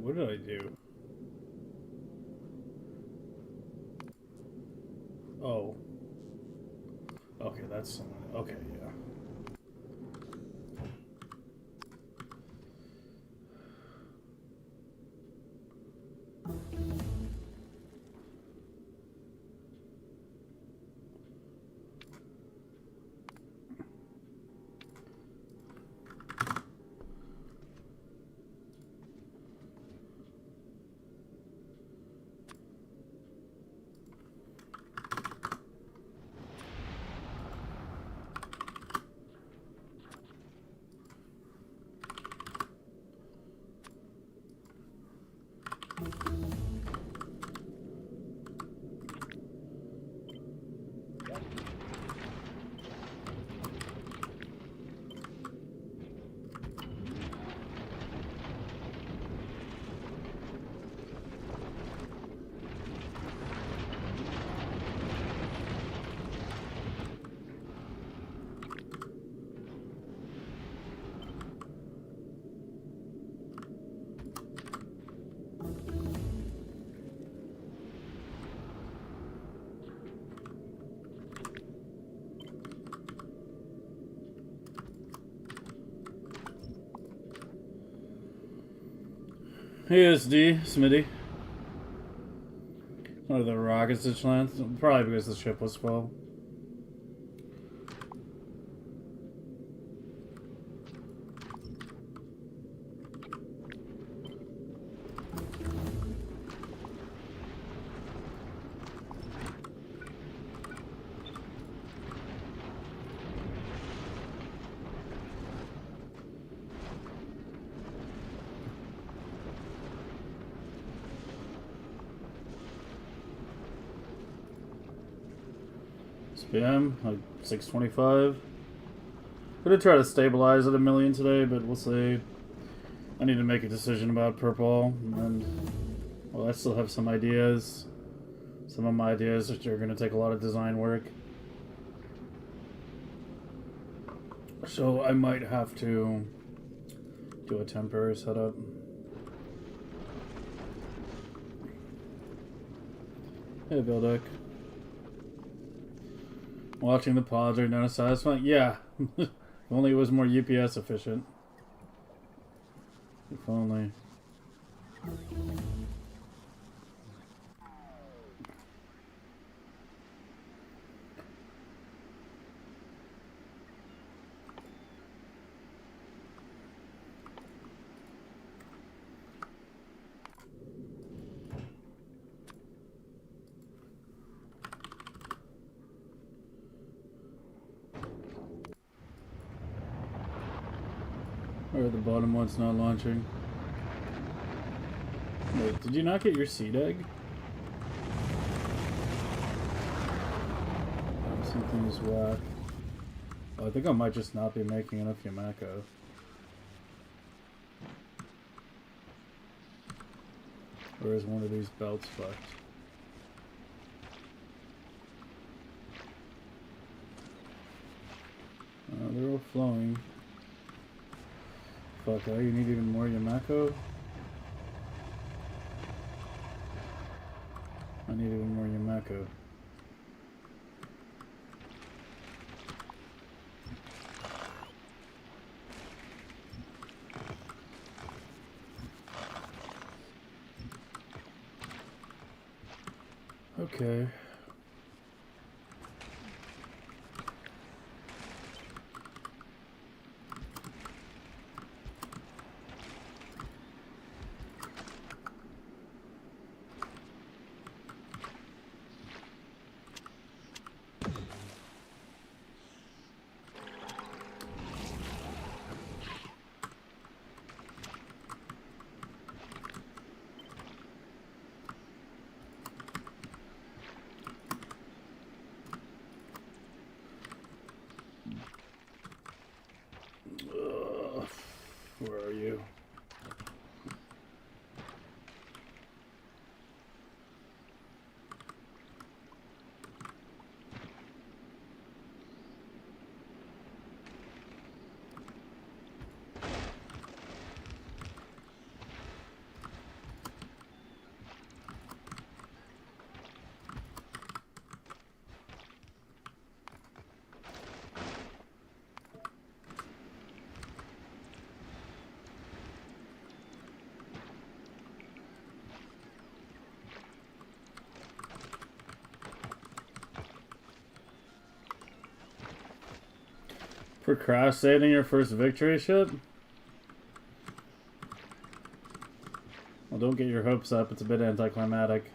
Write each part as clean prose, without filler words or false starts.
what did I do? Oh. Okay, that's someone. Okay, yeah. Hey, SD, Smitty. One of the rockets that landed? Probably because the ship was full. PM, like 625. Gonna try to stabilize at 1,000,000 today, but we'll see. I need to make a decision about purple, and well, I still have some ideas. Some of my ideas which are gonna take a lot of design work. So I might have to do a temporary setup. Hey, Vildick. Watching the pods right now is satisfying. Yeah. If only it was more UPS efficient. If only. Or the bottom one's not launching. Wait, did you not get your seed egg? Oh, something's whack. Oh, I think I might just not be making enough Yamako. Or is one of these belts fucked? They're all flowing. Fuck, oh, you need even more Yamako? I need even more Yamako. Okay. Procrastinating your first victory shit? Well, don't get your hopes up. It's a bit anticlimactic.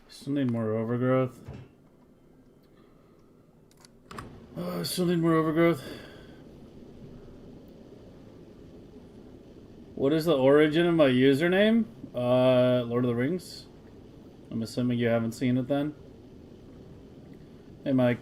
Still need more overgrowth. Oh, I still need more overgrowth. What is the origin of my username? Lord of the Rings. I'm assuming you haven't seen it then. Hey, Mike.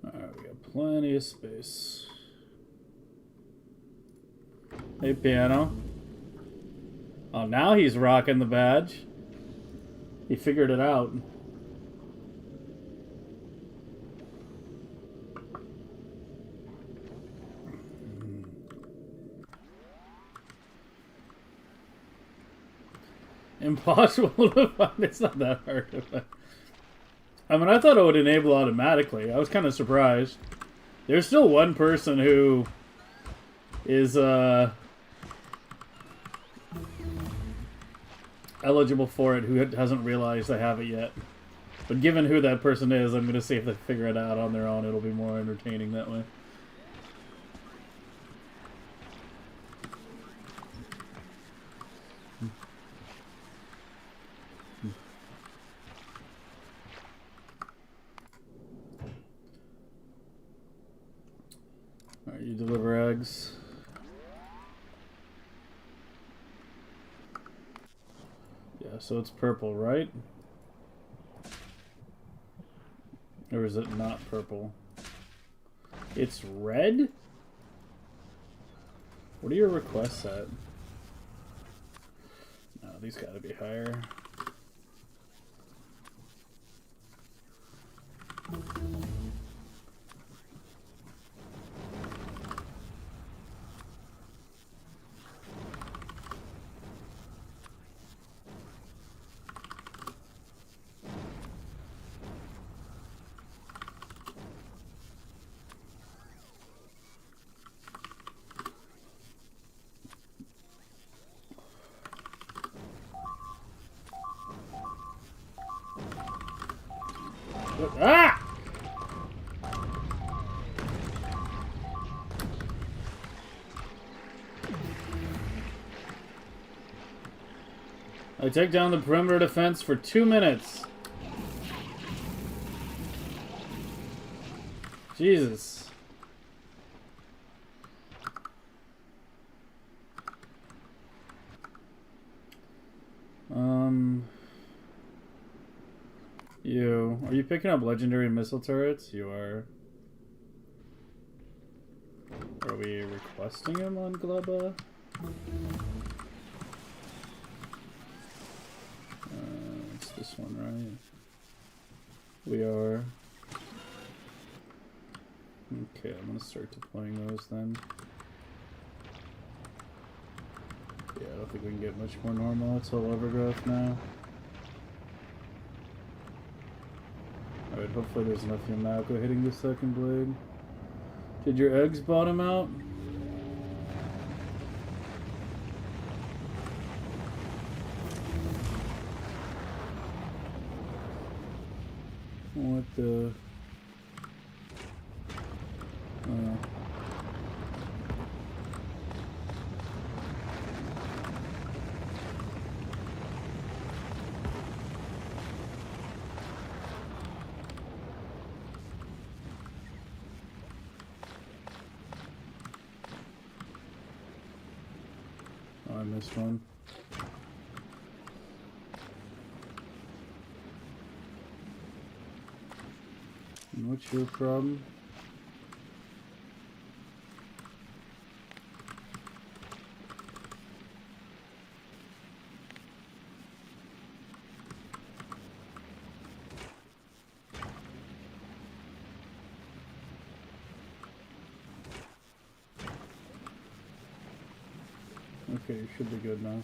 Alright, we got plenty of space. Hey, piano. Oh, now he's rocking the badge. He figured it out. Impossible to find. It's not that hard to find. I mean, I thought it would enable automatically. I was kind of surprised. There's still one person who is eligible for it who hasn't realized they have it yet. But given who that person is, I'm going to see if they figure it out on their own. It'll be more entertaining that way. Alright, you deliver eggs. Yeah, so it's purple, right? Or is it not purple? It's red? What are your requests at? No, these gotta be higher. Ah! I take down the perimeter defense for 2 minutes. Jesus. Are you picking up legendary missile turrets? You are. Are we requesting him on Gleba? It's this one, right? We are. Okay, I'm gonna start deploying those then. Yeah, I don't think we can get much more normal. It's all overgrowth now. Alright, hopefully there's enough Yamako hitting the second blade. Did your eggs bottom out? What the... I missed one. What's your problem? Okay, you should be good now.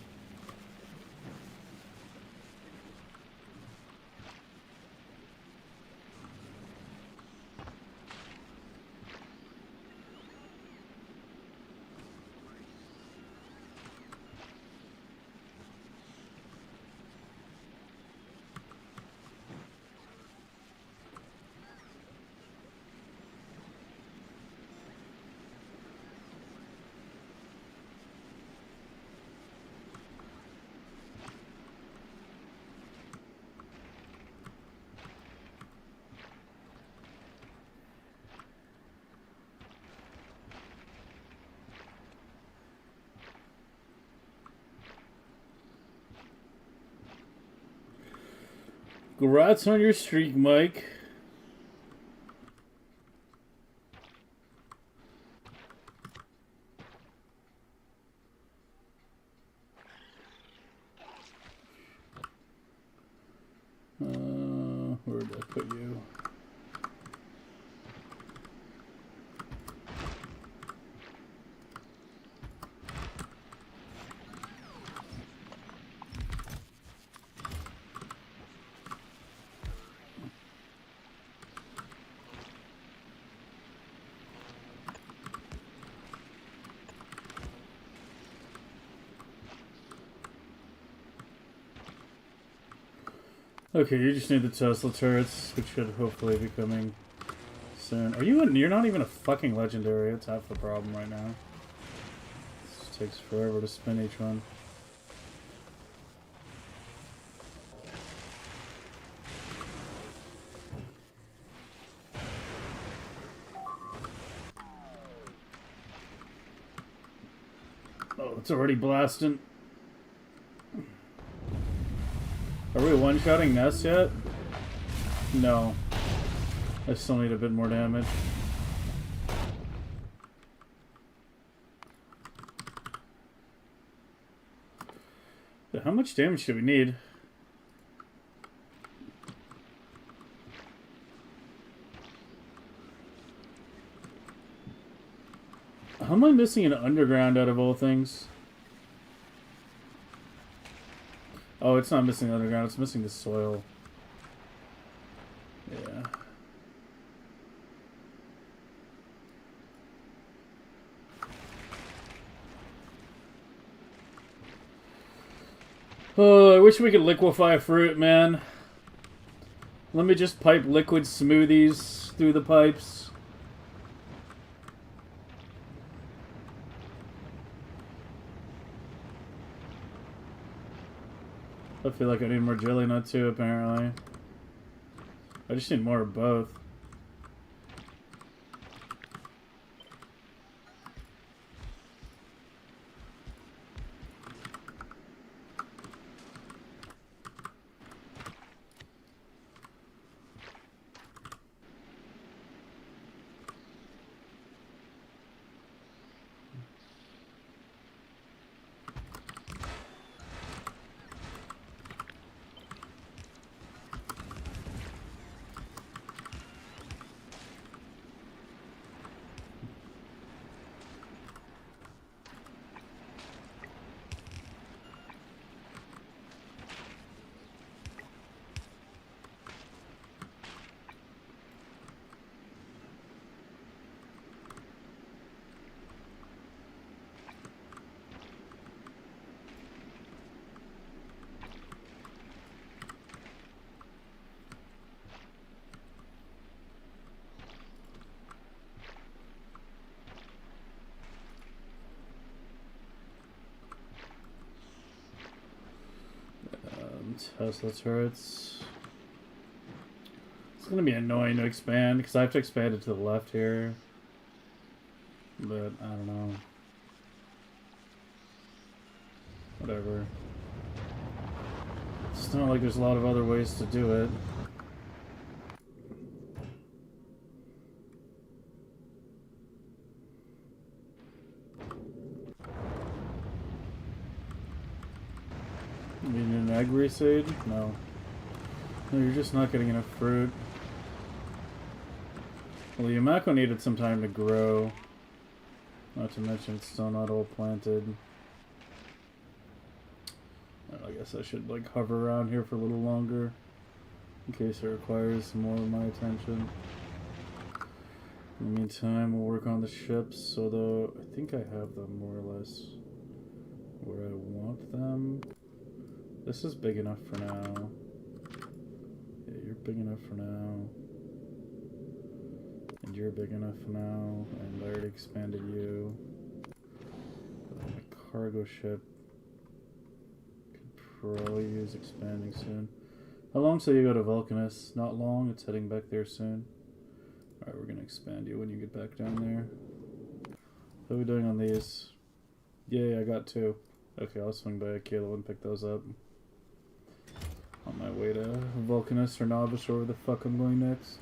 Congrats on your streak, Mike. Where did I put you? Okay, you just need the Tesla turrets, which should hopefully be coming soon. Are you? You're not even a fucking legendary. It's half the problem right now. It takes forever to spin each one. Oh, it's already blasting. Are we one-shotting Nest yet? No. I still need a bit more damage. How much damage do we need? How am I missing an underground out of all things? Oh, it's not missing the underground, it's missing the soil. Yeah. Oh, I wish we could liquefy fruit, man. Let me just pipe liquid smoothies through the pipes. I feel like I need more jelly nut too, apparently. I just need more of both. Tesla turrets. It's gonna be annoying to expand because I have to expand it to the left here. But I don't know. Whatever. It's not like there's a lot of other ways to do it. You need an egg reseed? No. No, you're just not getting enough fruit. Well, the Yamako needed some time to grow. Not to mention it's still not all planted. I guess I should like hover around here for a little longer in case it requires more of my attention. In the meantime, we'll work on the ships, although I think I have them more or less where I want them. This is big enough for now. Yeah, you're big enough for now. And you're big enough for now. And I already expanded you. A cargo ship could probably use expanding soon. How long till you go to Vulcanus? Not long, it's heading back there soon. Alright, we're gonna expand you when you get back down there. How are we doing on these? Yay, I got 2. Okay, I'll swing by Akila and pick those up. On my way to Vulcanus or Novice or wherever the fuck I'm going next.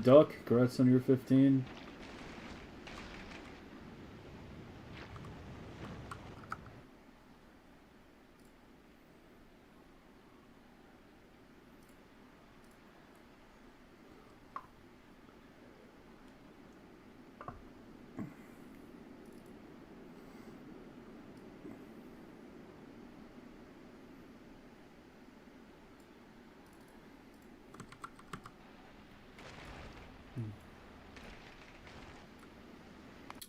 Duck, congrats on your 15.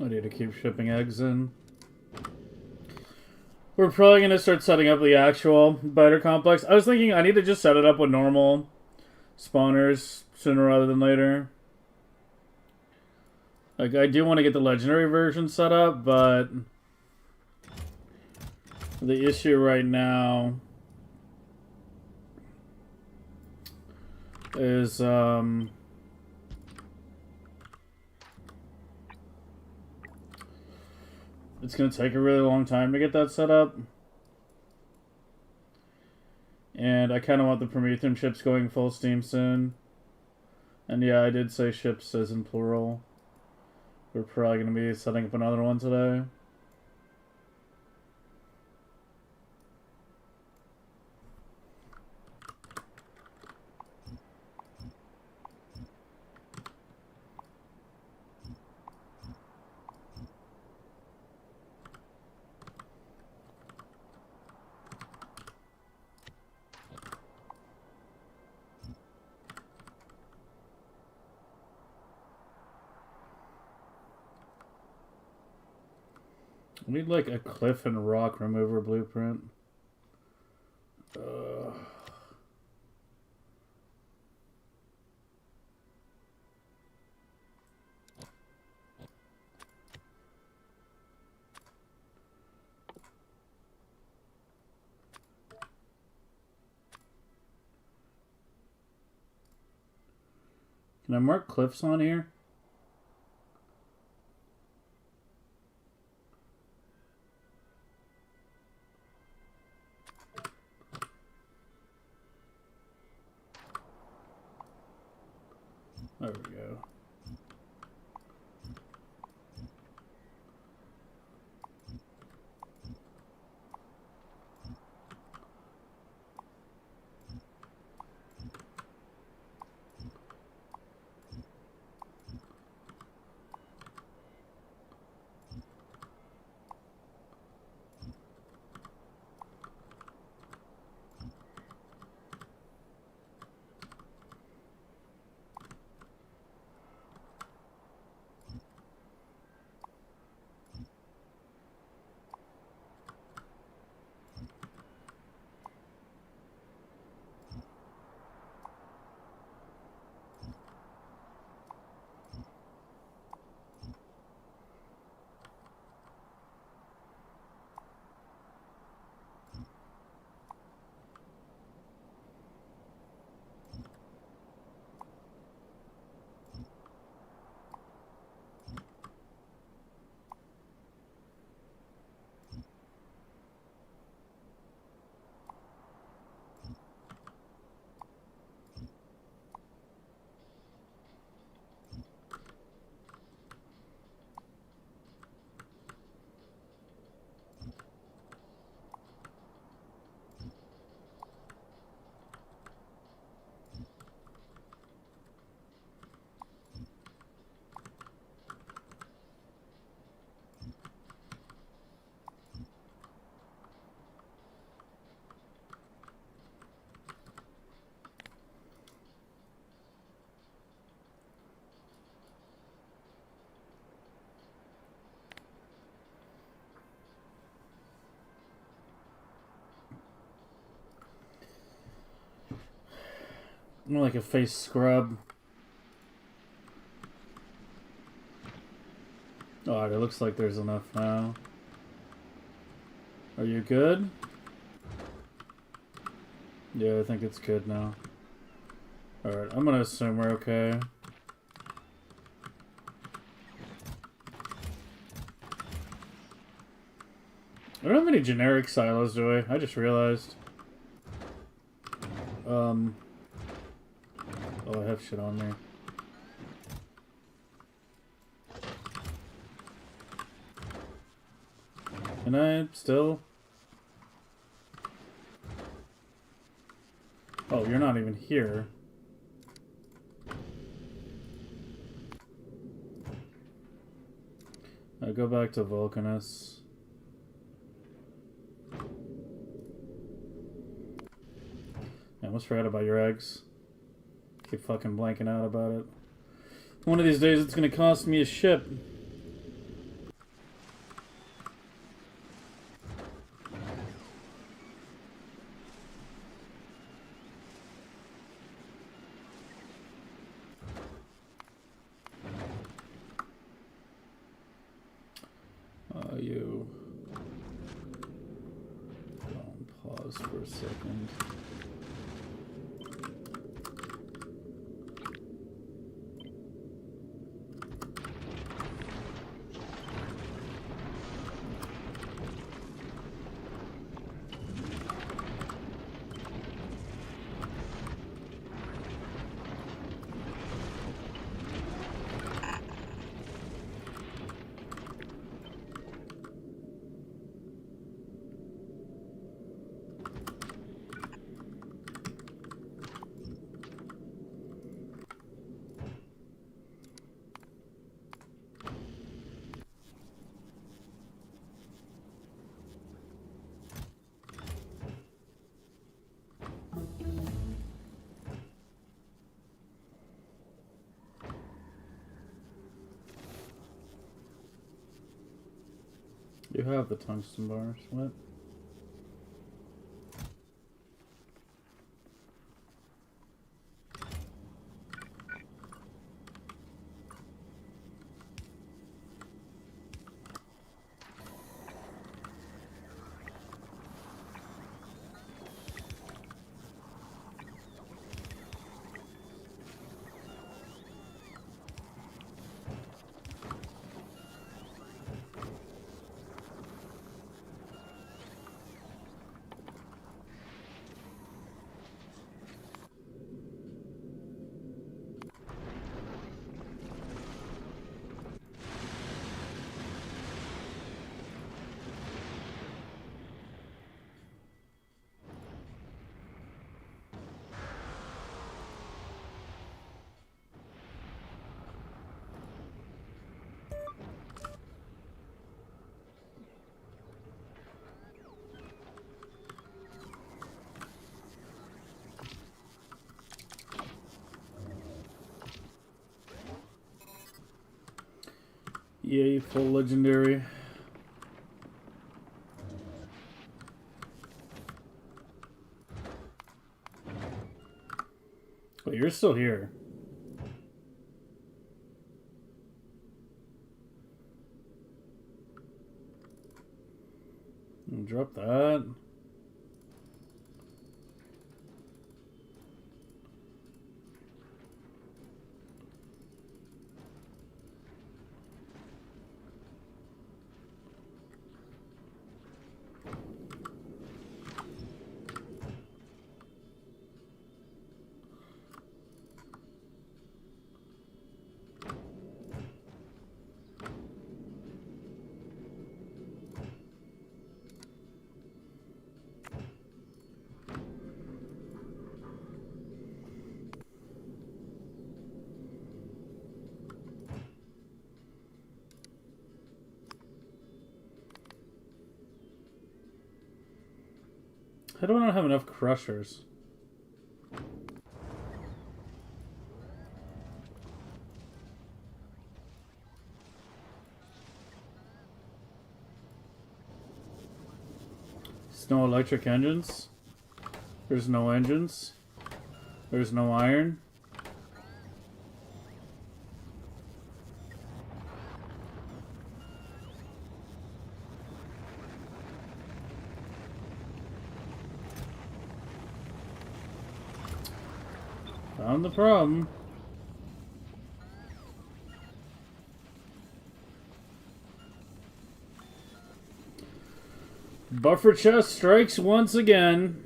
I need to keep shipping eggs in. We're probably going to start setting up the actual biter complex. I was thinking I need to just set it up with normal spawners sooner rather than later. Like, I do want to get the legendary version set up, but the issue right now is, it's going to take a really long time to get that set up. And I kind of want the Promethean ships going full steam soon. And yeah, I did say ships as in plural. We're probably going to be setting up another one today. We need like a cliff and rock remover blueprint. Can I mark cliffs on here? There we go. More like a face scrub. Alright, it looks like there's enough now. Are you good? Yeah, I think it's good now. Alright, I'm gonna assume we're okay. I don't have any generic silos, do I? I just realized. Oh, I have shit on me. Can I still? Oh, you're not even here. I go back to Vulcanus. I almost forgot about your eggs. Keep fucking blanking out about it. One of these days it's gonna cost me a ship. You. Go and pause for a second. You have the tungsten bars. What? Yay, full legendary. Wait, you're still here. Drop that. How do I not have enough crushers? There's no electric engines. There's no engines. There's no iron. Found the problem. Buffer chest strikes once again.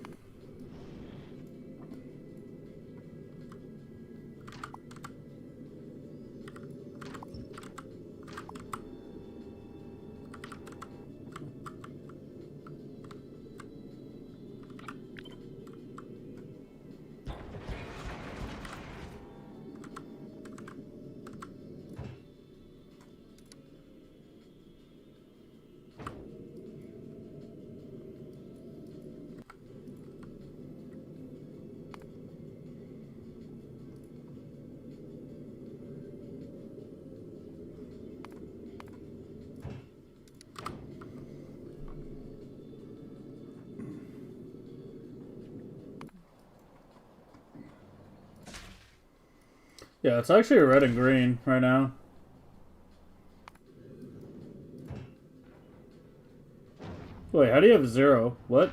Yeah, it's actually red and green right now. Wait, how do you have 0? What?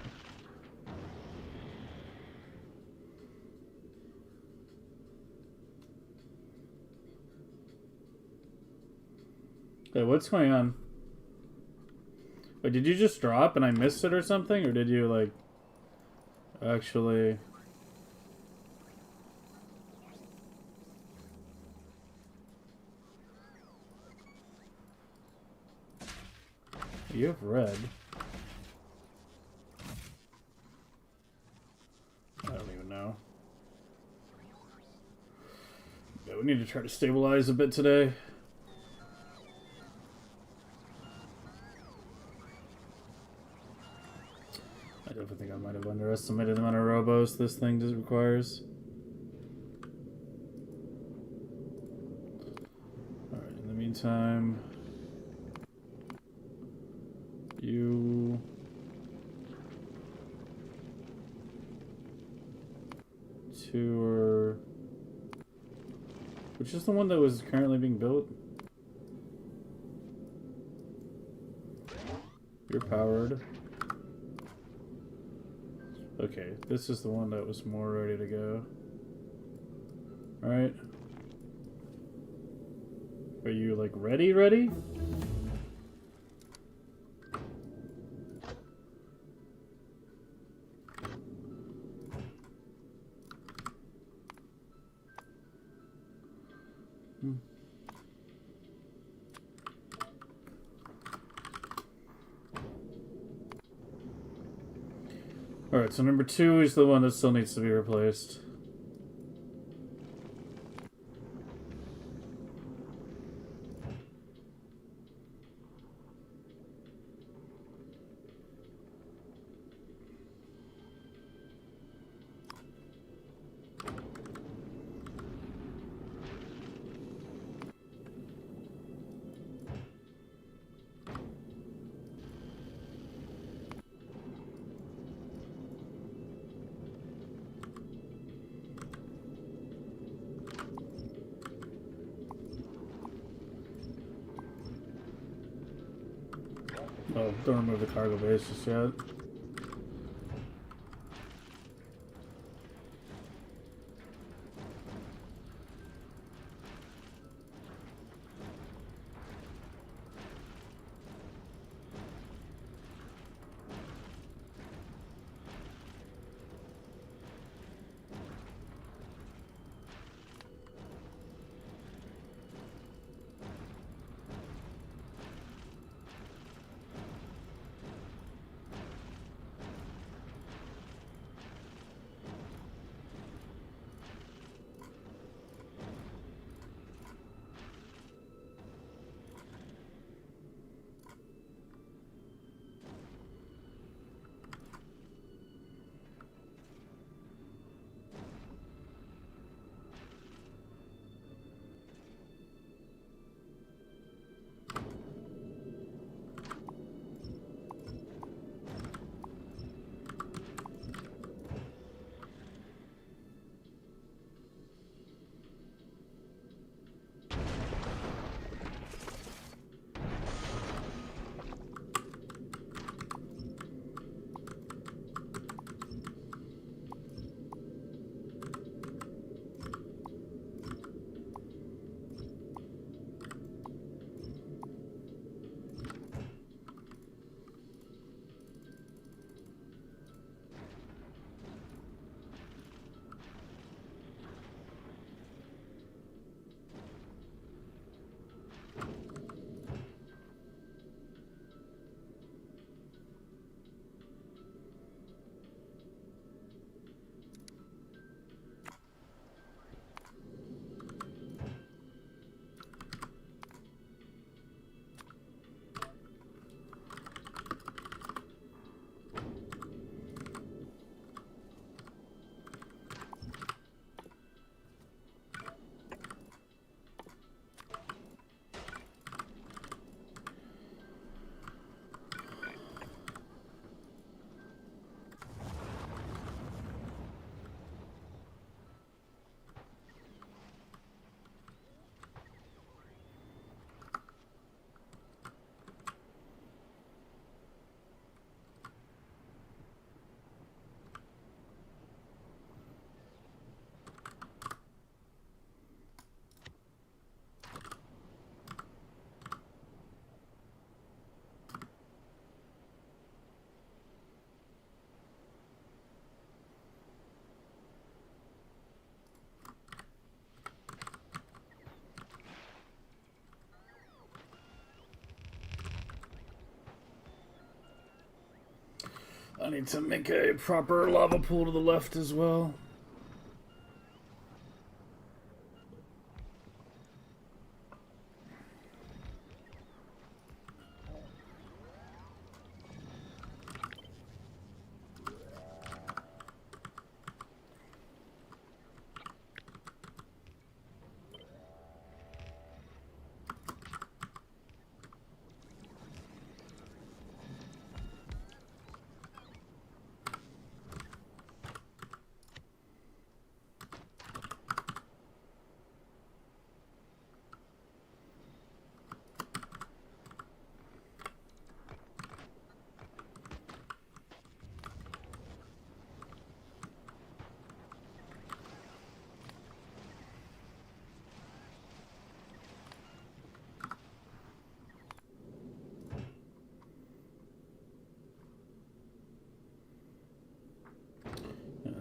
Hey, what's going on? Wait, did you just drop and I missed it or something? Or did you, like, actually... You have red. I don't even know. Yeah, we need to try to stabilize a bit today. I definitely think I might have underestimated the amount of robos this thing requires. Alright, in the meantime... You... Two are... Which is the one that was currently being built? You're powered. Okay, this is the one that was more ready to go. Alright. Are you, like, ready? Alright, so number 2 is the one that still needs to be replaced. Oh, don't remove the cargo base just yet. I need to make a proper lava pool to the left as well.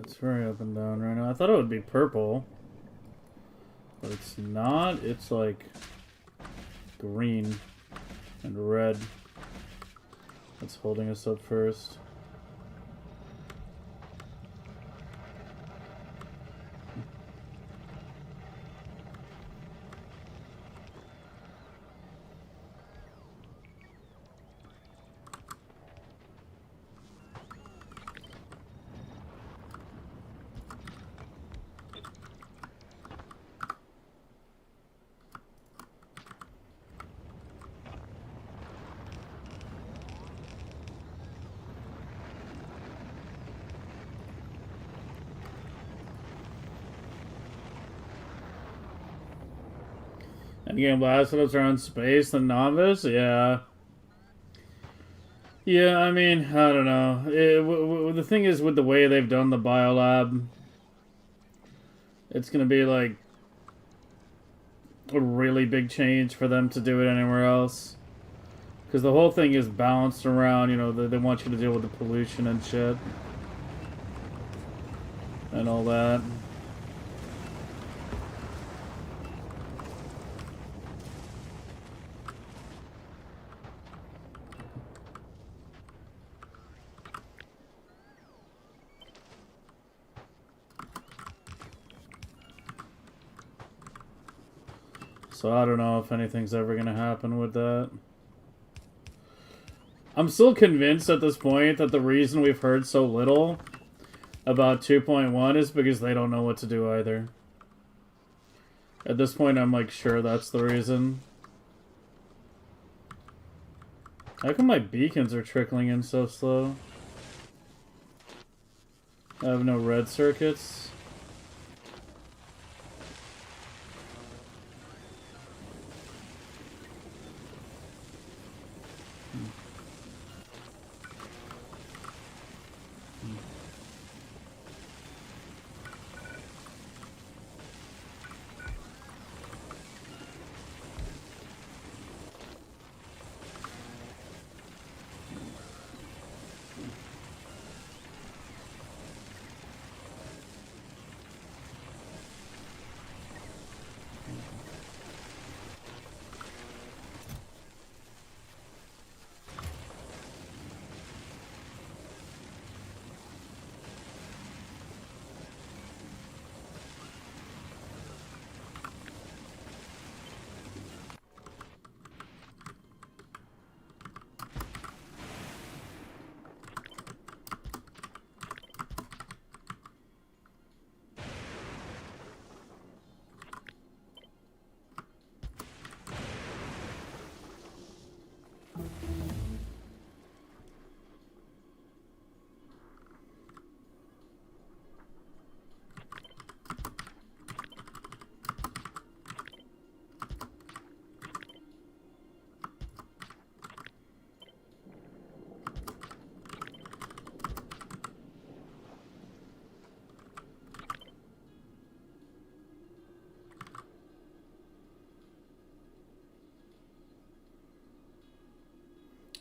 It's very up and down right now. I thought it would be purple, but it's not. It's like green and red. That's holding us up first. Endgame Blasphemous around space, the novice? Yeah. Yeah, I mean, I don't know. The thing is, with the way they've done the biolab, it's gonna be like a really big change for them to do it anywhere else. Because the whole thing is balanced around, you know, they want you to deal with the pollution and shit. And all that. So I don't know if anything's ever going to happen with that. I'm still convinced at this point that the reason we've heard so little about 2.1 is because they don't know what to do either. At this point, I'm like sure that's the reason. How come my beacons are trickling in so slow? I have no red circuits.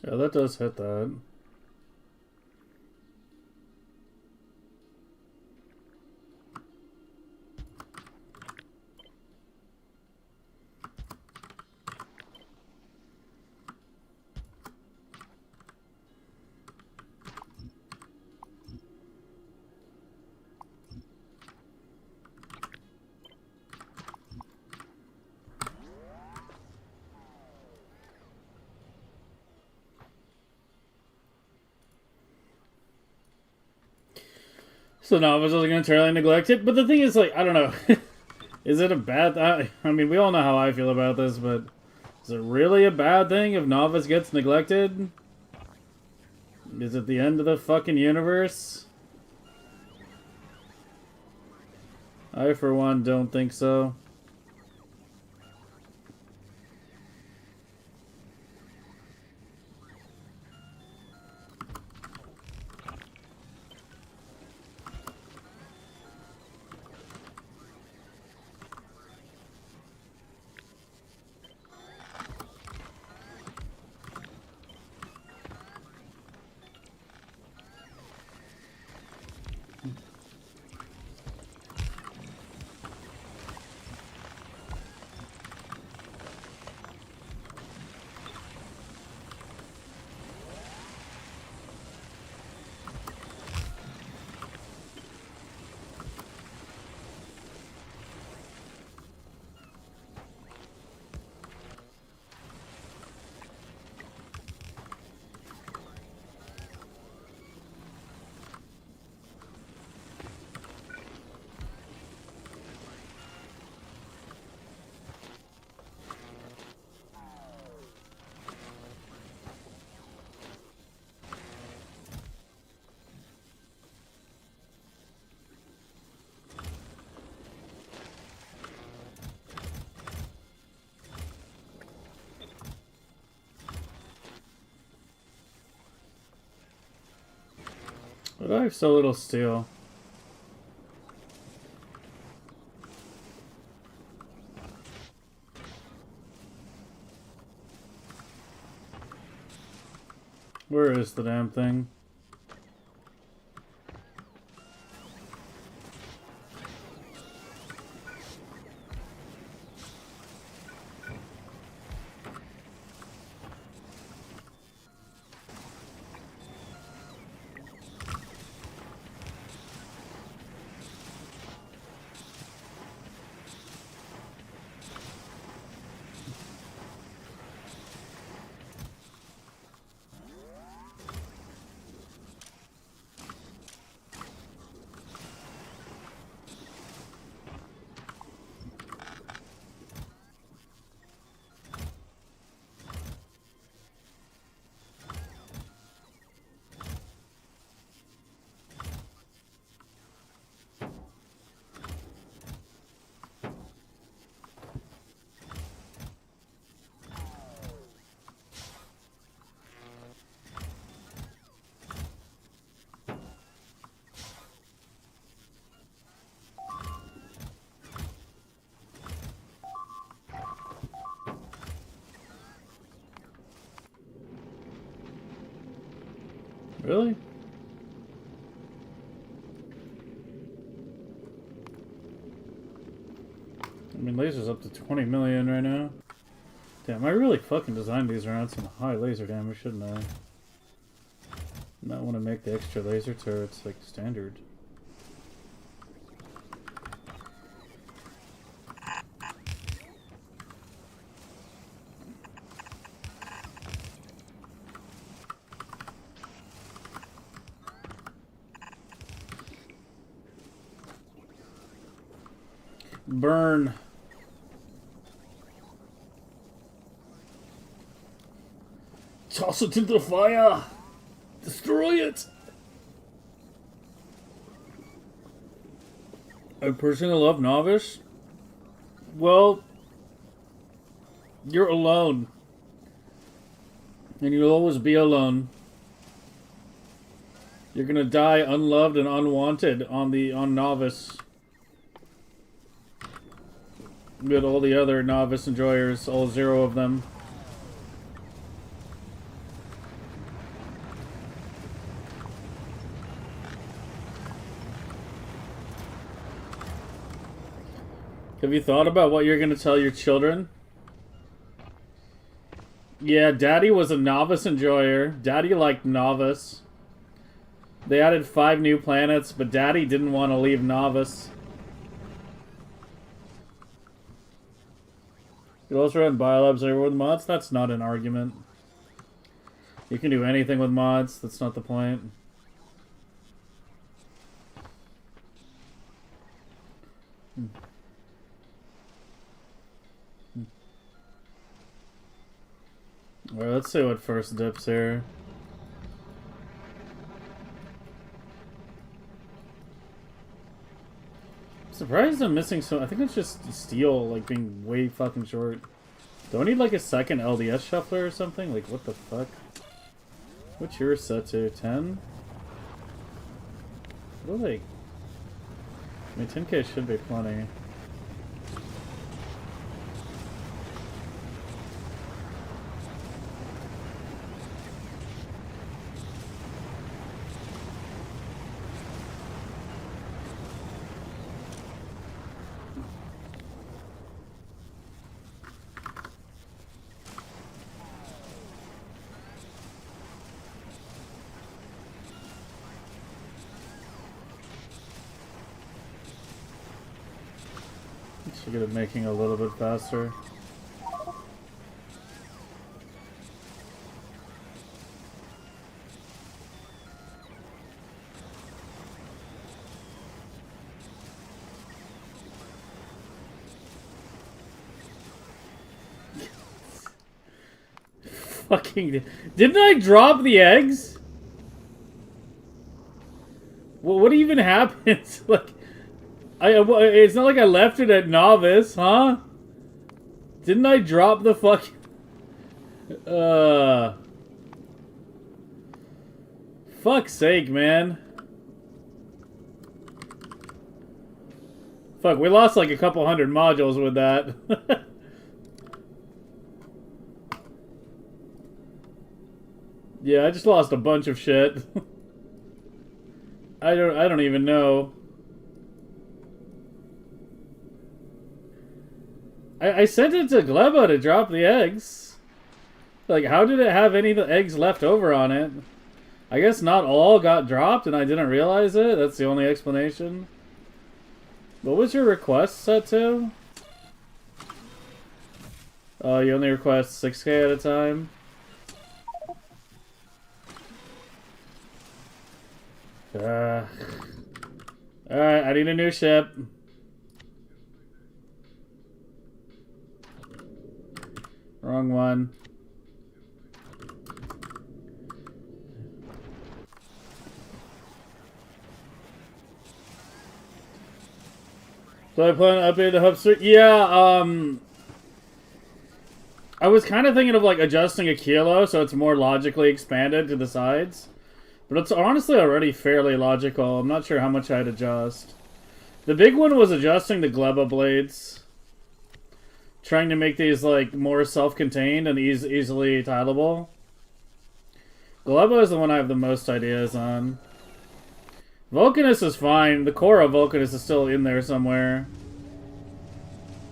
Yeah, that does hit that. So Novice is going to entirely neglect it. But the thing is, like, I don't know. Is it a bad... I mean, we all know how I feel about this, but... Is it really a bad thing if Novice gets neglected? Is it the end of the fucking universe? I, for one, don't think so. But I have so little steel. Where is the damn thing? Really? I mean, laser's up to 20 million right now. Damn, I really fucking designed these around some high laser damage, shouldn't I? Not want to make the extra laser turrets like standard. Burn. Toss it into the fire. Destroy it. I personally love Novice. Well, you're alone. And you'll always be alone. You're gonna die unloved and unwanted on Novice. With all the other Novice enjoyers, all 0 of them. Have you thought about what you're going to tell your children? Yeah, Daddy was a Novice enjoyer. Daddy liked Novice. They added 5 new planets, but Daddy didn't want to leave Novice. You also run biolabs everywhere with mods? That's not an argument. You can do anything with mods. That's not the point. Alright, let's see what first dips here. Surprised I'm missing so. I think it's just steel, like, being way fucking short. Do I need, like, a second LDS shuffler or something? Like, what the fuck? What's yours set to? 10? What are they? I mean, 10k should be plenty. Should get it making a little bit faster. Fucking didn't I drop the eggs? Well, what even happens? Like, it's not like I left it at novice, huh? Didn't I drop the fuck? Fuck's sake, man. Fuck, we lost like a couple hundred modules with that. Yeah, I just lost a bunch of shit. I don't even know. I sent it to Gleba to drop the eggs. Like, how did it have any of the eggs left over on it? I guess not all got dropped and I didn't realize it. That's the only explanation. What was your request set to? Oh, you only request 6k at a time? Alright, I need a new ship. Wrong one. So I plan to update the hubster. Yeah, I was kind of thinking of like adjusting a kilo so it's more logically expanded to the sides. But it's honestly already fairly logical. I'm not sure how much I'd adjust. The big one was adjusting the Gleba blades. Trying to make these like more self-contained and easily tileable. Gleba is the one I have the most ideas on. Vulcanus is fine. The core of Vulcanus is still in there somewhere.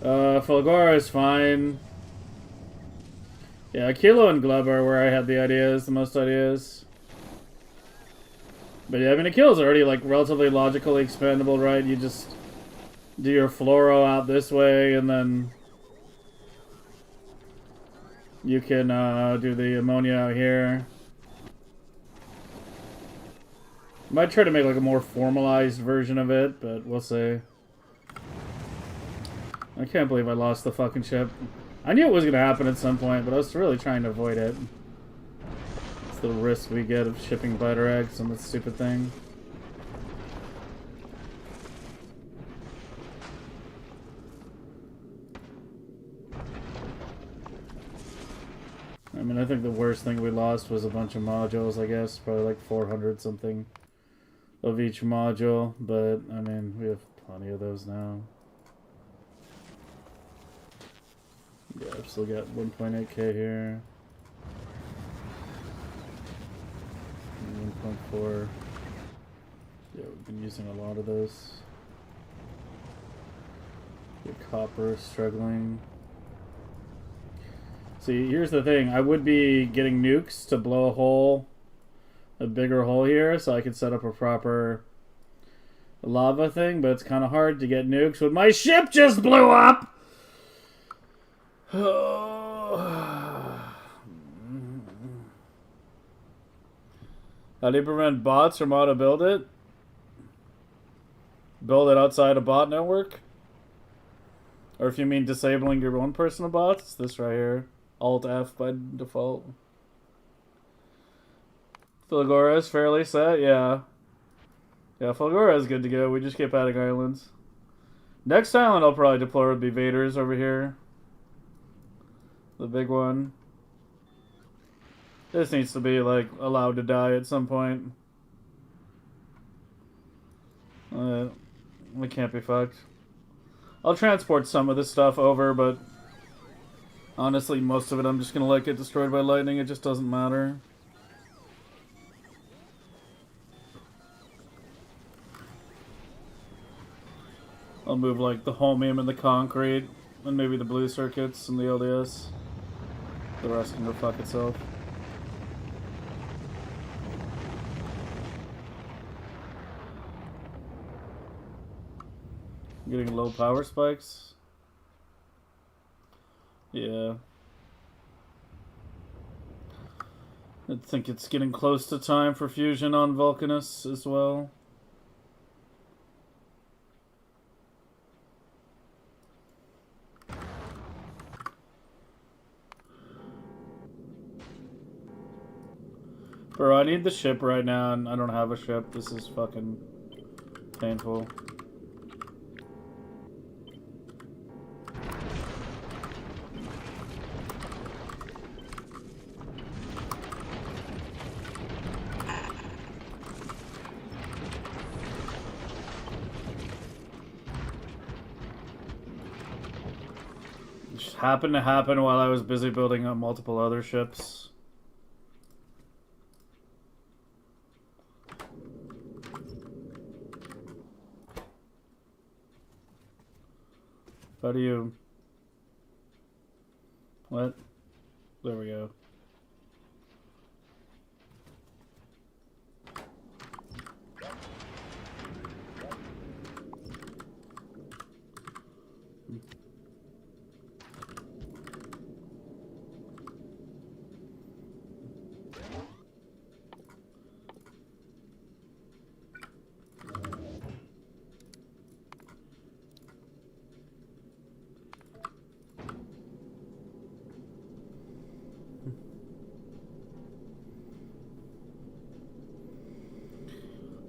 Fulgora is fine. Yeah, Kilo and Gleba are where I had the ideas, the most ideas. But yeah, I mean, Akilo is already like relatively logically expandable, right? You just do your fluoro out this way, and then you can do the ammonia out here. Might try to make like a more formalized version of it, but we'll see. I can't believe I lost the fucking ship. I knew it was gonna happen at some point, but I was really trying to avoid it. It's the risk we get of shipping biter eggs on this stupid thing. I mean, I think the worst thing we lost was a bunch of modules, I guess. Probably like 400 something of each module, but I mean, we have plenty of those now. Yeah, I've still got 1.8k here. 1.4. Yeah, we've been using a lot of those. The copper is struggling. See, here's the thing. I would be getting nukes to blow a hole, a bigger hole here, so I could set up a proper lava thing, but it's kind of hard to get nukes when my ship just blew up! How do you prevent bots from auto build it? Build it outside a bot network? Or if you mean disabling your own personal bots, it's this right here. Alt F by default. Fulgora is fairly set, yeah. Yeah, Fulgora is good to go. We just keep adding islands. Next island I'll probably deploy would be Vader's over here. The big one. This needs to be, like, allowed to die at some point. We can't be fucked. I'll transport some of this stuff over, but honestly, most of it I'm just gonna let get destroyed by lightning. It just doesn't matter. I'll move, like, the holmium and the concrete, and maybe the blue circuits and the LDS. The rest can go fuck itself. Getting low power spikes. Yeah. I think it's getting close to time for fusion on Vulcanus as well. Bro, I need the ship right now, and I don't have a ship. This is fucking painful. Happened to happen while I was busy building up multiple other ships. How do you... What? There we go.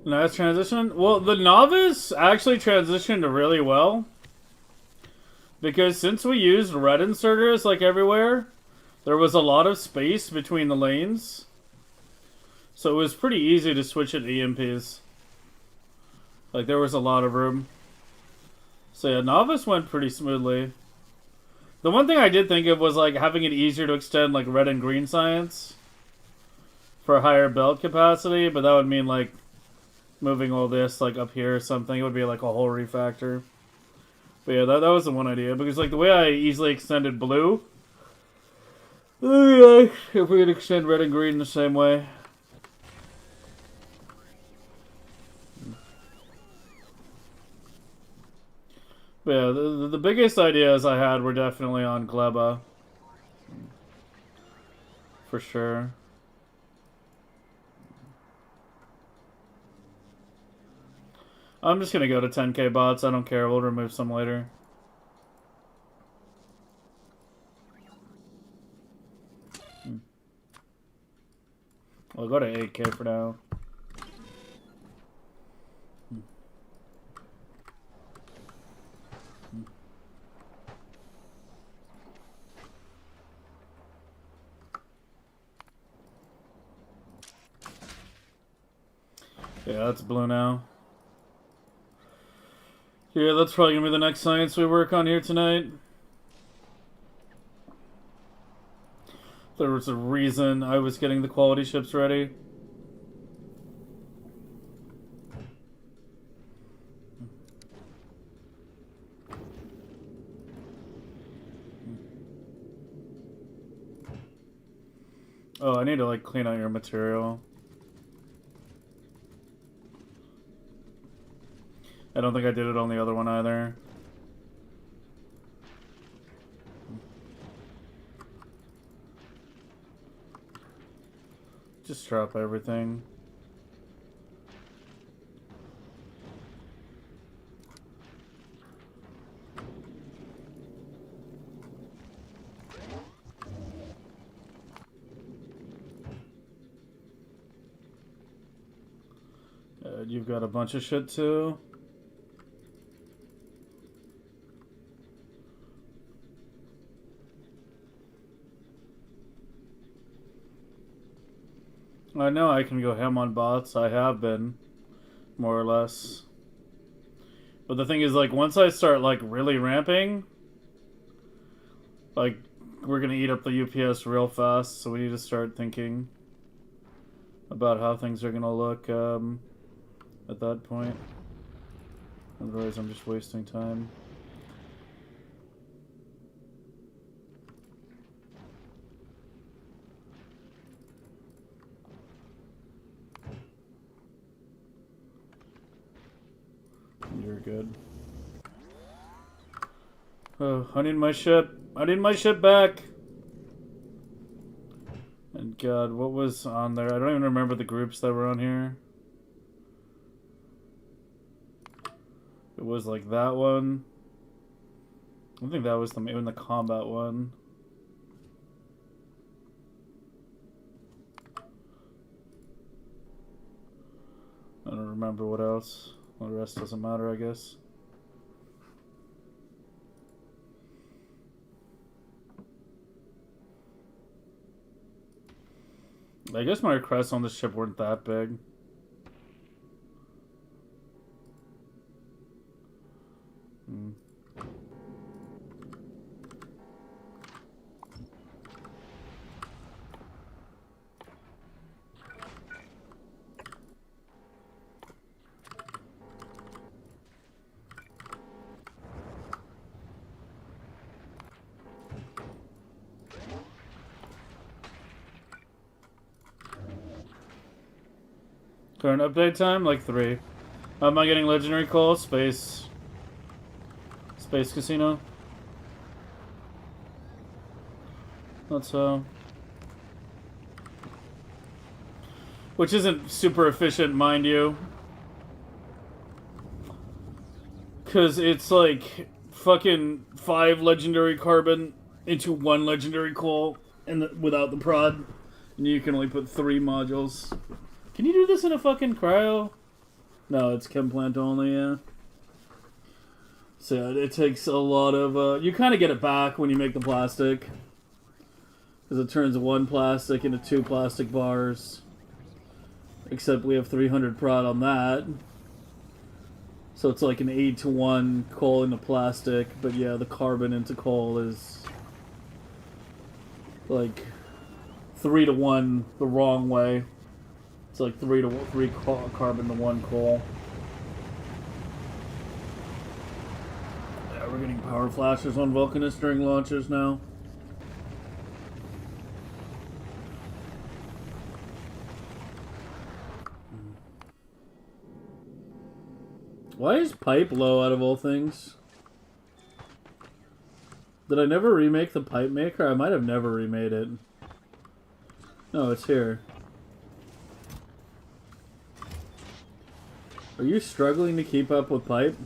Nice transition. Well, the novice actually transitioned really well. Because since we used red inserters like everywhere, there was a lot of space between the lanes. So it was pretty easy to switch it to EMPs. Like there was a lot of room. So yeah, novice went pretty smoothly. The one thing I did think of was like having it easier to extend like red and green science for higher belt capacity, but that would mean like moving all this like up here or something. It would be like a whole refactor. But yeah, that was the one idea. Because like the way I easily extended blue, if we could extend red and green the same way. But yeah, the biggest ideas I had were definitely on Gleba. For sure. I'm just gonna go to 10k bots. I don't care. We'll remove some later. We'll go to 8k for now. Yeah, that's blue now. Yeah, that's probably gonna be the next science we work on here tonight. There was a reason I was getting the quality ships ready. Oh, I need to like clean out your material. I don't think I did it on the other one either. Just drop everything. You've got a bunch of shit too. I know I can go ham on bots. I have been, more or less. But the thing is, like, once I start, like, really ramping, like, we're gonna eat up the UPS real fast, so we need to start thinking about how things are gonna look at that point. Otherwise, I'm just wasting time. You're good. Oh, I need my ship. I need my ship back. And God, what was on there? I don't even remember the groups that were on here. It was like that one. I think that was even the combat one. I don't remember what else. Well, the rest doesn't matter, I guess. I guess my requests on this ship weren't that big. Current update time, like 3. How am I getting legendary coal? Space Casino. That's so. Which isn't super efficient, mind you. Because it's like fucking 5 legendary carbon into 1 legendary coal and without the prod. And you can only put 3 modules. Can you do this in a fucking cryo? No, it's chem plant only, yeah. So it takes a lot of... you kind of get it back when you make the plastic. Because it turns 1 plastic into 2 plastic bars. Except we have 300 prod on that. So it's like an 8-to-1 coal into plastic. But yeah, the carbon into coal is... like 3-to-1 the wrong way. It's like 3 carbon to 1 coal. Yeah, we're getting power flashes on Vulcanus during launches now. Why is pipe low out of all things? Did I never remake the pipe maker? I might have never remade it. No, it's here. Are you struggling to keep up with pipe?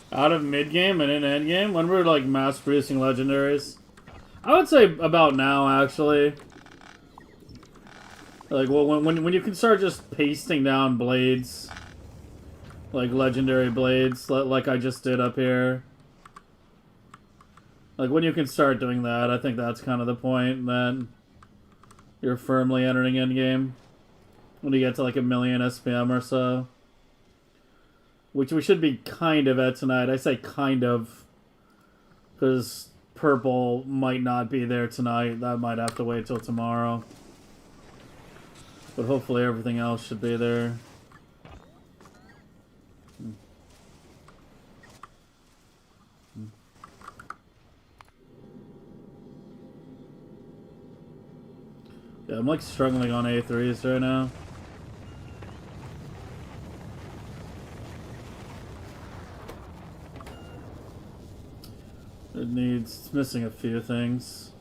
Out of mid-game and in end-game? When we're, like, mass-producing legendaries? I would say about now, actually. Like, well, when you can start just pasting down blades. Like, legendary blades, like I just did up here. Like, when you can start doing that, I think that's kind of the point, that you're firmly entering endgame. When you get to, like, 1,000,000 SPM or so. Which we should be kind of at tonight. I say kind of. Because purple might not be there tonight. That might have to wait till tomorrow. But hopefully everything else should be there. Yeah, I'm like struggling on A3s right now. It's missing a few things.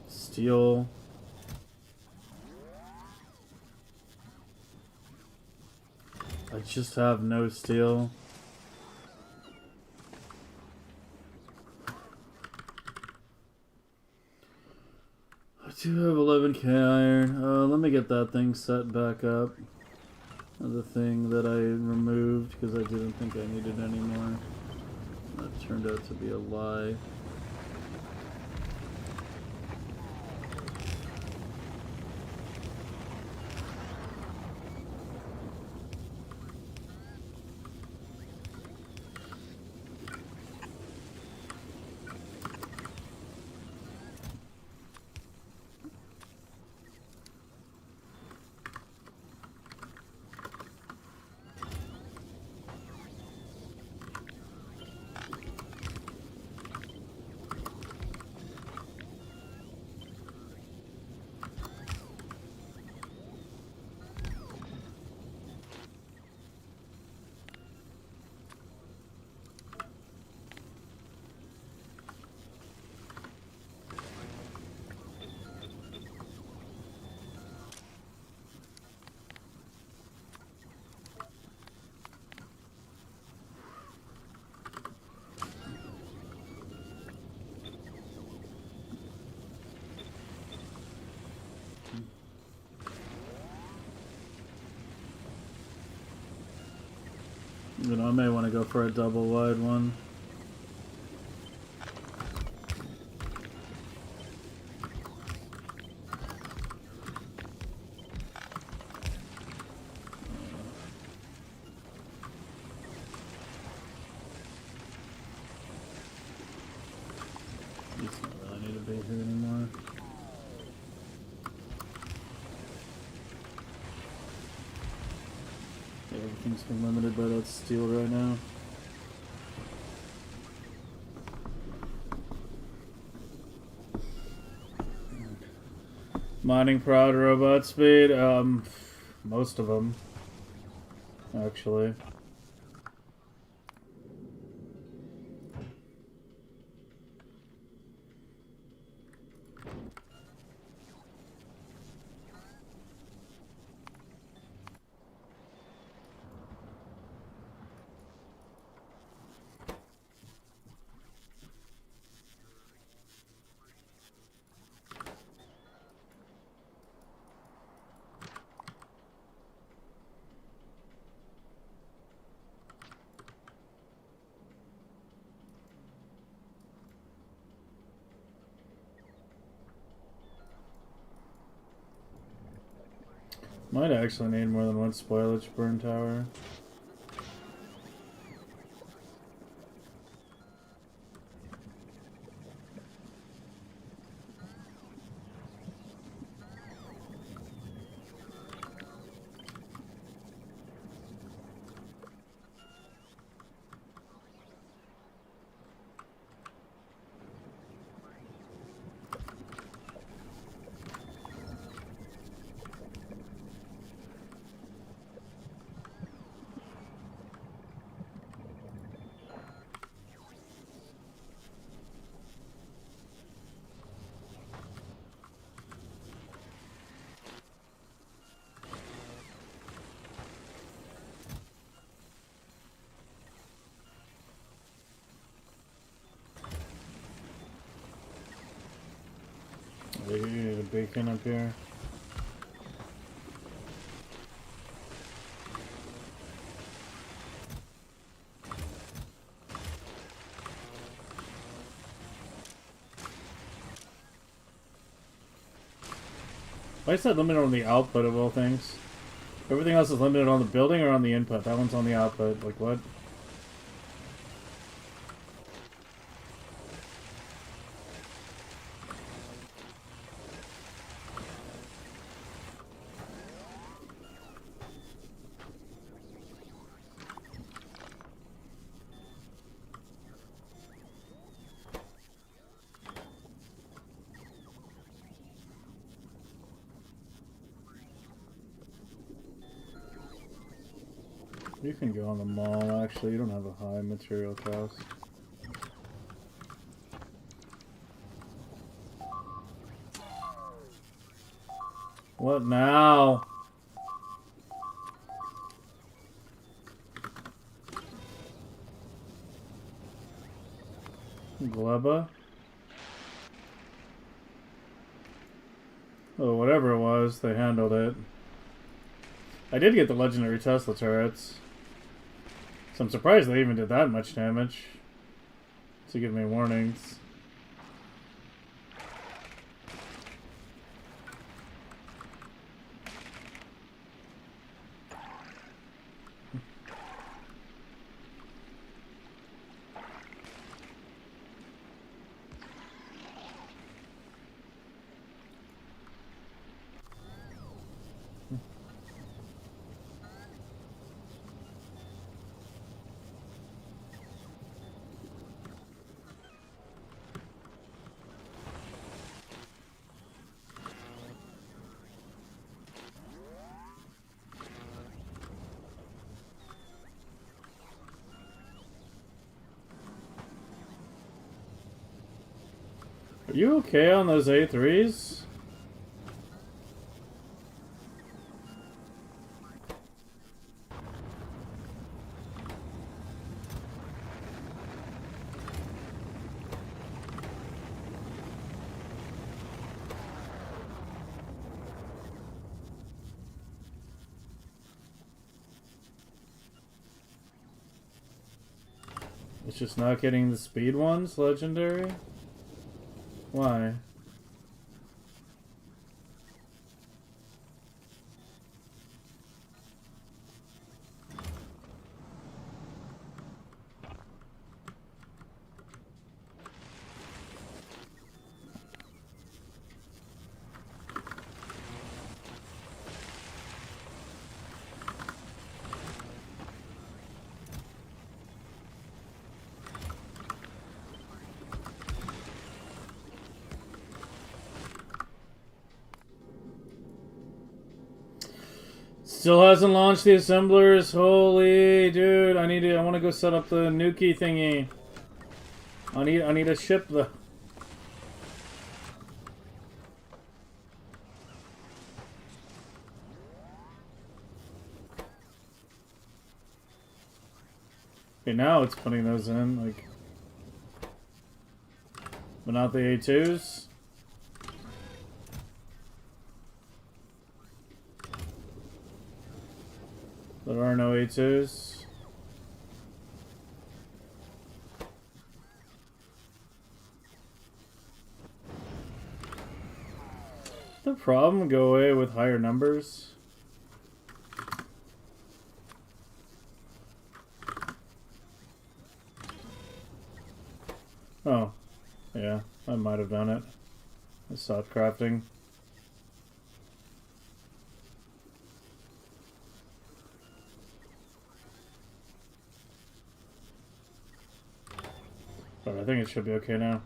Steel. I just have no steel. I do have 11k iron. Let me get that thing set back up. The thing that I removed because I didn't think I needed anymore. That turned out to be a lie. You know, I may want to go for a double wide one. These don't really need to be here anymore. Yeah, everything's been limited by that steel right now. Mining prod robot speed, most of them, actually. Might actually need more than one spoilage burn tower. You need a beacon up here. Why is that limited on the output of all things? Everything else is limited on the building or on the input. That one's on the output. Like what? You can go on the mall, actually. You don't have a high material cost. What now? Gleba? Oh, whatever it was, they handled it. I did get the legendary Tesla turrets. So I'm surprised they even did that much damage. To give me warnings. Are you okay on those A3s? It's just not getting the speed ones, legendary? Why? Still hasn't launched the assemblers. Holy dude, I want to go set up the Nuki thingy. I need to ship the. Okay, now it's putting those in, like, but not the A2s. There are no A2s. The problem go away with higher numbers. Oh, yeah, I might have done it. I stopped crafting. But I think it should be okay now.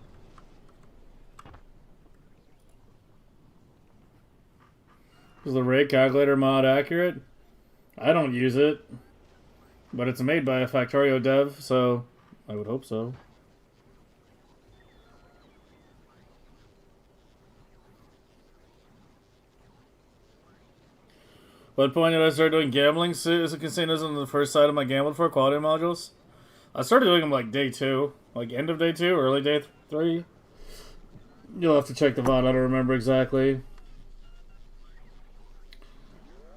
Is the rate calculator mod accurate? I don't use it. But it's made by a Factorio dev, so I would hope so. What point did I start doing gambling casinos on the first site of my gambled for quality modules? I started doing them like day 2. Like end of day 2, early day 3. You'll have to check the VOD, I don't remember exactly.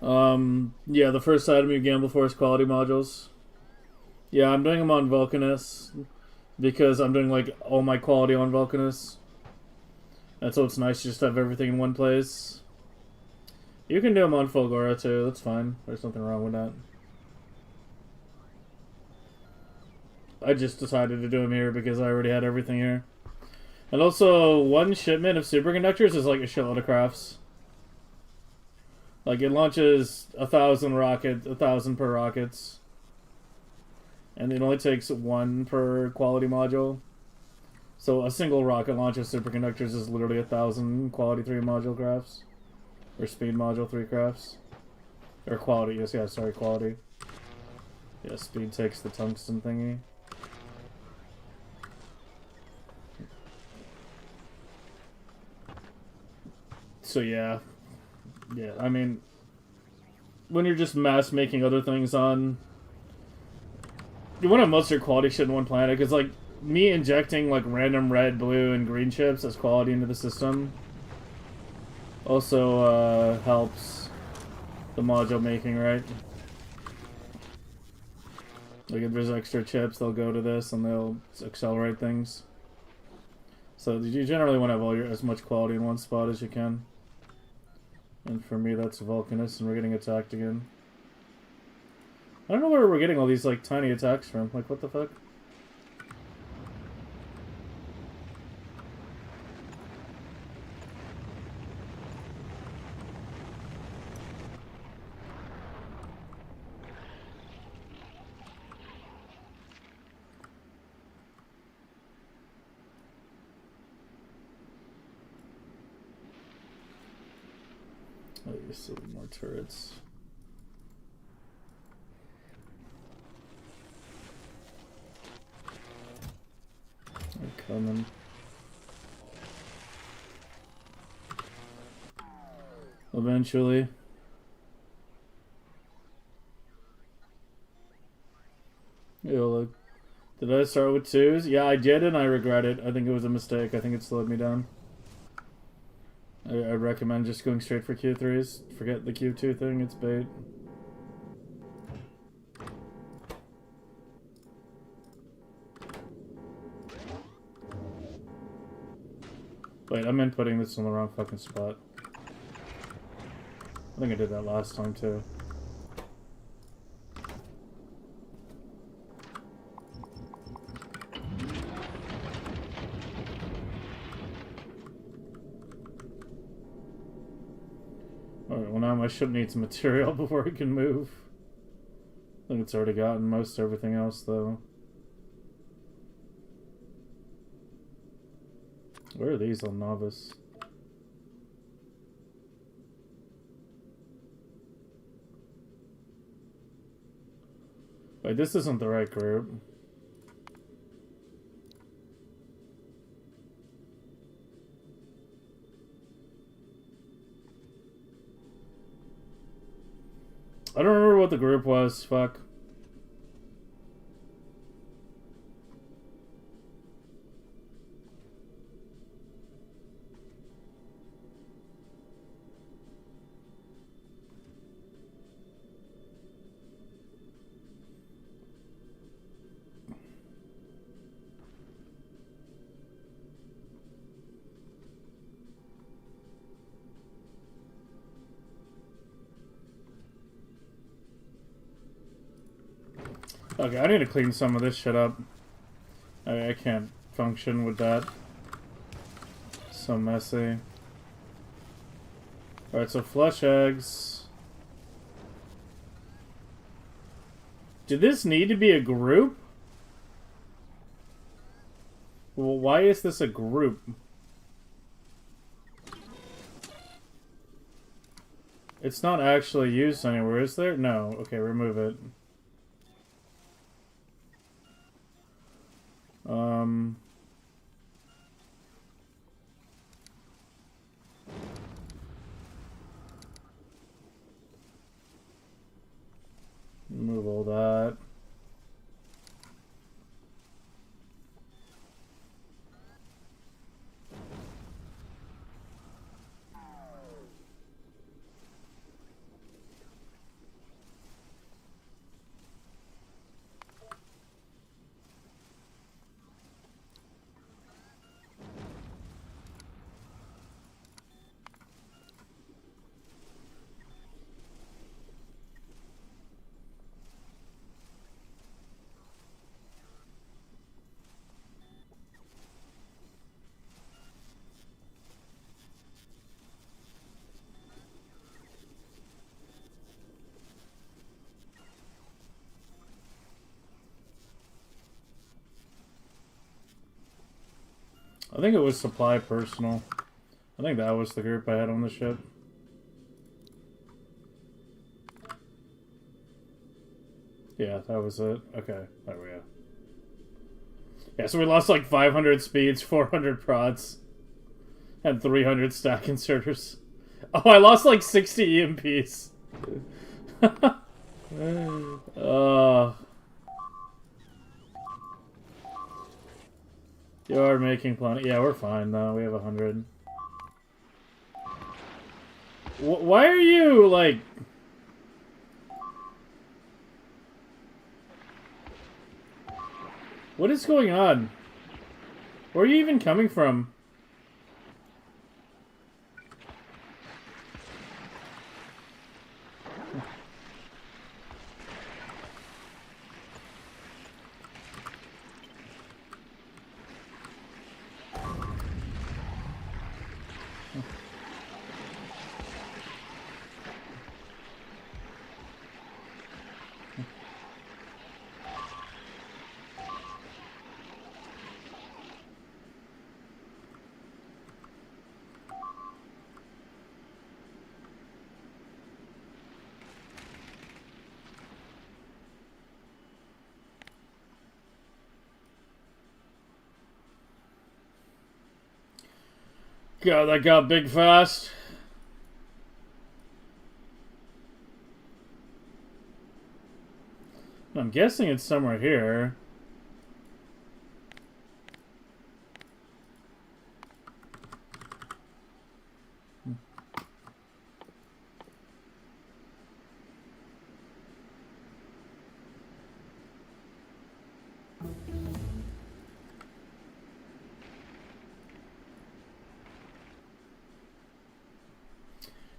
Yeah, the first item you gamble for is quality modules. Yeah, I'm doing them on Vulcanus because I'm doing like all my quality on Vulcanus. And so it's nice just to have everything in one place. You can do them on Fulgora too, that's fine. There's nothing wrong with that. I just decided to do them here because I already had everything here. And also, one shipment of superconductors is like a shitload of crafts. Like, it launches 1,000 per rockets. And it only takes 1 per quality module. So a single rocket launch of superconductors is literally 1,000 quality 3 module crafts. Or speed module 3 crafts. Or quality, yes, yeah, sorry, quality. Yeah, speed takes the tungsten thingy. So yeah. Yeah, I mean, when you're just mass making other things on, you want to have most of your quality shit in one planet, because like me injecting like random red, blue, and green chips as quality into the system also helps the module making, right? Like if there's extra chips, they'll go to this and they'll accelerate things. So you generally want to have all your as much quality in one spot as you can. And for me, that's Vulcanus, and we're getting attacked again. I don't know where we're getting all these like tiny attacks from. Like, what the fuck? Oh, you still need more turrets. They're coming. Eventually. Yo, look. Did I start with 2s? Yeah, I did, and I regret it. I think it was a mistake. I think it slowed me down. I recommend just going straight for Q3s. Forget the Q2 thing, it's bait. Wait, I meant putting this in the wrong fucking spot. I think I did that last time too. Alright, well now my ship needs material before it can move. I think it's already gotten most everything else though. Where are these on Novice? Wait, this isn't the right group. I don't remember what the group was, fuck. Okay, I need to clean some of this shit up. I can't function with that. So messy. Alright, so flush eggs. Did this need to be a group? Well, why is this a group? It's not actually used anywhere, is there? No. Okay, remove it. Remove all that. I think it was supply personal. I think that was the group I had on the ship. Yeah, that was it. Okay, there we go. Yeah, so we lost like 500 speeds, 400 prods, and 300 stack inserters. Oh, I lost like 60 EMPs. You are making plenty. Yeah, we're fine though. We have 100. Why are you like? What is going on? Where are you even coming from? God, that got big fast. I'm guessing it's somewhere here.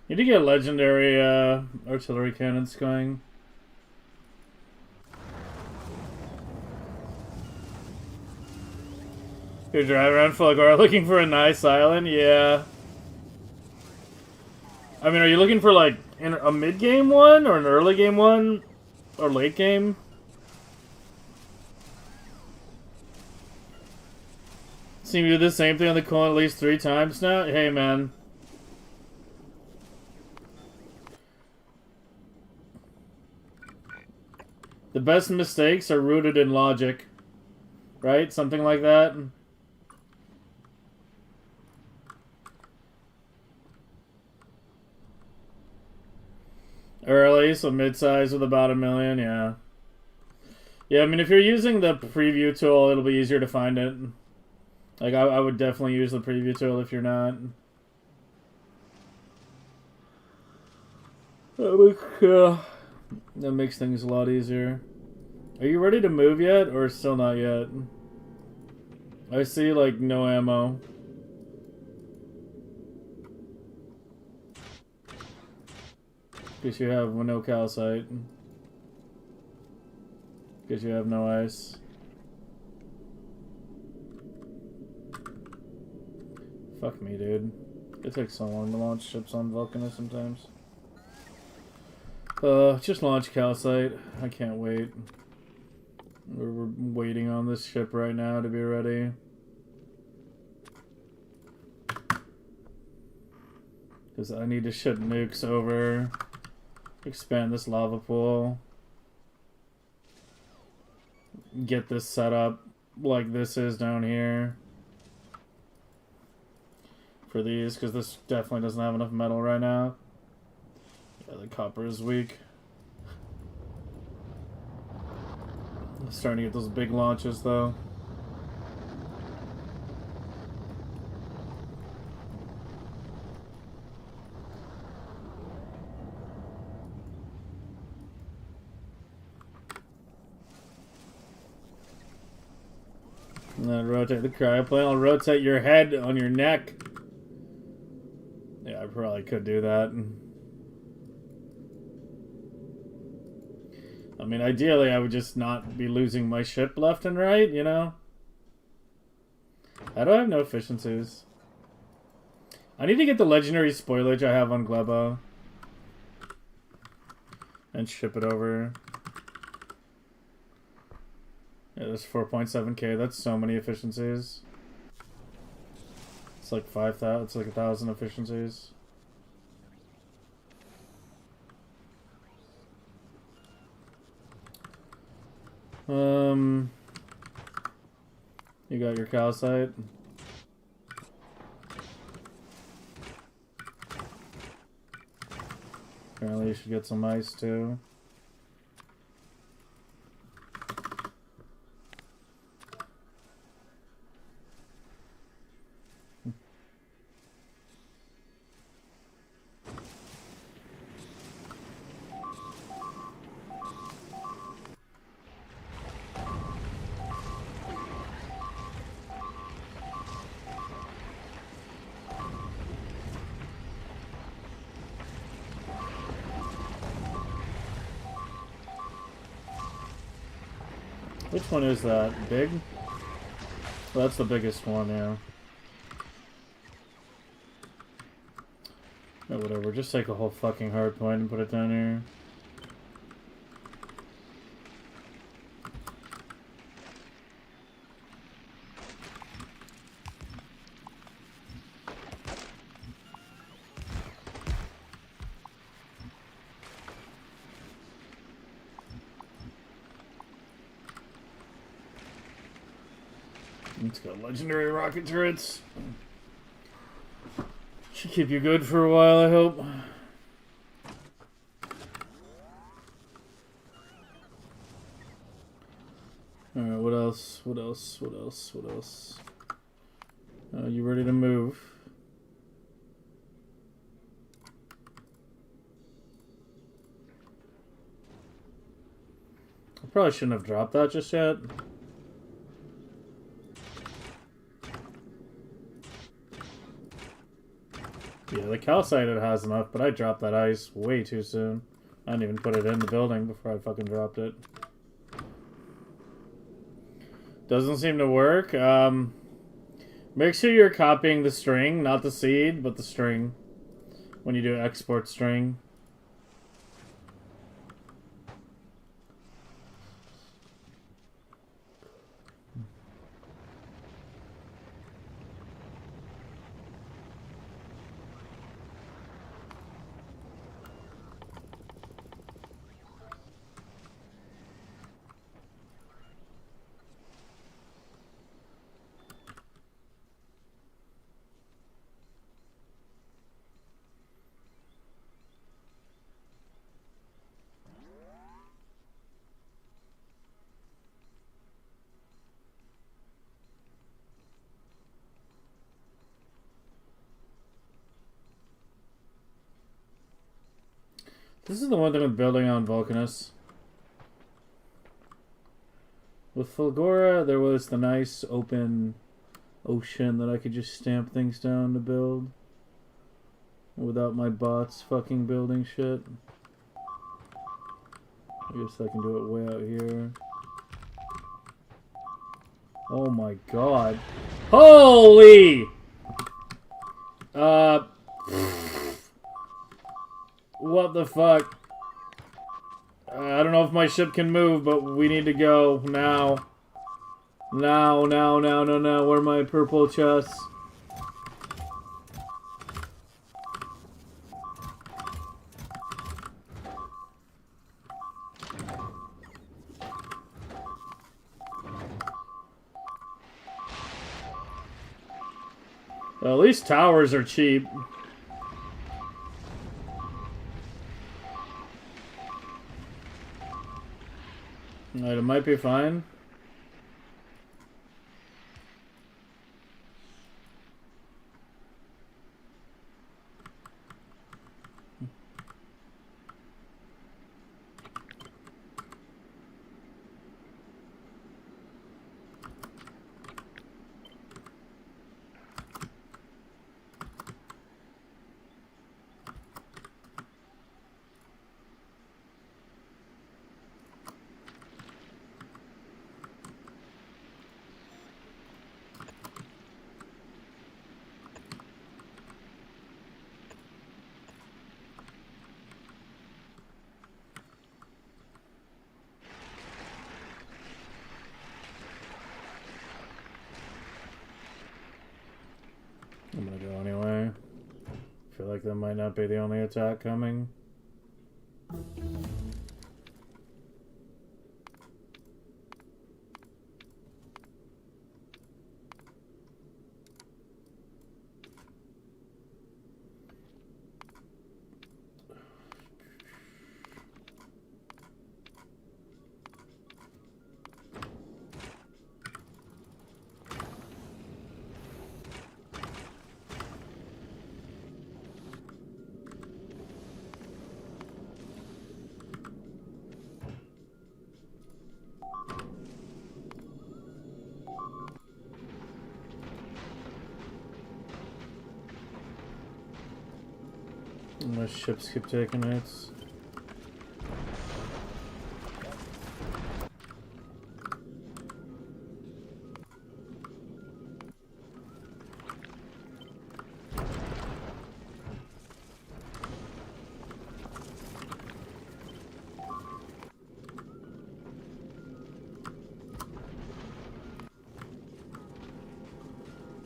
Need to get legendary artillery cannons going. You're driving around Fulgora looking for a nice island? Yeah. I mean, are you looking for like a mid-game one, or an early game one, or late game? Seem to do the same thing on the coin at least 3 times now? Hey, man. The best mistakes are rooted in logic. Right? Something like that? Early, so mid-size with about 1 million, yeah. Yeah, I mean, if you're using the preview tool, it'll be easier to find it. Like, I would definitely use the preview tool if you're not. That makes things a lot easier. Are you ready to move yet, or still not yet? I see, like, no ammo. Because you have no calcite. Because you have no ice. Fuck me, dude. It takes so long to launch ships on Vulcanus sometimes. Just launch calcite. I can't wait. We're waiting on this ship right now to be ready. Because I need to ship nukes over. Expand this lava pool. Get this set up like this is down here. For these, because this definitely doesn't have enough metal right now. Yeah, the copper is weak. Starting to get those big launches though. And then rotate the cryoplane. I'll rotate your head on your neck. Yeah, I probably could do that. I mean, ideally, I would just not be losing my ship left and right, you know? How do I have no efficiencies? I need to get the legendary spoilage I have on Glebo. And ship it over. Yeah, there's 4.7k. That's so many efficiencies. It's like 5,000. It's like 1,000 efficiencies. You got your calcite. Apparently you should get some ice too. Which one is that? Big? Well, that's the biggest one, yeah. Oh, whatever, just take a whole fucking hard point and put it down here. It's got legendary rocket turrets. Should keep you good for a while, I hope. Alright, what else? What else? What else? What else? You ready to move? I probably shouldn't have dropped that just yet. Yeah, the calcite it has enough, but I dropped that ice way too soon. I didn't even put it in the building before I fucking dropped it. Doesn't seem to work. Make sure you're copying the string, not the seed, but the string. When you do export string. This is the one that I'm building on Vulcanus. With Fulgora, there was the nice open ocean that I could just stamp things down to build. Without my bots fucking building shit. I guess I can do it way out here. Oh my god. Holy! What the fuck? I don't know if my ship can move, but we need to go now. Now. Where are my purple chests? Well, at least towers are cheap. Alright, it might be fine. I'm gonna go anyway. I feel like that might not be the only attack coming. My ships keep taking hits.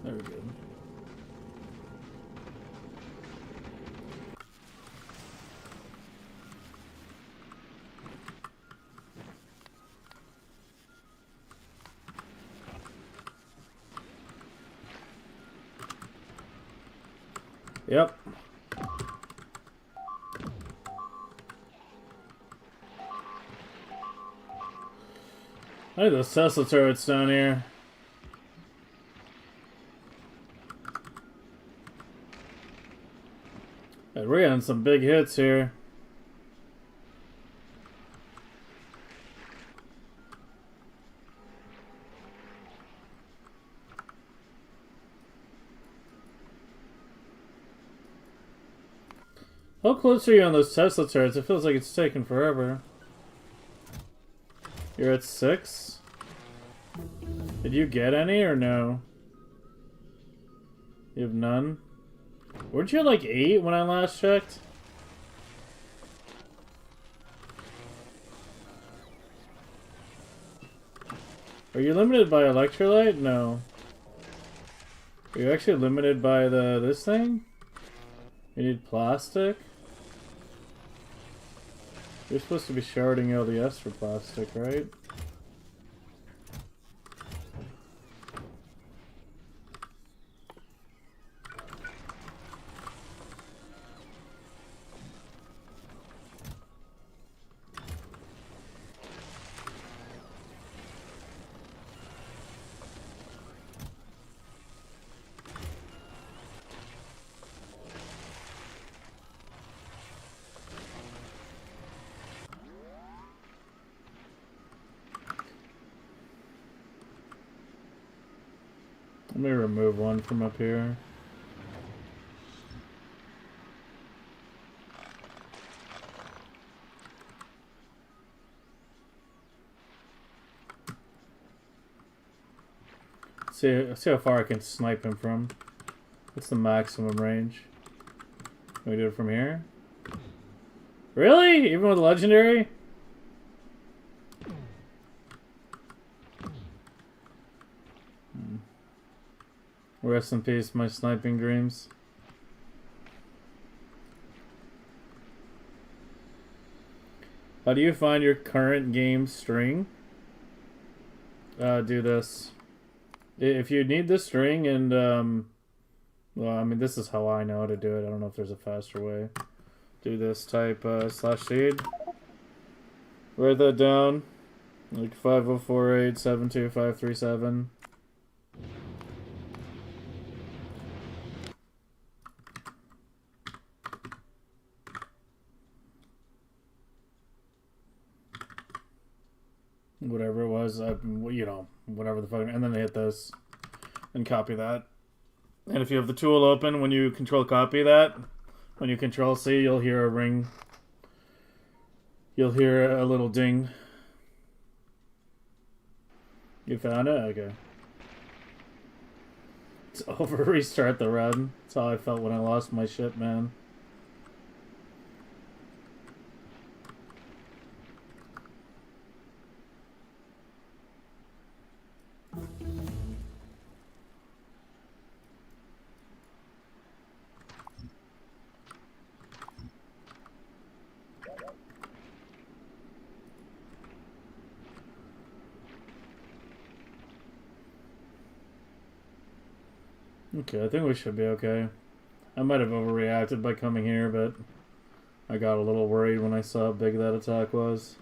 There we go. Yep. I think those Tesla turrets down here. Hey, we're getting some big hits here. How close are you on those Tesla turrets? It feels like it's taking forever. You're at 6? Did you get any or no? You have none? Weren't you at like 8 when I last checked? Are you limited by electrolyte? No. Are you actually limited by this thing? You need plastic? You're supposed to be sharding LDS for plastic, right? Let me remove one from up here. See how far I can snipe him from. What's the maximum range? Can we do it from here? Really? Even with legendary? Rest in peace, my sniping dreams. How do you find your current game string? Do this. If you need the string and, well, I mean, this is how I know how to do it. I don't know if there's a faster way. Do this, type /seed. Write that down. Like 5048725537. Whatever it was, you know, whatever the fuck, and then hit this and copy that. And if you have the tool open, when you control copy that, when you control C, you'll hear a ring. You'll hear a little ding. You found it? Okay. It's over. Restart the run. That's how I felt when I lost my ship, man. Okay, I think we should be okay. I might have overreacted by coming here, but I got a little worried when I saw how big that attack was.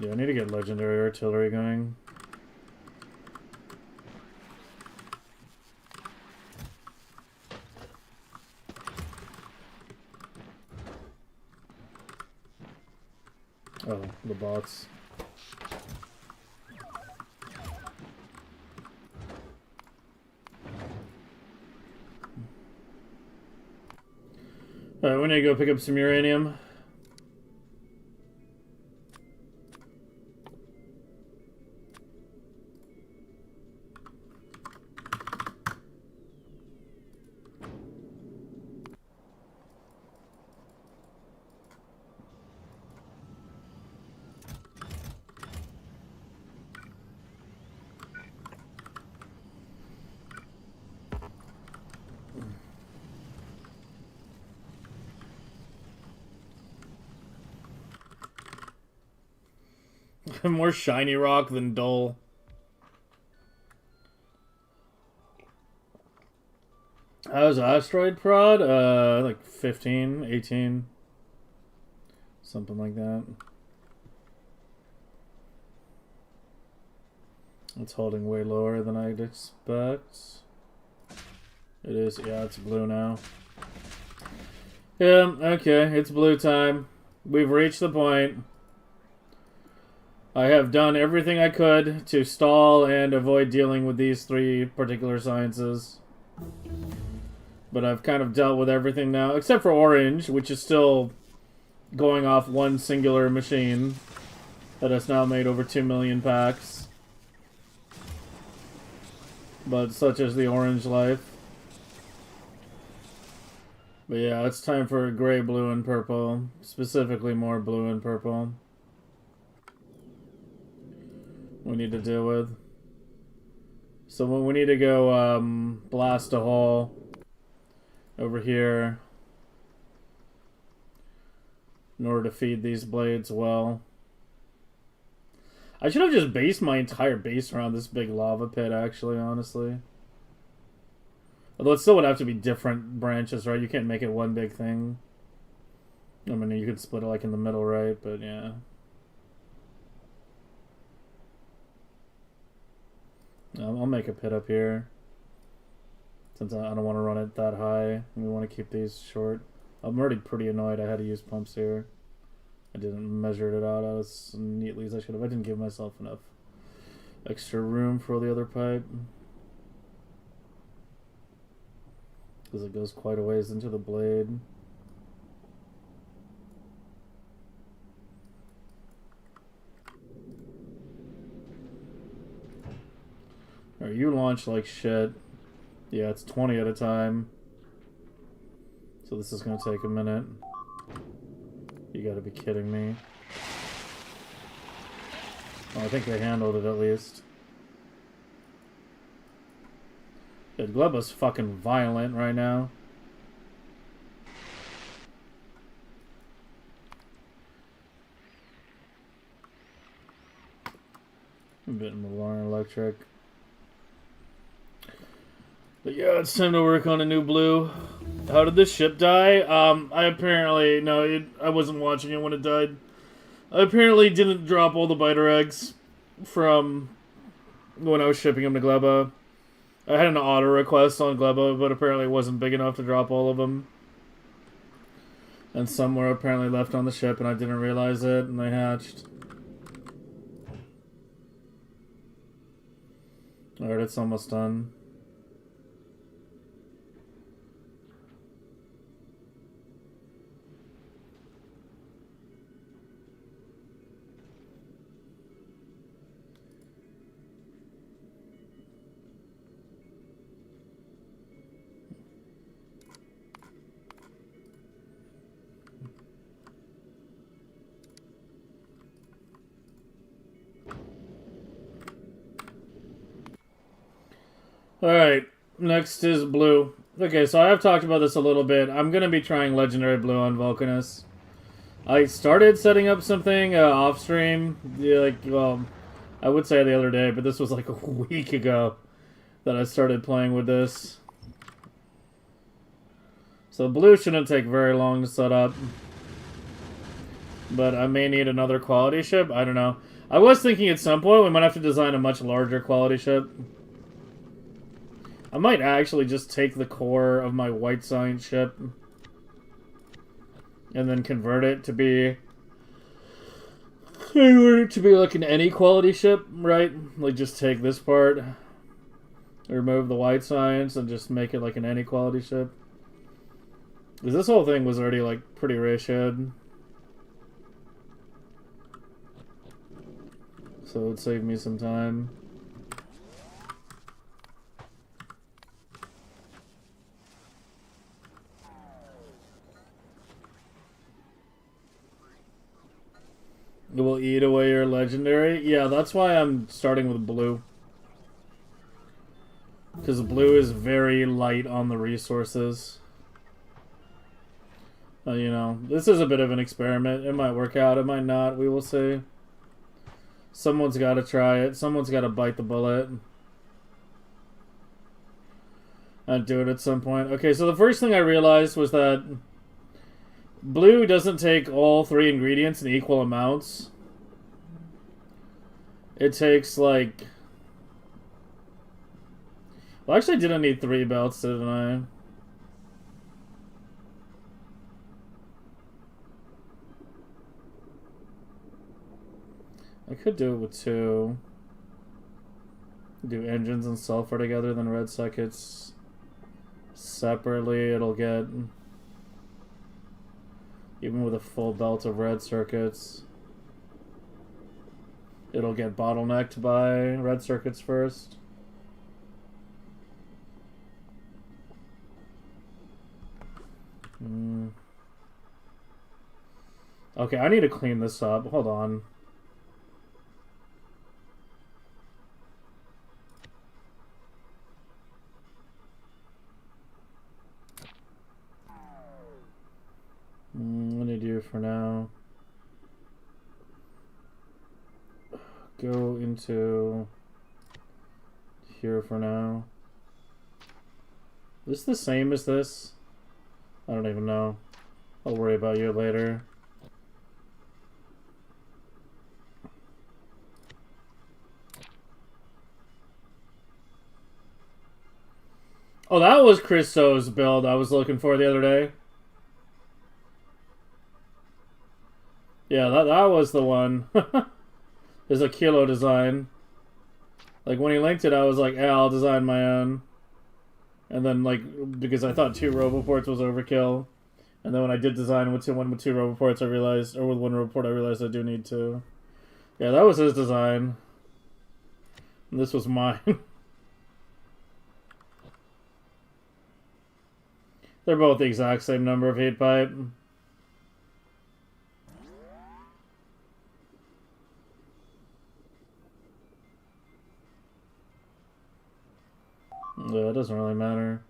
Yeah, I need to get legendary artillery going. Oh, the bots. Alright, we need to go pick up some uranium. More shiny rock than dull. How's asteroid prod? Like 15, 18. Something like that. It's holding way lower than I'd expect. It is, yeah, it's blue now. Yeah, okay, it's blue time. We've reached the point. I have done everything I could to stall and avoid dealing with these three particular sciences. But I've kind of dealt with everything now, except for orange, which is still going off one singular machine that has now made over 2 million packs. But such is the orange life. But yeah, it's time for gray, blue, and purple. Specifically more blue and purple. We need to deal with. So we need to go blast a hole over here in order to feed these blades well. I should have just based my entire base around this big lava pit, actually, honestly. Although it still would have to be different branches, right? You can't make it one big thing. I mean, you could split it like in the middle, right? But yeah. I'll make a pit up here. Since I don't want to run it that high. We want to keep these short. I'm already pretty annoyed I had to use pumps here. I didn't measure it out as neatly as I should have. I didn't give myself enough extra room for the other pipe. Because it goes quite a ways into the blade. Alright, you launch like shit. Yeah, it's 20 at a time. So this is going to take a minute. You gotta be kidding me. Oh, I think they handled it at least. Dude, Gleba's fucking violent right now. A bit more electric. But yeah, it's time to work on a new blue. How did this ship die? I apparently... No, I wasn't watching it when it died. I apparently didn't drop all the biter eggs from when I was shipping them to Gleba. I had an auto request on Gleba, but apparently it wasn't big enough to drop all of them. And some were apparently left on the ship, and I didn't realize it, and they hatched. Alright, it's almost done. Alright, next is blue. Okay, so I have talked about this a little bit. I'm going to be trying Legendary Blue on Vulcanus. I started setting up something off-stream. Yeah, like, well, I would say the other day, but this was like a week ago that I started playing with this. So blue shouldn't take very long to set up. But I may need another quality ship. I don't know. I was thinking at some point we might have to design a much larger quality ship. I might actually just take the core of my white science ship and then convert it to be like an any quality ship, right? Like just take this part, remove the white science, and just make it like an any quality ship. Because this whole thing was already, like, pretty ratioed. So it would save me some time. It will eat away your legendary. Yeah, that's why I'm starting with blue. Because blue is very light on the resources. You know, this is a bit of an experiment. It might work out, it might not. We will see. Someone's got to try it. Someone's got to bite the bullet. I'd do it at some point. Okay, so the first thing I realized was that blue doesn't take all 3 ingredients in equal amounts. It takes, like... Well, actually, I didn't need 3 belts, didn't I? I could do it with 2. Do engines and sulfur together, then red circuits separately. It'll get... Even with a full belt of red circuits, it'll get bottlenecked by red circuits first. Okay, I need to clean this up. Hold on. What do you do for now? Go into here for now. Is this the same as this? I don't even know. I'll worry about you later. Oh, that was Christo's build I was looking for the other day. Yeah, that was the one. There's a kilo design. Like, when he linked it, I was like, yeah, I'll design my own. And then, like, because I thought 2 roboports was overkill. And then when I did design one with 2 roboports, I realized, or with 1 roboport, I realized I do need 2. Yeah, that was his design. And this was mine. They're both the exact same number of heat pipe. Yeah, it doesn't really matter.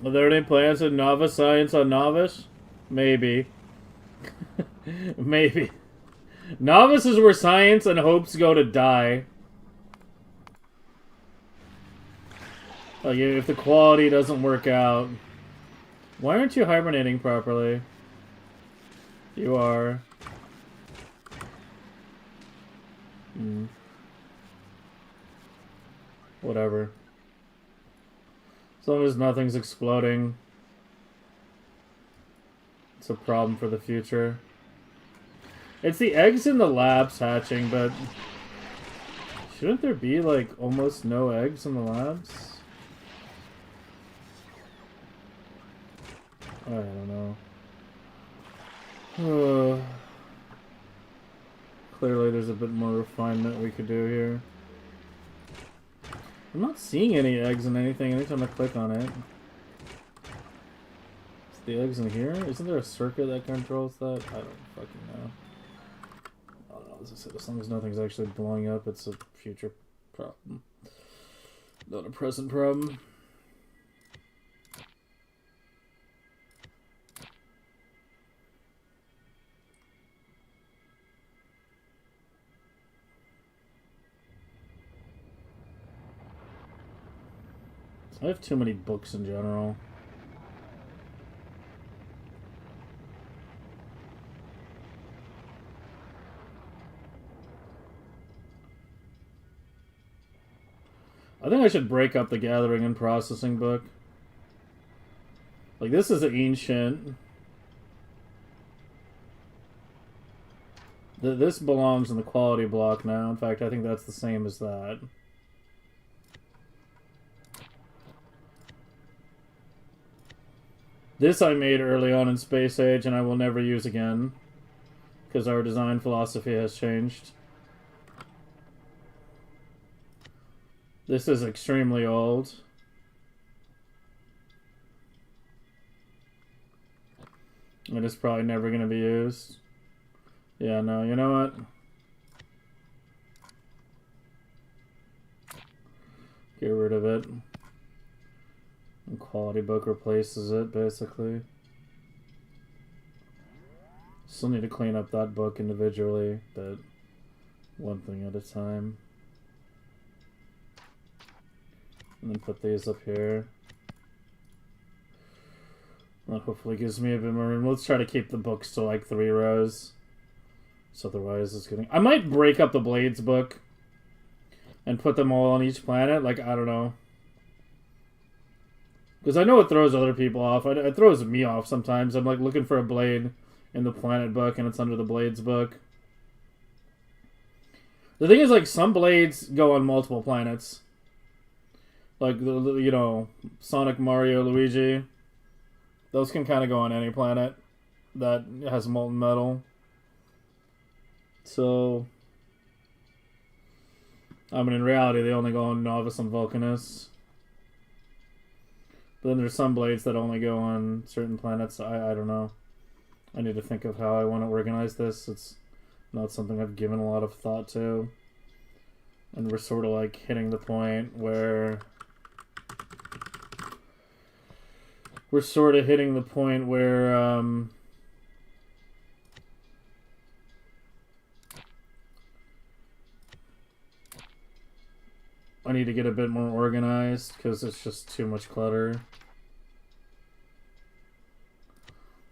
Are there any plans in Novice Science on Novice? Maybe. Maybe. Novice is where science and hopes go to die. Like, if the quality doesn't work out. Why aren't you hibernating properly? You are. Whatever. As long as nothing's exploding, it's a problem for the future. It's the eggs in the labs hatching, but shouldn't there be, like, almost no eggs in the labs? I don't know. Clearly there's a bit more refinement we could do here. I'm not seeing any eggs in anything anytime I click on it. Is the eggs in here? Isn't there a circuit that controls that? I don't fucking know. I don't know. As I said, as long as nothing's actually blowing up, it's a future problem. Not a present problem. I have too many books in general. I think I should break up the gathering and processing book. Like, this is ancient. This belongs in the quality block now. In fact, I think that's the same as that. This I made early on in Space Age, and I will never use again. Because our design philosophy has changed. This is extremely old. And it's probably never going to be used. Yeah, no, you know what? Get rid of it. And quality book replaces it, basically. Still need to clean up that book individually, but one thing at a time. And then put these up here. That hopefully gives me a bit more room. Let's try to keep the books to like 3 rows. So otherwise it's getting... I might break up the Blades book and put them all on each planet. Like, I don't know. Because I know it throws other people off. It throws me off sometimes. I'm like looking for a blade in the planet book and it's under the Blades book. The thing is, like, some blades go on multiple planets. Like, you know, Sonic, Mario, Luigi. Those can kind of go on any planet that has molten metal. So, I mean, in reality, they only go on Novice and Vulcanus. But then there's some blades that only go on certain planets. I don't know. I need to think of how I want to organize this. It's not something I've given a lot of thought to. And we're sort of like hitting the point where... I need to get a bit more organized because it's just too much clutter.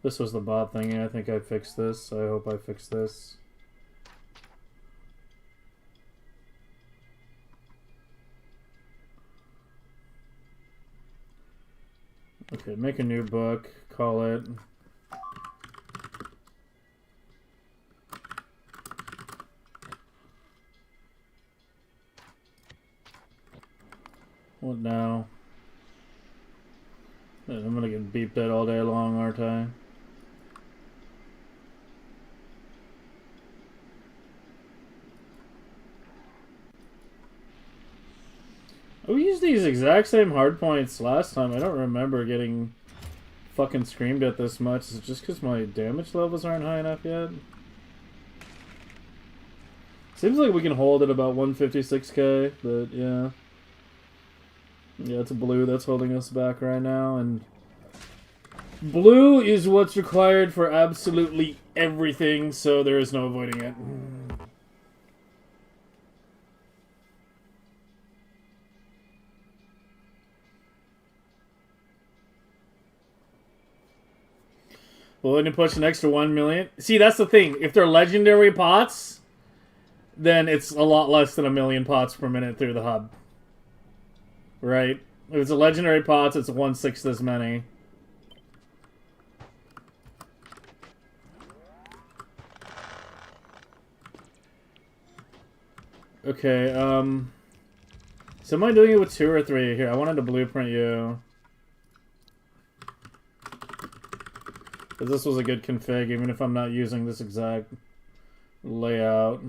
This was the bot thingy. I think I fixed this. I hope I fixed this. Okay, make a new book. Call it... What now? I'm gonna get beeped at all day long, aren't I? We used these exact same hardpoints last time. I don't remember getting fucking screamed at this much. Is it just because my damage levels aren't high enough yet? Seems like we can hold at about 156k, but yeah. Yeah, it's blue that's holding us back right now, and blue is what's required for absolutely everything, so there is no avoiding it. Willing to push an extra 1 million? See, that's the thing. If they're legendary pots, then it's a lot less than 1 million pots per minute through the hub. Right? If it's a legendary pots, it's 1/6 as many. Okay, so am I doing it with 2 or 3? Here, I wanted to blueprint you. Because this was a good config, even if I'm not using this exact layout.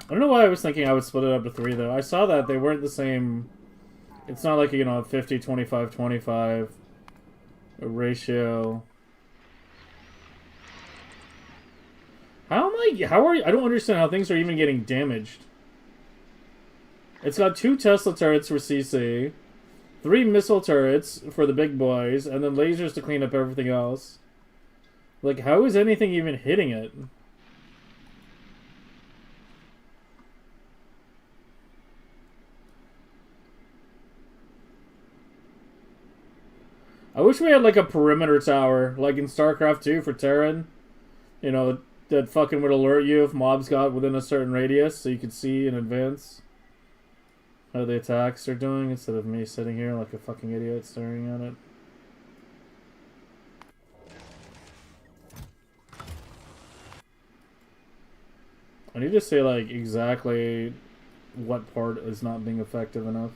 I don't know why I was thinking I would split it up to 3, though. I saw that they weren't the same... It's not like, you know, 50, 25, 25 ratio. How are you? I don't understand how things are even getting damaged. It's got 2 Tesla turrets for CC, 3 missile turrets for the big boys, and then lasers to clean up everything else. Like, how is anything even hitting it? I wish we had, like, a perimeter tower, like in StarCraft 2 for Terran. You know, that fucking would alert you if mobs got within a certain radius, so you could see in advance. how the attacks are doing instead of me sitting here like a fucking idiot staring at it. I need to say like exactly what part is not being effective enough.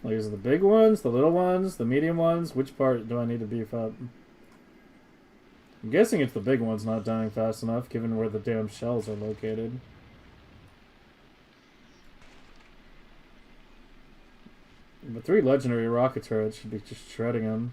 Like, is it the big ones, the little ones, the medium ones? Which part do I need to beef up? I'm guessing it's the big ones not dying fast enough, given where the damn shells are located. The 3 legendary rocket turrets should be just shredding them.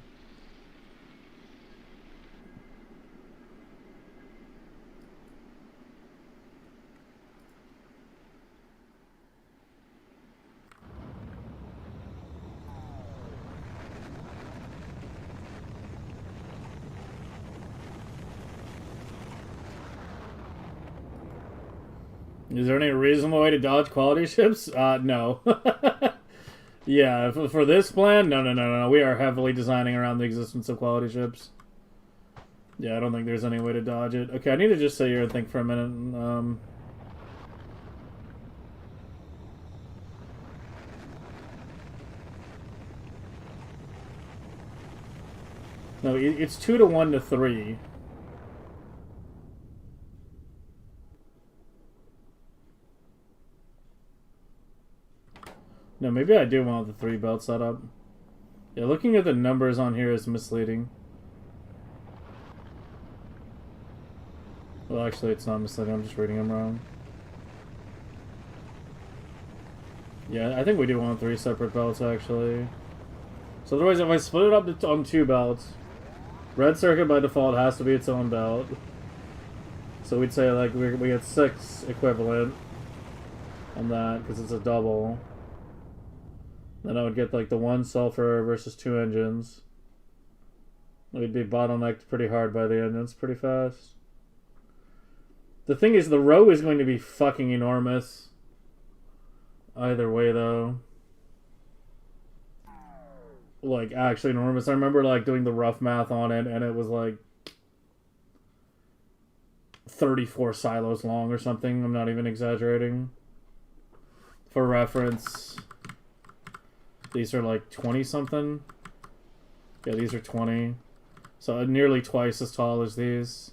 Is there any reasonable way to dodge quality ships? No. Yeah, for this plan, no. We are heavily designing around the existence of quality ships. Yeah, I don't think there's any way to dodge it. Okay, I need to just sit here and think for a minute. No, it's 2 to 1 to 3. No, maybe I do want the 3 belt setup. Yeah, looking at the numbers on here is misleading. Well, actually, it's not misleading. I'm just reading them wrong. Yeah, I think we do want 3 separate belts, actually. So otherwise, if I split it up on 2 belts, red circuit by default has to be its own belt. So we'd say, like, we get 6 equivalent on that, because it's a double. Then I would get, like, the 1 sulfur versus 2 engines. We'd be bottlenecked pretty hard by the engines pretty fast. The thing is, the row is going to be fucking enormous. Either way, though. Like, actually enormous. I remember, like, doing the rough math on it, and it was, like, 34 silos long or something. I'm not even exaggerating. For reference, these are, like, 20-something. Yeah, these are 20. So nearly twice as tall as these.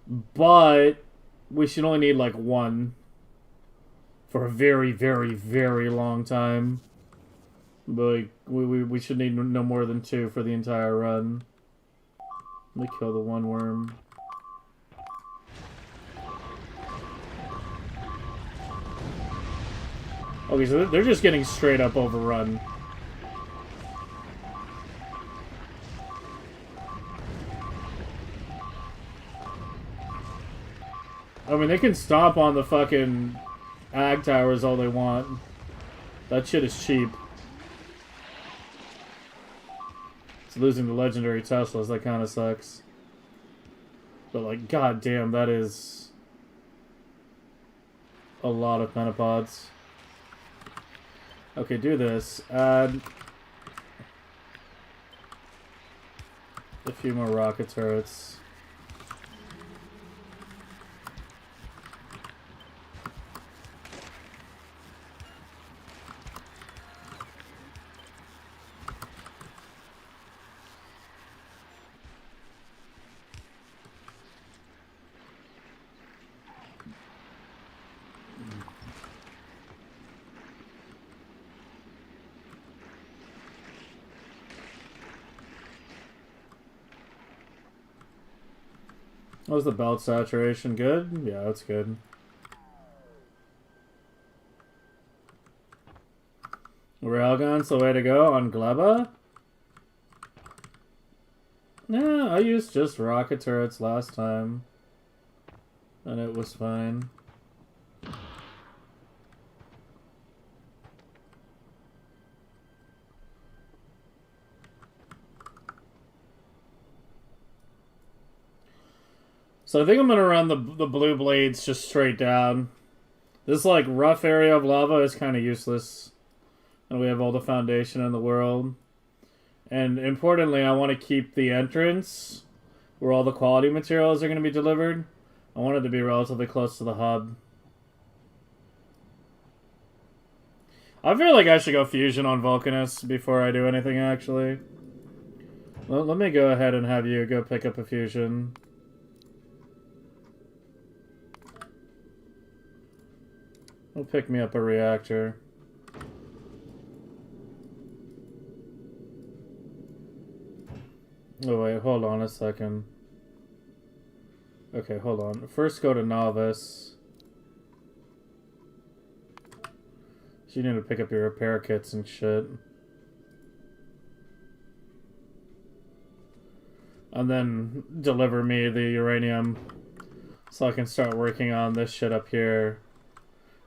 But we should only need, like, 1 for a very, very, very long time. But we should need no more than 2 for the entire run. Let me kill the 1 worm. Okay, so they're just getting straight up overrun. I mean, they can stomp on the fucking ag towers all they want. That shit is cheap. It's losing the legendary Teslas, that kind of sucks. But, like, goddamn, that is a lot of pentapods. Okay, do this. Add a few more rocket turrets. Was the belt saturation good? Yeah, that's good. Railgun's the way to go on Gleba? Yeah, I used just rocket turrets last time. And it was fine. So I think I'm going to run the blue blades just straight down. This, like, rough area of lava is kind of useless. And we have all the foundation in the world. And importantly, I want to keep the entrance where all the quality materials are going to be delivered. I want it to be relatively close to the hub. I feel like I should go fusion on Vulcanus before I do anything, actually. Well, let me go ahead and have you go pick up a fusion. We'll pick me up a reactor. Oh wait, hold on a second. Okay, hold on. First go to Novice. So you need to pick up your repair kits and shit. And then deliver me the uranium so I can start working on this shit up here.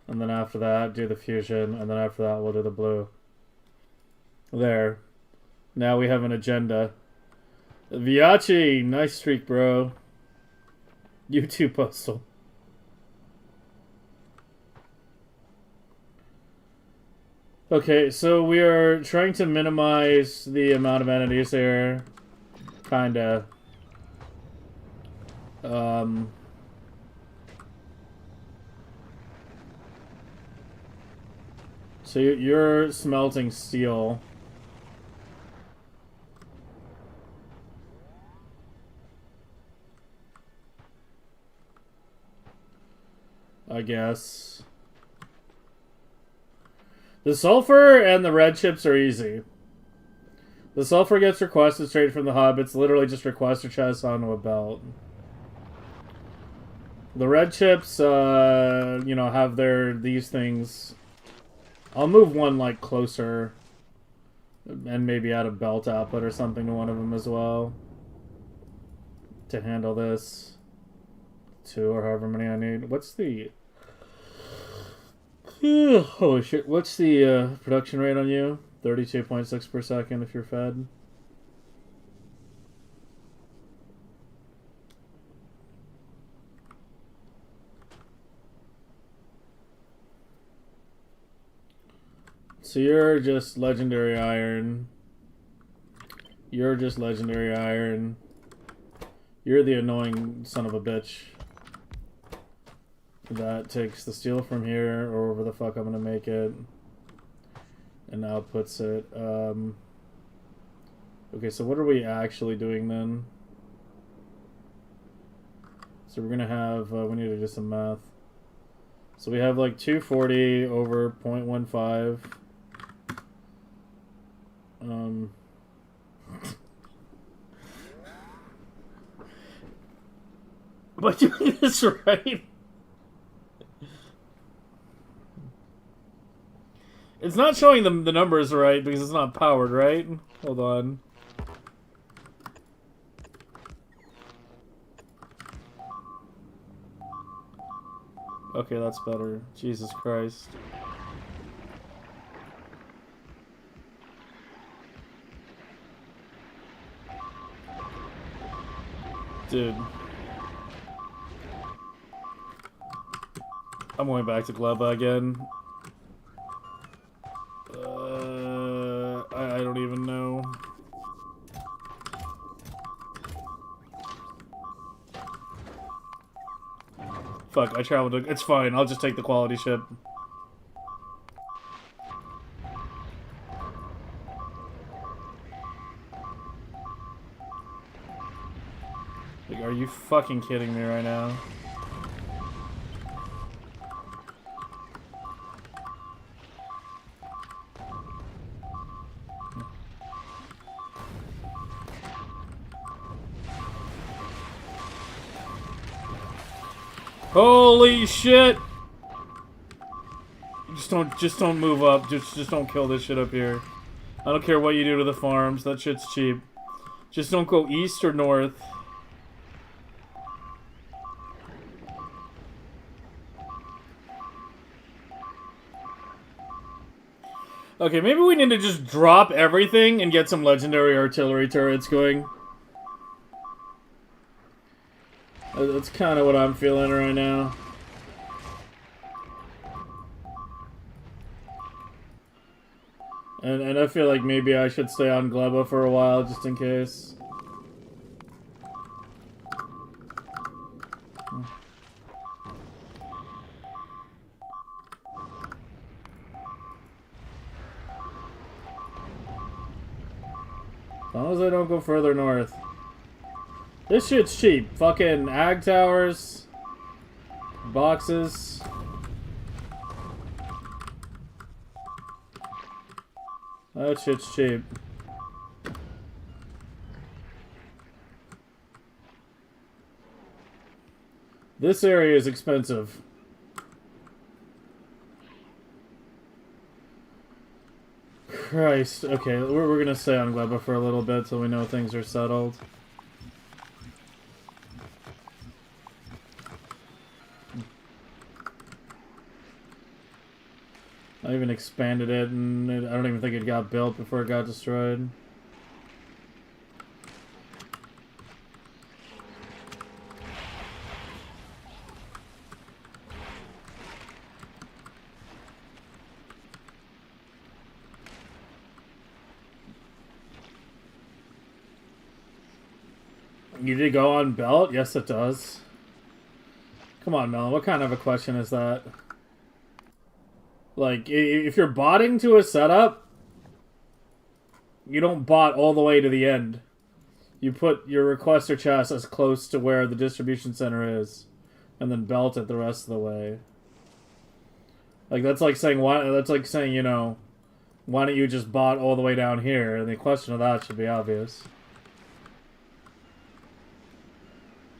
And then after that, do the fusion. And then after that, we'll do the blue. There. Now we have an agenda. Viachi! Nice streak, bro. You too, Postal. Okay, so we are trying to minimize the amount of entities here. Kinda. So you're smelting steel. I guess. The sulfur and the red chips are easy. The sulfur gets requested straight from the hub. It's literally just request a chest onto a belt. The red chips, you know, have these things. I'll move one, like, closer. And maybe add a belt output or something to one of them as well. To handle this. 2 or however many I need. What's the... Holy shit. What's the production rate on you? 32.6 per second if you're fed. So you're just legendary iron. You're just legendary iron. You're the annoying son of a bitch. That takes the steel from here, or wherever the fuck I'm gonna make it. And outputs it. Okay, so what are we actually doing then? So we're gonna have, we need to do some math. So we have like 240 over 0.15. Am I doing this right? It's not showing the numbers right because it's not powered, right? Hold on. Okay, that's better. Jesus Christ. Dude. I'm going back to Gleba again. I don't even know. Fuck, I traveled to... It's fine, I'll just take the quality ship. Like, are you fucking kidding me right now? Holy shit! Just don't move up. Just don't kill this shit up here. I don't care what you do to the farms. That shit's cheap. Just don't go east or north. Okay, maybe we need to just drop everything and get some legendary artillery turrets going. That's kind of what I'm feeling right now. And I feel like maybe I should stay on Gleba for a while just in case. As long as I don't go further north. This shit's cheap. Fucking ag towers. Boxes. That shit's cheap. This area is expensive. Christ. Okay, we're gonna stay on Gleba for a little bit so we know things are settled. I even expanded it, and I don't even think it got built before it got destroyed. You did go on belt? Yes, it does. Come on, Melon. What kind of a question is that? Like, if you're botting to a setup, you don't bot all the way to the end. You put your requester chest as close to where the distribution center is, and then belt it the rest of the way. Like, that's like saying, you know, why don't you just bot all the way down here? And the question of that should be obvious.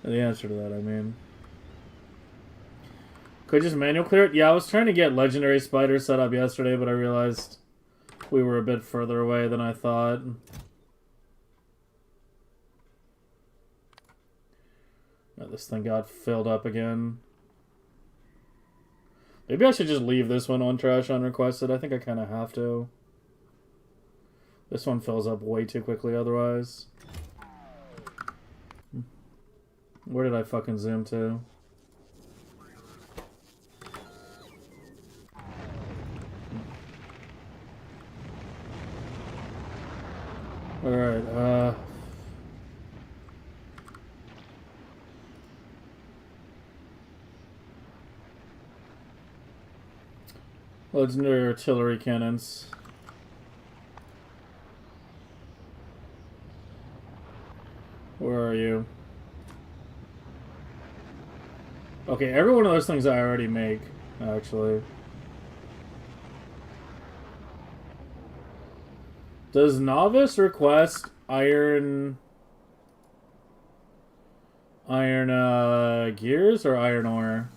The answer to that, I mean. Could I just manual clear it? Yeah, I was trying to get Legendary Spider set up yesterday, but I realized we were a bit further away than I thought. Oh, this thing got filled up again. Maybe I should just leave this one on trash unrequested. I think I kind of have to. This one fills up way too quickly otherwise. Where did I fucking zoom to? Alright, legendary artillery cannons. Where are you? Okay, every one of those things I already make, actually. Does Novice request iron gears or iron ore?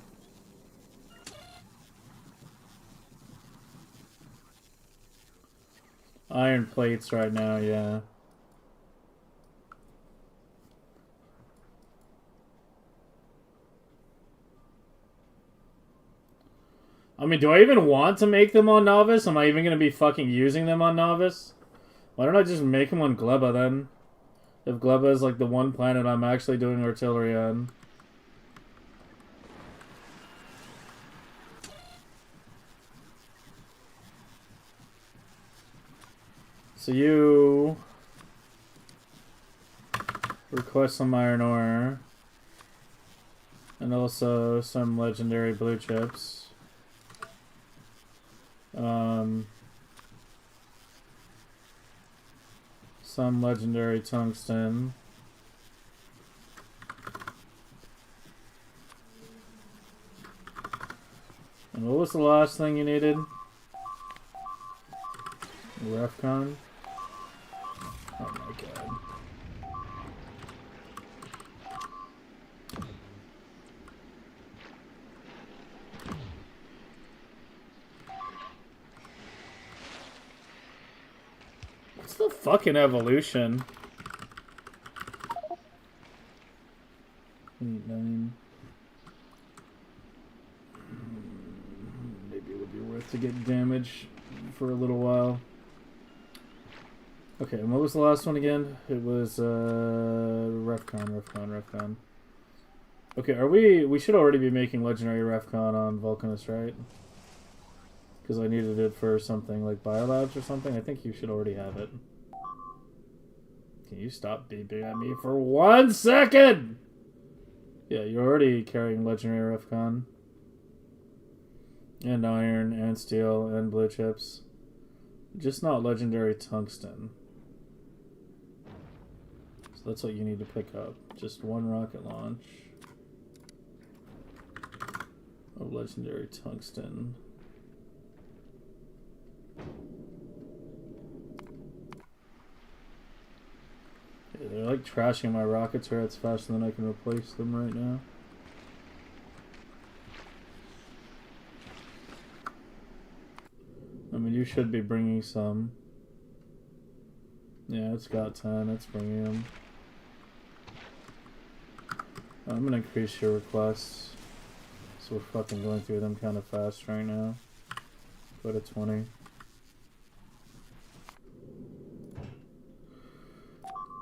Iron plates right now, yeah. I mean, do I even want to make them on Novice? Am I even going to be fucking using them on Novice? Why don't I just make them on Gleba then? If Gleba is like the one planet I'm actually doing artillery on. So you request some iron ore. And also some legendary blue chips. Some legendary tungsten. And what was the last thing you needed? Refcon? Oh my god. What's the fucking evolution? Maybe it would be worth to get damage for a little while. Okay, and what was the last one again? It was Refcon. Okay, we should already be making legendary Refcon on Vulcanus, right? Because I needed it for something like Biolabs or something. I think you should already have it. Can you stop beeping at me for 1 second? Yeah, you're already carrying legendary Refcon. And iron, and steel, and blue chips. Just not legendary tungsten. That's what you need to pick up. Just one rocket launch. Of legendary tungsten. Yeah, they're like trashing my rocket turrets faster than I can replace them right now. I mean, you should be bringing some. Yeah, it's got 10. It's bringing them. I'm gonna increase your requests. So we're fucking going through them kind of fast right now. Go to 20.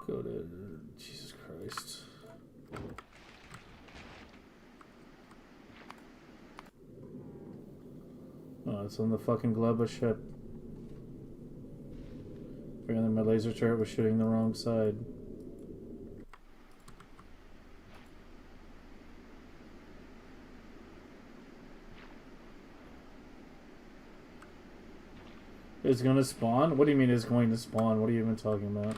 Go to... Jesus Christ. Oh, it's on the fucking Gleba ship. Apparently my laser turret was shooting the wrong side. It's gonna spawn? What do you mean it's going to spawn? What are you even talking about?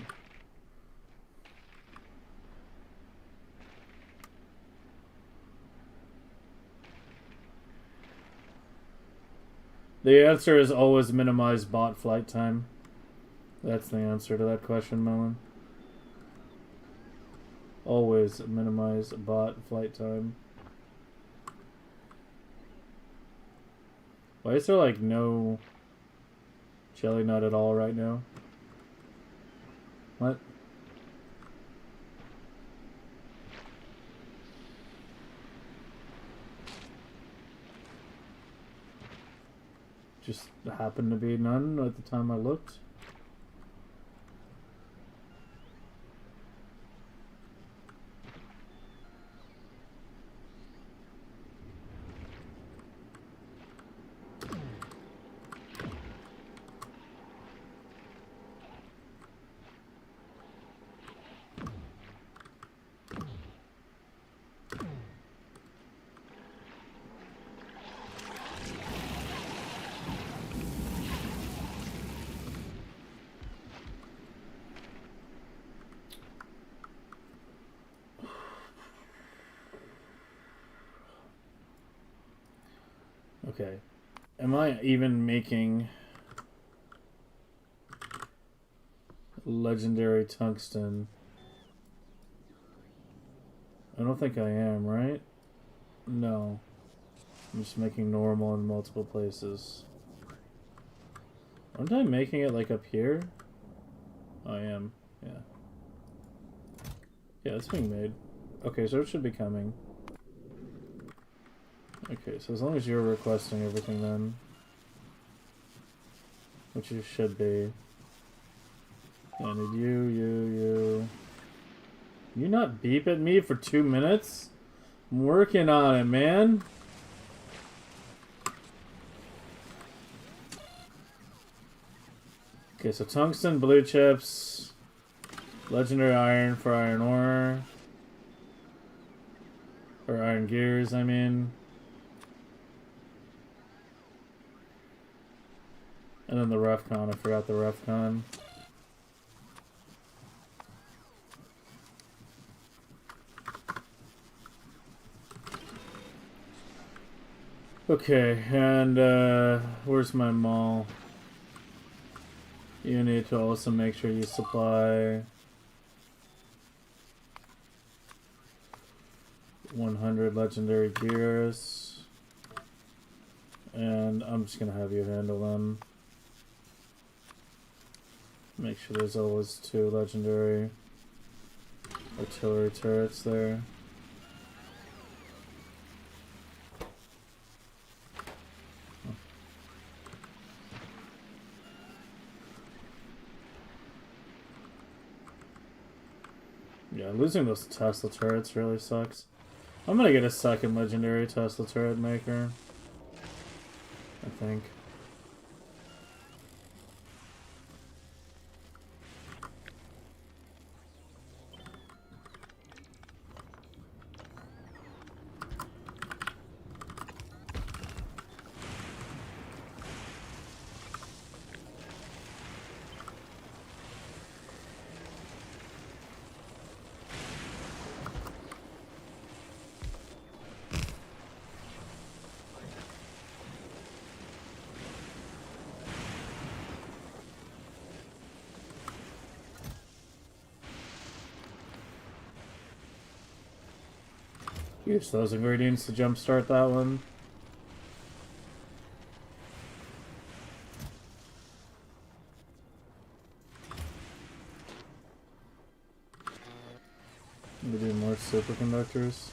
The answer is always minimize bot flight time. That's the answer to that question, Melon. Always minimize bot flight time. Why is there like no jelly nut at all right now? What? Just happened to be none at the time I looked. Okay. Am I even making legendary tungsten? I don't think I am, right? No. I'm just making normal in multiple places. Aren't I making it like up here? I am, yeah. Yeah, it's being made. Okay, so it should be coming. Okay, so as long as you're requesting everything then, which you should be. I need you. You not beep at me for 2 minutes? I'm working on it, man. Okay, so tungsten, blue chips, legendary iron for iron ore. Or iron gears, I mean. And then the Refcon, I forgot the Refcon. Okay, and where's my mall? You need to also make sure you supply 100 legendary gears. And I'm just gonna have you handle them. Make sure there's always 2 legendary artillery turrets there. Yeah, losing those Tesla turrets really sucks. I'm gonna get a second legendary Tesla turret maker, I think. Use those ingredients to jumpstart that one. We do more superconductors.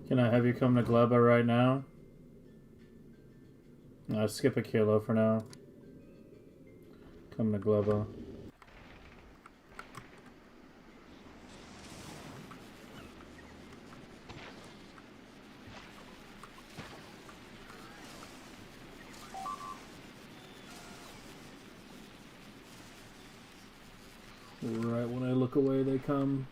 Can I have you come to Gleba right now? No, skip a kilo for now. Come to Gleba. Right when I look away, they come.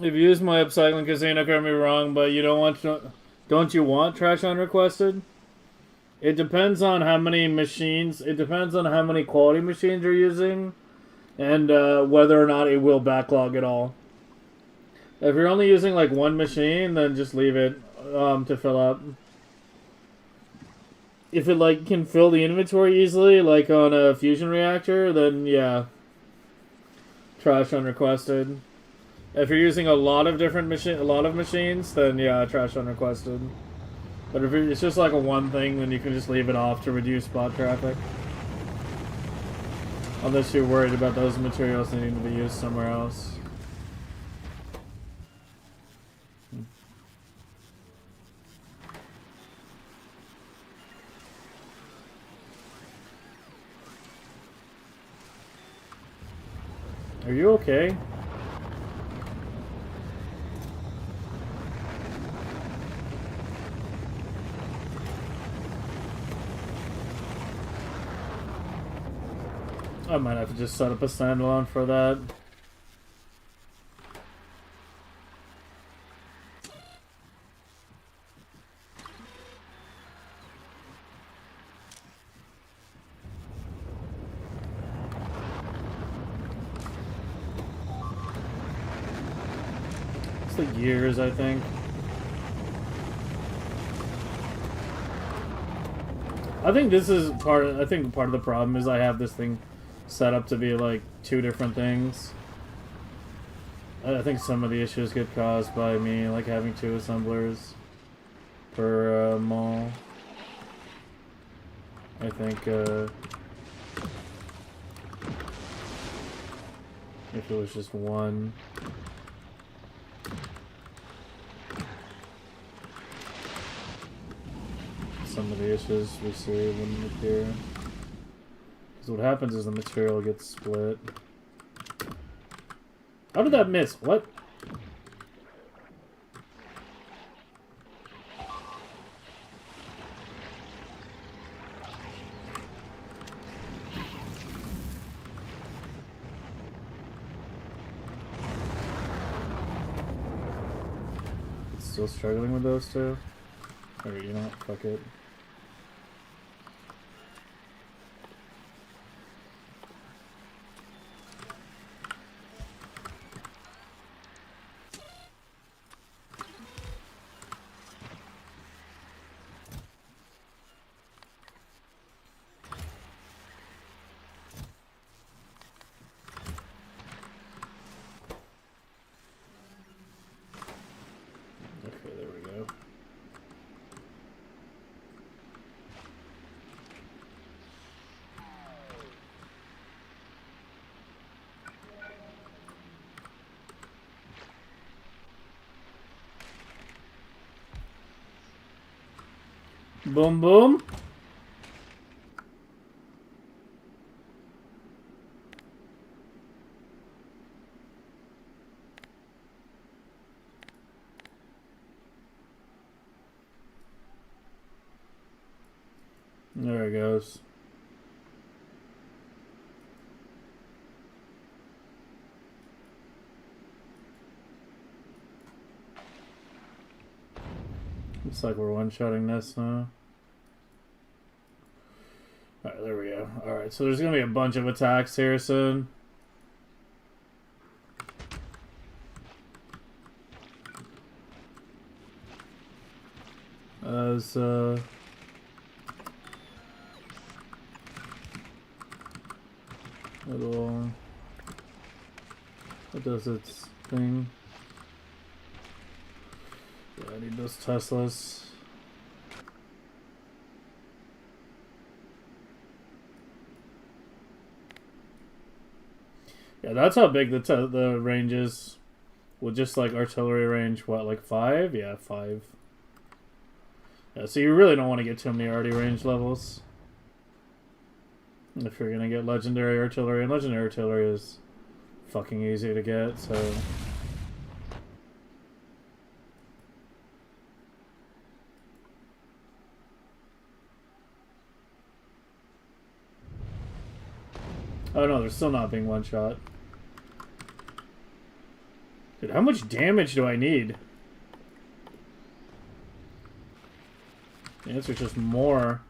If you use my upcycling casino, don't get me wrong, but you don't you want trash unrequested? It depends on how many machines. It depends on how many quality machines you're using, and whether or not it will backlog at all. If you're only using like one machine, then just leave it to fill up. If it like can fill the inventory easily, like on a fusion reactor, then yeah, trash unrequested. If you're using a lot of machines, then yeah, trash unrequested. But if it's just like a one thing, then you can just leave it off to reduce spot traffic. Unless you're worried about those materials needing to be used somewhere else. Are you okay? I might have to just set up a standalone for that. It's the gears, I think. I think this is part of the problem is I have this thing set up to be like two different things. I think some of the issues get caused by me like having two assemblers per mall. I think if it was just one. Some of the issues we see wouldn't appear. Because what happens is the material gets split. How did that miss? What? Still struggling with those two? Or you know what? Fuck it. Boom, boom. There it goes. Looks like we're one-shotting this now. Alright, there we go. Alright, so there's gonna be a bunch of attacks here soon. As, little... What does its thing? Yeah, I need those Teslas. Yeah, that's how big the range is. With just like artillery range, what, like 5? Yeah, 5. Yeah, so you really don't want to get too many arty range levels. If you're gonna get legendary artillery, and legendary artillery is fucking easy to get, so... Oh no, they're still not being one-shot. Dude, how much damage do I need? The answer's just more.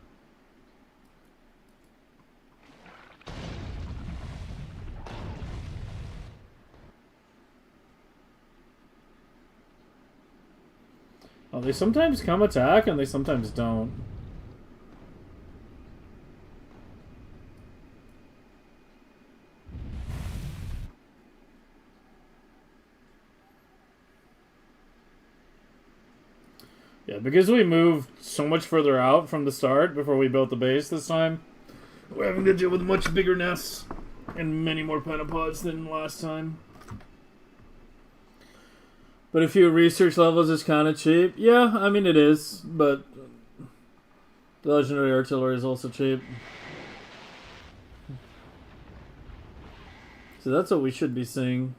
Oh, they sometimes come attack and they sometimes don't. Yeah, because we moved so much further out from the start before we built the base this time, we're having to deal with much bigger nests and many more pentapods than last time. But a few research levels is kind of cheap. Yeah, I mean it is, but the legendary artillery is also cheap. So that's what we should be seeing.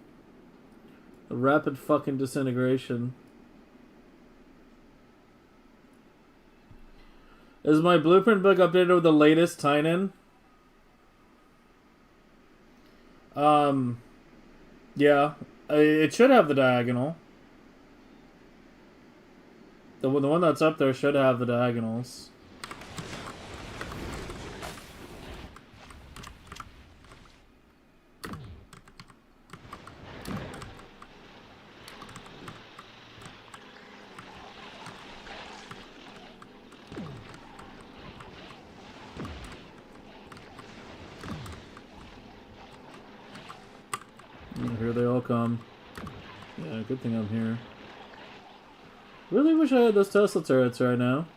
A rapid fucking disintegration. Is my blueprint book updated with the latest Tynan? Yeah. It should have the diagonal. The one that's up there should have the diagonals. Here they all come. Yeah, good thing I'm here. Really wish I had those Tesla turrets right now.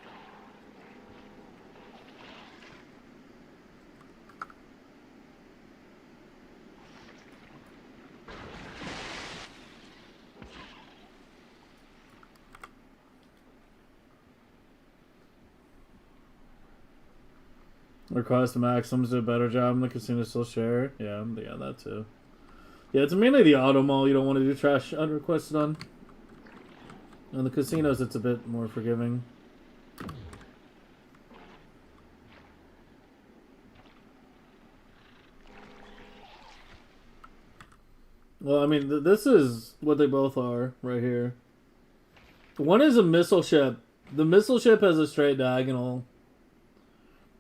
Request Maxims do a better job and the casino still share. Yeah, that too. Yeah, it's mainly the auto mall you don't want to do trash unrequested on. On the casinos, it's a bit more forgiving. Well, I mean, this is what they both are right here. One is a missile ship. The missile ship has a straight diagonal.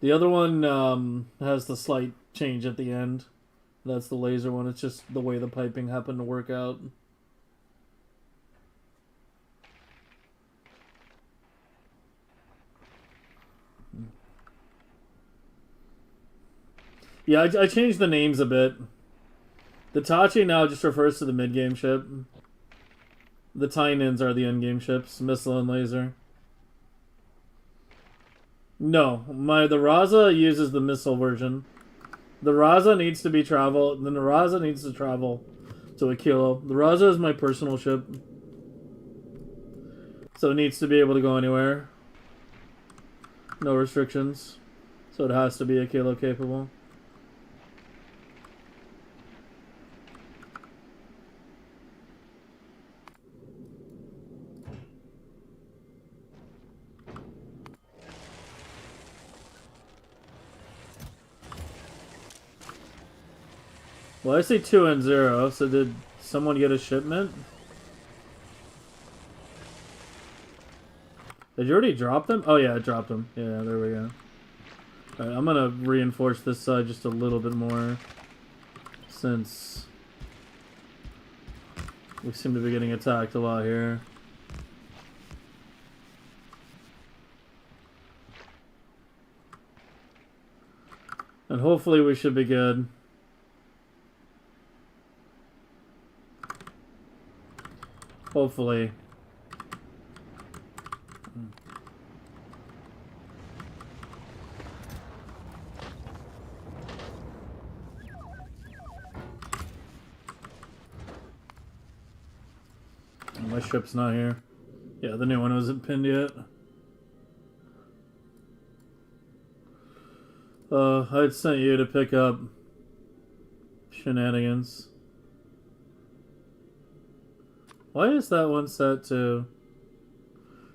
The other one has the slight change at the end. That's the laser one. It's just the way the piping happened to work out. Yeah, I changed the names a bit. The Tachi now just refers to the mid-game ship. The Tynans are the end-game ships, missile and laser. No, the Raza uses the missile version. The Raza needs to be travel. The Raza needs to travel to a kilo. The Raza is my personal ship, so it needs to be able to go anywhere. No restrictions. So it has to be a kilo capable. Well, I see 2 and 0, so did someone get a shipment? Did you already drop them? Oh yeah, I dropped them. Yeah, there we go. Alright, I'm gonna reinforce this side just a little bit more, since we seem to be getting attacked a lot here. And hopefully we should be good. Hopefully. My ship's not here. Yeah, the new one wasn't pinned yet. I'd sent you to pick up shenanigans. Why is that one set to...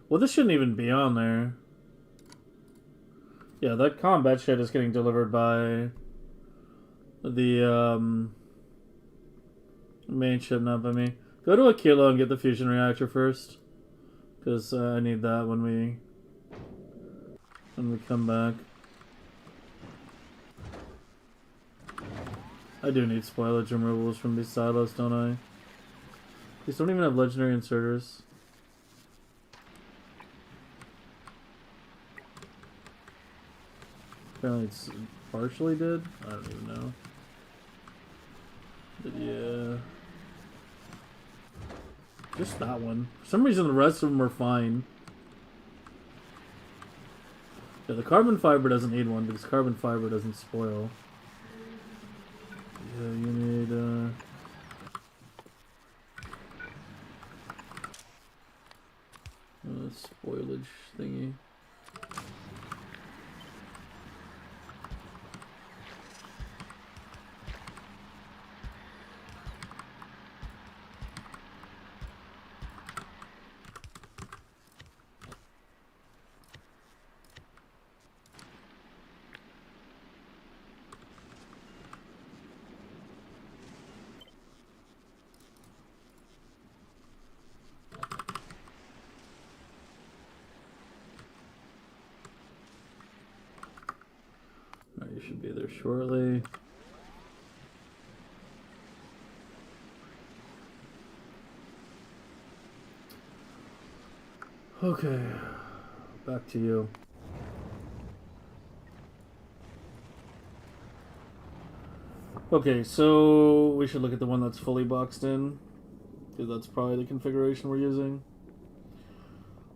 Well, this shouldn't even be on there. Yeah, that combat shit is getting delivered by the main ship, not by me. Go to a kilo and get the fusion reactor first, because I need that when we come back. I do need spoilage removals from these silos, don't I? These don't even have legendary inserters. Apparently it's partially did? I don't even know. But yeah. Just that one. For some reason the rest of them are fine. Yeah, the carbon fiber doesn't need one because carbon fiber doesn't spoil. Yeah, you need spoilage thingy. You should be there shortly. Okay, back to you. Okay, so we should look at the one that's fully boxed in, because that's probably the configuration we're using.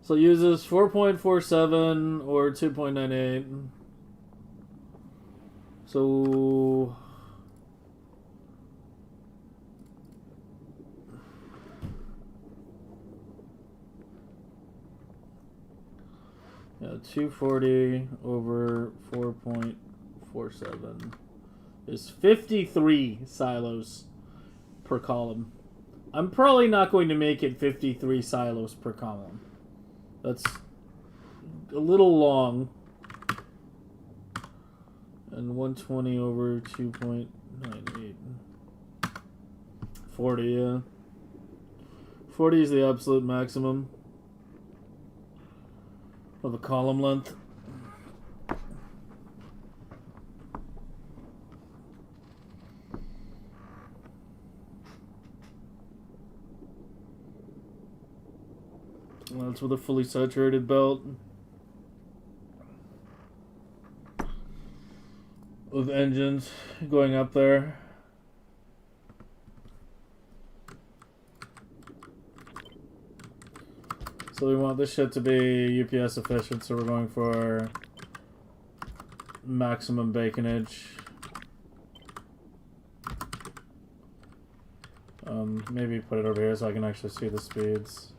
So it uses 4.47 or 2.98. So yeah, 240 over 4.47 is 53 silos per column. I'm probably not going to make it 53 silos per column. That's a little long. And 120 over 2.98. 40, yeah. 40 is the absolute maximum of a column length. That's with a fully saturated belt. With engines going up there. So we want this shit to be UPS efficient, so we're going for maximum baconage. Maybe put it over here so I can actually see the speeds.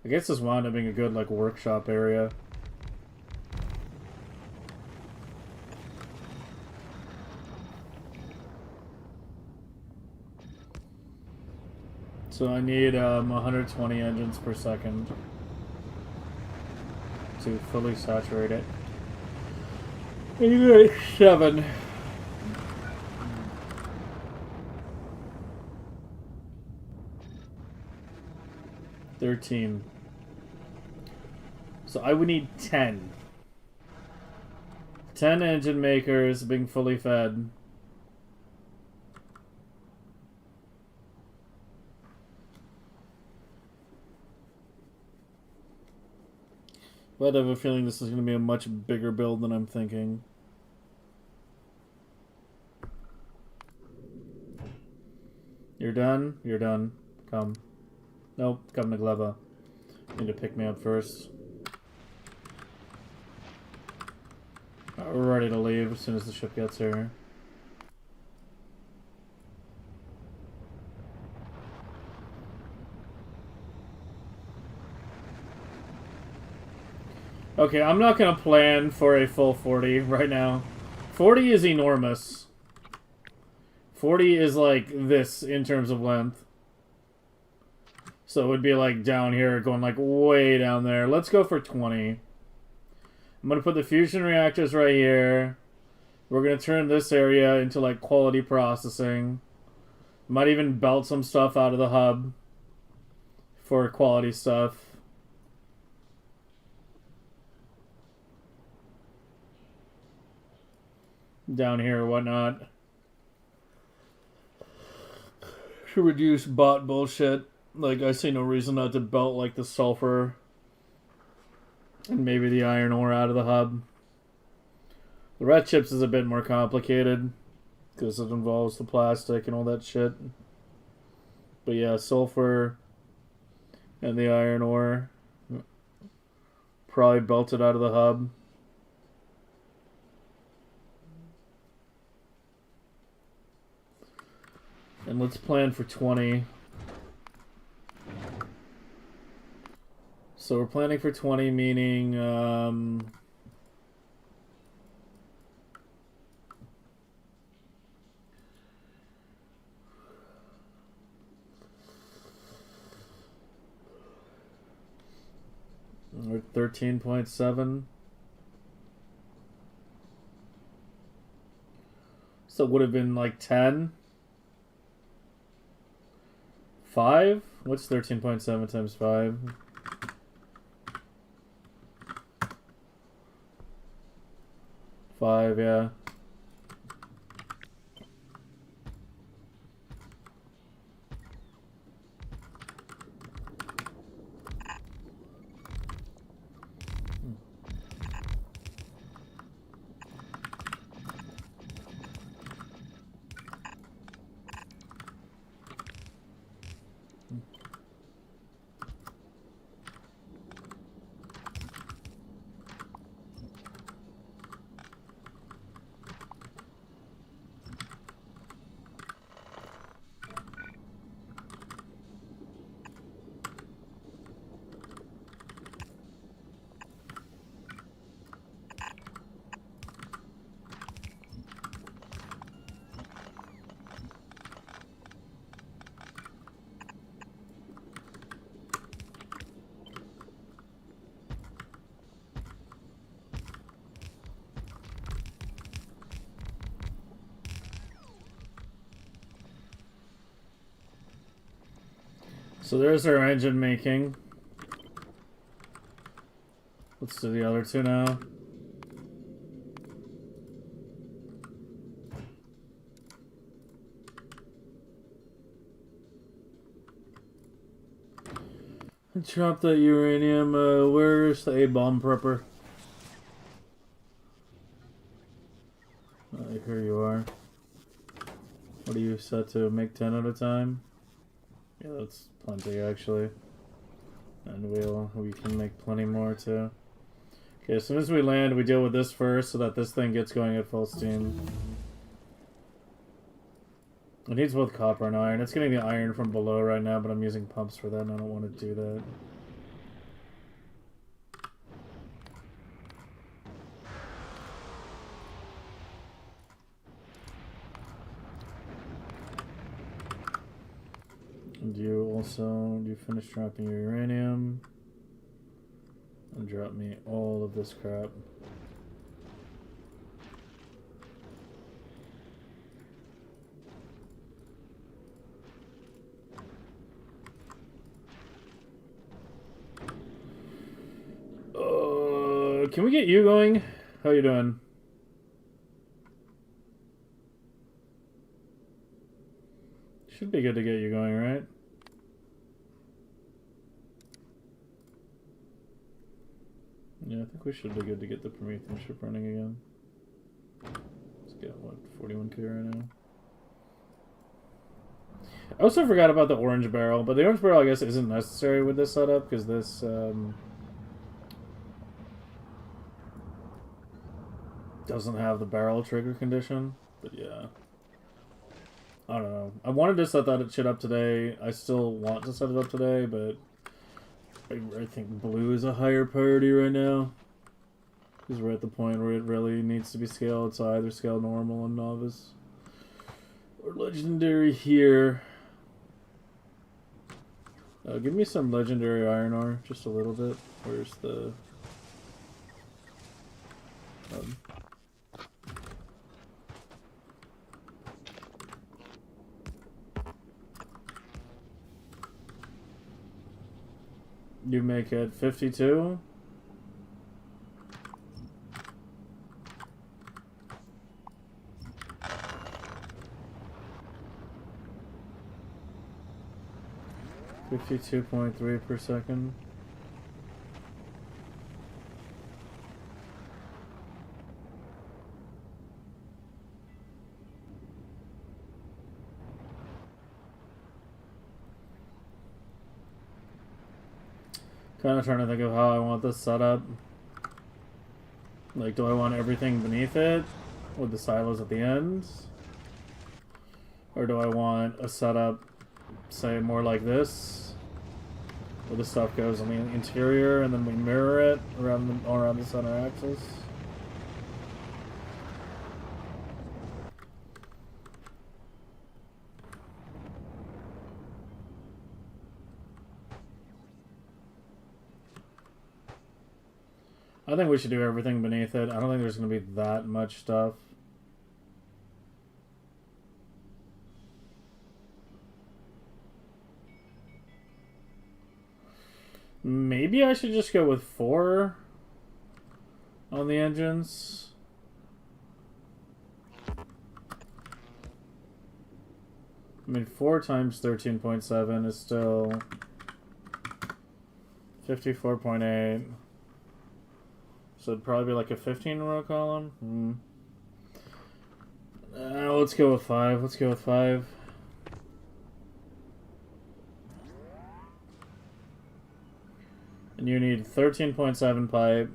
I guess this wound up being a good like workshop area. So I need 120 engines per second to fully saturate it. I need 7. $13. So I would need 10. 10 engine makers being fully fed. But I have a feeling this is going to be a much bigger build than I'm thinking. You're done? You're done. Come. Nope, come to Gleva. You need to pick me up first. We're ready to leave as soon as the ship gets here. Okay, I'm not going to plan for a full 40 right now. 40 is enormous. 40 is like this in terms of length. So it would be like down here, going like way down there. Let's go for 20. I'm going to put the fusion reactors right here. We're going to turn this area into like quality processing. Might even belt some stuff out of the hub for quality stuff. Down here or whatnot. To reduce bot bullshit. Like, I see no reason not to belt like the sulfur and maybe the iron ore out of the hub. The red chips is a bit more complicated because it involves the plastic and all that shit. But yeah, sulfur and the iron ore probably belted out of the hub. And let's plan for 20. So we're planning for 20, meaning we're 13.7. So it would have been like 10. 5? What's 13.7 times 5? 5, yeah. So there's our engine making. Let's do the other two now. Drop that uranium. Where's the A-bomb prepper? Here you are. What are you set to? Make 10 at a time? Yeah, that's plenty actually. And we can make plenty more too. Okay, as soon as we land, we deal with this first so that this thing gets going at full steam. It needs both copper and iron. It's getting the iron from below right now, but I'm using pumps for that and I don't want to do that. And you finish dropping your uranium. And drop me all of this crap. Can we get you going? How you doing? Should be good to get you going, right? Yeah, I think we should be good to get the Promethean ship running again. Let's get, what, 41k right now? I also forgot about the orange barrel, but the orange barrel, I guess, isn't necessary with this setup, because this, doesn't have the barrel trigger condition. But yeah. I don't know. I wanted to set that shit up today. I still want to set it up today, but I think blue is a higher priority right now. Because we're at the point where it really needs to be scaled. So either scale normal and novice or legendary here. Give me some legendary iron ore, just a little bit. Where's the... You make it 52? $52.3 per second. Kind of trying to think of how I want this set up. Like, do I want everything beneath it with the silos at the ends? Or do I want a setup, say, more like this, where the stuff goes on the interior and then we mirror it around the center axis? I think we should do everything beneath it. I don't think there's going to be that much stuff. Maybe I should just go with 4 on the engines. I mean, 4 times 13.7 is still 54.8. So it'd probably be like a 15-row column. Let's go with 5. Let's go with 5. And you need 13.7 pipe.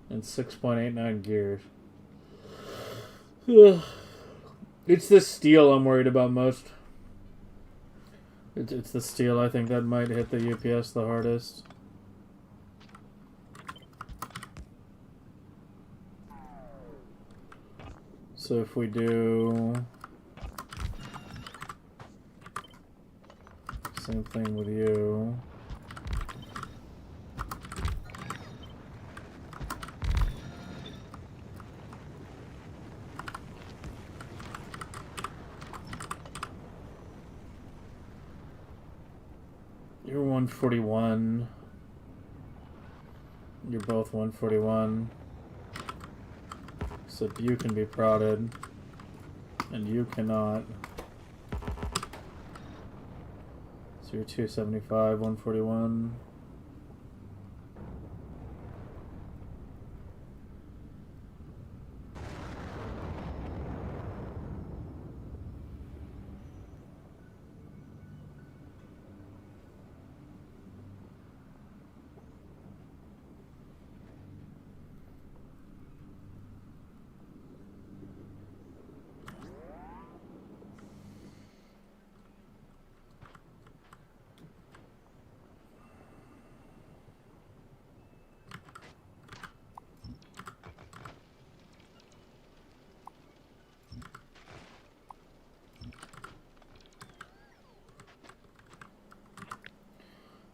And 6.89 gears. It's the steel I'm worried about most. It's the steel, I think, that might hit the UPS the hardest. So if we do... Same thing with you. You're 141. You're both 141. So you can be prodded. And you cannot. So you're 275, 141.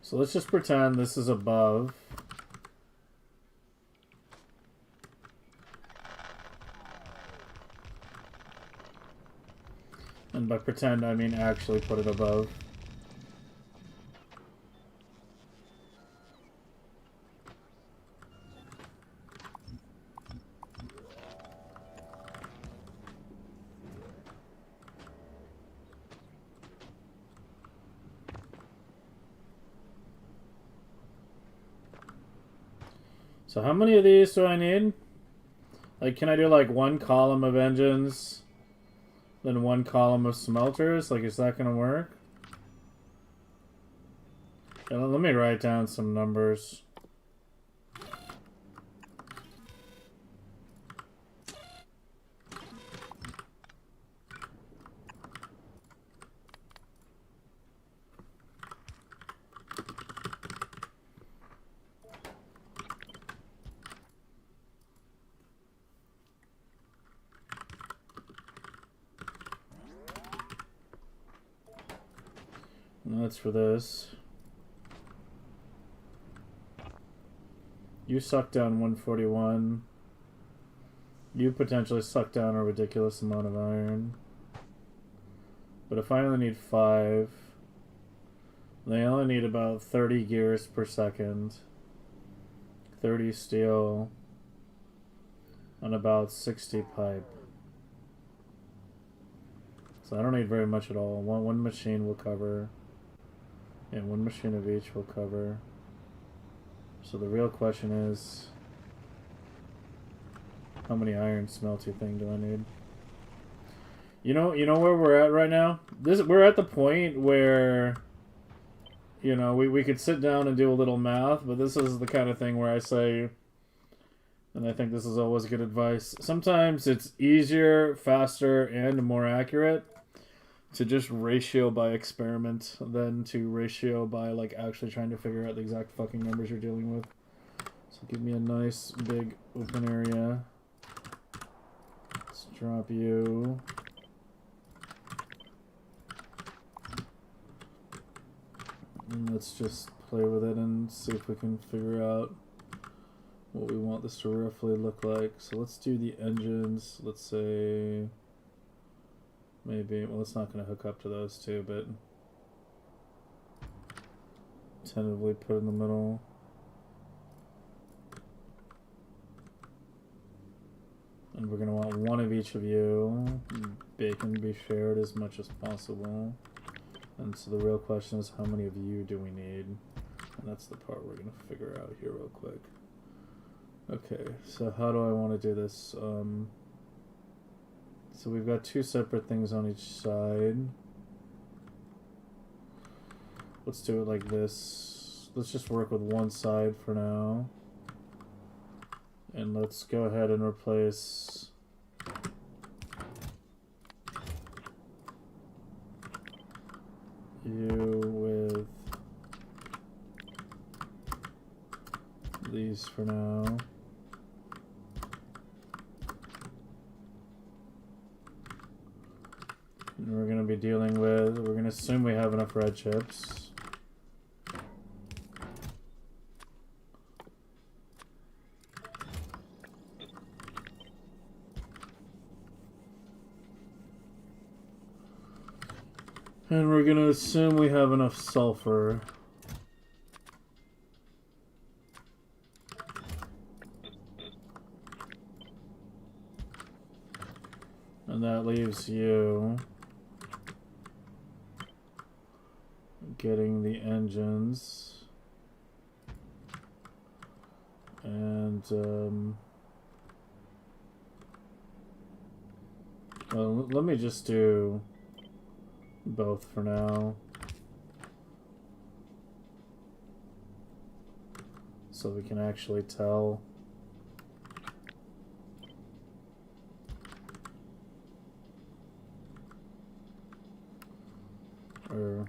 So let's just pretend this is above. And by pretend, I mean actually put it above. So how many of these do I need? Like, can I do like one column of engines, then one column of smelters? Like, is that gonna work? Yeah, let me write down some numbers. And that's for this. You suck down 141. You potentially suck down a ridiculous amount of iron. But if I only need 5, they only need about 30 gears per second, 30 steel, and about 60 pipe. So I don't need very much at all. One machine will cover. And one machine of each will cover. So the real question is, how many iron smelty thing do I need? You know where we're at right now? We're at the point where, you know, we could sit down and do a little math, but this is the kind of thing where I say, and I think this is always good advice, sometimes it's easier, faster, and more accurate to just ratio by experiment than to ratio by like actually trying to figure out the exact fucking numbers you're dealing with. So give me a nice big open area. Let's drop you. And let's just play with it and see if we can figure out what we want this to roughly look like. So let's do the engines. Let's say maybe, well, it's not going to hook up to those two, but tentatively put in the middle. And we're going to want one of each of you. They can be shared as much as possible. And so the real question is, how many of you do we need? And that's the part we're going to figure out here real quick. Okay, so how do I want to do this? So we've got 2 separate things on each side. Let's do it like this. Let's just work with one side for now. And let's go ahead and replace you with these for now. And we're going to be dealing with, we're going to assume we have enough red chips. And we're going to assume we have enough sulfur. And that leaves you getting the engines. And, well, let me just do both for now. So we can actually tell. Or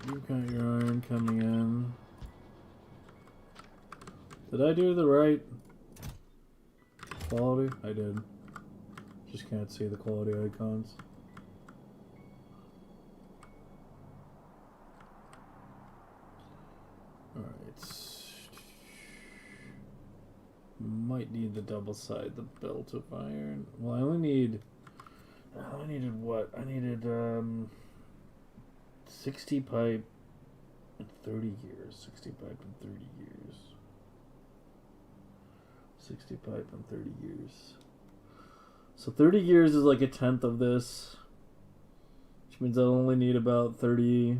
You've got your iron coming in. Did I do the right quality? I did. Just can't see the quality icons. Alright. Might need the double side, the belt of iron. Well, I needed what? I needed 60 pipe in 30 years. 60 pipe in 30 years. 60 pipe in 30 years. So 30 years is like a tenth of this. Which means I'll only need about 30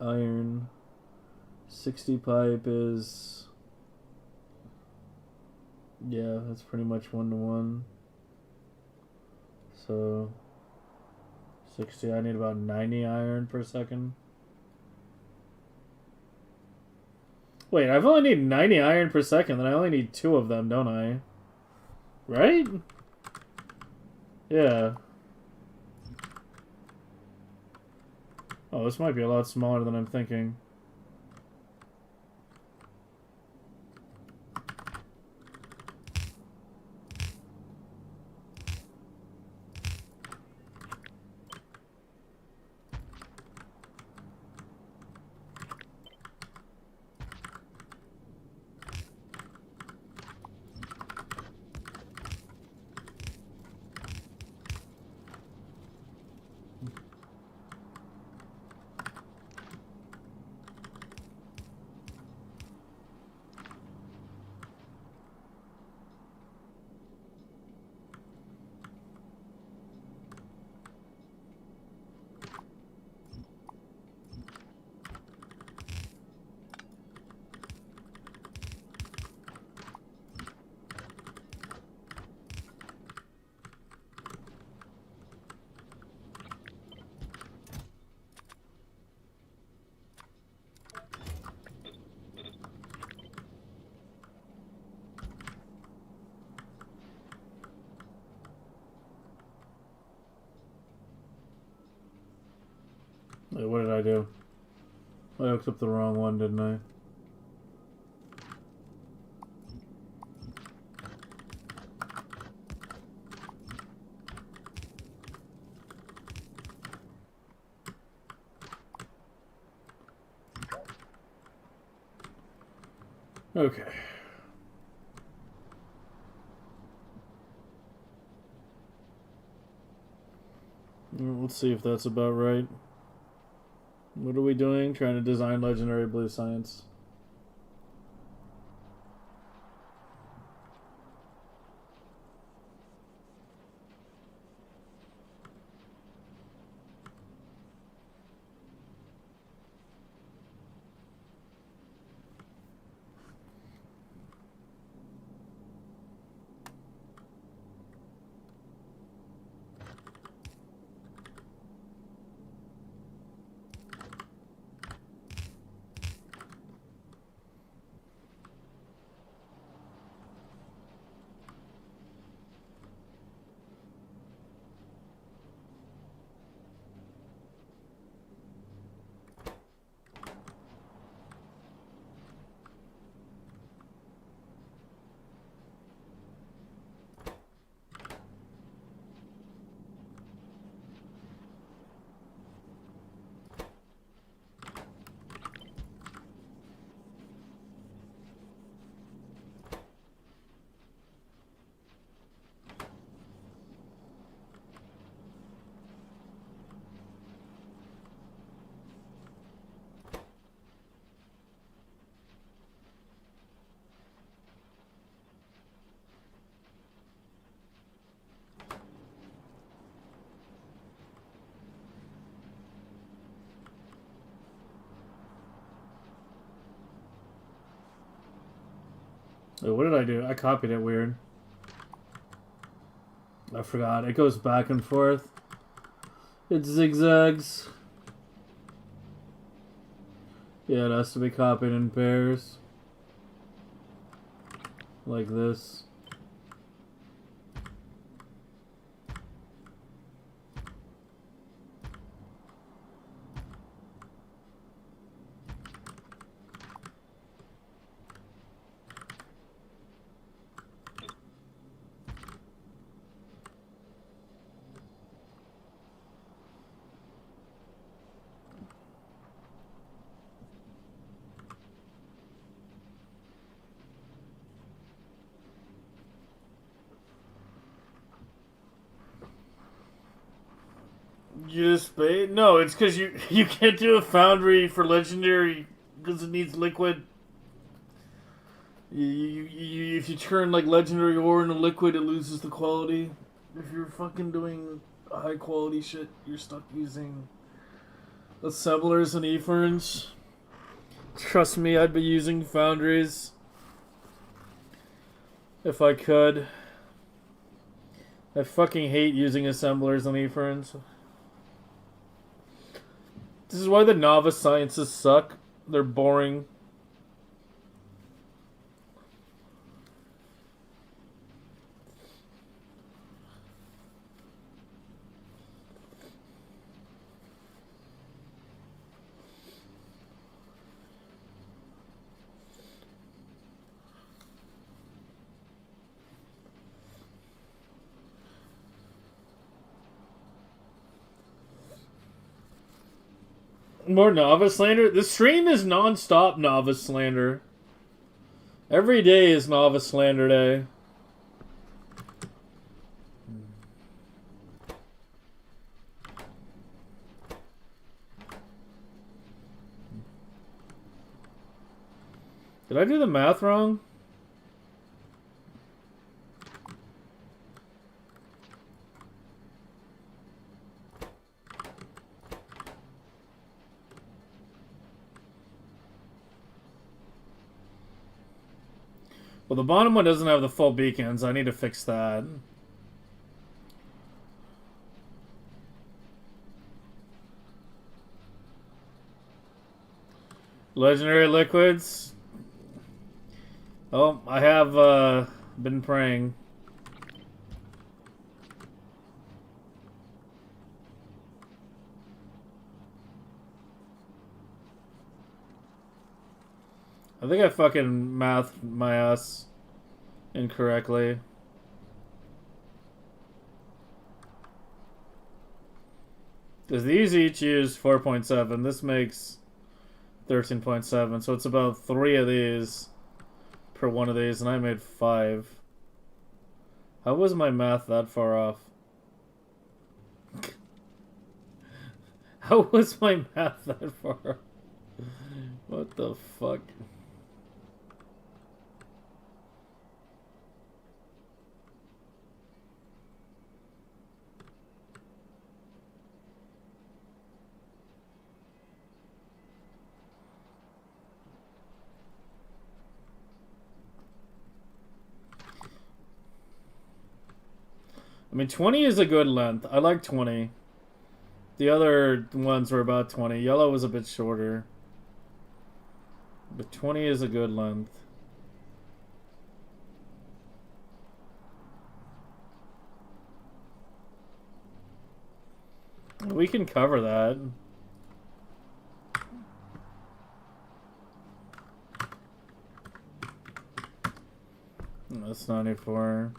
iron. 60 pipe is... yeah, that's pretty much 1-to-1. So 60, I need about 90 iron per second. Wait, I've only need 90 iron per second, then I only need 2 of them, don't I? Right? Yeah. Oh, this might be a lot smaller than I'm thinking. Wait, what did I do? I hooked up the wrong one, didn't I? Okay. Well, let's see if that's about right. What are we doing? Trying to design legendary blue science. Oh, what did I do? I copied it weird. I forgot. It goes back and forth. It zigzags. Yeah, it has to be copied in pairs. Like this. You just pay? No, it's because you can't do a foundry for legendary because it needs liquid. If you turn like legendary ore into liquid, it loses the quality. If you're fucking doing high quality shit, you're stuck using assemblers and e-ferns. Trust me, I'd be using foundries if I could. I fucking hate using assemblers and e-ferns. This is why the novice sciences suck. They're boring. More novice slander? The stream is non-stop novice slander. Every day is novice slander day. Did I do the math wrong? Well, the bottom one doesn't have the full beacons. I need to fix that. Legendary liquids. Oh, I have been praying. I think I fucking mathed my ass incorrectly. Because these each use 4.7. This makes 13.7. So it's about 3 of these per one of these. And I made 5. How was my math that far off? How was my math that far off? What the fuck? I mean, 20 is a good length. I like 20. The other ones were about 20. Yellow was a bit shorter. But 20 is a good length. We can cover that. That's 94.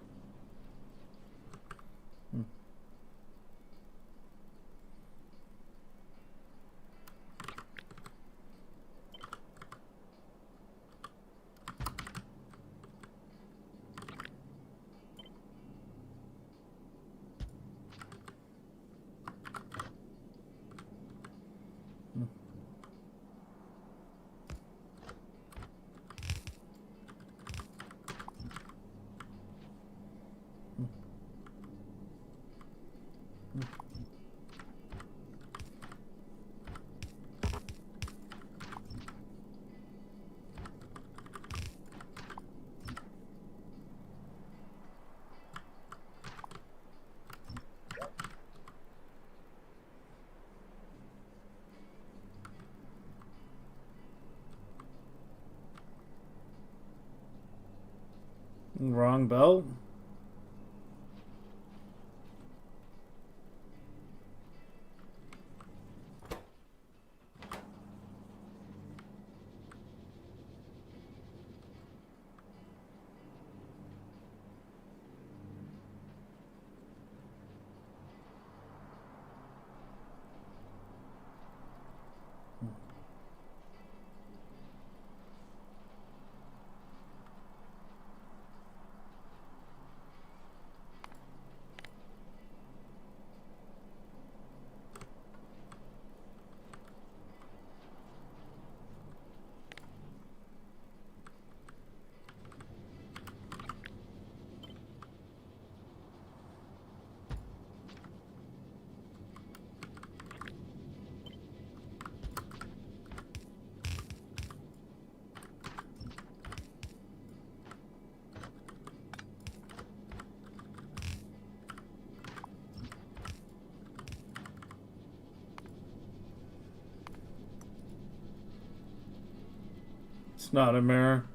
Wrong belt. It's not a mirror.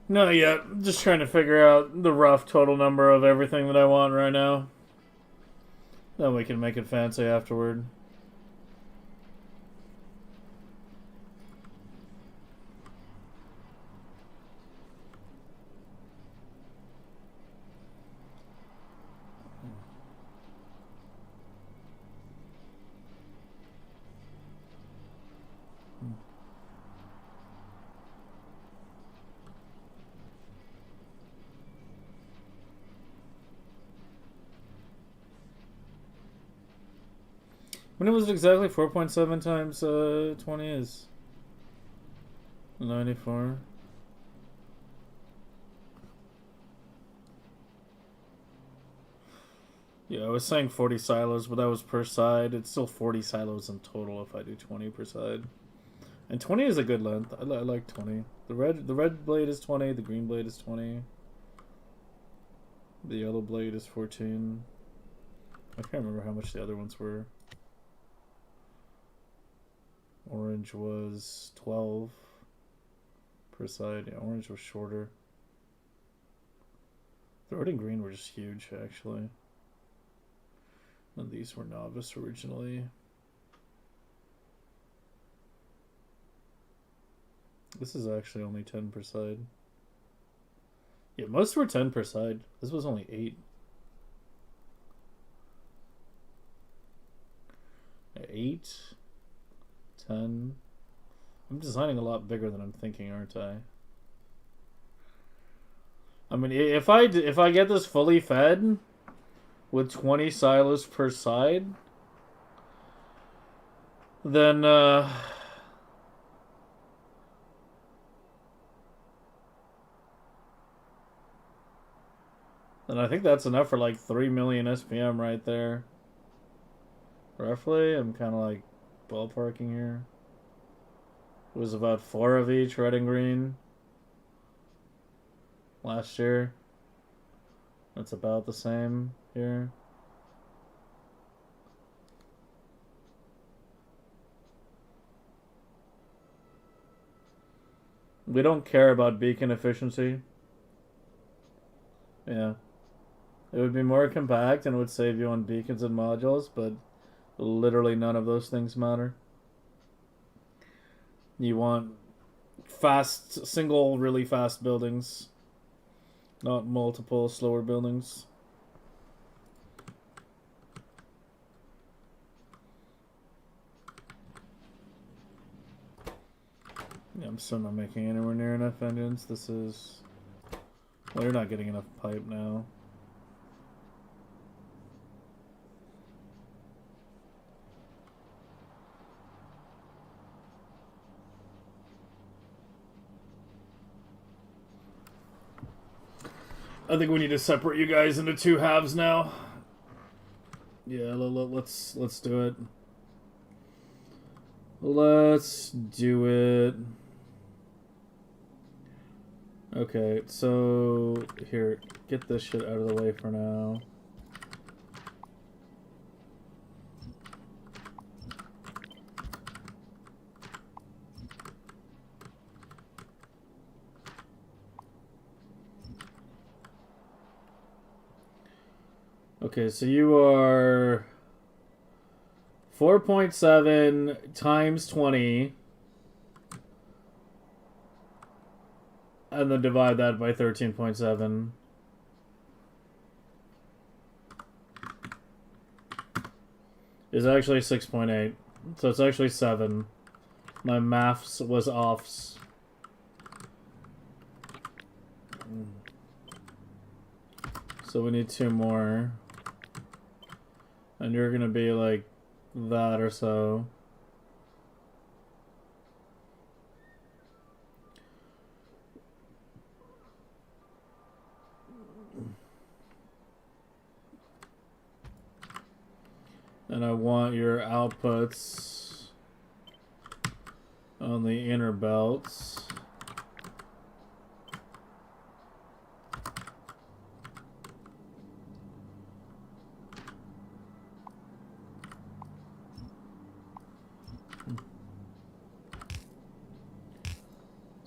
Not yet. Just trying to figure out the rough total number of everything that I want right now. Then we can make it fancy afterward. When it was exactly 4.7 times 20 is 94. Yeah, I was saying 40 silos, but that was per side. It's still 40 silos in total if I do 20 per side. And 20 is a good length. I like 20. The red blade is 20, the green blade is 20. The yellow blade is 14. I can't remember how much the other ones were. Orange was 12 per side. Yeah, orange was shorter. The red and green were just huge, actually. And these were novice originally. This is actually only 10 per side. Yeah, most were 10 per side. This was only 8. 8, 10. I'm designing a lot bigger than I'm thinking, aren't I? I mean, if I get this fully fed with 20 silos per side, then I think that's enough for like 3 million SPM right there. Roughly, I'm kind of like ballparking here. It was about 4 of each, red and green, last year. That's about the same here. We don't care about beacon efficiency. Yeah. It would be more compact and it would save you on beacons and modules, but literally none of those things matter. You want fast, single, really fast buildings, not multiple, slower buildings. Yeah, I'm still not making anywhere near enough engines. This is... Well, you're not getting enough pipe now. I think we need to separate you guys into 2 halves now. Yeah, let's do it. Let's do it. Okay, so here, get this shit out of the way for now. Okay, so you are 4.7 times 20, and then divide that by 13.7. Is actually 6.8. So it's actually 7. My maths was offs. So we need 2 more. And you're gonna be like that or so. And I want your outputs on the inner belts.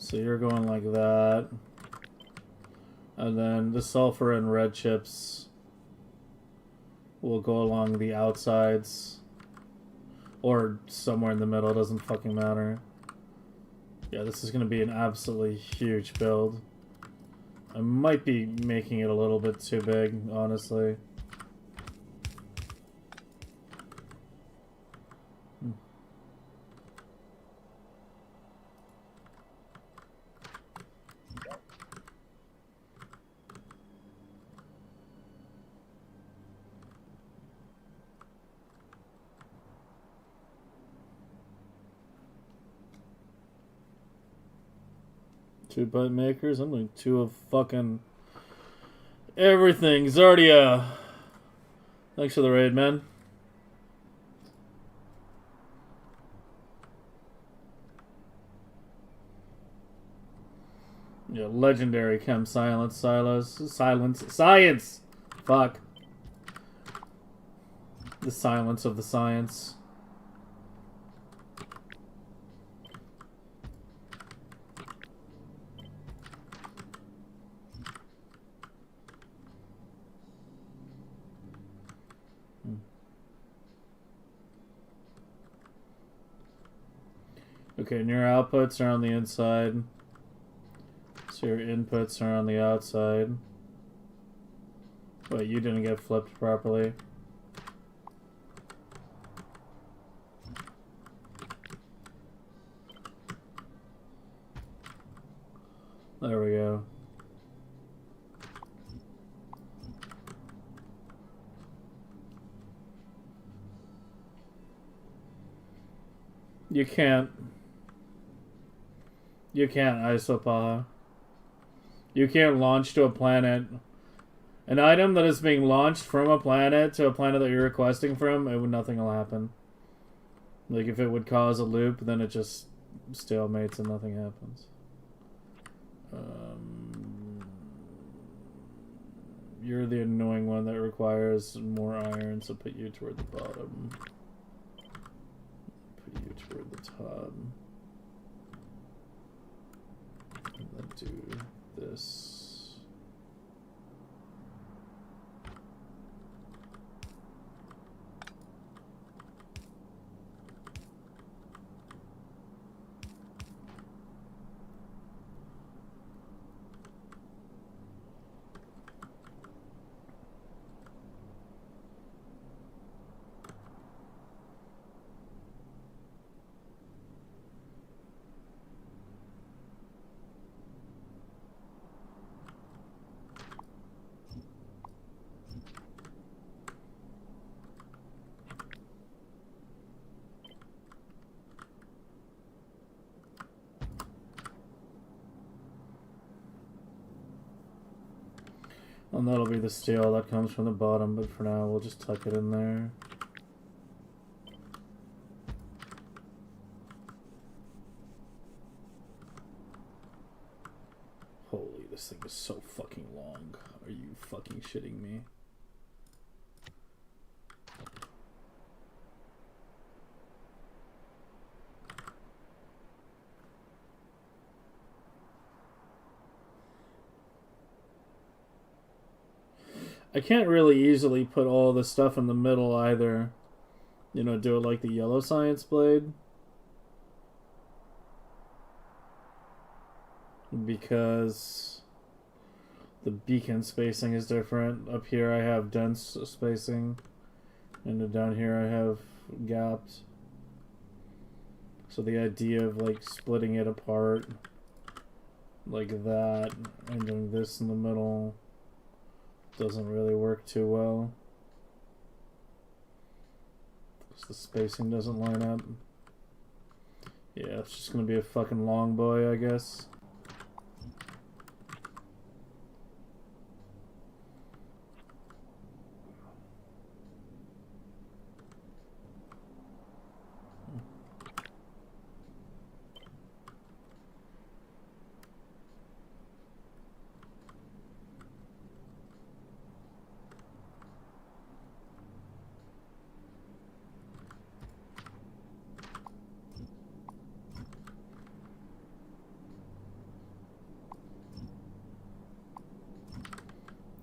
So you're going like that. And then the sulfur and red chips will go along the outsides. Or somewhere in the middle, doesn't fucking matter. Yeah, this is going to be an absolutely huge build. I might be making it a little bit too big, honestly. Two byte makers? I'm doing two of fucking everything. Zardia. Thanks for the raid, man. Yeah, legendary chem silence, science! Fuck. The silence of the science. Okay, and your outputs are on the inside. So your inputs are on the outside. Wait, you didn't get flipped properly. There we go. You can't. You can't, Isopaha. You can't launch to a planet. An item that is being launched from a planet to a planet that you're requesting from, nothing will happen. Like, if it would cause a loop, then it just stalemates and nothing happens. You're the annoying one that requires more iron, so put you toward the bottom. Put you toward the top. And then do this. And that'll be the steel that comes from the bottom, but for now we'll just tuck it in there. Holy, this thing is so fucking long. Are you fucking shitting me? I can't really easily put all the stuff in the middle either. You know, do it like the yellow science blade. Because the beacon spacing is different. Up here I have dense spacing. And down here I have gapped. So the idea of like splitting it apart like that and doing this in the middle doesn't really work too well. Because the spacing doesn't line up. Yeah, it's just gonna be a fucking long boy, I guess.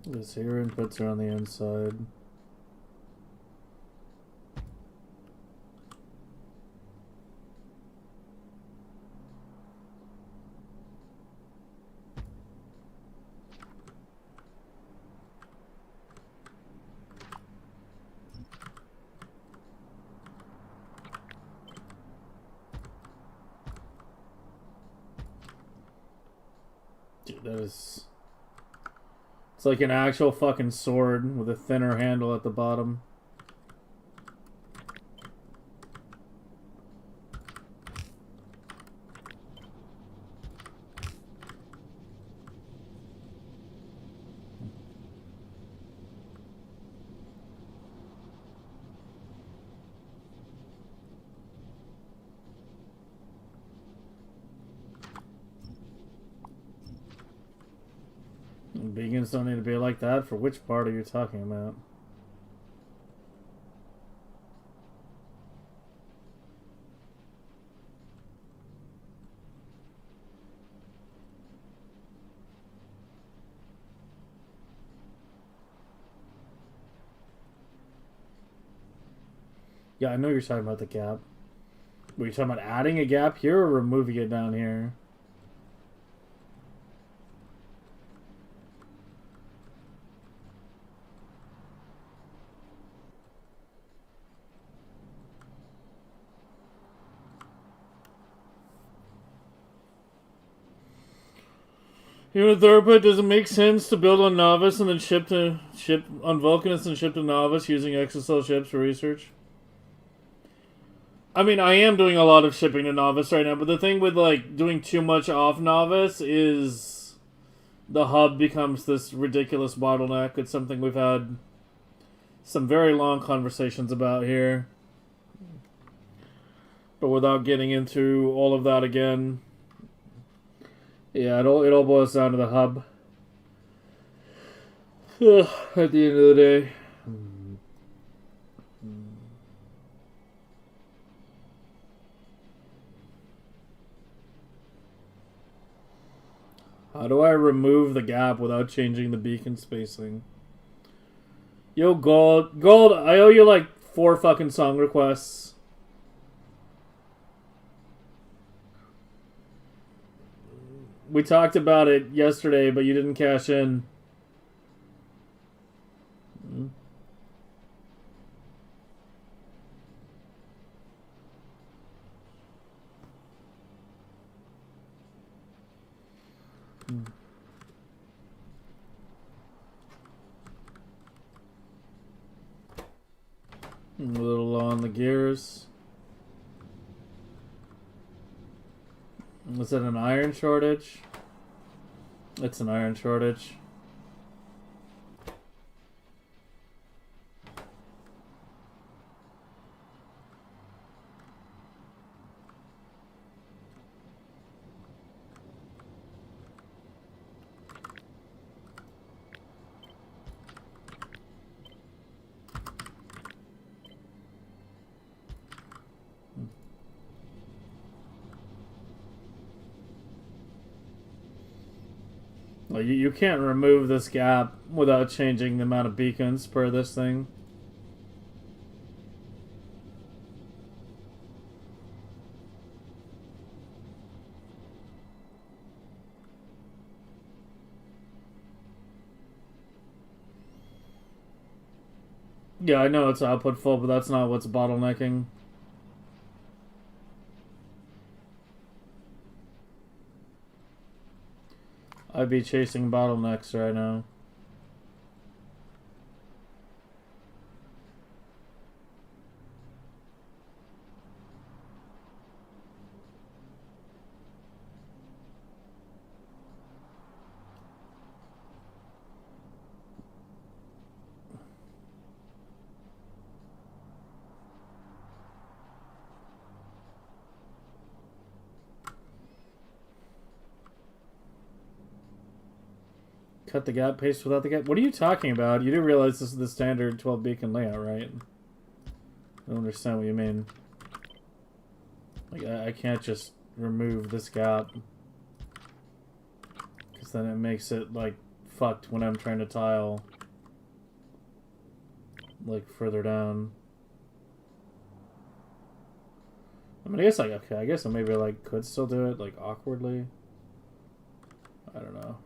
This here inputs are on the inside. Dude, that is... It's like an actual fucking sword with a thinner handle at the bottom. Beacons don't need to be like that. For which part are you talking about? Yeah, I know you're talking about the gap. Were you talking about adding a gap here or removing it down here? Here with Thurpa, does it make sense to build on Novice and then ship on Vulcanus and ship to Novice using exocell ships for research? I mean, I am doing a lot of shipping to Novice right now, but the thing with like doing too much off Novice is the hub becomes this ridiculous bottleneck. It's something we've had some very long conversations about here, but without getting into all of that again. Yeah, it all boils down to the hub. At the end of the day. How do I remove the gap without changing the beacon spacing? Yo, Gold, I owe you like 4 fucking song requests. We talked about it yesterday, but you didn't cash in. A little low on the gears. Is it an iron shortage? It's an iron shortage. Well, you can't remove this gap without changing the amount of beacons per this thing. Yeah, I know it's output full, but that's not what's bottlenecking. I'd be chasing bottlenecks right now. Cut the gap, paste without the gap. What are you talking about? You do realize this is the standard 12 beacon layout, right? I don't understand what you mean. Like, I can't just remove this gap. Because then it makes it, like, fucked when I'm trying to tile, like, further down. I mean, I guess, like, okay, I guess I maybe, like, could still do it, like, awkwardly. I don't know.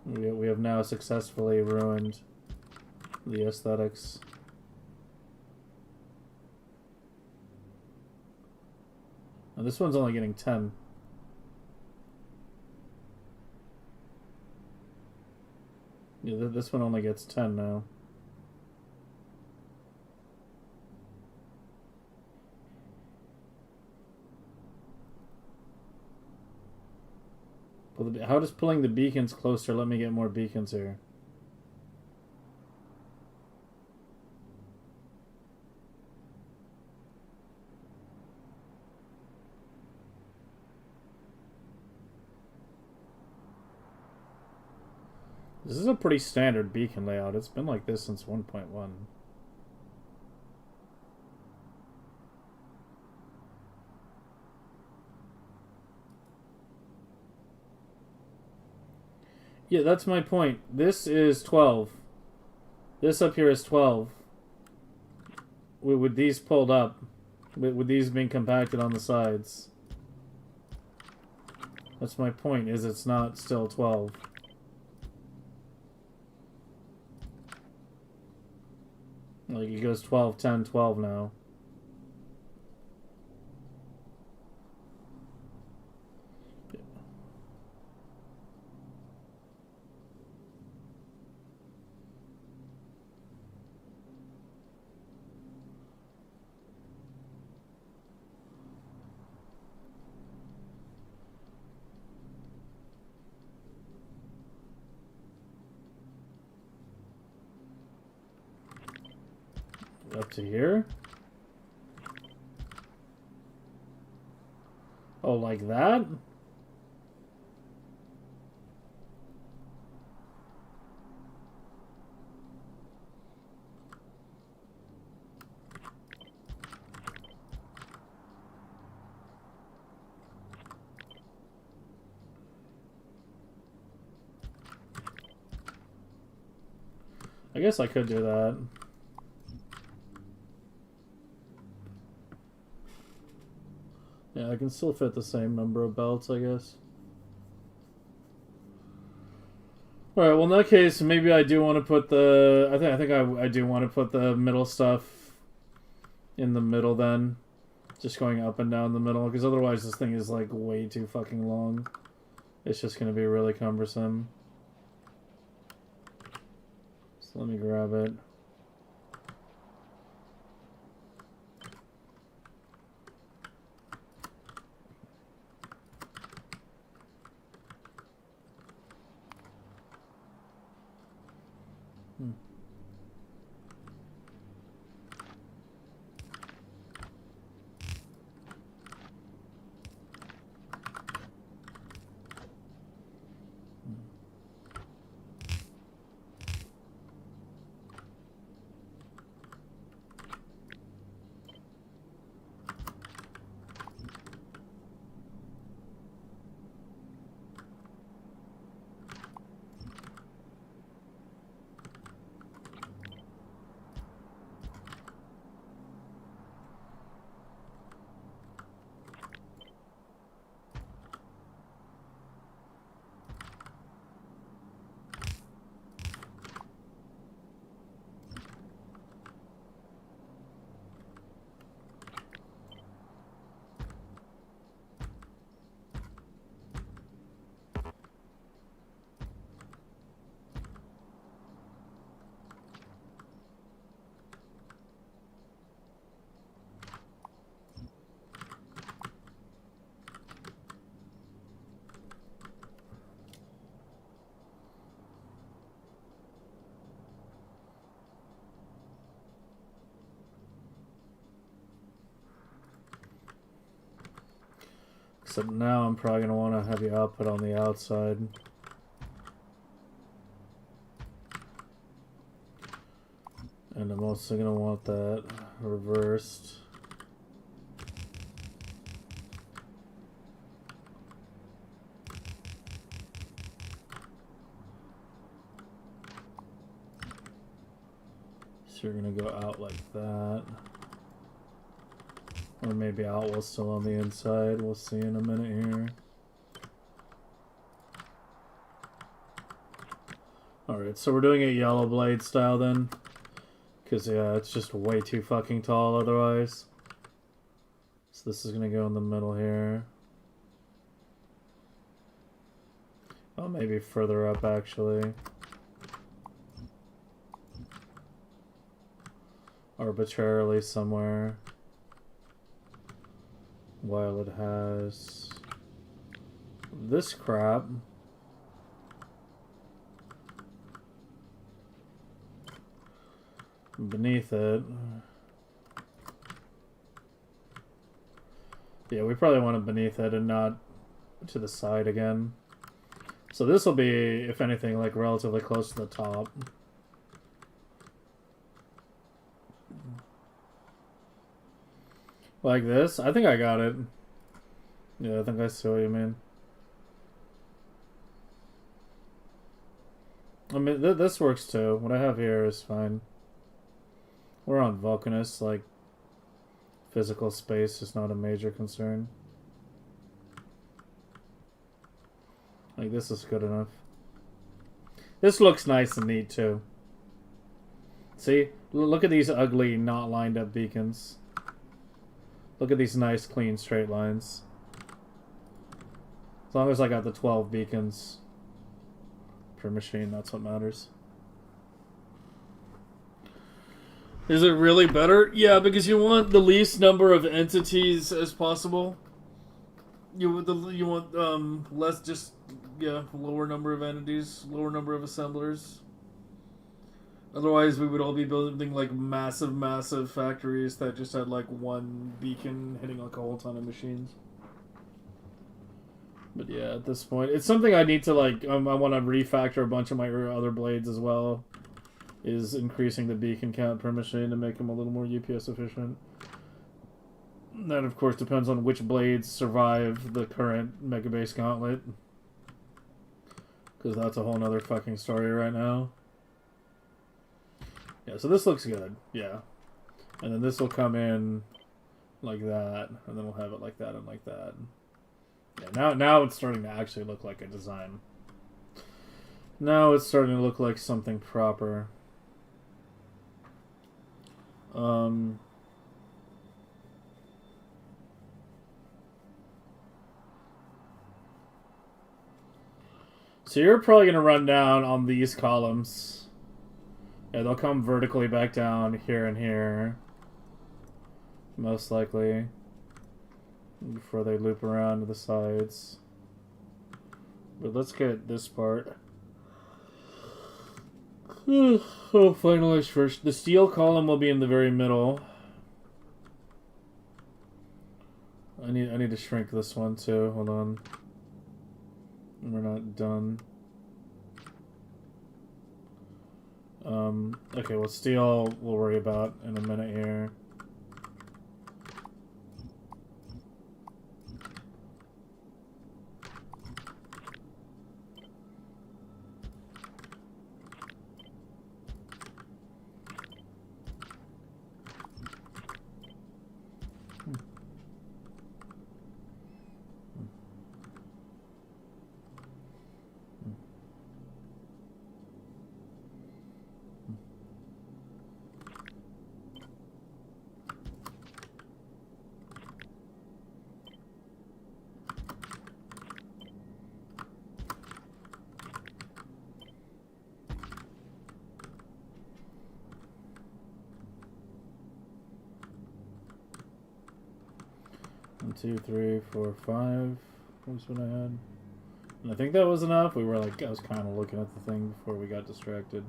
We have now successfully ruined the aesthetics. And this one's only getting 10. Yeah, this one only gets 10 now. How does pulling the beacons closer let me get more beacons here? This is a pretty standard beacon layout. It's been like this since 1.1. Yeah, that's my point. This is 12. This up here is 12. With these pulled up. With these being compacted on the sides. That's my point, is it's not still 12. Like, it goes 12, 10, 12 now. Up to here? Oh, like that? I guess I could do that. Yeah, I can still fit the same number of belts, I guess. Alright, well in that case, maybe I do want to put the... I think I do want to put the middle stuff in the middle then. Just going up and down the middle, because otherwise this thing is like way too fucking long. It's just going to be really cumbersome. So let me grab it. Except now I'm probably going to want to have the output on the outside. And I'm also going to want that reversed. So you're gonna go out like that. Or maybe out while still on the inside. We'll see in a minute here. Alright, so we're doing a yellow blade style then. Because, yeah, it's just way too fucking tall otherwise. So this is gonna go in the middle here. Oh, maybe further up actually. Arbitrarily somewhere. While it has this crap. Beneath it. Yeah, we probably want it beneath it and not to the side again. So this will be, if anything, like relatively close to the top. Like this? I think I got it. Yeah, I think I see what you mean. I mean, this works too. What I have here is fine. We're on Vulcanus, like, physical space is not a major concern. Like, this is good enough. This looks nice and neat too. See? Look at these ugly, not lined up beacons. Look at these nice, clean, straight lines. As long as I got the 12 beacons per machine, that's what matters. Is it really better? Yeah, because you want the least number of entities as possible. You want less, just, yeah, lower number of entities, lower number of assemblers. Otherwise, we would all be building like massive factories that just had like one beacon hitting like a whole ton of machines. But yeah, at this point, it's something I need to like. I want to refactor a bunch of my other blades as well. Is increasing the beacon count per machine to make them a little more UPS efficient. That of course depends on which blades survive the current Megabase gauntlet. Because that's a whole nother fucking story right now. Yeah, so this looks good. Yeah. And then this will come in like that. And then we'll have it like that and like that. Yeah, now it's starting to actually look like a design. Now it's starting to look like something proper. So you're probably going to run down on these columns. Yeah, they'll come vertically back down here and here. Most likely. Before they loop around to the sides. But let's get this part. Oh, finalized first. The steel column will be in the very middle. I need to shrink this one too. Hold on. We're not done. Okay, well, steel we'll worry about in a minute here. One, two, three, four, five. Was what I had. And I think that was enough. We were like, I was kind of looking at the thing before we got distracted.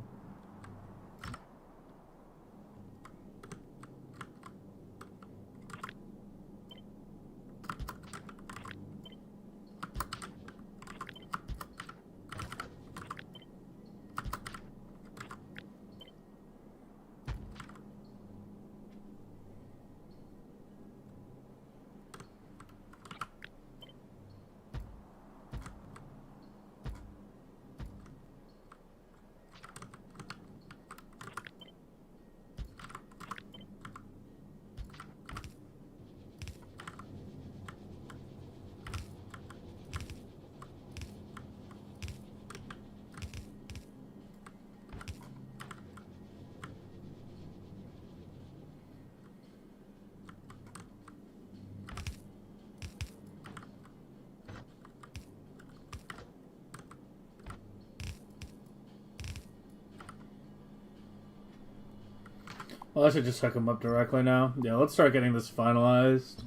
Well, I should just hook them up directly now. Yeah, let's start getting this finalized.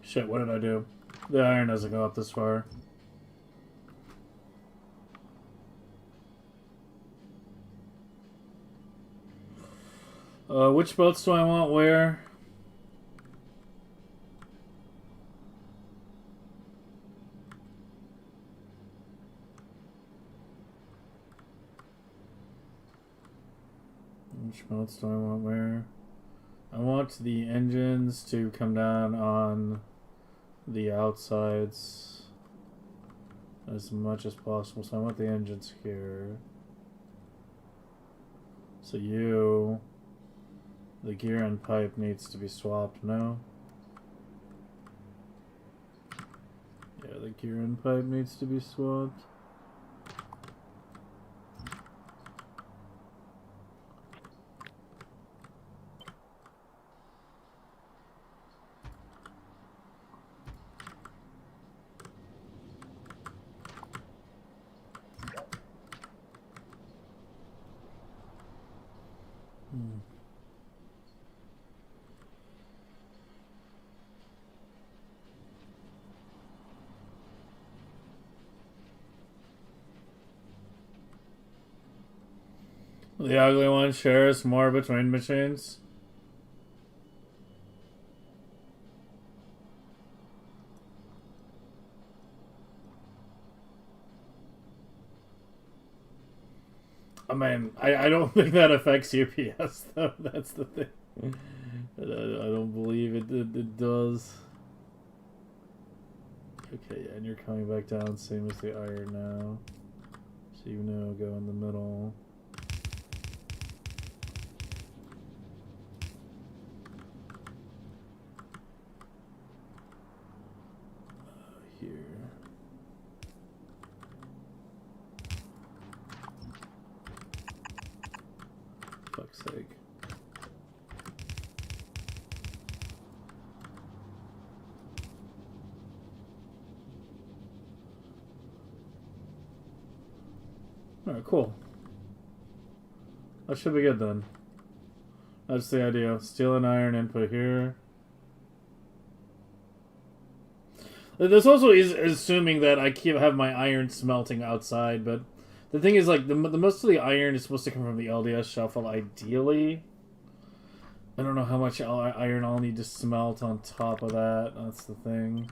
Shit, what did I do? The iron doesn't go up this far. Which boats do I want where? Which boats do I want where? I want the engines to come down on the outsides as much as possible. So I want the engines here. So the gear and pipe needs to be swapped, no? Yeah, the gear and pipe needs to be swapped. The ugly one shares more between machines. I mean, I don't think that affects UPS though. That's the thing. I don't believe it does. Okay, yeah, and you're coming back down, same as the iron now. So you know, go in the middle. Here. Fuck's sake. Alright, cool. That should be good then. That's the idea. Steel and iron input here. This also is assuming that I have my iron smelting outside, but the thing is, like, the most of the iron is supposed to come from the LDS shuffle, ideally. I don't know how much iron I'll need to smelt on top of that. That's the thing.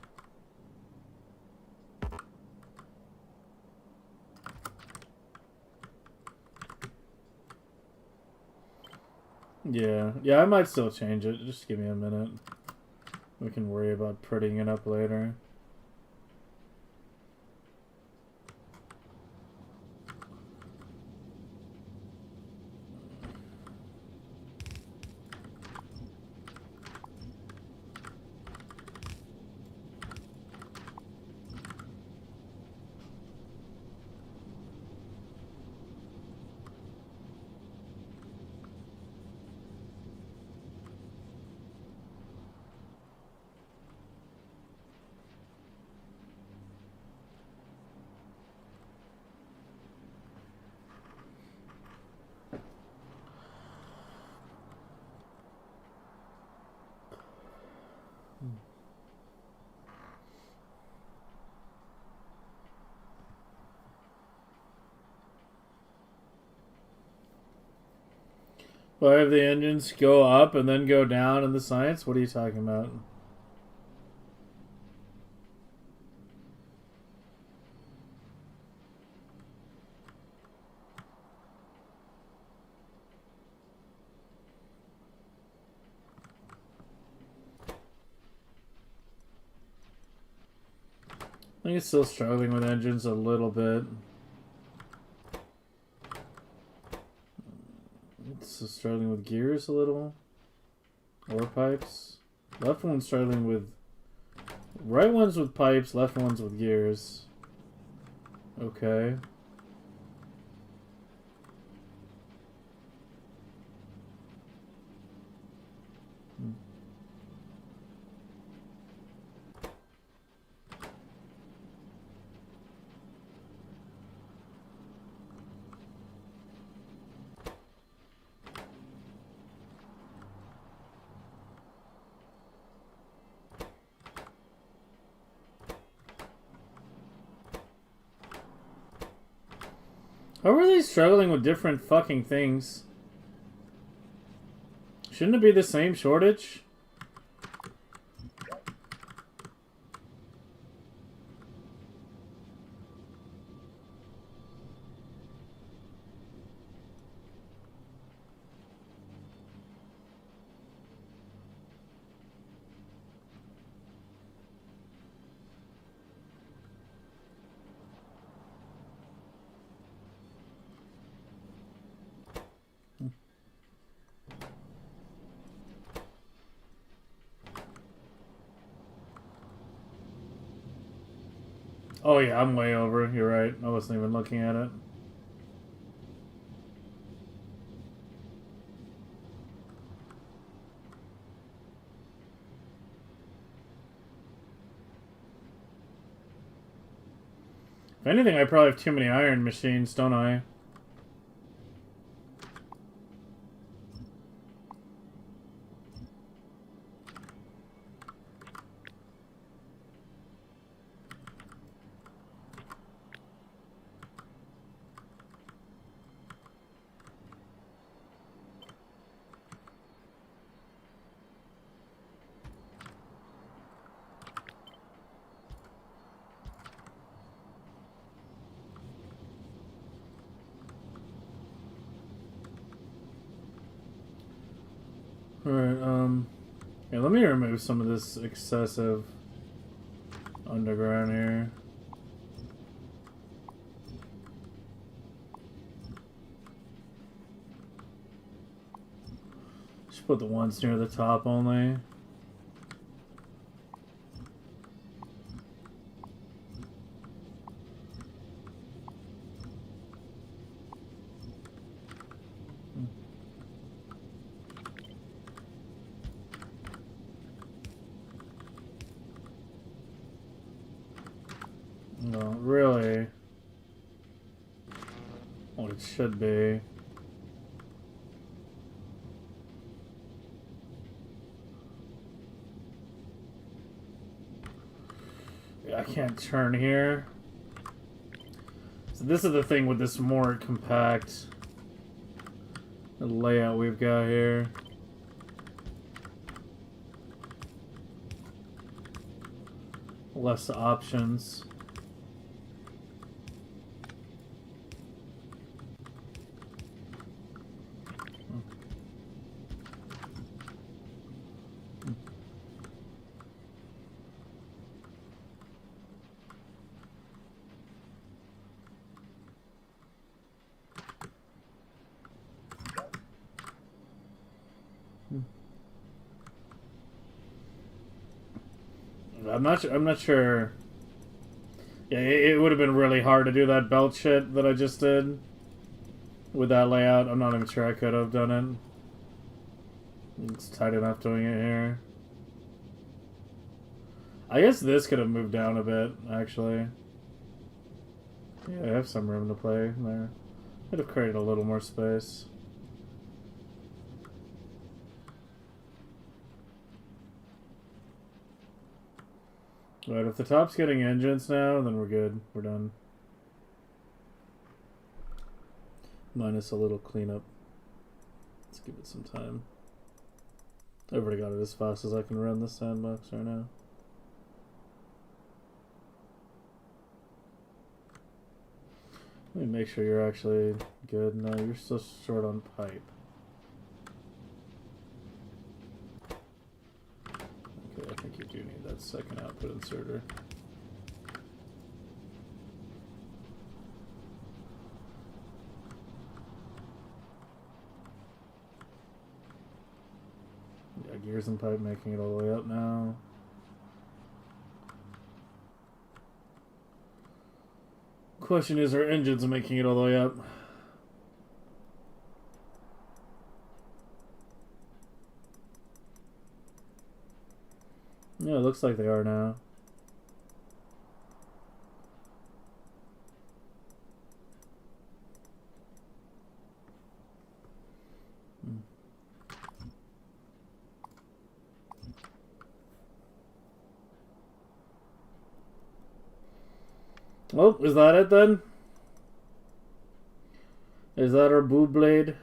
Yeah, I might still change it. Just give me a minute. We can worry about prettying it up later. Why have the engines go up and then go down in the science? What are you talking about? think it's still struggling with engines a little bit. It's struggling with gears a little. Or pipes. Left one's struggling with... Right one's with pipes, left one's with gears. Okay. How are they struggling with different fucking things? Shouldn't it be the same shortage? Oh yeah, I'm way over. You're right. I wasn't even looking at it. If anything, I probably have too many iron machines, don't I? Alright, yeah, let me remove some of this excessive underground here. Just put the ones near the top only. No, really. What it should be. I can't turn here. So this is the thing with this more compact layout we've got here. Less options. I'm not sure. Yeah, it would have been really hard to do that belt shit that I just did with that layout. I'm not even sure I could have done it. It's tight enough doing it here. I guess this could have moved down a bit, actually. Yeah, I have some room to play there. Could have created a little more space. Right, if the top's getting engines now, then we're good. We're done. Minus a little cleanup. Let's give it some time. I've already got it as fast as I can run this sandbox right now. Let me make sure you're actually good. No, you're still short on pipe. Okay, I think you do need that second output inserter. gears and pipe making it all the way up now. Question is, are engines making it all the way up? Yeah, it looks like they are now. Well, is that it then? Is that our boo blade?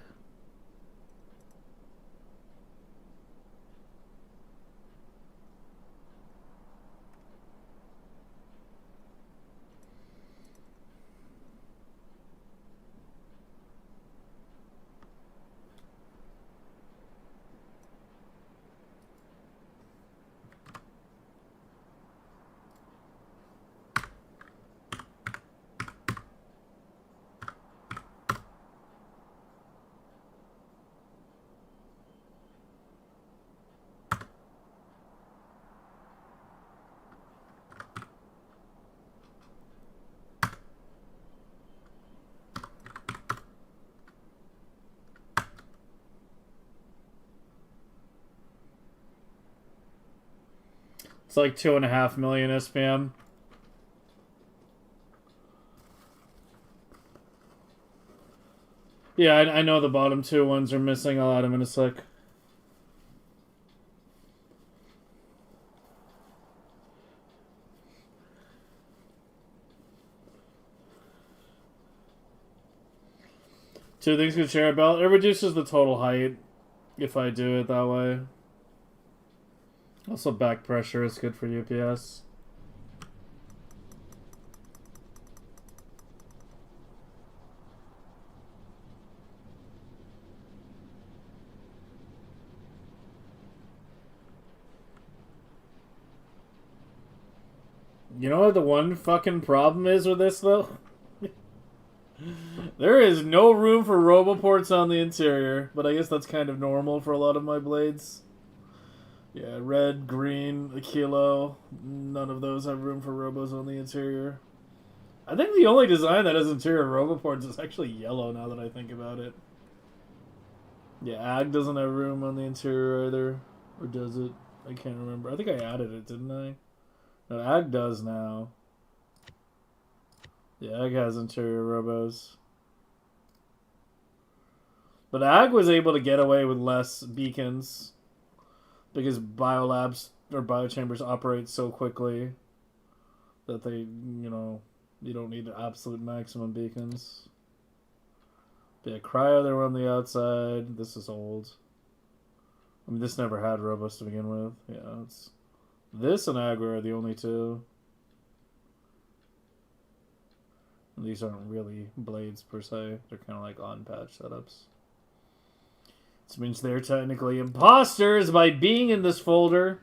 It's like 2.5 million SPM. Yeah, I know the bottom two ones are missing. I'll add them in a sec. Two things can share a belt. It reduces the total height if I do it that way. Also, back pressure is good for UPS. You know what the one fucking problem is with this, though? There is no room for roboports on the interior, but I guess that's kind of normal for a lot of my blades. Yeah, red, green, a kilo. None of those have room for robos on the interior. I think the only design that has interior roboports is actually yellow, now that I think about it. Yeah, Ag doesn't have room on the interior either. Or does it? I can't remember. I think I added it, didn't I? No, Ag does now. Yeah, Ag has interior robos. But Ag was able to get away with less beacons because biolabs or biochambers operate so quickly that they, you know, you don't need the absolute maximum beacons. But yeah, cryo, they were on the outside. This is old. I mean, this never had robos to begin with. Yeah, it's this and Agra are the only two. And these aren't really blades per se. They're kind of like on-patch setups. This means they're technically imposters by being in this folder.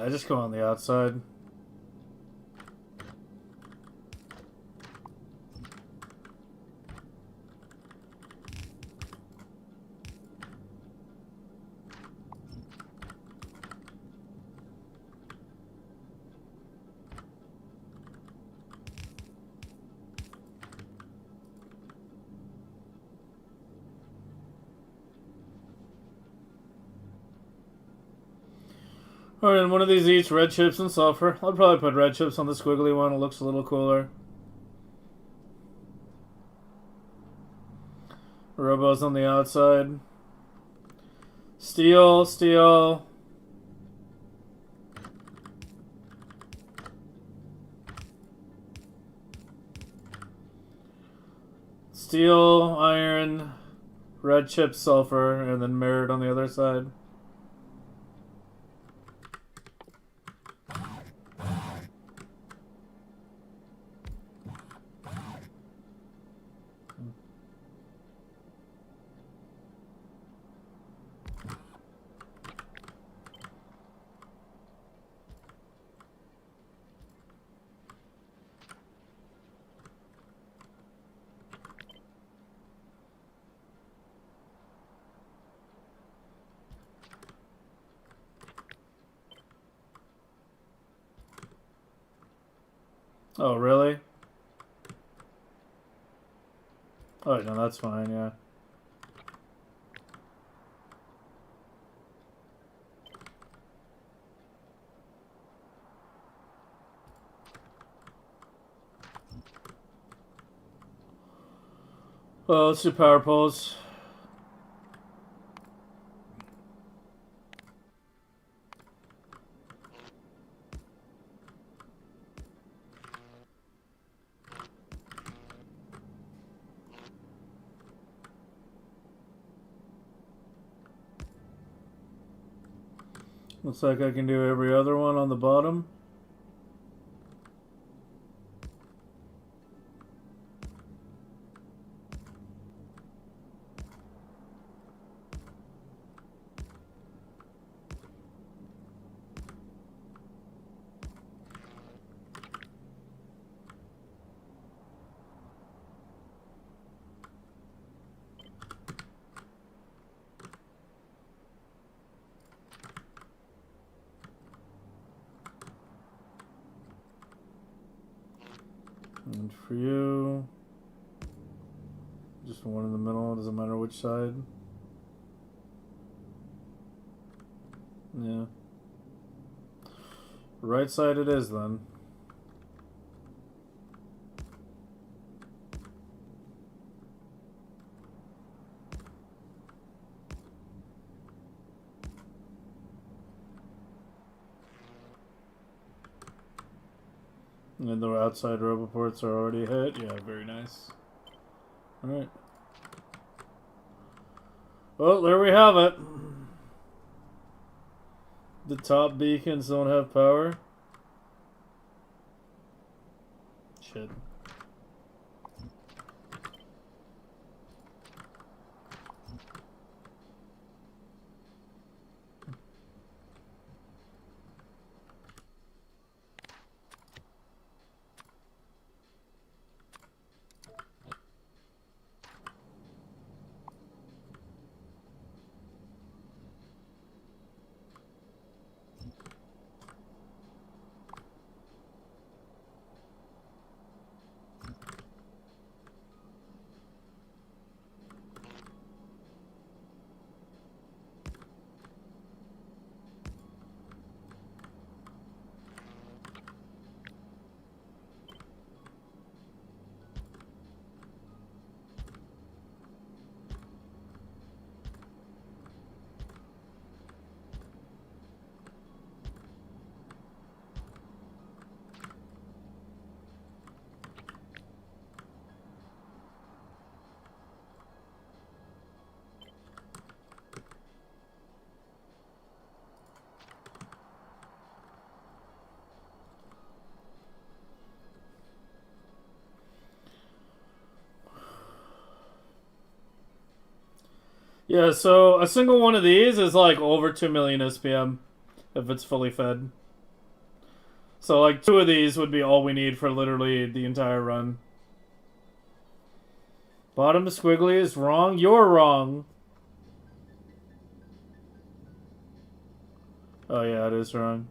I just go on the outside. Alright, and one of these each, red chips and sulfur. I'll probably put red chips on the squiggly one, it looks a little cooler. Robos on the outside. Steel, steel. Steel, iron, red chip, sulfur, and then mirrored on the other side. Oh, really? Oh, no, that's fine, yeah. Well, let's do power poles. Looks like I can do every other one on the bottom. And for you, just one in the middle, doesn't matter which side. Yeah. Right side it is then. And the outside roboports are already hit. Yeah, very nice. Alright. Well, there we have it. The top beacons don't have power. Shit. Yeah, so a single one of these is like over 2 million SPM if it's fully fed. So, like, 2 of these would be all we need for literally the entire run. Bottom squiggly is wrong. You're wrong. Oh, yeah, it is wrong.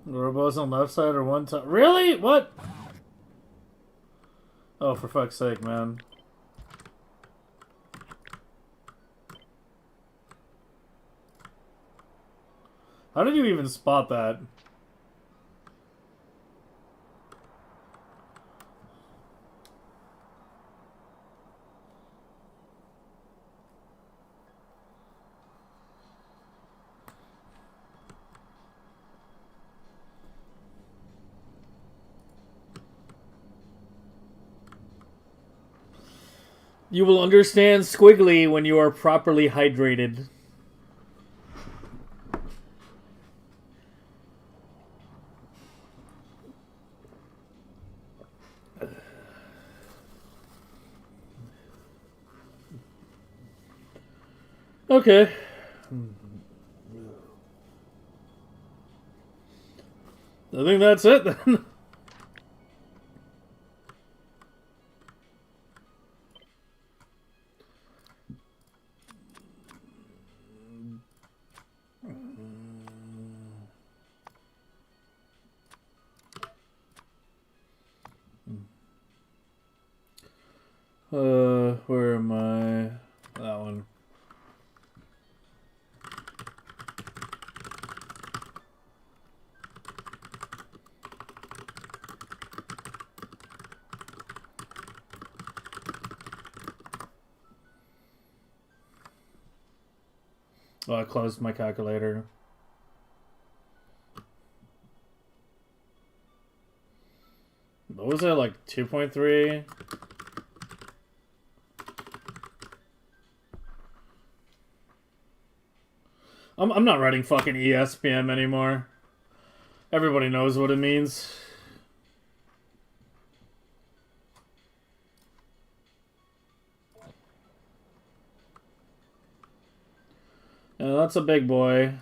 Robos on left side or one time. Really? What? Oh, for fuck's sake, man. How did you even spot that? You will understand squiggly when you are properly hydrated. Okay. I think that's it then. Where am I? That one. Oh, I closed my calculator. What was it, like 2.3? I'm not writing fucking ESPM anymore. Everybody knows what it means. Yeah, that's a big boy.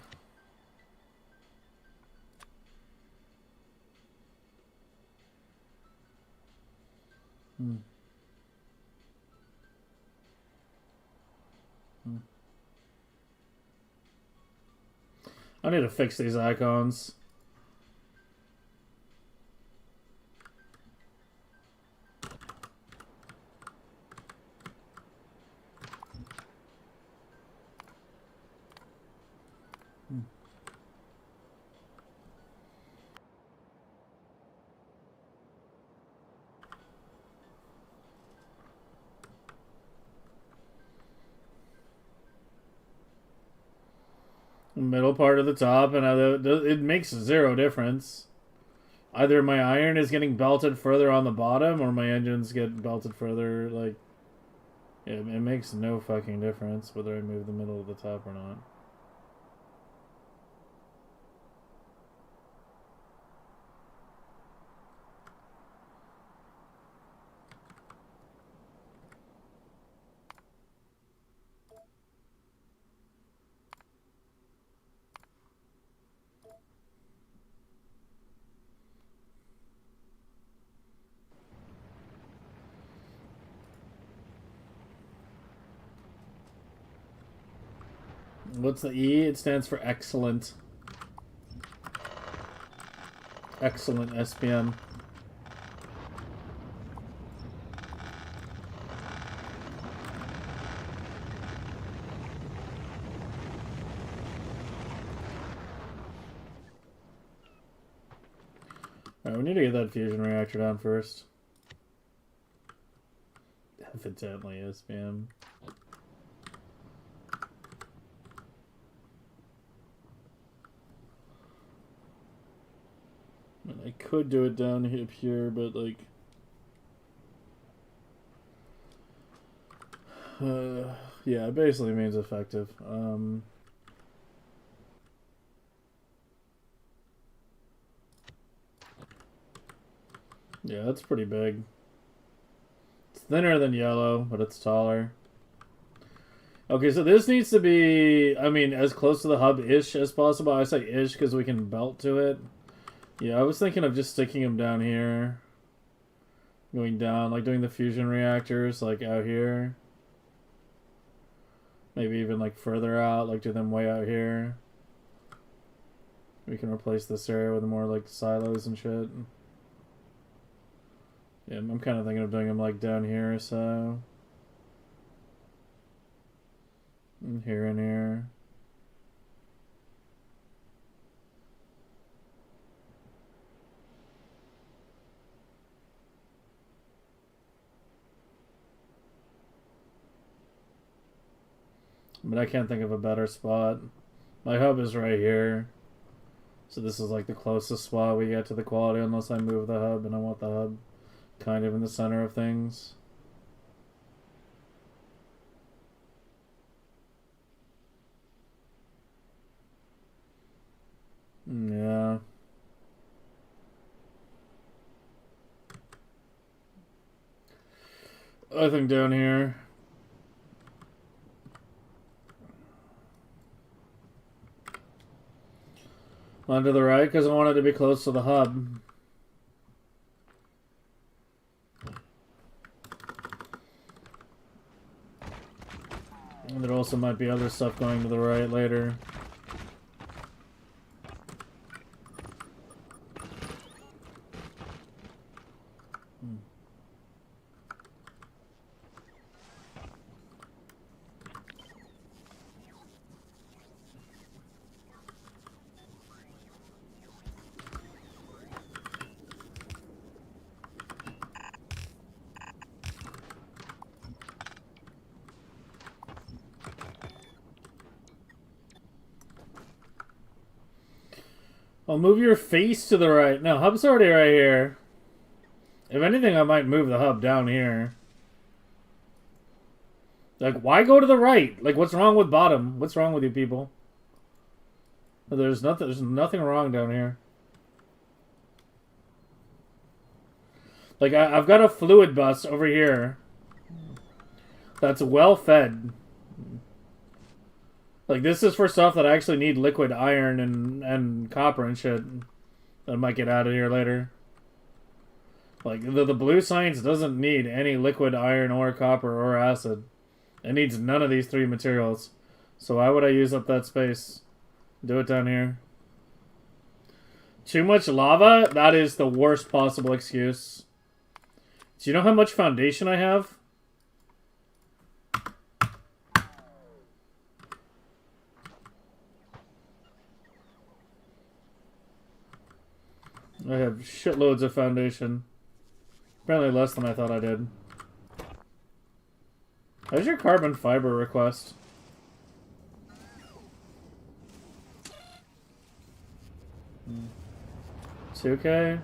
I need to fix these icons. Middle part of the top, and it makes zero difference. Either my iron is getting belted further on the bottom, or my engines get belted further. Like, it makes no fucking difference whether I move the middle of the top or not. What's the E? It stands for excellent. Excellent SPM. Alright, we need to get that fusion reactor down first. Evidently SPM. I could do it down here, but like, yeah, it basically means effective. Yeah, that's pretty big. It's thinner than yellow, but it's taller. Okay, so this needs to be, I mean, as close to the hub-ish as possible. I say ish because we can belt to it. Yeah, I was thinking of just sticking him down here. Going down, like doing the fusion reactors, like out here. Maybe even like further out, like do them way out here. We can replace this area with more like silos and shit. Yeah, I'm kind of thinking of doing them like down here or so. And here and here. But I can't think of a better spot. My hub is right here. So this is like the closest spot we get to the quality unless I move the hub, and I want the hub kind of in the center of things. Yeah. I think down here. Onto the right, because I want it to be close to the hub. And there also might be other stuff going to the right later. I'll move your face to the right. No, hub's already right here. If anything, I might move the hub down here. Like, why go to the right? Like, what's wrong with bottom? What's wrong with you people? There's nothing wrong down here. Like, I've got a fluid bus over here that's well fed. Like, this is for stuff that I actually need liquid iron and copper and shit. That might get out of here later. Like, the blue science doesn't need any liquid iron or copper or acid. It needs none of these three materials. So why would I use up that space? Do it down here. Too much lava? That is the worst possible excuse. Do you know how much foundation I have? I have shitloads of foundation. Apparently less than I thought I did. How's your carbon fiber request? $2K?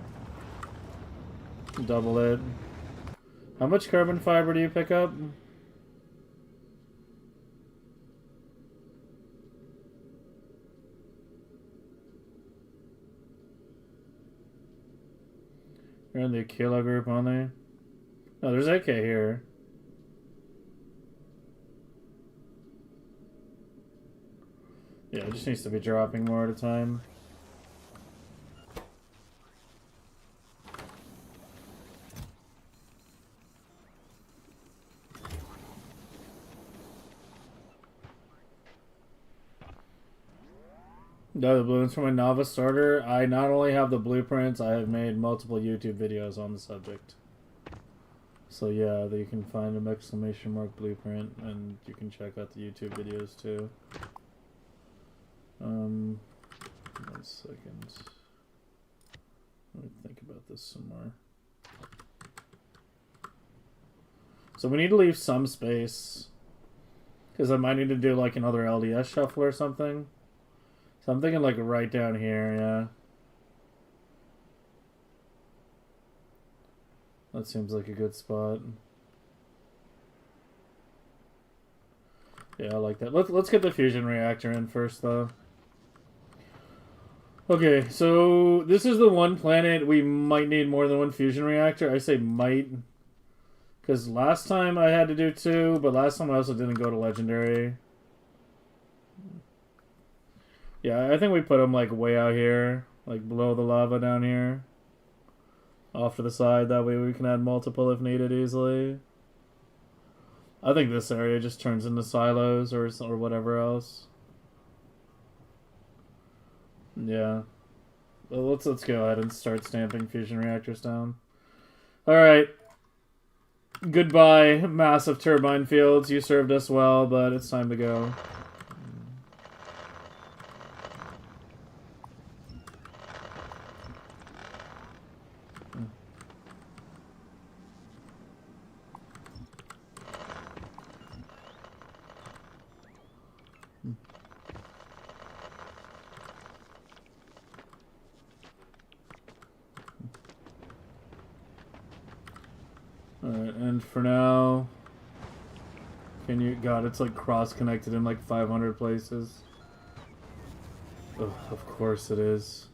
Double it. How much carbon fiber do you pick up? You're in the Aquila group only? No, there's AK here. Yeah, it just needs to be dropping more at a time. No, the blueprints for my novice starter. I not only have the blueprints, I have made multiple YouTube videos on the subject. So yeah, you can find an exclamation mark blueprint, and you can check out the YouTube videos too. 1 second. Let me think about this some more. So we need to leave some space, because I might need to do like another LDS shuffle or something. So I'm thinking like right down here, yeah. That seems like a good spot. Yeah, I like that. Let's get the fusion reactor in first, though. Okay, so this is the one planet we might need more than one fusion reactor. I say might. Because last time I had to do 2, but last time I also didn't go to Legendary. Yeah, I think we put them, like, way out here. Like, below the lava down here. Off to the side. That way we can add multiple if needed easily. I think this area just turns into silos or whatever else. Yeah. Well, let's go ahead and start stamping fusion reactors down. Alright. Goodbye, massive turbine fields. You served us well, but it's time to go. Alright, and for now... Can you... God, it's like cross-connected in like 500 places. Ugh, of course it is.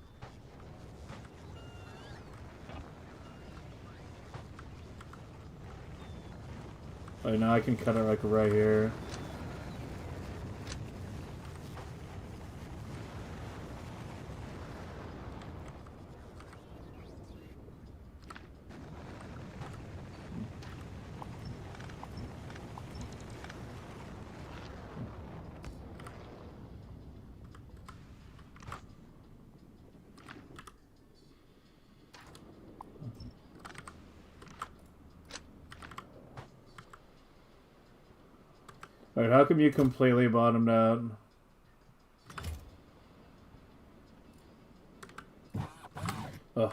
Alright, now I can cut it like right here. Alright, how come you completely bottomed out?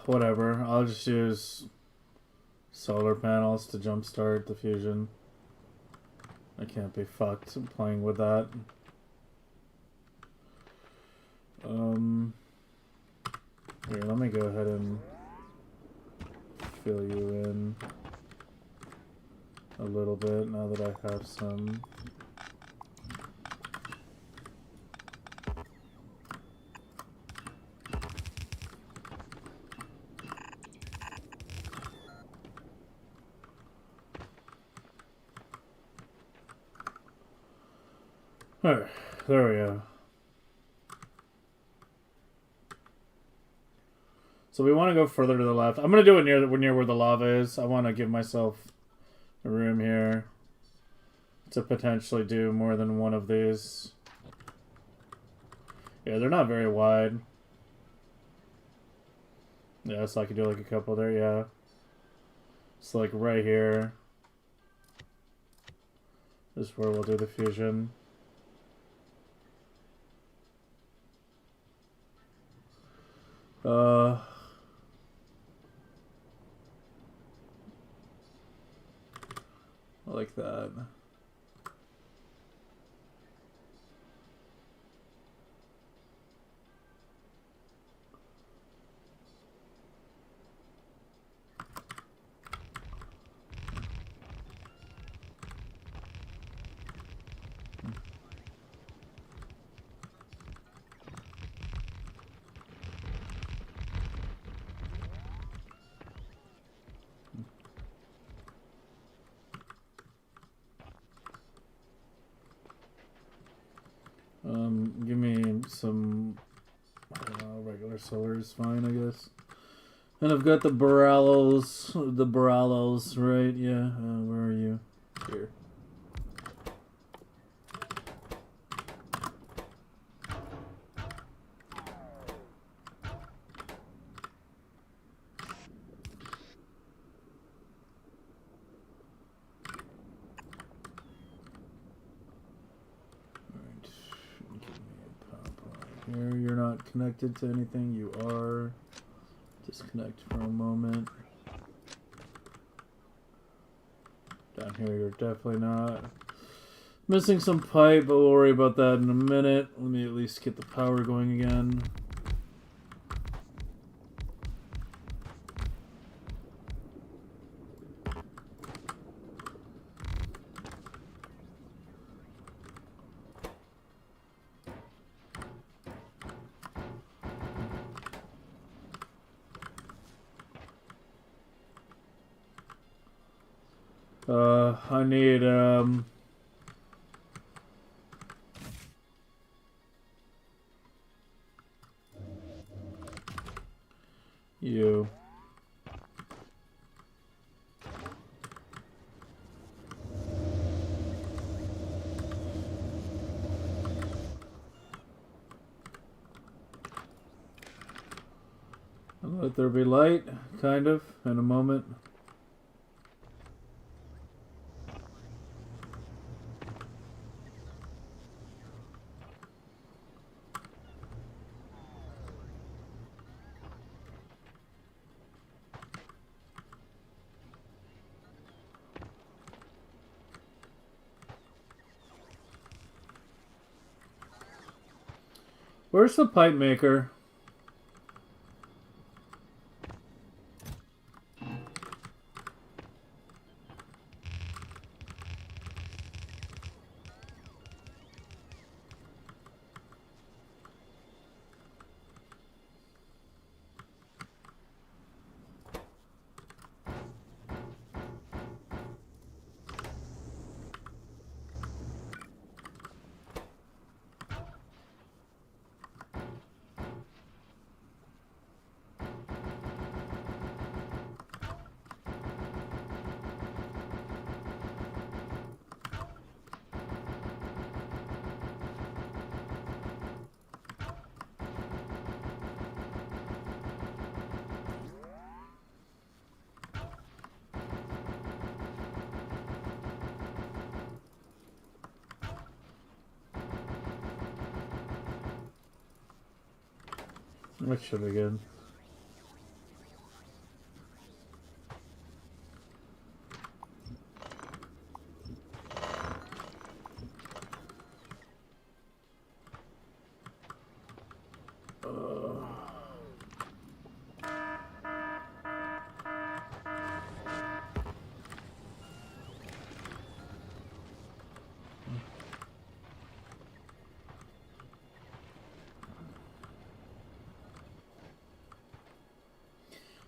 Whatever. I'll just use solar panels to jumpstart the fusion. I can't be fucked playing with that. Here, let me go ahead and fill you in a little bit now that I have some. Alright, there we go. So we want to go further to the left. I'm going to do it near where the lava is. I want to give myself a room here to potentially do more than one of these. Yeah, they're not very wide. Yeah, so I could do like a couple there, yeah. So like right here is where we'll do the fusion. Like that. Give me some regular solar is fine, I guess. And I've got the Barallos, right? Yeah, where are you? Here. You're not connected to anything. You are. Disconnect for a moment. Down here, you're definitely not. Missing some pipe, but we'll worry about that in a minute. Let me at least get the power going again. I need, you. Let there be light, kind of, in a moment. Where's the pipe maker? That should be good.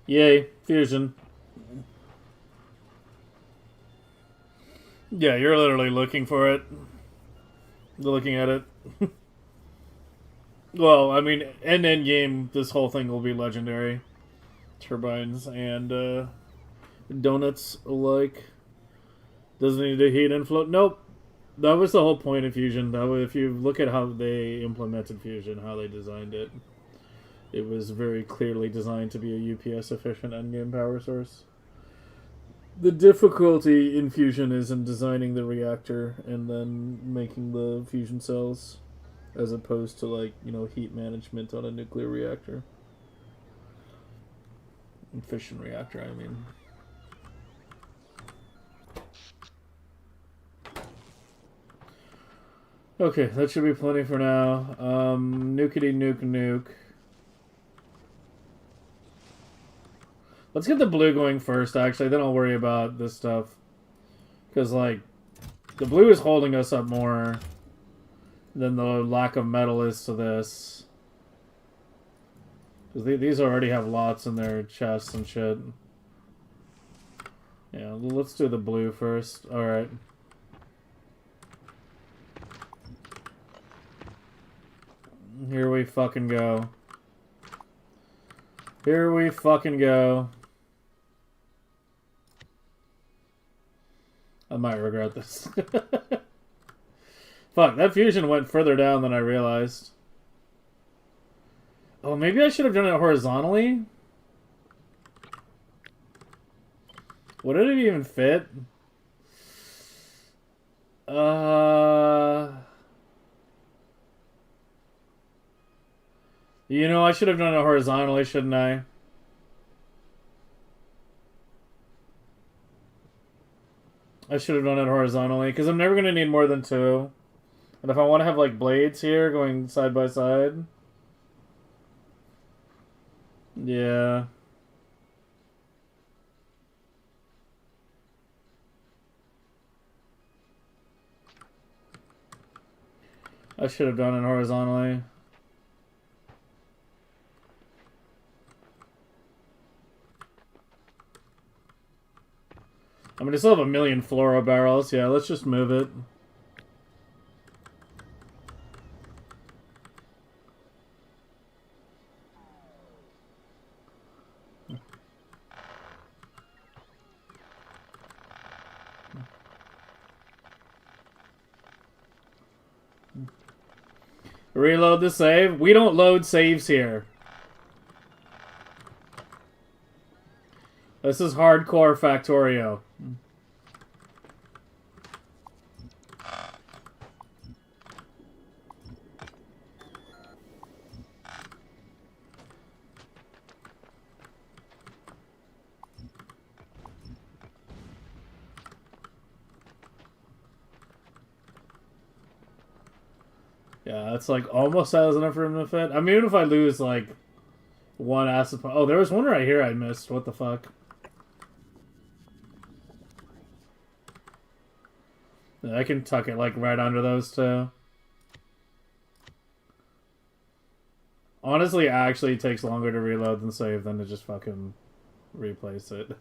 Yay, fusion. Yeah, you're literally looking for it. Looking at it. Well, I mean, end game, this whole thing will be legendary. Turbines and donuts alike. Doesn't need a heat inflow. Nope. That was the whole point of fusion. That was, if you look at how they implemented fusion, how they designed it, it was very clearly designed to be a UPS efficient endgame power source. The difficulty in fusion is in designing the reactor and then making the fusion cells, as opposed to, like, you know, heat management on a nuclear reactor. Fission reactor, I mean. Okay, that should be plenty for now. Nukety nuke. Let's get the blue going first, actually. Then I'll worry about this stuff. Because, like, the blue is holding us up more than the lack of metal is to this. Because these already have lots in their chests and shit. Yeah, let's do the blue first. Alright. Here we fucking go. Here we fucking go. I might regret this. Fuck, that fusion went further down than I realized. Oh, maybe I should have done it horizontally? Would it even fit? You know, I should have done it horizontally, shouldn't I? I should have done it horizontally, because I'm never going to need more than two. And if I want to have, like, blades here going side by side... Yeah. I should have done it horizontally. I mean, I still have 1,000,000 fluoro barrels. Yeah, let's just move it. Reload the save. We don't load saves here. This is hardcore Factorio. Yeah, that's like almost has enough room to fit. I mean, even if I lose like one acid. Oh, there was one right here I missed. What the fuck? Yeah, I can tuck it like right under those two. Honestly, it actually takes longer to reload than save than to just fucking replace it.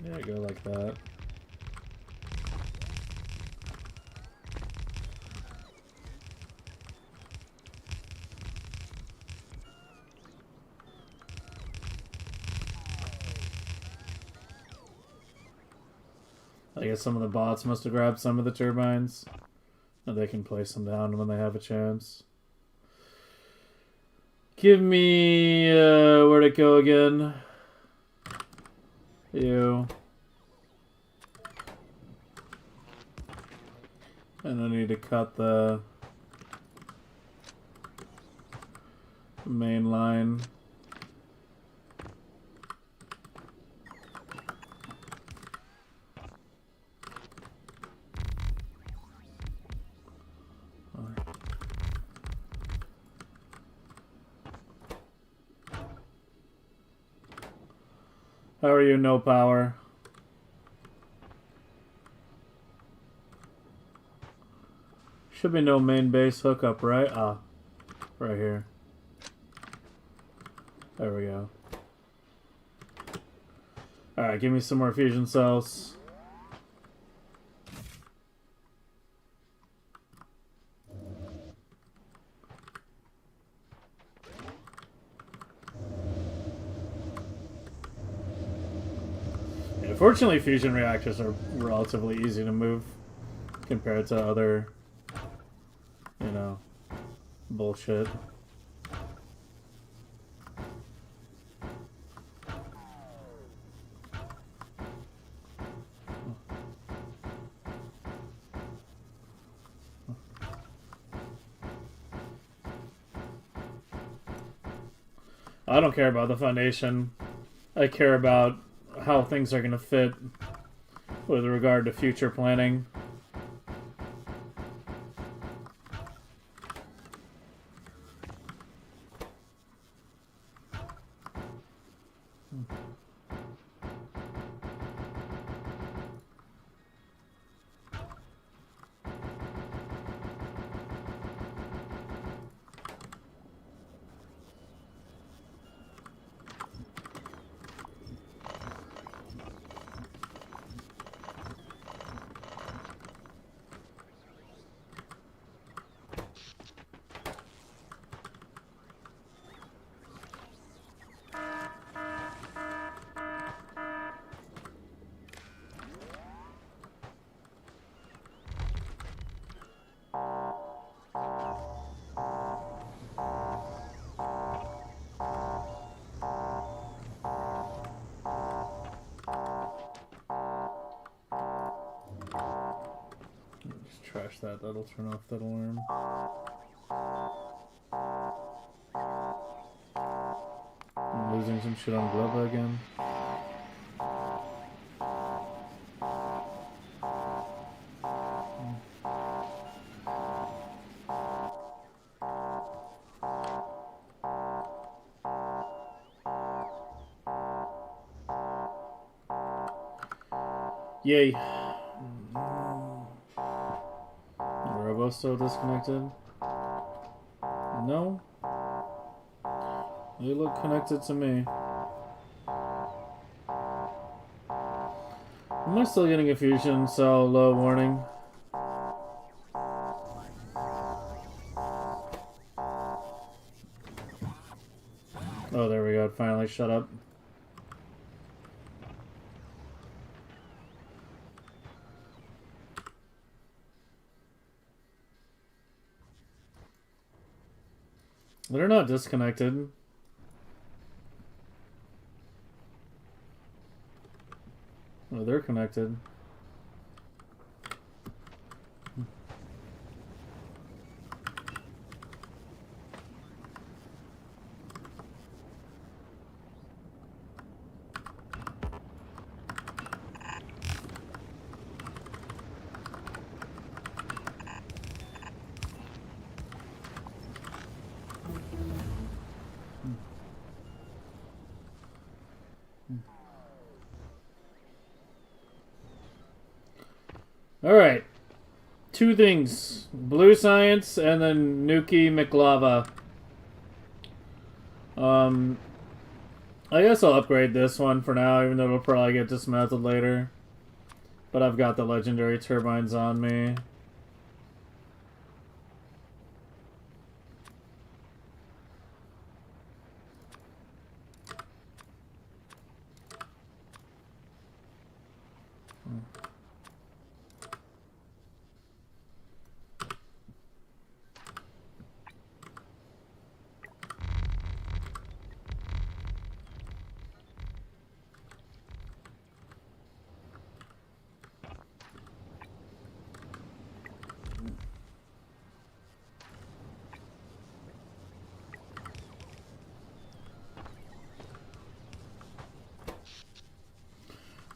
Yeah, go like that. I guess some of the bots must have grabbed some of the turbines. And they can place them down when they have a chance. Give me... where'd it go again? You. And I need to cut the main line. How are you, no power? Should be no main base hookup, right? Ah, right here. There we go. Alright, give me some more fusion cells. Yeah, fortunately, fusion reactors are relatively easy to move compared to other, you know, bullshit. I don't care about the foundation. I care about how things are going to fit with regard to future planning. Just trash that. That'll turn off that alarm. I'm losing some shit on Globa again. Yay. also disconnected? No? They look connected to me. Am I still getting a fusion cell low warning? Oh, there we go. It finally shut up. They're not disconnected. Oh, they're connected. Alright. Two things. Blue Science and then Nuki McLava. I guess I'll upgrade this one for now, even though it'll probably get dismantled later. But I've got the legendary turbines on me.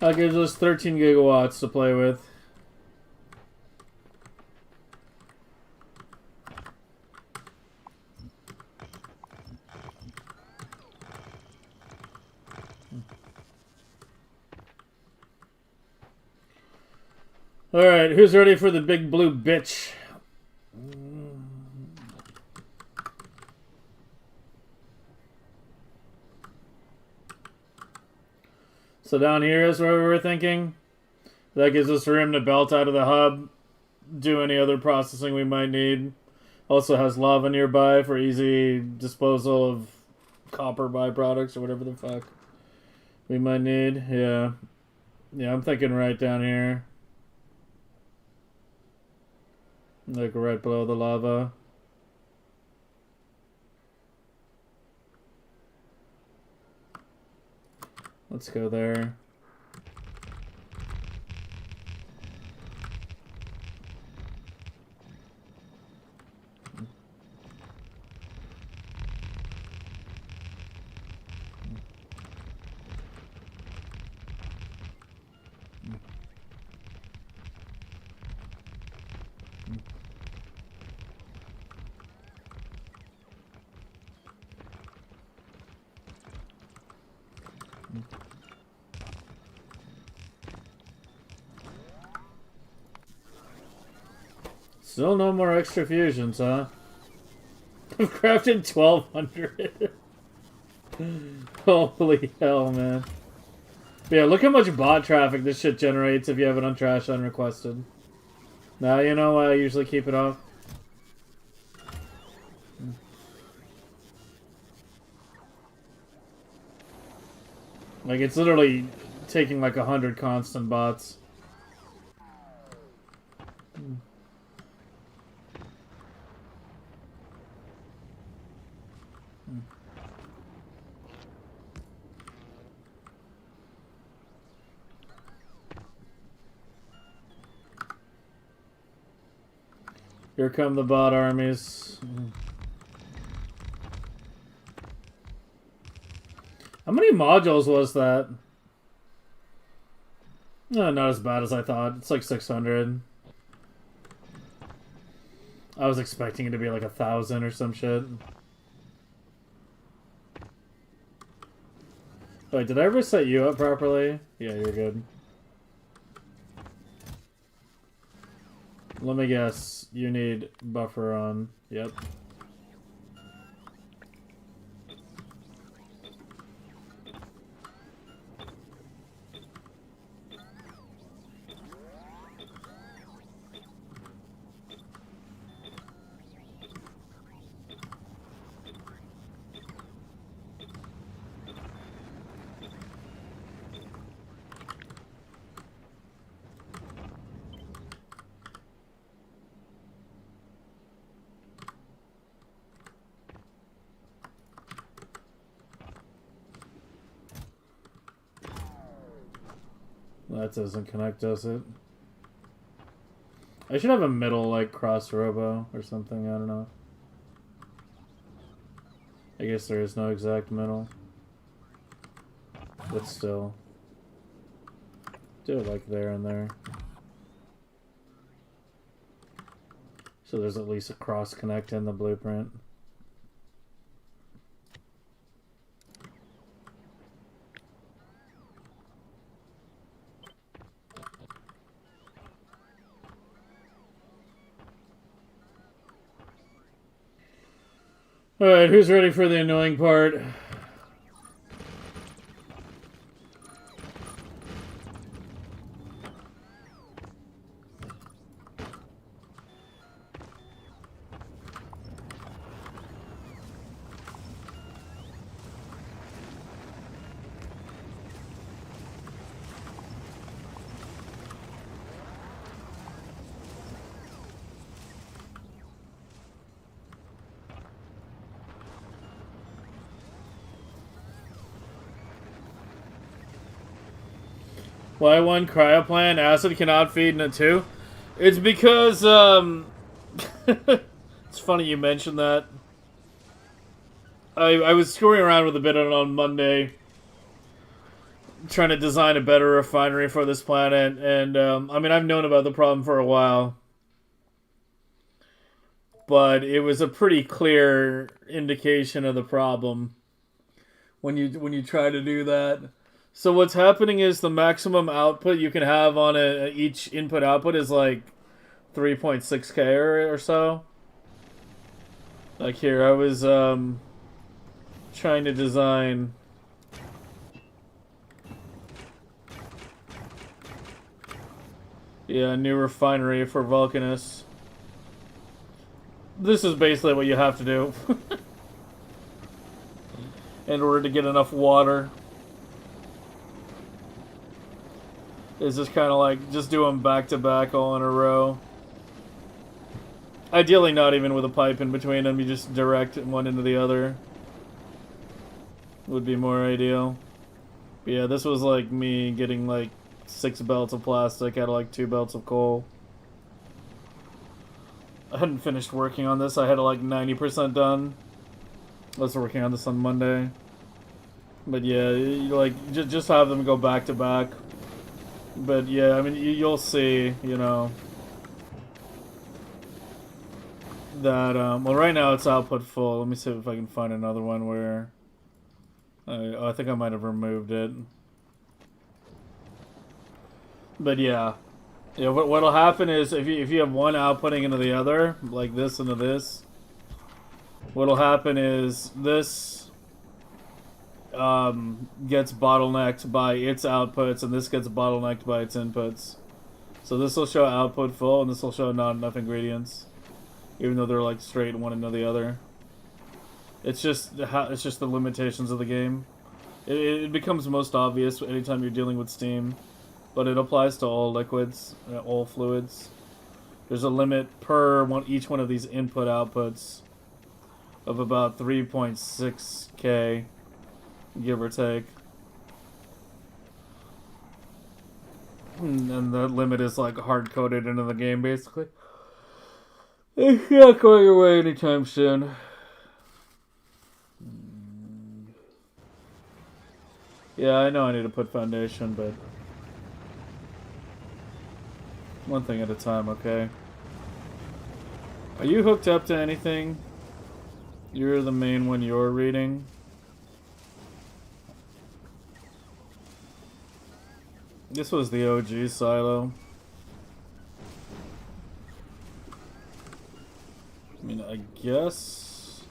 That gives us 13 gigawatts to play with. Alright, who's ready for the big blue bitch? So down here is where we were thinking. That gives us room to belt out of the hub, do any other processing we might need. Also has lava nearby for easy disposal of copper byproducts or whatever the fuck we might need. Yeah. Yeah, I'm thinking right down here. Like right below the lava. Let's go there. Still no more extra fusions, huh? I've crafted 1,200. Holy hell, man. But yeah, look how much bot traffic this shit generates if you have it on trash unrequested. Now you know why I usually keep it off. Like, it's literally taking like 100 constant bots. Here come the bot armies. How many modules was that? No, not as bad as I thought. It's like 600. I was expecting it to be like 1,000 or some shit. Wait, did I ever set you up properly? Yeah, you're good. Let me guess. You need buffer on. Yep. That doesn't connect, does it? I should have a middle, like, cross robo or something, I don't know. I guess there is no exact middle. But still. Do it like there and there. So there's at least a cross connect in the blueprint. Alright, who's ready for the annoying part? Why one cryoplant acid cannot feed into two? It's because, it's funny you mentioned that. I was screwing around with a bit on Monday, trying to design a better refinery for this planet, and, I mean, I've known about the problem for a while. But it was a pretty clear indication of the problem when you try to do that. So what's happening is the maximum output you can have on each input output is like 3.6K or so. Like here, I was trying to design a new refinery for Vulcanus. This is basically what you have to do in order to get enough water. It's just kind of like, just do them back to back all in a row. Ideally not even with a pipe in between them, you just direct one into the other. Would be more ideal. But yeah, this was like me getting like 6 belts of plastic out of like 2 belts of coal. I hadn't finished working on this, I had like 90% done. I was working on this on Monday. But yeah, you like, just have them go back to back. But yeah, I mean, you'll see, you know, that, well, right now it's output full. Let me see if I can find another one where, I think I might have removed it. But yeah, what'll happen is if you have one outputting into the other, like this into this, what'll happen is this gets bottlenecked by its outputs, and this gets bottlenecked by its inputs. So this will show output full, and this will show not enough ingredients, even though they're like straight one into the other. It's just the limitations of the game. It becomes most obvious anytime you're dealing with steam, but it applies to all liquids, all fluids. There's a limit per each one of these input outputs of about 3.6K. Give or take. And the limit is like hard-coded into the game, basically. It's not going away anytime soon. Yeah, I know I need to put foundation, but one thing at a time, okay? Are you hooked up to anything? You're the main one you're reading? This was the OG silo. guess.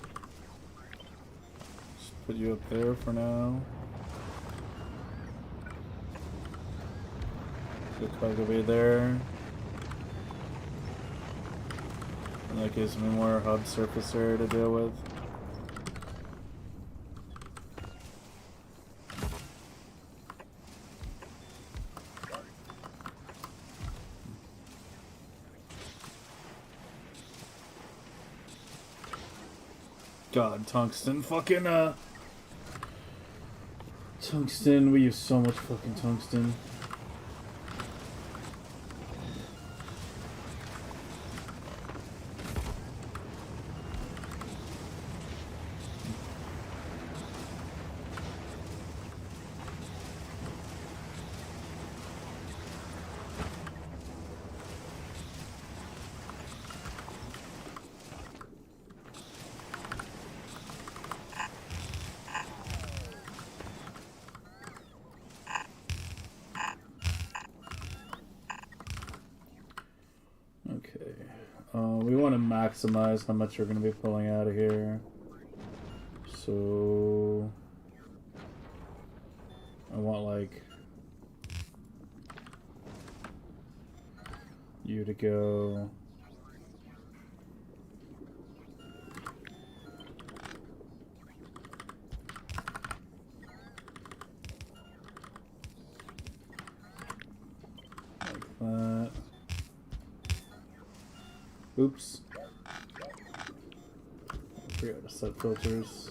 Just put you up there for now. The cargo bay there. And that gives me more hub surface area to deal with. God, tungsten, fucking, tungsten, we use so much fucking tungsten. We want to maximize how much we're going to be pulling out of here. So I want like you to go like that. Oops. I forgot to set filters.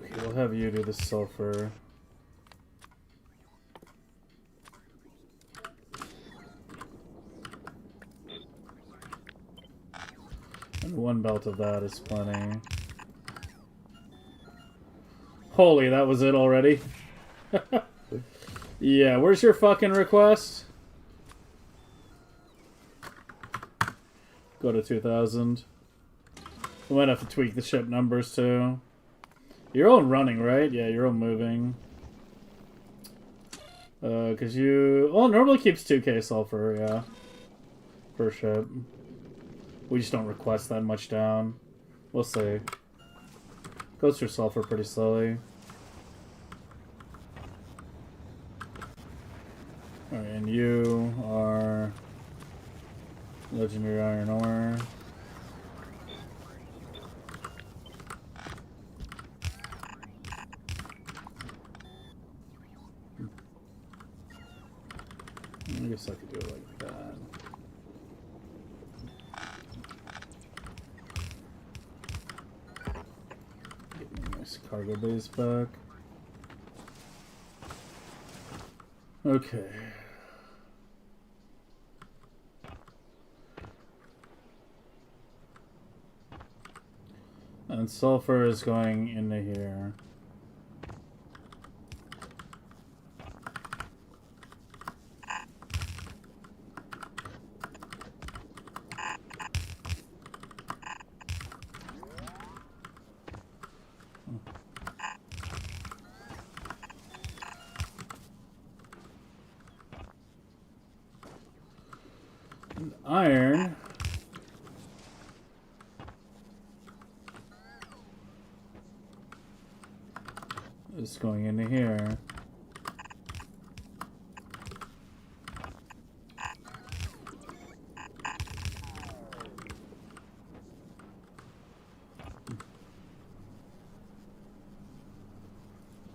Okay, we'll have you do the sulfur. And one belt of that is plenty. Holy, that was it already? Yeah, where's your fucking request? Go to 2000. We might have to tweak the ship numbers too. You're all running, right? Yeah, you're all moving. Cause you... Well, it normally keeps 2k sulfur, yeah. Per ship. We just don't request that much down. We'll see. Goes through sulfur pretty slowly. Alright, and you are legendary iron ore. I guess I could do it like that. Get me a nice cargo base back. Okay. And sulfur is going into here. And iron is going into here.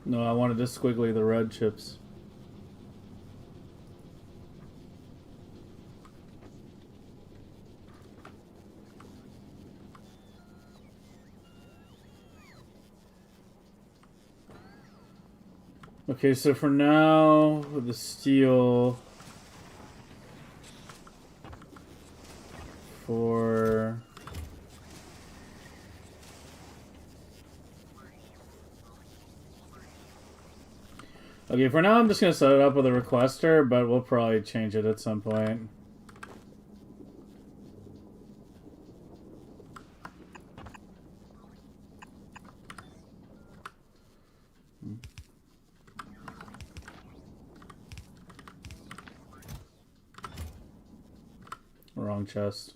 No, I wanted to squiggly the red chips. Okay, so for now, with the steel for okay, for now I'm just gonna set it up with a requester, but we'll probably change it at some point. wrong chest.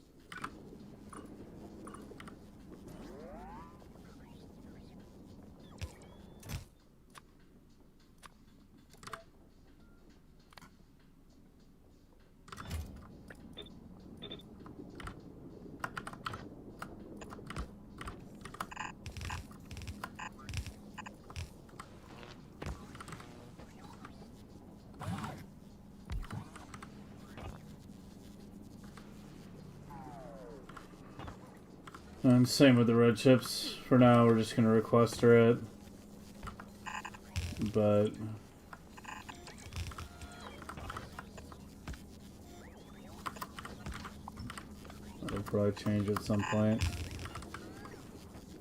And same with the red chips. For now, we're just going to request her it. But that'll probably change at some point.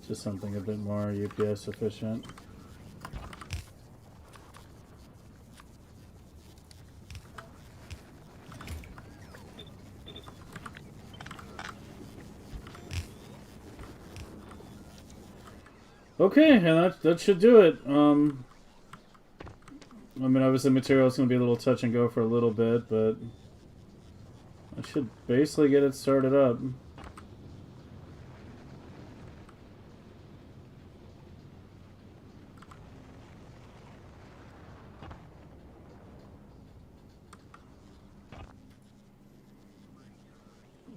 Just something a bit more UPS efficient. Okay, and that should do it. I mean, obviously material is going to be a little touch and go for a little bit, but I should basically get it started up.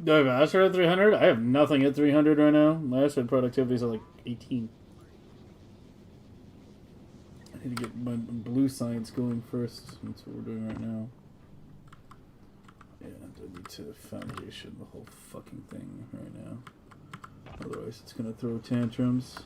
Do I have Astro at 300? I have nothing at 300 right now. My Astro productivity is at like 18. I need to get my blue science going first. That's what we're doing right now. Yeah, I need to foundation the whole fucking thing right now. Otherwise it's gonna throw tantrums.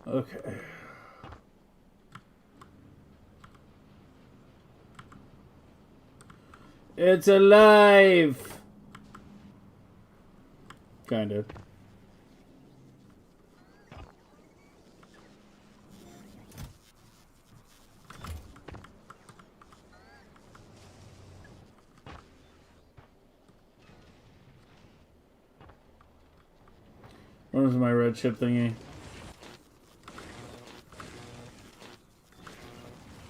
Okay. It's alive! Kind of. Where's my red chip thingy?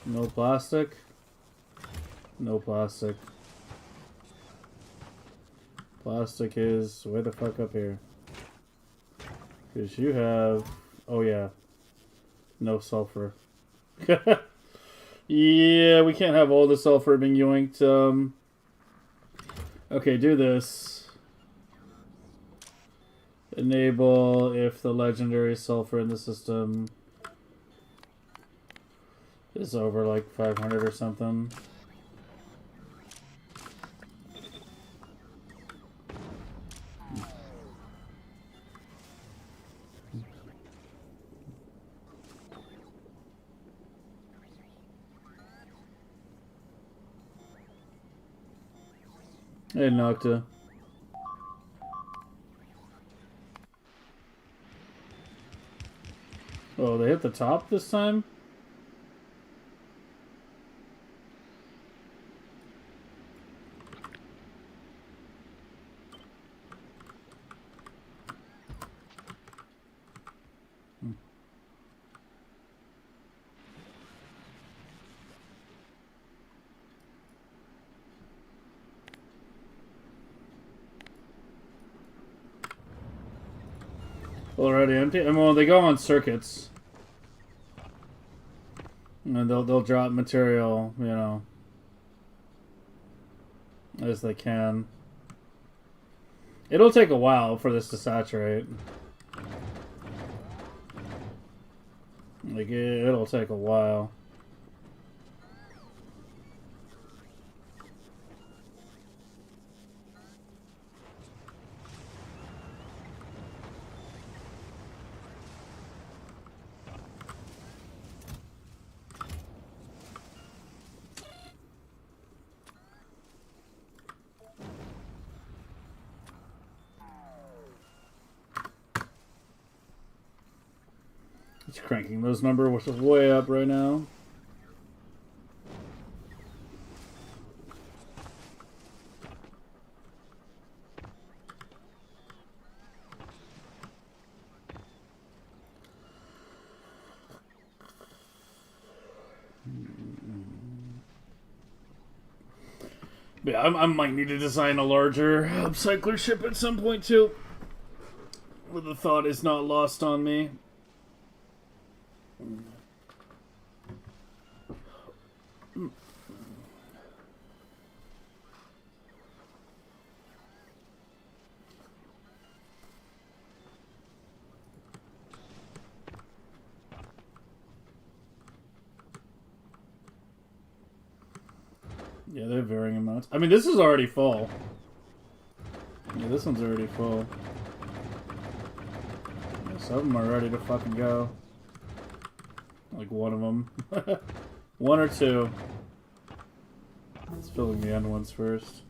No plastic? No plastic. Plastic is way the fuck up here. Because you have... Oh yeah. No sulfur. Yeah, we can't have all the sulfur being yoinked. Okay, do this. Enable if the legendary sulfur in the system is over like 500 or something. Hey, Nocta. Oh, they hit the top this time? Already empty? And well, they go on circuits. And they'll drop material, you know, as they can. It'll take a while for this to saturate. Like, it'll take a while. He's cranking those numbers way up right now. Yeah, I might need to design a larger upcycler ship at some point too. But the thought is not lost on me. Yeah, they have varying amounts. I mean, this is already full. Yeah, this one's already full. Yeah, some of them are ready to fucking go. Like one of them. One or two. Let's fill in the end ones first.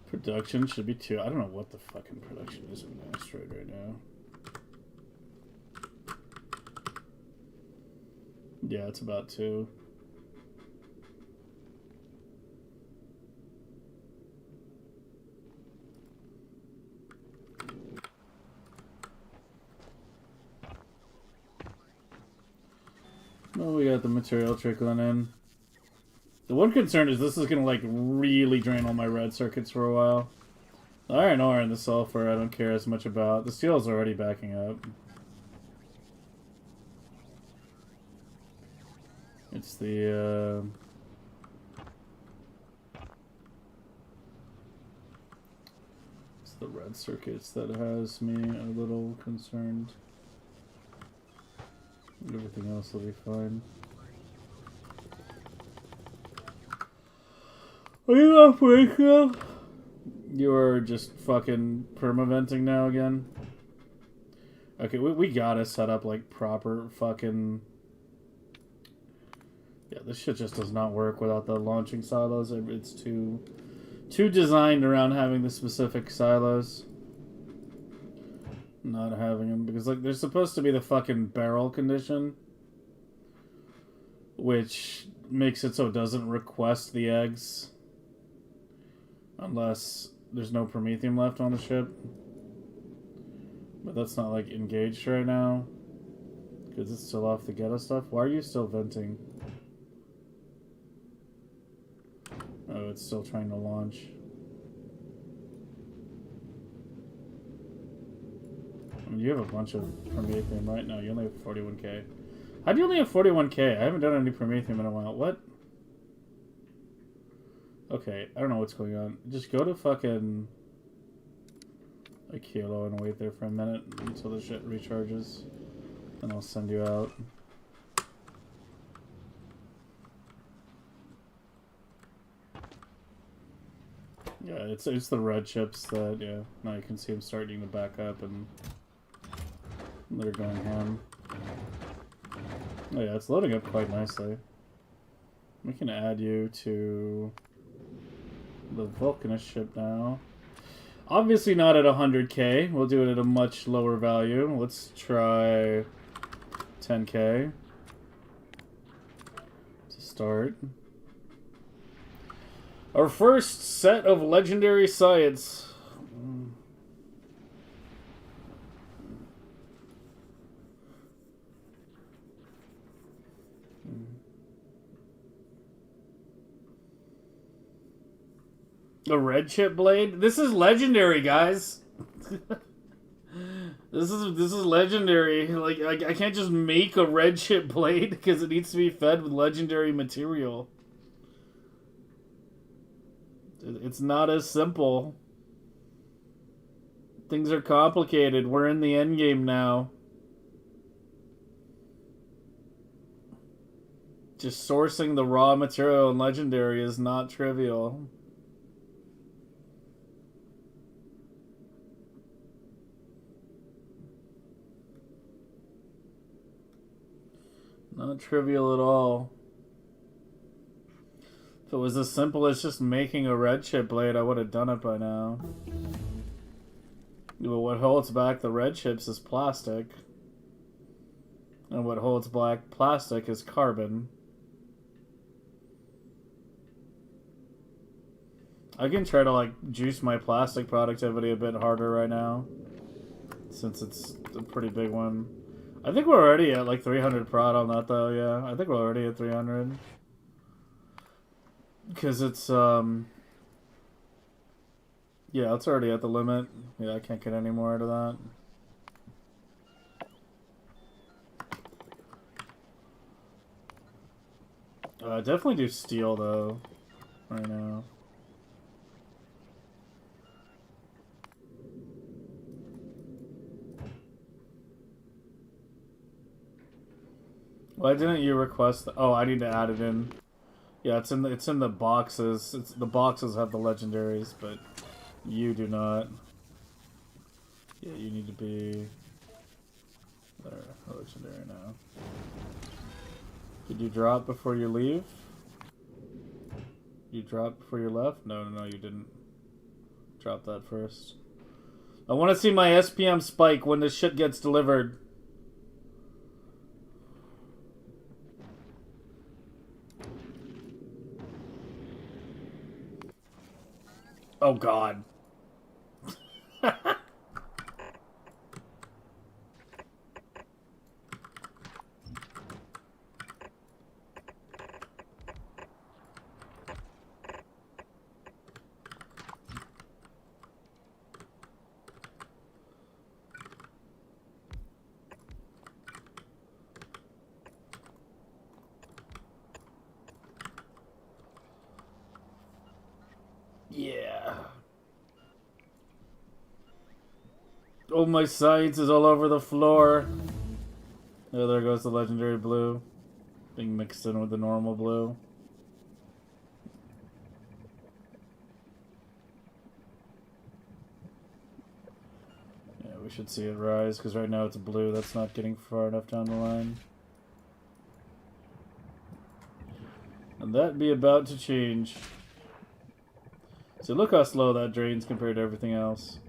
Production should be 2. I don't know what the fucking production is in Asteroid right now. Yeah, it's about 2. Well, we got the material trickling in. The one concern is this is going to, like, really drain all my red circuits for a while. The iron ore and the sulfur I don't care as much about. The steel is already backing up. It's the, it's the red circuits that has me a little concerned. Everything else will be fine. Are you operational? You are just fucking permaventing now again? Okay, we gotta set up like proper fucking... Yeah, this shit just does not work without the launching silos. It's too designed around having the specific silos. Not having them, because like there's supposed to be the fucking barrel condition, which makes it so it doesn't request the eggs unless there's no promethium left on the ship. But that's not like engaged right now because it's still off the ghetto stuff. Why are you still venting? Oh, it's still trying to launch. I mean, you have a bunch of promethium right now. You only have 41k. How do you only have 41k? I haven't done any promethium in a while. What? Okay, I don't know what's going on. Just go to fucking a kilo and wait there for a minute until the shit recharges. Then I'll send you out. Yeah, it's the red chips that, yeah, now you can see them starting to back up and they're going ham. Oh yeah, it's loading up quite nicely. We can add you to the Vulcanist ship now. Obviously not at 100k. We'll do it at a much lower value. Let's try 10k to start. Our first set of legendary science. A red chip blade? This is legendary, guys. This is legendary. Like I can't just make a red chip blade because it needs to be fed with legendary material. It's not as simple. Things are complicated. We're in the end game now. Just sourcing the raw material in legendary is not trivial. Not trivial at all. If it was as simple as just making a red chip blade, I would have done it by now. But what holds back the red chips is plastic. And what holds back plastic is carbon. I can try to like juice my plastic productivity a bit harder right now, since it's a pretty big one. I think we're already at like 300 prod on that though, yeah. I think we're already at 300. Because it's, yeah, it's already at the limit. Yeah, I can't get any more out of that. Definitely do steel though, right now. Why didn't you request? Oh, I need to add it in. Yeah, it's in the boxes. The boxes have the legendaries, but you do not. Yeah, you need to be there. Legendary now. Did you drop before you leave? You dropped before you left? No, you didn't. Drop that first. I want to see my SPM spike when this shit gets delivered. Oh god. Yeah. Oh, my science is all over the floor. Oh, there goes the legendary blue. Being mixed in with the normal blue. Yeah, we should see it rise, because right now it's blue. That's not getting far enough down the line. And that be about to change. So look how slow that drains compared to everything else.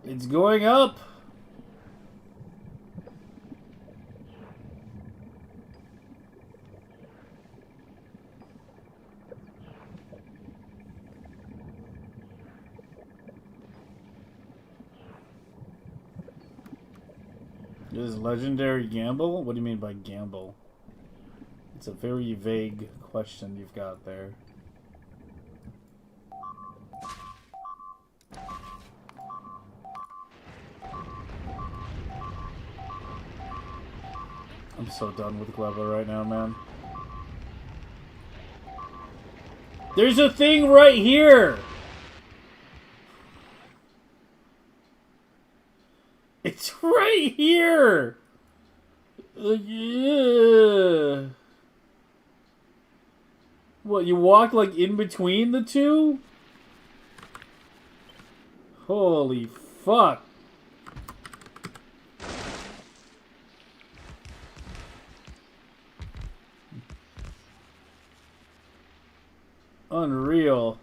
It's going up! Is legendary gamble? What do you mean by gamble? It's a very vague question you've got there. I'm so done with Gleba right now, man. There's a thing right here! It's right here! Yeah. What, you walk like in between the two? Holy fuck. Unreal.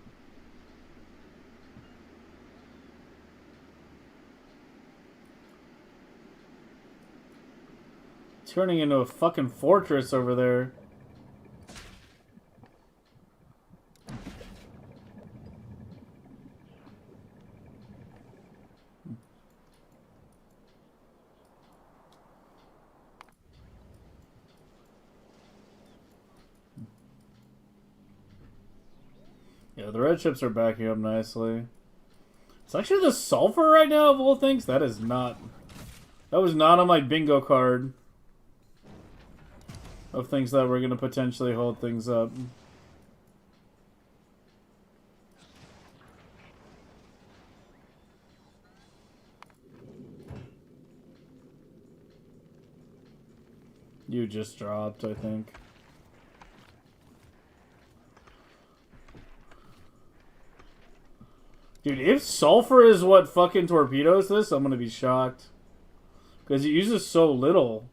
Turning into a fucking fortress over there. Yeah, the red chips are backing up nicely. It's actually the sulfur right now of all things. That is not... That was not on my bingo card. Of things that were going to potentially hold things up. You just dropped, I think. Dude, if sulfur is what fucking torpedoes this, I'm gonna be shocked. Because it uses so little.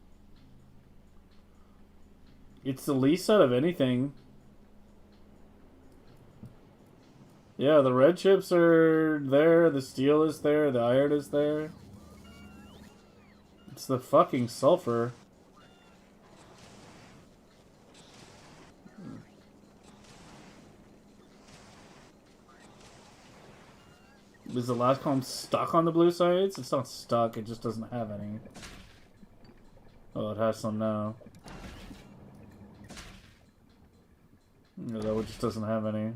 It's the least out of anything. Yeah, the red chips are there, the steel is there, the iron is there. It's the fucking sulfur. Is the last column stuck on the blue sides? It's not stuck, it just doesn't have any. Oh, it has some now. No, that one just doesn't have any.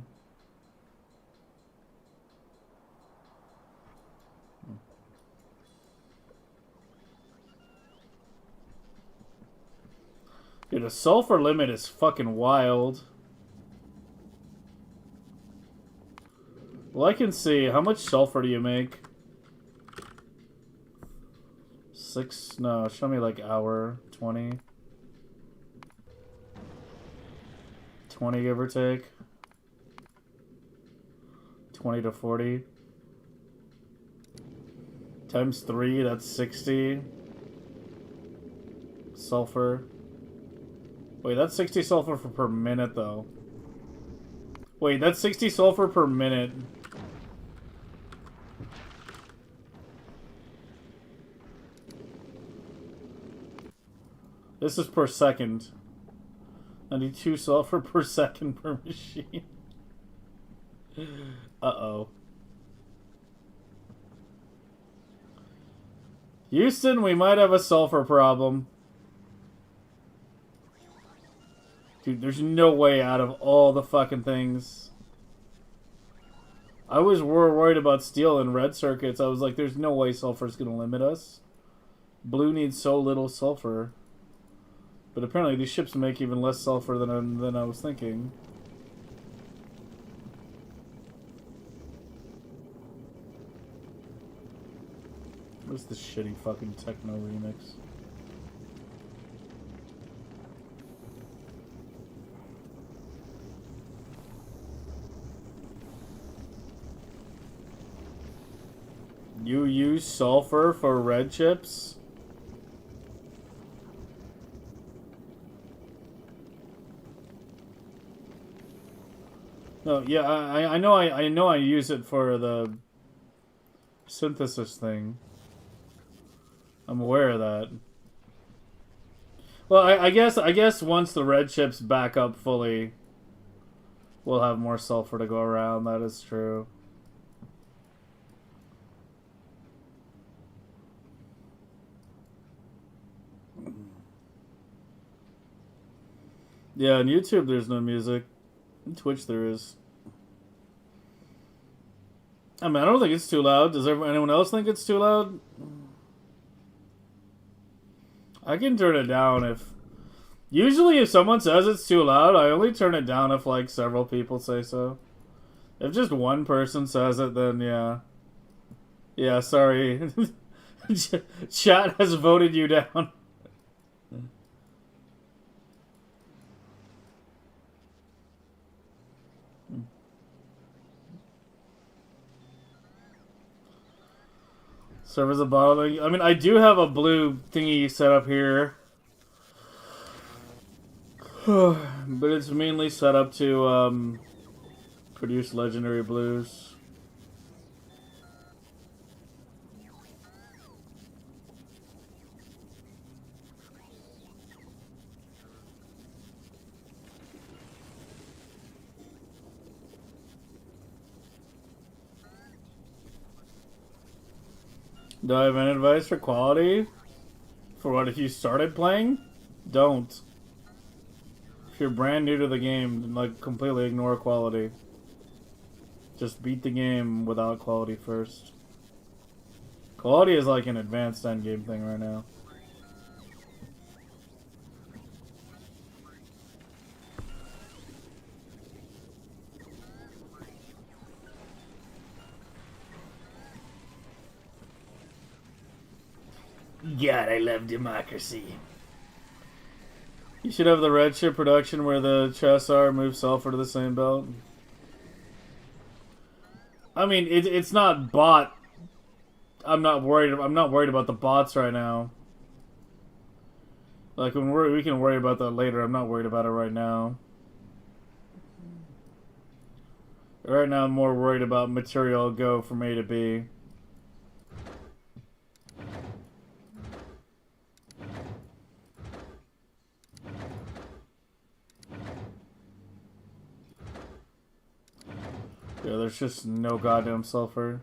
Dude, the sulfur limit is fucking wild. Well, I can see. How much sulfur do you make? 6? No, show me like hour. 20. 20, give or take. 20 to 40. Times 3, that's 60. Sulfur. Wait, that's 60 sulfur per minute, though. Wait, that's 60 sulfur per minute. This is per second. 92 sulfur per second per machine. Uh-oh. Houston, we might have a sulfur problem. Dude, there's no way out of all the fucking things. I was worried about steel and red circuits. I was like, there's no way sulfur's gonna limit us. Blue needs so little sulfur. But apparently these ships make even less sulfur than I was thinking. What's this shitty fucking techno remix? You use sulfur for red chips? No, yeah, I know I use it for the synthesis thing. I'm aware of that. Well, I guess once the red chips back up fully, we'll have more sulfur to go around. That is true. Yeah, on YouTube there's no music. On Twitch there is. I mean, I don't think it's too loud. Does anyone else think it's too loud? I can turn it down if... Usually if someone says it's too loud, I only turn it down if, like, several people say so. If just one person says it, then yeah. Yeah, sorry. Chat has voted you down. Servers of bottling. I mean, I do have a blue thingy set up here. But it's mainly set up to produce legendary blues. Do I have any advice for quality? For what, if you started playing? Don't. If you're brand new to the game, like, completely ignore quality. Just beat the game without quality first. Quality is like an advanced endgame thing right now. God, I love democracy. You should have the red ship production where the chests are, move sulfur to the same belt. I mean, it's not bot. I'm not worried about the bots right now. Like we can worry about that later. I'm not worried about it right now. Right now, I'm more worried about material go from A to B. Yeah, there's just no goddamn sulfur.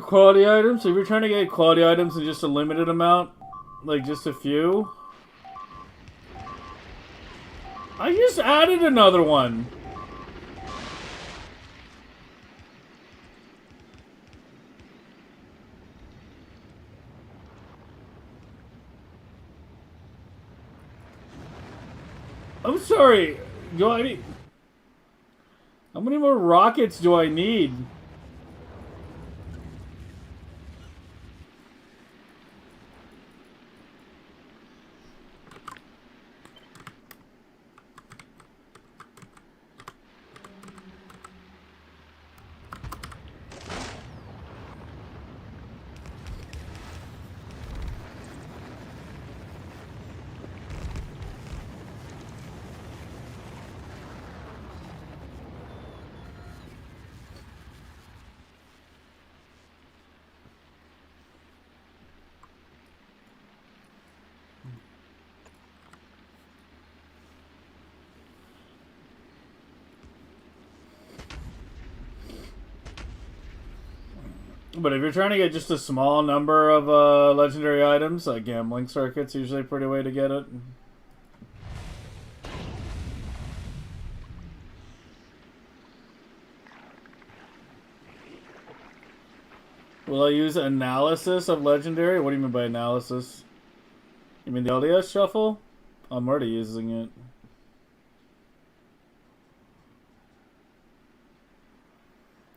Quality items. If you're trying to get quality items in just a limited amount, like just a few, I just added another one. I'm sorry. Do I need? How many more rockets do I need? But if you're trying to get just a small number of legendary items, like gambling circuits, usually a pretty way to get it. Will I use analysis of legendary? What do you mean by analysis? You mean the LDS shuffle? I'm already using it.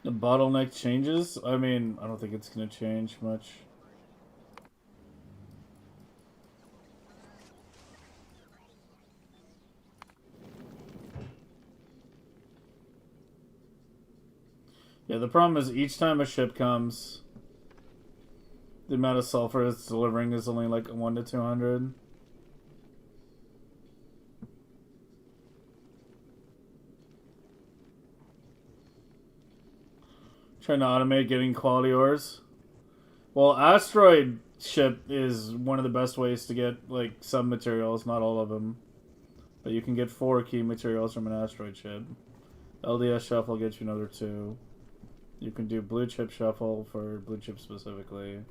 The bottleneck changes? I mean, I don't think it's going to change much. Yeah, the problem is each time a ship comes, the amount of sulfur it's delivering is only like 1 to 200. Trying to automate getting quality ores. Well, asteroid ship is one of the best ways to get like some materials, not all of them. But you can get 4 key materials from an asteroid ship. LDS shuffle gets you another 2. You can do blue chip shuffle for blue chip specifically.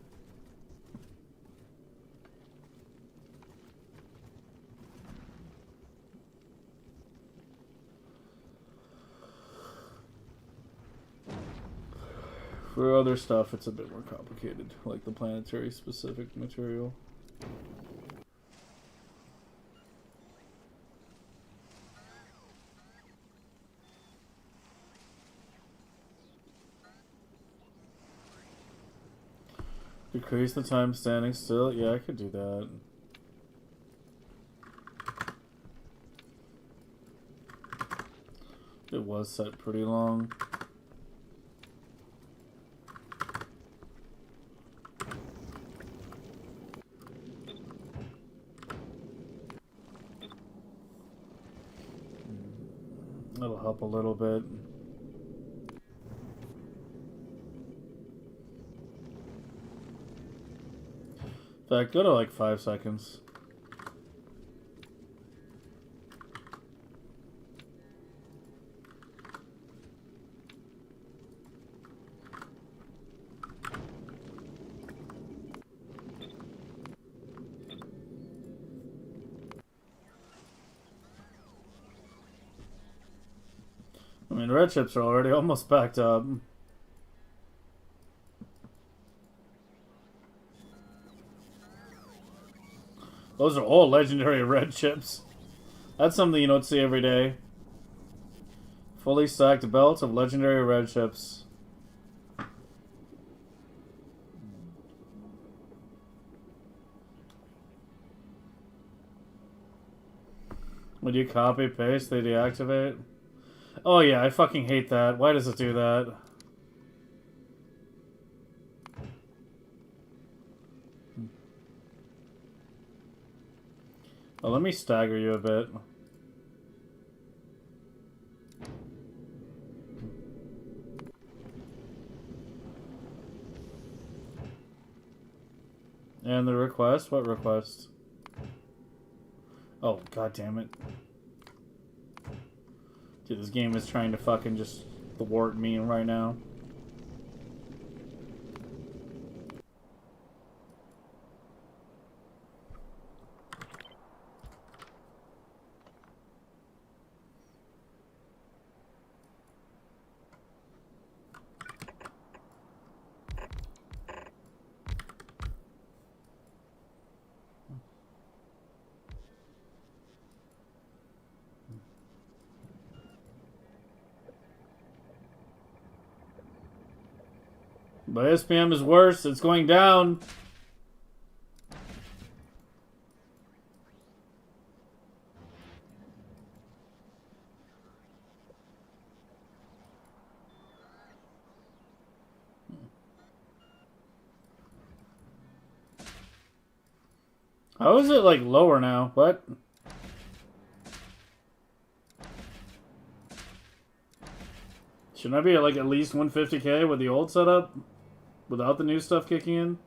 For other stuff, it's a bit more complicated, like the planetary specific material. Decrease the time standing still? Yeah, I could do that. It was set pretty long. That'll help a little bit. In fact, go to like 5 seconds. I mean, red chips are already almost backed up. Those are all legendary red chips. That's something you don't see every day. Fully stacked belt of legendary red chips. When you copy paste, they deactivate. Oh yeah, I fucking hate that. Why does it do that? Well, let me stagger you a bit. And the request? What request? Oh, god damn it. Dude, this game is trying to fucking just thwart me right now. But SPM is worse. It's going down. How is it like lower now? What? Shouldn't I be at like at least 150k with the old setup? Without the new stuff kicking in?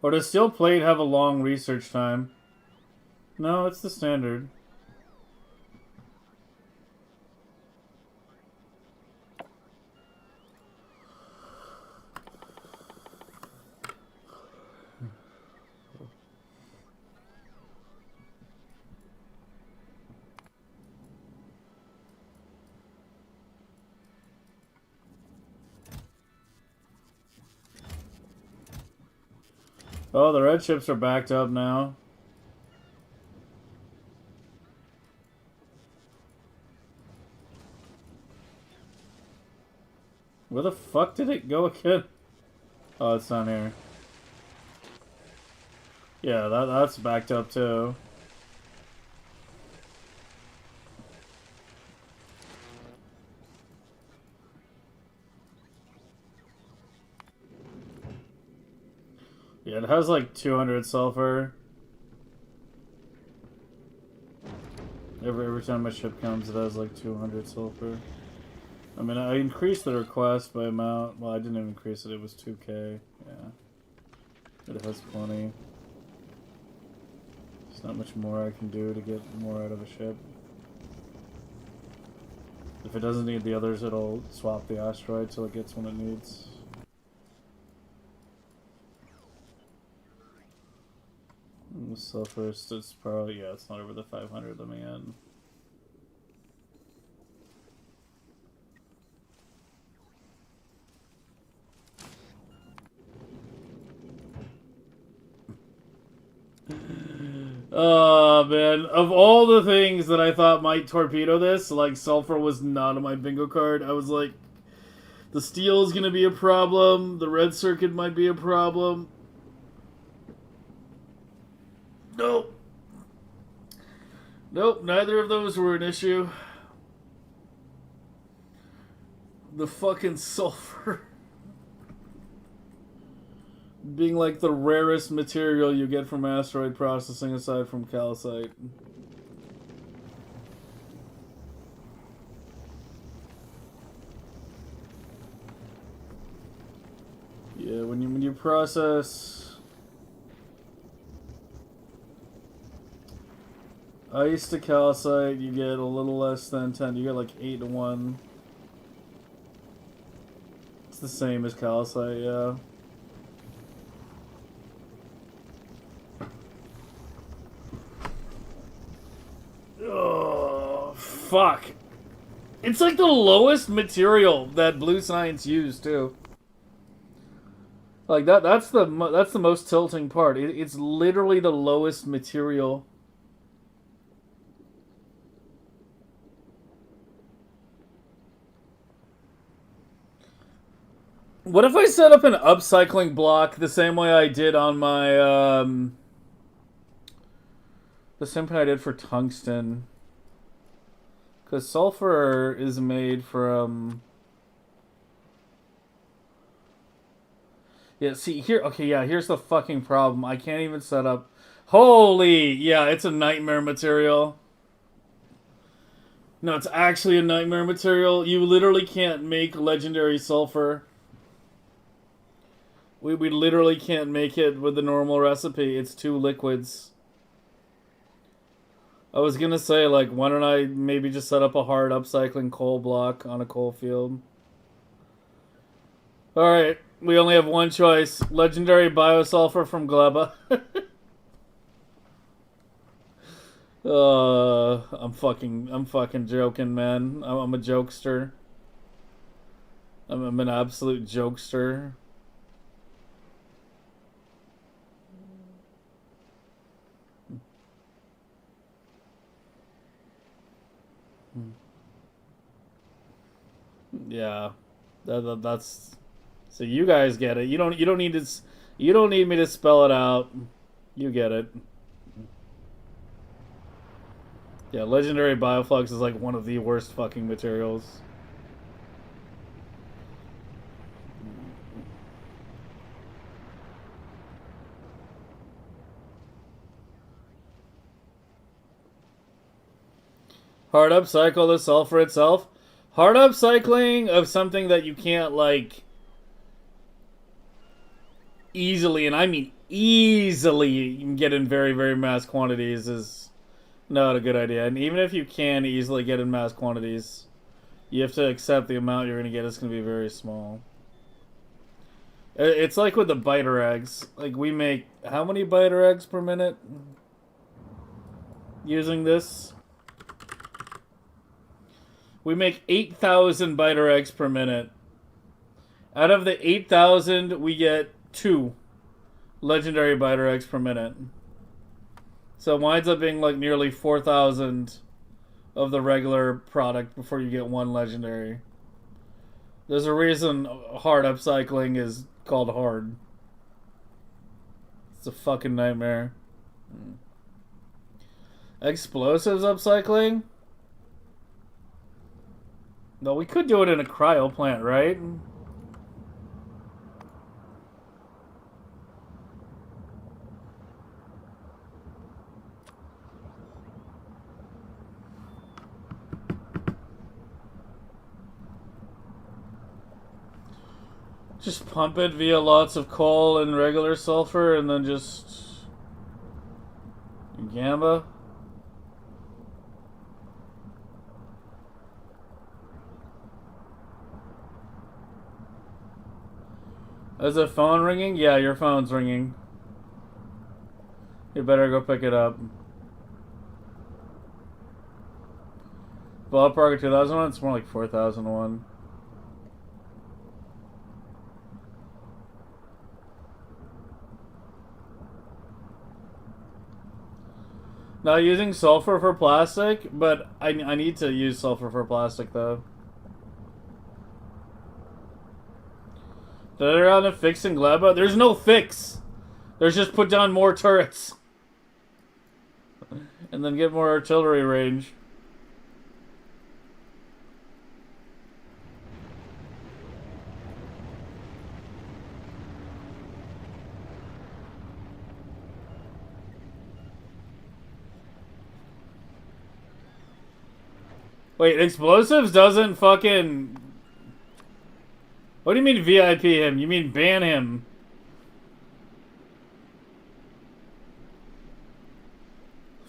Or does steel plate have a long research time? No, it's the standard. Oh, the red chips are backed up now. Where the fuck did it go again? Oh, it's down here. Yeah, that's backed up too. Yeah, it has like 200 sulfur. Every time a ship comes, it has like 200 sulfur. I mean, I increased the request by amount. Well, I didn't even increase it. It was 2k. Yeah. But it has plenty. There's not much more I can do to get more out of a ship. If it doesn't need the others, it'll swap the asteroid till it gets what it needs. The sulfur is probably, yeah, it's not over the 500. Let me in. Oh man, of all the things that I thought might torpedo this, like sulfur was not on my bingo card. I was like, the steel is gonna be a problem, the red circuit might be a problem. Nope. Nope, neither of those were an issue. The fucking sulfur being like the rarest material you get from asteroid processing aside from calcite. Yeah, when you process ice to calcite, you get a little less than 10. You get like 8 to 1. It's the same as calcite, yeah. Oh, fuck. It's like the lowest material that Blue Science used, too. Like, that's the most tilting part. It's literally the lowest material What if I set up an upcycling block the same way I did on my, the same way I did for tungsten? Because sulfur is made from... Yeah, see, here... Okay, yeah, here's the fucking problem. I can't even set up... Holy... Yeah, it's a nightmare material. No, it's actually a nightmare material. You literally can't make legendary sulfur. We literally can't make it with the normal recipe. It's two liquids. I was gonna say, like, why don't I maybe just set up a hard upcycling coal block on a coal field? Alright, we only have one choice. Legendary biosulfur from Gleba. I'm fucking joking, man. I'm a jokester. I'm an absolute jokester. Yeah, that's. So you guys get it. You don't need to. You don't need me to spell it out. You get it. Yeah, legendary bioflux is like one of the worst fucking materials. Hard upcycle the sulfur itself. Hard upcycling of something that you can't, like, easily, and I mean easily, get in very, very mass quantities is not a good idea. And even if you can easily get in mass quantities, you have to accept the amount you're going to get is going to be very small. It's like with the biter eggs. Like, we make how many biter eggs per minute using this? We make 8,000 biter eggs per minute. Out of the 8,000, we get 2 legendary biter eggs per minute. So it winds up being like nearly 4,000 of the regular product before you get 1 legendary. There's a reason hard upcycling is called hard. It's a fucking nightmare. Explosives upcycling? No, we could do it in a cryo plant, right? Just pump it via lots of coal and regular sulfur and then just... Gamma? Is the phone ringing? Yeah, your phone's ringing. You better go pick it up. Ballpark of 2001? It's more like 4001. Not using sulfur for plastic, but I need to use sulfur for plastic though. Did I around to fixing Gleba? There's no fix. There's just put down more turrets. And then get more artillery range. Wait, explosives doesn't fucking... What do you mean VIP him? You mean ban him?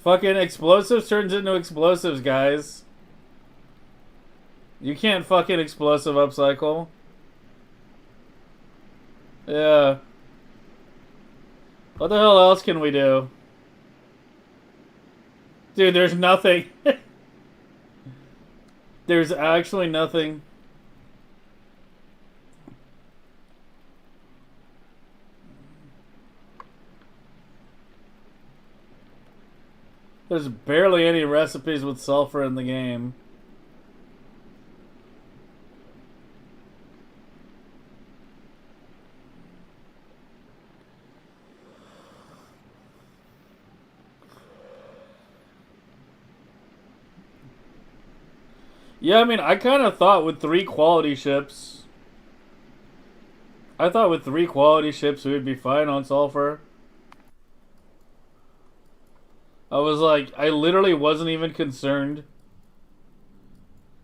Fucking explosives turns into explosives, guys. You can't fucking explosive upcycle. Yeah. What the hell else can we do? Dude, there's nothing. There's actually nothing. There's barely any recipes with sulfur in the game. Yeah, I mean, I kind of thought with 3 quality ships... I thought with 3 quality ships we would be fine on sulfur. I was like, I literally wasn't even concerned.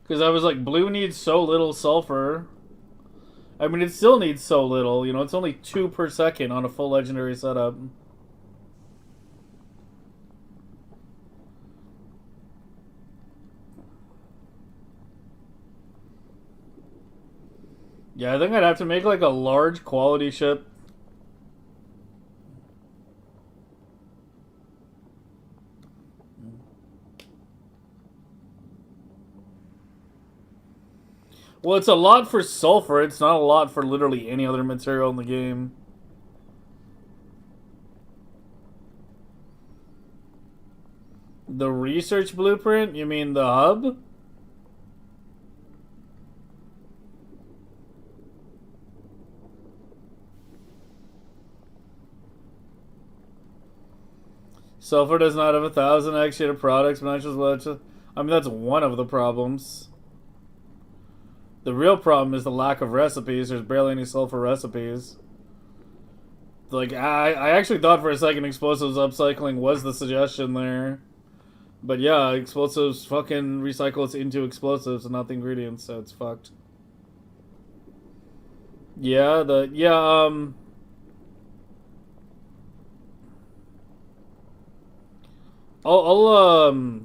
Because I was like, blue needs so little sulfur. I mean, it still needs so little. You know, it's only 2 per second on a full legendary setup. Yeah, I think I'd have to make like a large quality ship. Well, it's a lot for sulfur. It's not a lot for literally any other material in the game. The research blueprint? You mean the hub? Sulfur does not have 1,000 actuated products, but not just much. I mean, that's one of the problems. The real problem is the lack of recipes. There's barely any sulfur recipes. Like, I actually thought for a second explosives upcycling was the suggestion there. But yeah, explosives fucking recycle it into explosives and not the ingredients, so it's fucked. Yeah,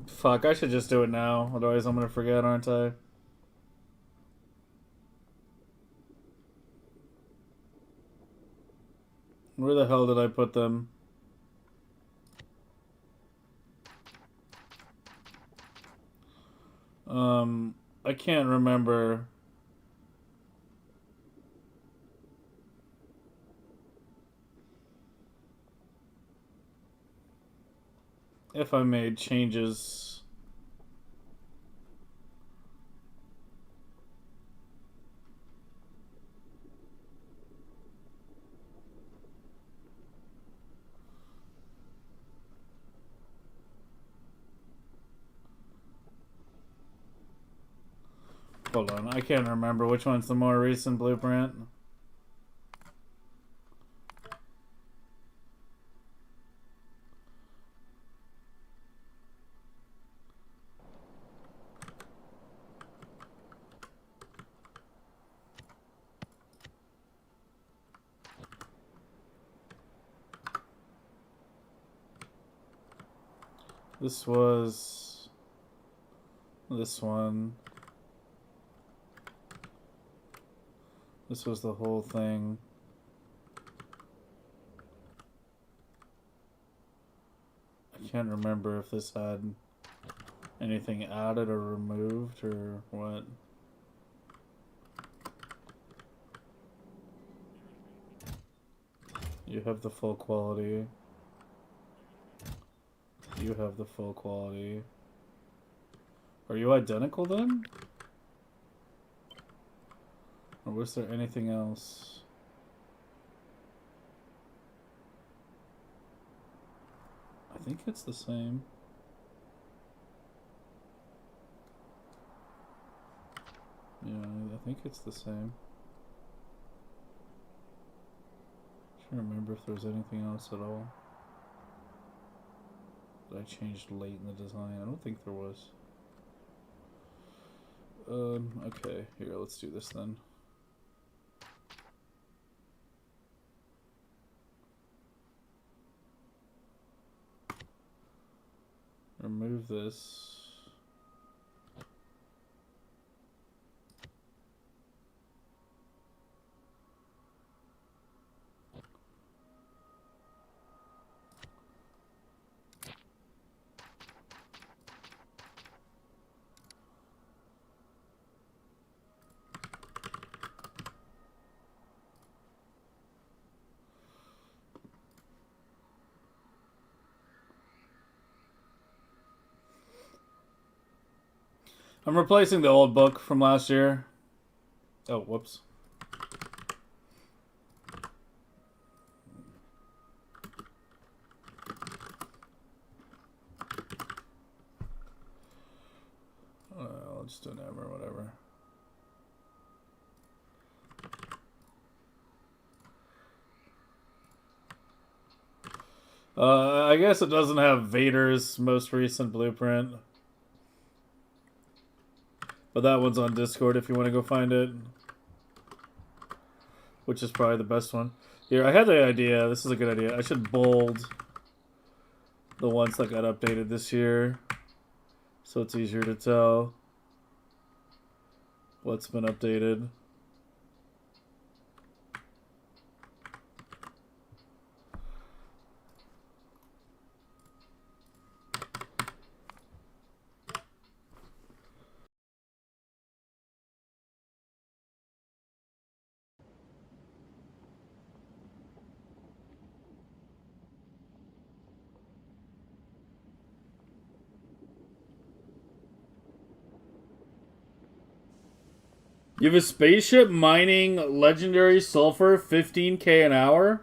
fuck, I should just do it now. Otherwise I'm gonna forget, aren't I? Where the hell did I put them? I can't remember. If I made changes. Hold on, I can't remember which one's the more recent blueprint. This was this one. This was the whole thing. I can't remember if this had anything added or removed or what. You have the full quality. You have the full quality. Are you identical then? Or was there anything else? I think it's the same. Yeah, I think it's the same. I can't remember if there was anything else at all that I changed late in the design. I don't think there was. Okay, here, let's do this then. Remove this. I'm replacing the old book from last year. Oh, whoops. I'll Just do an M or whatever. I guess it doesn't have Vader's most recent blueprint. But that one's on Discord if you want to go find it. Which is probably the best one. Here, I had the idea. This is a good idea. I should bold the ones that got updated this year. So it's easier to tell what's been updated. You have a spaceship mining legendary sulfur 15k an hour?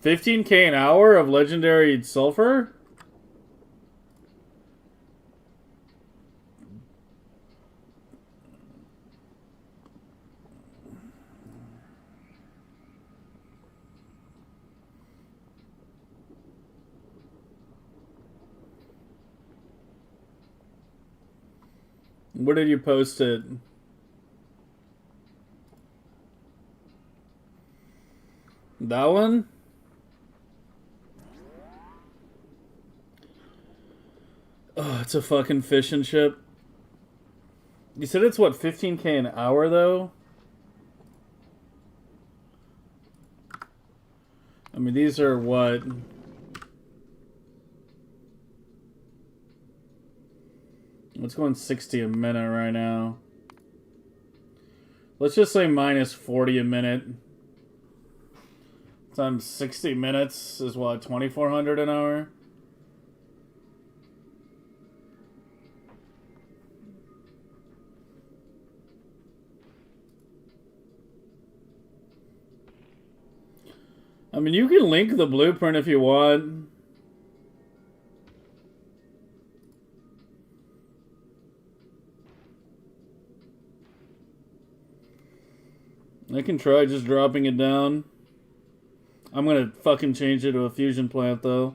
$15k an hour of legendary sulfur? Where did you post it? That one? Oh, it's a fucking fishing ship. You said it's what, 15k an hour though? I mean, these are what? Let's go on 60 a minute right now. Let's just say minus 40 a minute. Times 60 minutes is what, 2,400 an hour? I mean, you can link the blueprint if you want. I can try just dropping it down. I'm gonna fucking change it to a fusion plant, though.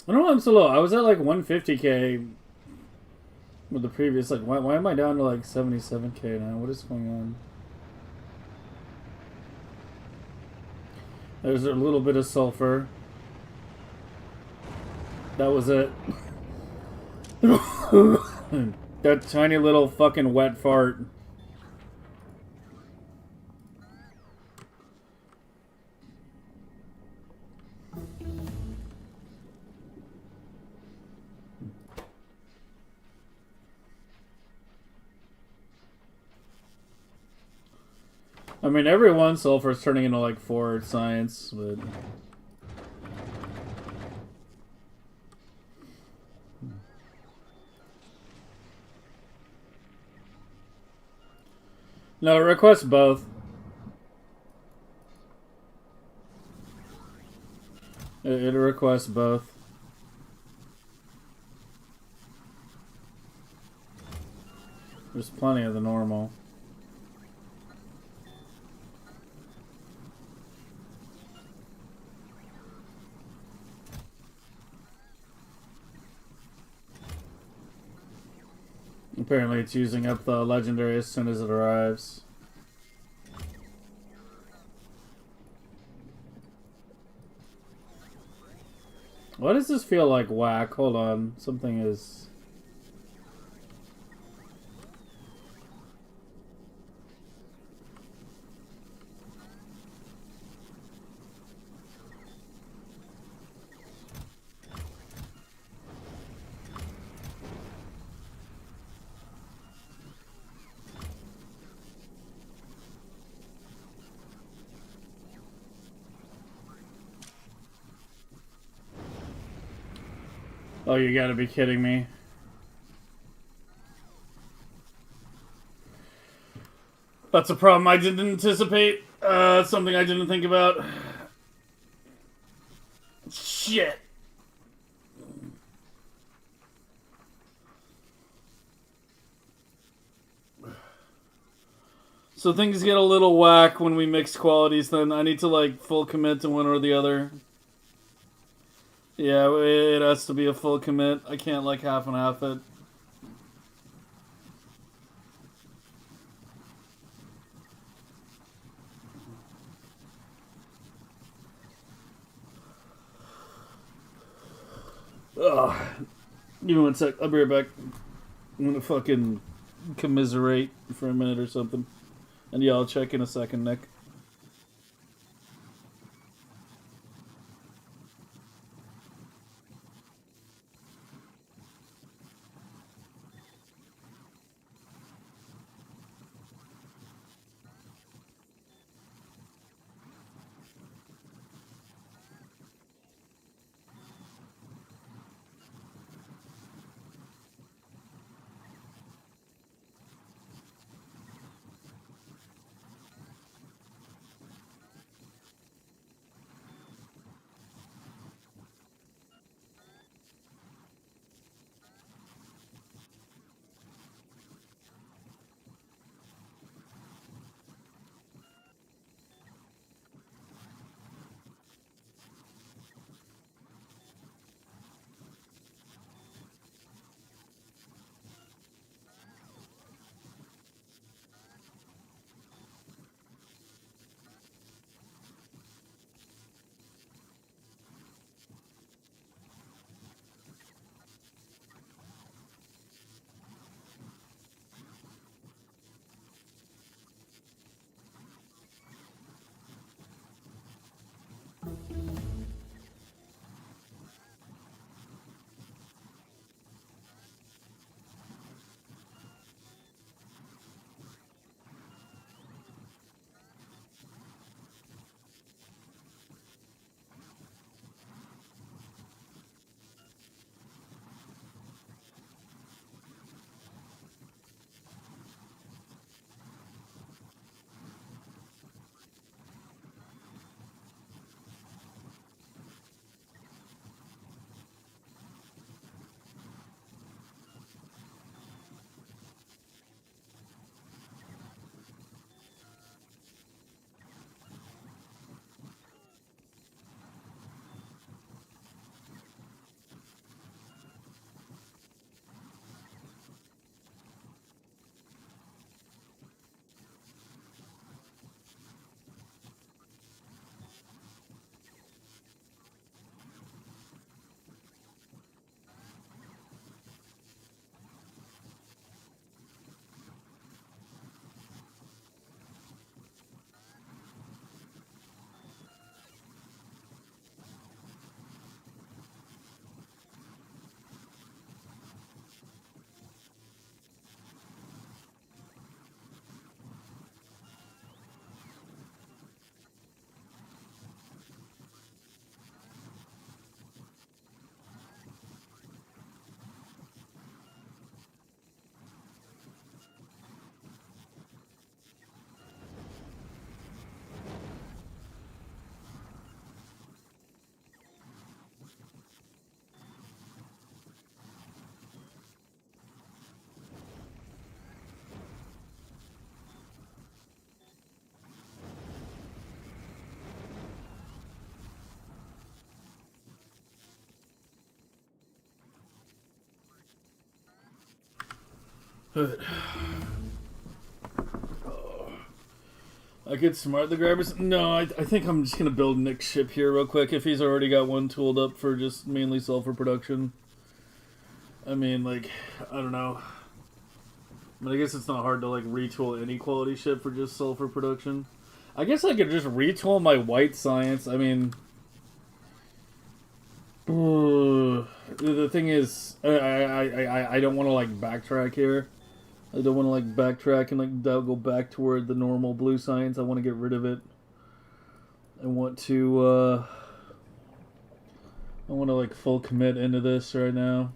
I don't know why I'm so low. I was at like 150k with the previous. Like, why am I down to like 77k now? What is going on? There's a little bit of sulfur. That was it. That tiny little fucking wet fart. I mean, every one sulfur is turning into like 4 science, but no, it requests both. It requests both. There's plenty of the normal. Apparently it's using up the legendary as soon as it arrives. Why does this feel like whack? Hold on. Something is... Oh, you gotta be kidding me. That's a problem I didn't anticipate. Something I didn't think about. Shit. So things get a little whack when we mix qualities, then I need to, like, full commit to one or the other. Yeah, it has to be a full commit. I can't, like, half and half it. Ugh. Give me one sec. I'll be right back. I'm gonna fucking commiserate for a minute or something. And yeah, I'll check in a second, Nick. I I could smart the grabbers. No, I think I'm just gonna build Nick's ship here real quick if he's already got one tooled up for just mainly sulfur production. I mean, like, I don't know. But I guess it's not hard to like retool any quality ship for just sulfur production. I guess I could just retool my white science. I mean, the thing is, I don't want to like backtrack here. I don't want to like backtrack and like go back toward the normal blue science. I want to get rid of it. I want to like full commit into this right now.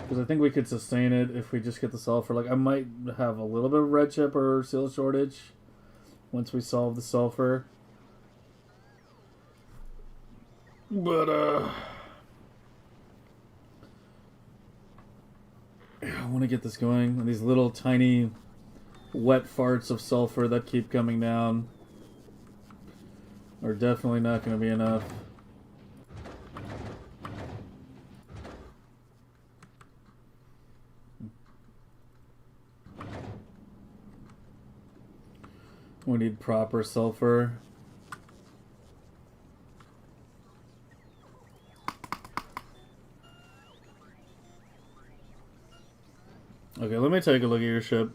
Because I think we could sustain it if we just get the sulfur. Like, I might have a little bit of red chip or seal shortage once we solve the sulfur. But, I want to get this going. And these little tiny wet farts of sulfur that keep coming down are definitely not going to be enough. We need proper sulfur. Okay, let me take a look at your ship.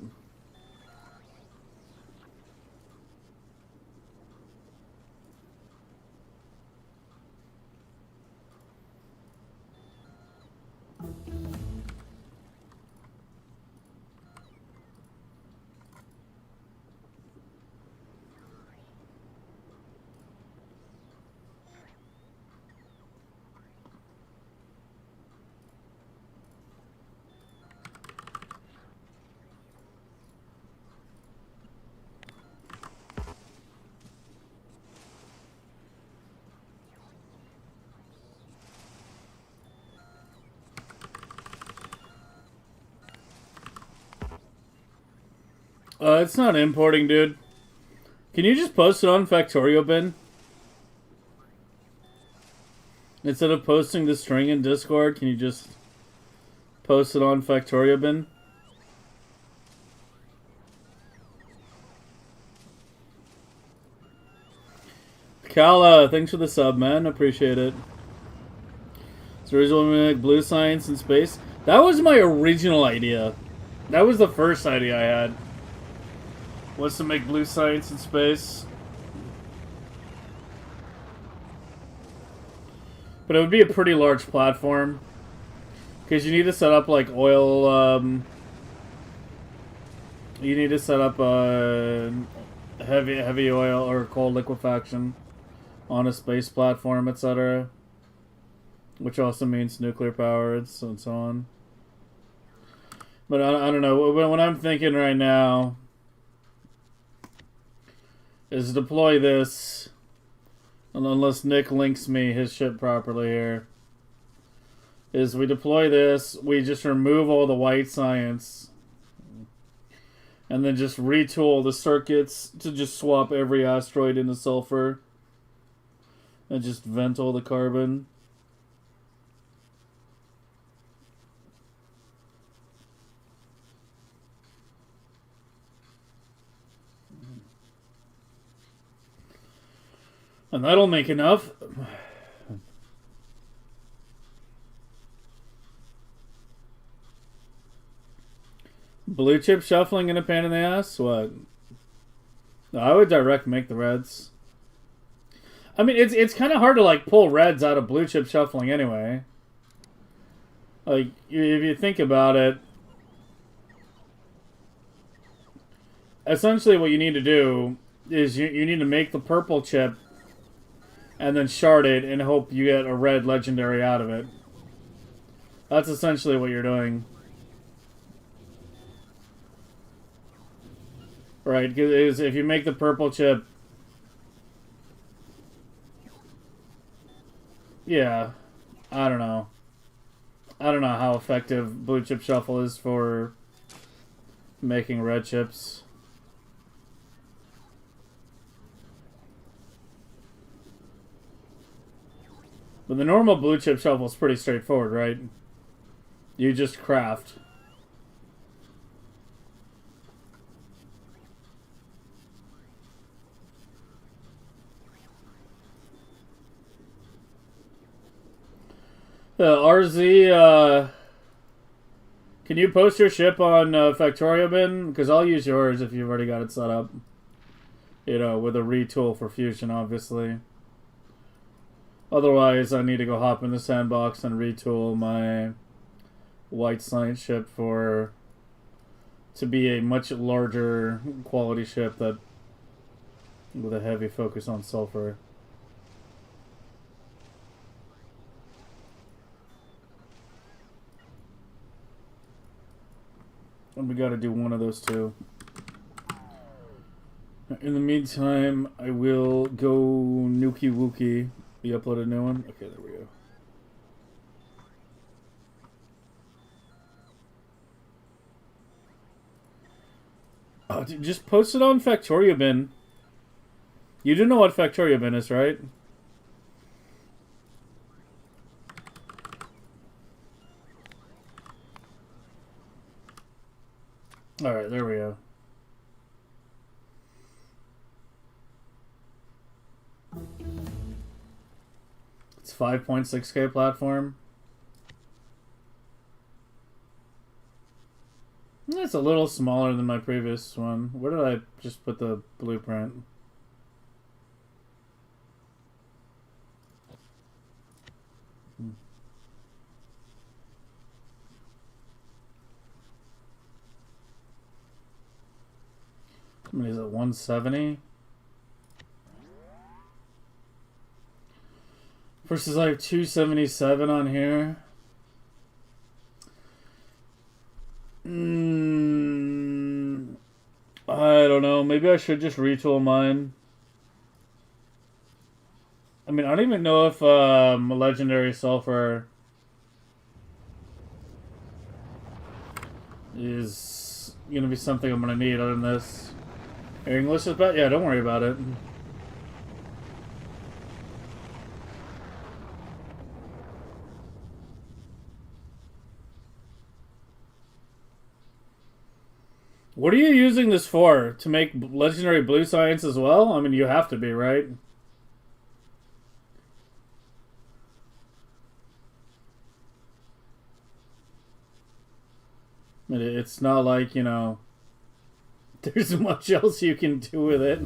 It's not importing, dude. Can you just post it on Factorio bin? Instead of posting the string in Discord, can you just post it on Factorio bin? Kala, thanks for the sub, man. Appreciate it. So originally we make blue science in space. That was my original idea. That was the first idea I had. Was to make blue science in space. But it would be a pretty large platform. Because you need to set up like oil, you need to set up heavy oil or cold liquefaction on a space platform, etc. Which also means nuclear power and so on. But I don't know. What I'm thinking right now is deploy this, unless Nick links me his ship properly here, is we deploy this, we just remove all the white science, and then just retool the circuits to just swap every asteroid into sulfur, and just vent all the carbon. And that'll make enough. Blue chip shuffling in a pain in the ass? What? No, I would direct make the reds. I mean, it's kind of hard to like pull reds out of blue chip shuffling anyway. Like, if you think about it, essentially what you need to do is you need to make the purple chip and then shard it and hope you get a red legendary out of it. That's essentially what you're doing. Right, because if you make the purple chip... Yeah, I don't know. I don't know how effective blue chip shuffle is for making red chips. But the normal blue chip shuffle is pretty straightforward, right? You just craft. RZ, can you post your ship on Factorio bin? Because I'll use yours if you've already got it set up. You know, with a retool for Fusion, obviously. Otherwise, I need to go hop in the sandbox and retool my white science ship to be a much larger quality ship that with a heavy focus on sulfur. And we gotta do one of those two. In the meantime, I will go Nuki Wookie. You upload a new one? Okay, there we go. Oh, dude, just post it on Factorio bin. You do know what Factorio bin is, right? Alright, there we go. It's 5.6K platform. It's a little smaller than my previous one. Where did I just put the blueprint? How many is it? 170? Versus I have 277 on here. I don't know. Maybe I should just retool mine. I mean, I don't even know if legendary sulfur is gonna be something I'm gonna need other than this. Your English is bad? Yeah, don't worry about it. What are you using this for? To make legendary blue science as well? I mean, you have to be, right? I mean, it's not like, you know, there's much else you can do with it.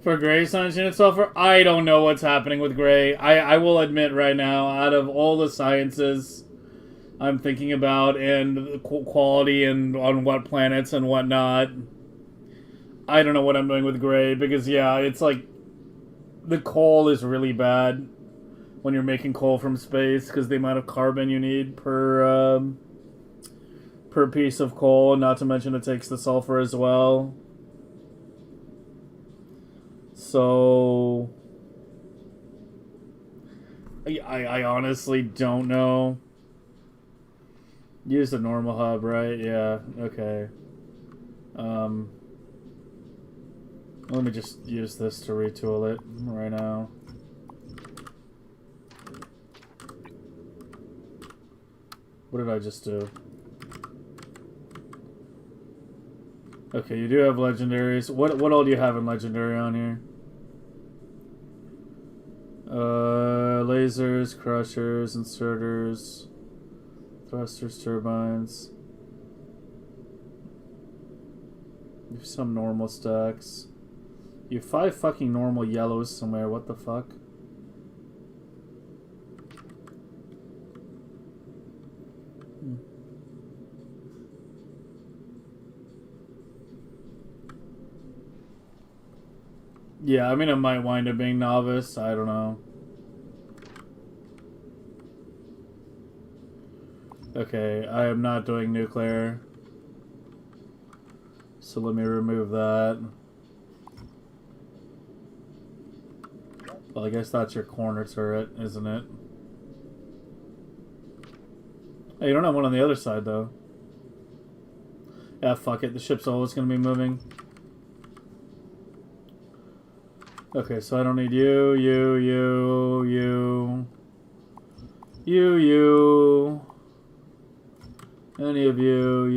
For Gray Science Unit Sulfur, I don't know what's happening with Gray. I will admit right now, out of all the sciences I'm thinking about and quality and on what planets and whatnot, I don't know what I'm doing with Gray because, yeah, it's like the coal is really bad when you're making coal from space because the amount of carbon you need per piece of coal, not to mention it takes the sulfur as well. So I honestly don't know. Use the normal hub, right? Yeah, okay. Let me just use this to retool it right now. What did I just do? Okay, you do have legendaries. What all do you have in legendary on here? Lasers, crushers, inserters, thrusters, turbines. You have some normal stacks. You have 5 fucking normal yellows somewhere. What the fuck? Yeah, I mean, it might wind up being novice. I don't know. Okay, I am not doing nuclear. So let me remove that. Well, I guess that's your corner turret, isn't it? Hey, you don't have one on the other side, though. Yeah, fuck it. The ship's always going to be moving. Okay, so I don't need you. Any of you.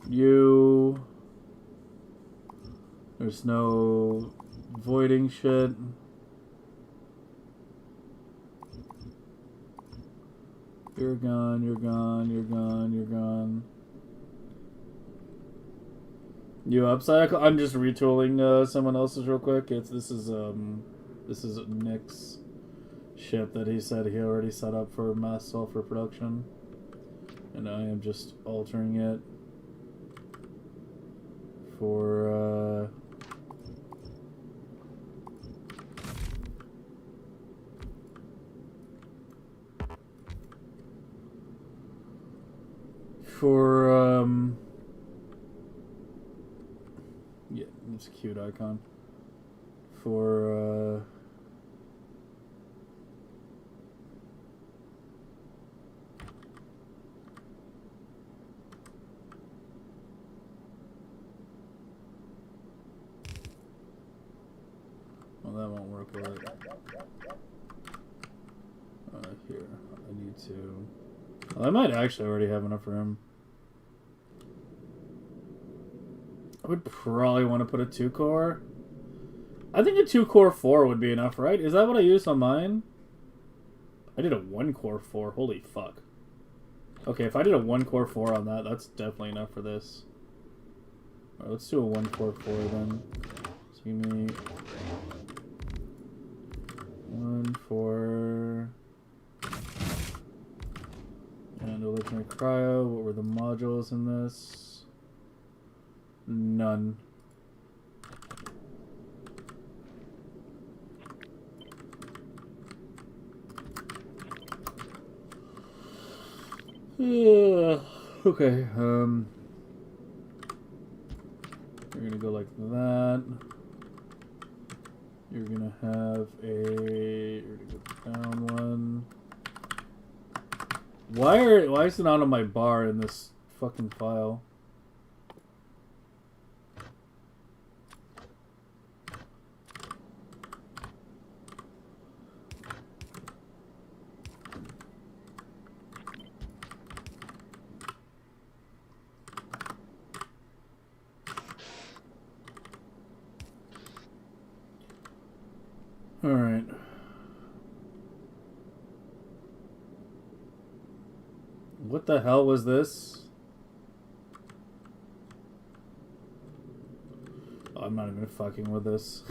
You. There's no voiding shit. You're gone. You upside? I'm just retooling someone else's real quick. This is Nick's ship that he said he already set up for mass sulfur production, and I am just altering it for yeah, it's a cute icon for well, that won't work right. Here, I need to. Well, I might actually already have enough room. I would probably want to put a 2-core. I think a 2-core 4 would be enough, right? Is that what I used on mine? I did a 1-core 4. Holy fuck. Okay, if I did a 1-core 4 on that, that's definitely enough for this. Alright, let's do a 1-core 4 then. So give me 1, 4. And original cryo. What were the modules in this? None. Okay, you're gonna go like that. You're gonna have you're gonna go down one. Why is it not on my bar in this fucking file? Alright. What the hell was this? Oh, I'm not even fucking with this.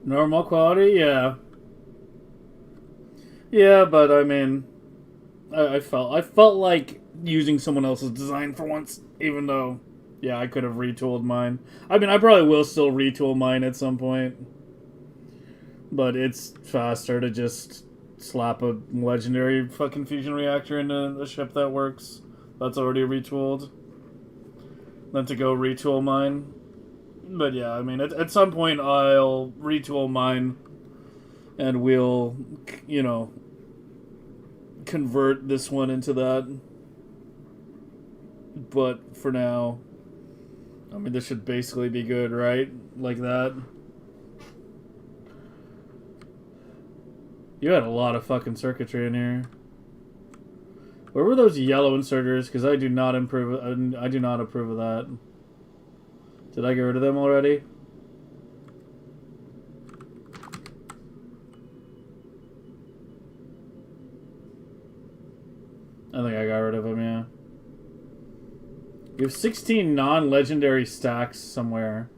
Normal quality, yeah. Yeah, but I mean, I felt like using someone else's design for once, even though, yeah, I could have retooled mine. I mean, I probably will still retool mine at some point, but it's faster to just slap a legendary fucking fusion reactor into a ship that works that's already retooled than to go retool mine. But yeah, I mean, at some point I'll retool mine and we'll, you know, convert this one into that. But for now, I mean, this should basically be good, right? Like that. You had a lot of fucking circuitry in here. Where were those yellow inserters? Because I do not approve. I do not approve of that. Did I get rid of them already? I think I got rid of them. Yeah. You have 16 non-legendary stacks somewhere.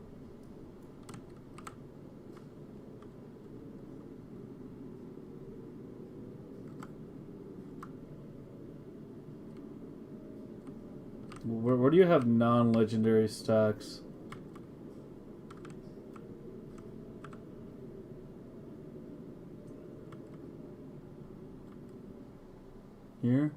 Where do you have non-legendary stacks? Here?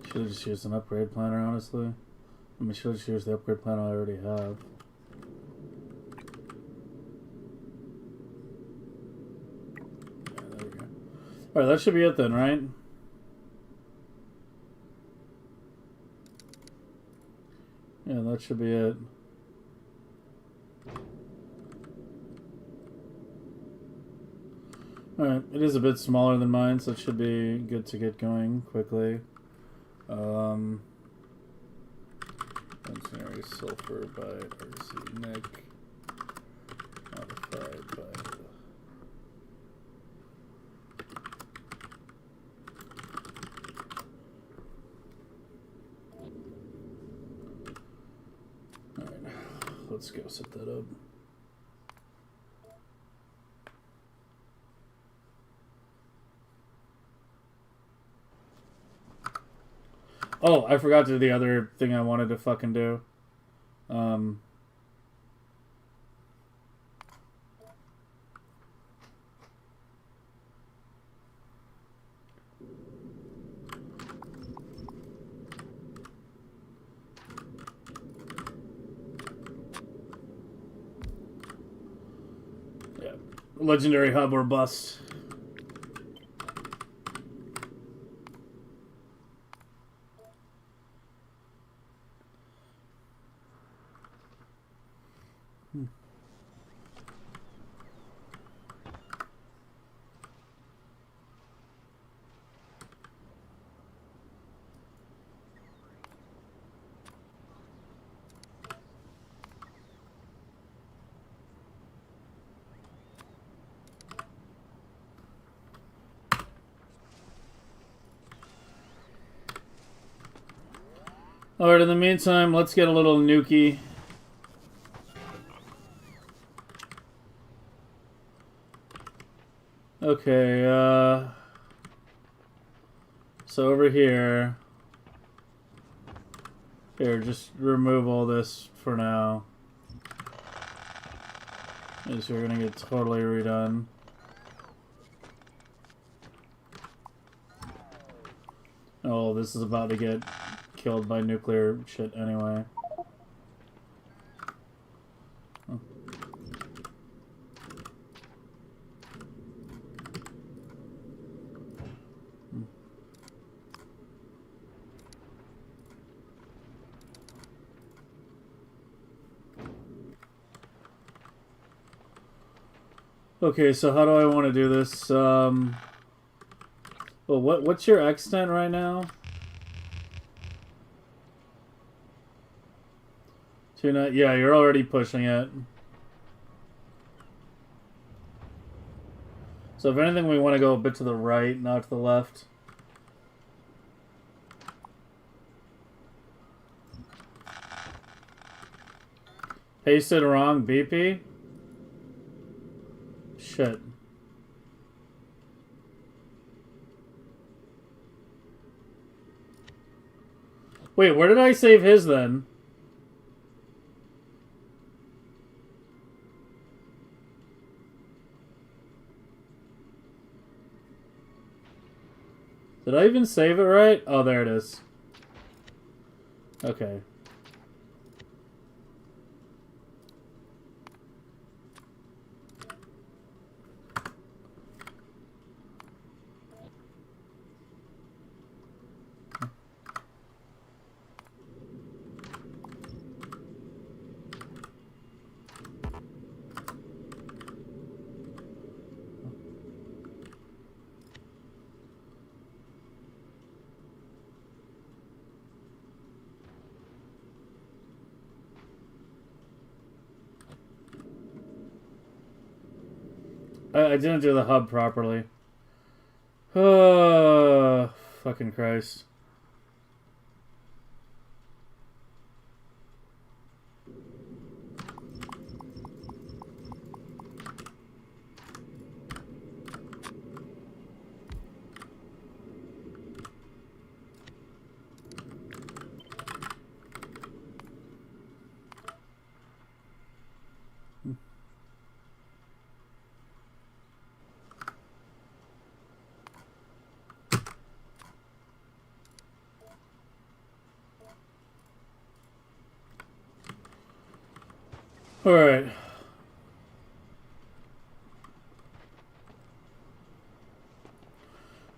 Should have just used an upgrade planner, honestly. I mean, should have just used the upgrade planner I already have. Yeah, there we go. Alright, that should be it then, right? Yeah, that should be it. Alright, it is a bit smaller than mine, so it should be good to get going quickly. Planetary sulfur by RC Nick, modified by Alright, let's go set that up. Oh, I forgot to do the other thing I wanted to fucking do. Yeah, legendary hub or bust. Alright, in the meantime, let's get a little nuky. Okay, so over here. Here, just remove all this for now. Because we're gonna get totally redone. Oh, this is about to get killed by nuclear shit anyway. Oh. Okay, so how do I want to do this? Well, what's your extent right now? Yeah, you're already pushing it. So if anything, we want to go a bit to the right, not to the left. Pasted wrong, BP? Shit. Wait, where did I save his then? Did I even save it right? Oh, there it is. Okay. I didn't do the hub properly. Oh, fucking Christ. Alright.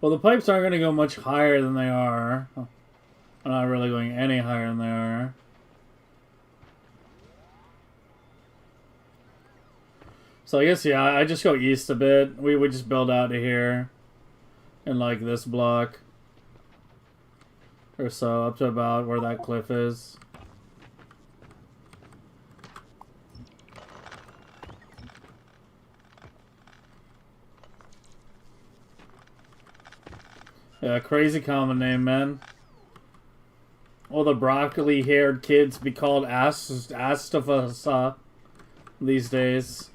Well, the pipes aren't going to go much higher than they are. They're not really going any higher than they are. So I guess, yeah, I just go east a bit. We would just build out to here. In, like, this block. Or so, up to about where that cliff is. Yeah, crazy common name, man. All the broccoli-haired kids be called Astafasa these days.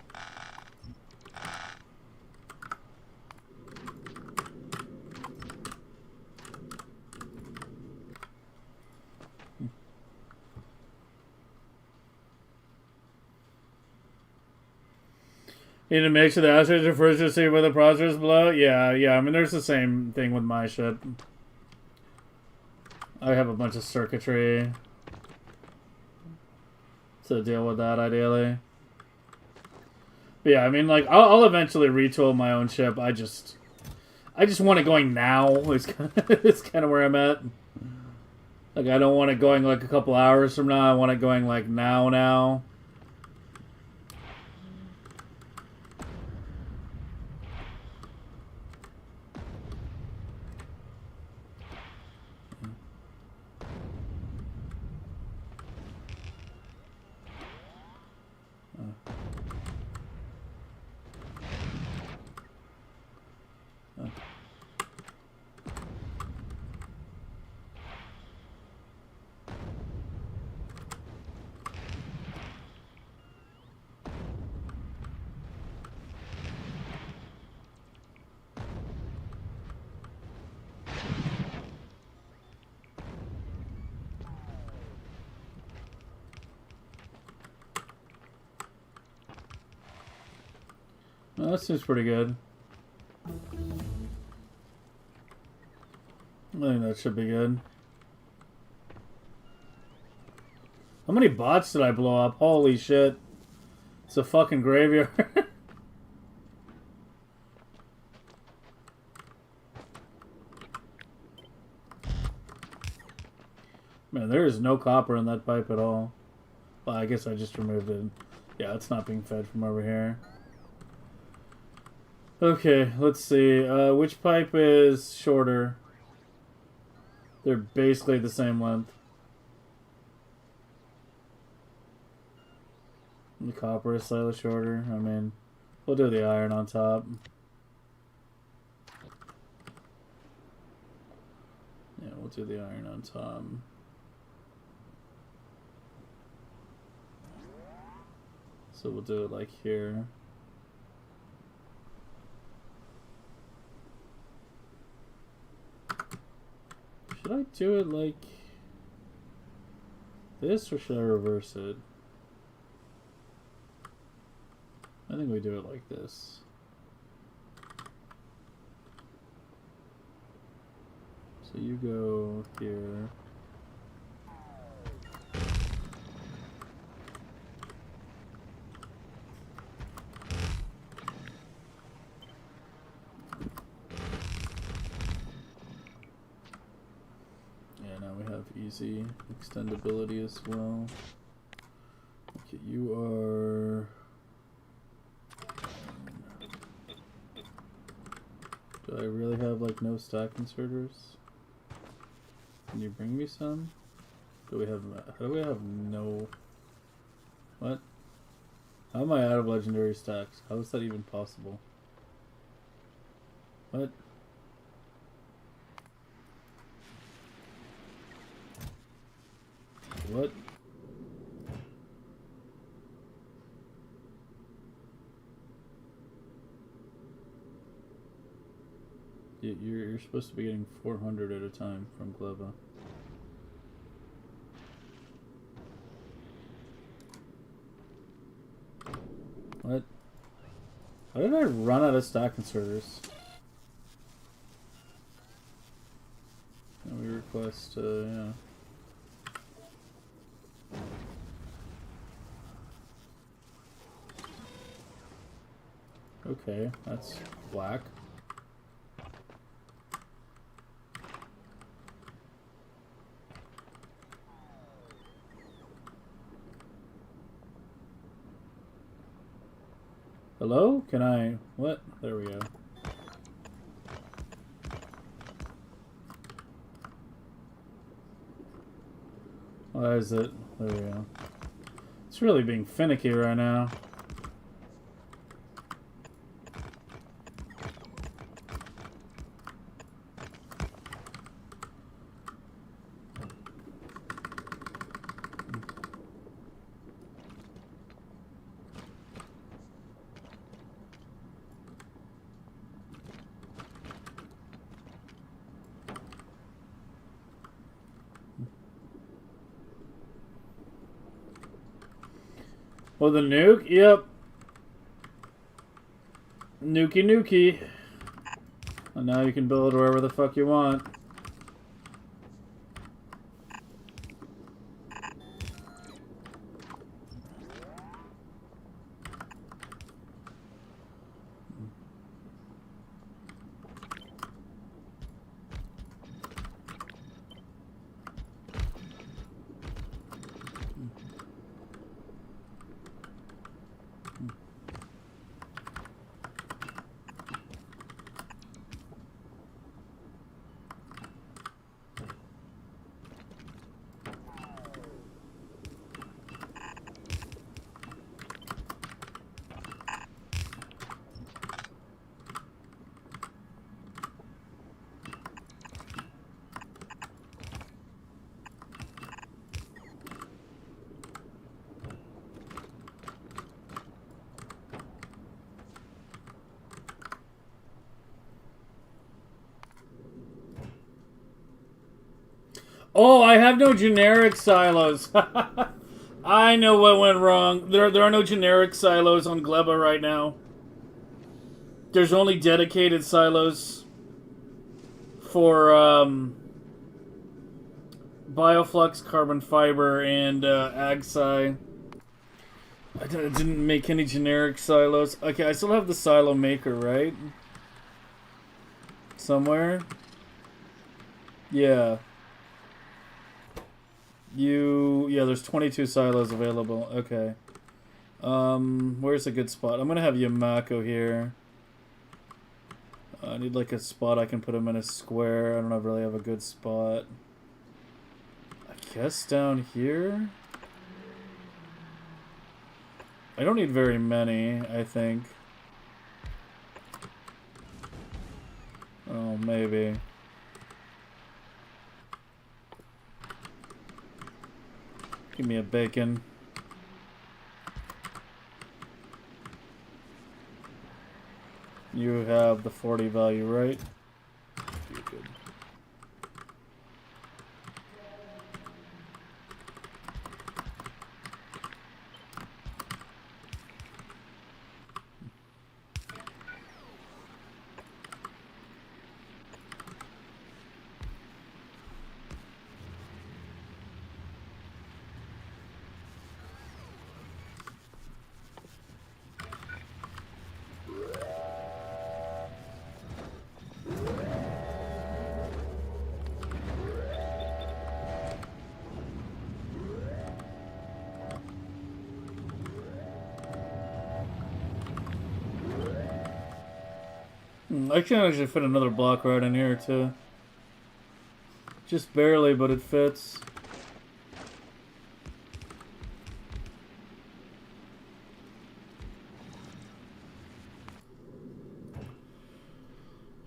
Need to make sure the asteroid refers to see where the processors below? Yeah. I mean, there's the same thing with my shit. I have a bunch of circuitry to deal with that, ideally. But yeah, I mean, like, I'll eventually retool my own ship. I just want it going now. It's kind of where I'm at. Like, I don't want it going, like, a couple hours from now. I want it going, like, now. Well, that seems pretty good. I think that should be good. How many bots did I blow up? Holy shit. It's a fucking graveyard. Man, there is no copper in that pipe at all. Well, I guess I just removed it. Yeah, it's not being fed from over here. Okay, let's see. Which pipe is shorter? They're basically the same length. The copper is slightly shorter. I mean, we'll do the iron on top. Yeah, we'll do the iron on top. So we'll do it like here. Should I do it like this or should I reverse it? I think we do it like this. So you go here. Yeah, now we have easy extendability as well. Okay, you are... Do I really have like no stack inserters? Can you bring me some? Do we have... How do we have no... What? How am I out of legendary stacks? How is that even possible? What? What? You're supposed to be getting 400 at a time from Gleva. What? How did I run out of stock inserters? Can we request, yeah. Okay, that's black. Hello? Can I... What? There we go. Why is it? There we go. It's really being finicky right now. Oh, the nuke? Yep. Nuki nuki. And now you can build wherever the fuck you want. Oh, I have no generic silos. I know what went wrong. There are no generic silos on Gleba right now. There's only dedicated silos for Bioflux, carbon fiber, and AgSci. I didn't make any generic silos. Okay, I still have the silo maker, right? Somewhere? Yeah. Yeah, there's 22 silos available. Okay. Where's a good spot? I'm gonna have Yamako here. I need like a spot I can put him in a square. I don't really have a good spot. I guess down here? I don't need very many, I think. Oh, maybe. Give me a bacon. You have the 40 value, right? You're good. I can actually fit another block right in here, too. Just barely, but it fits.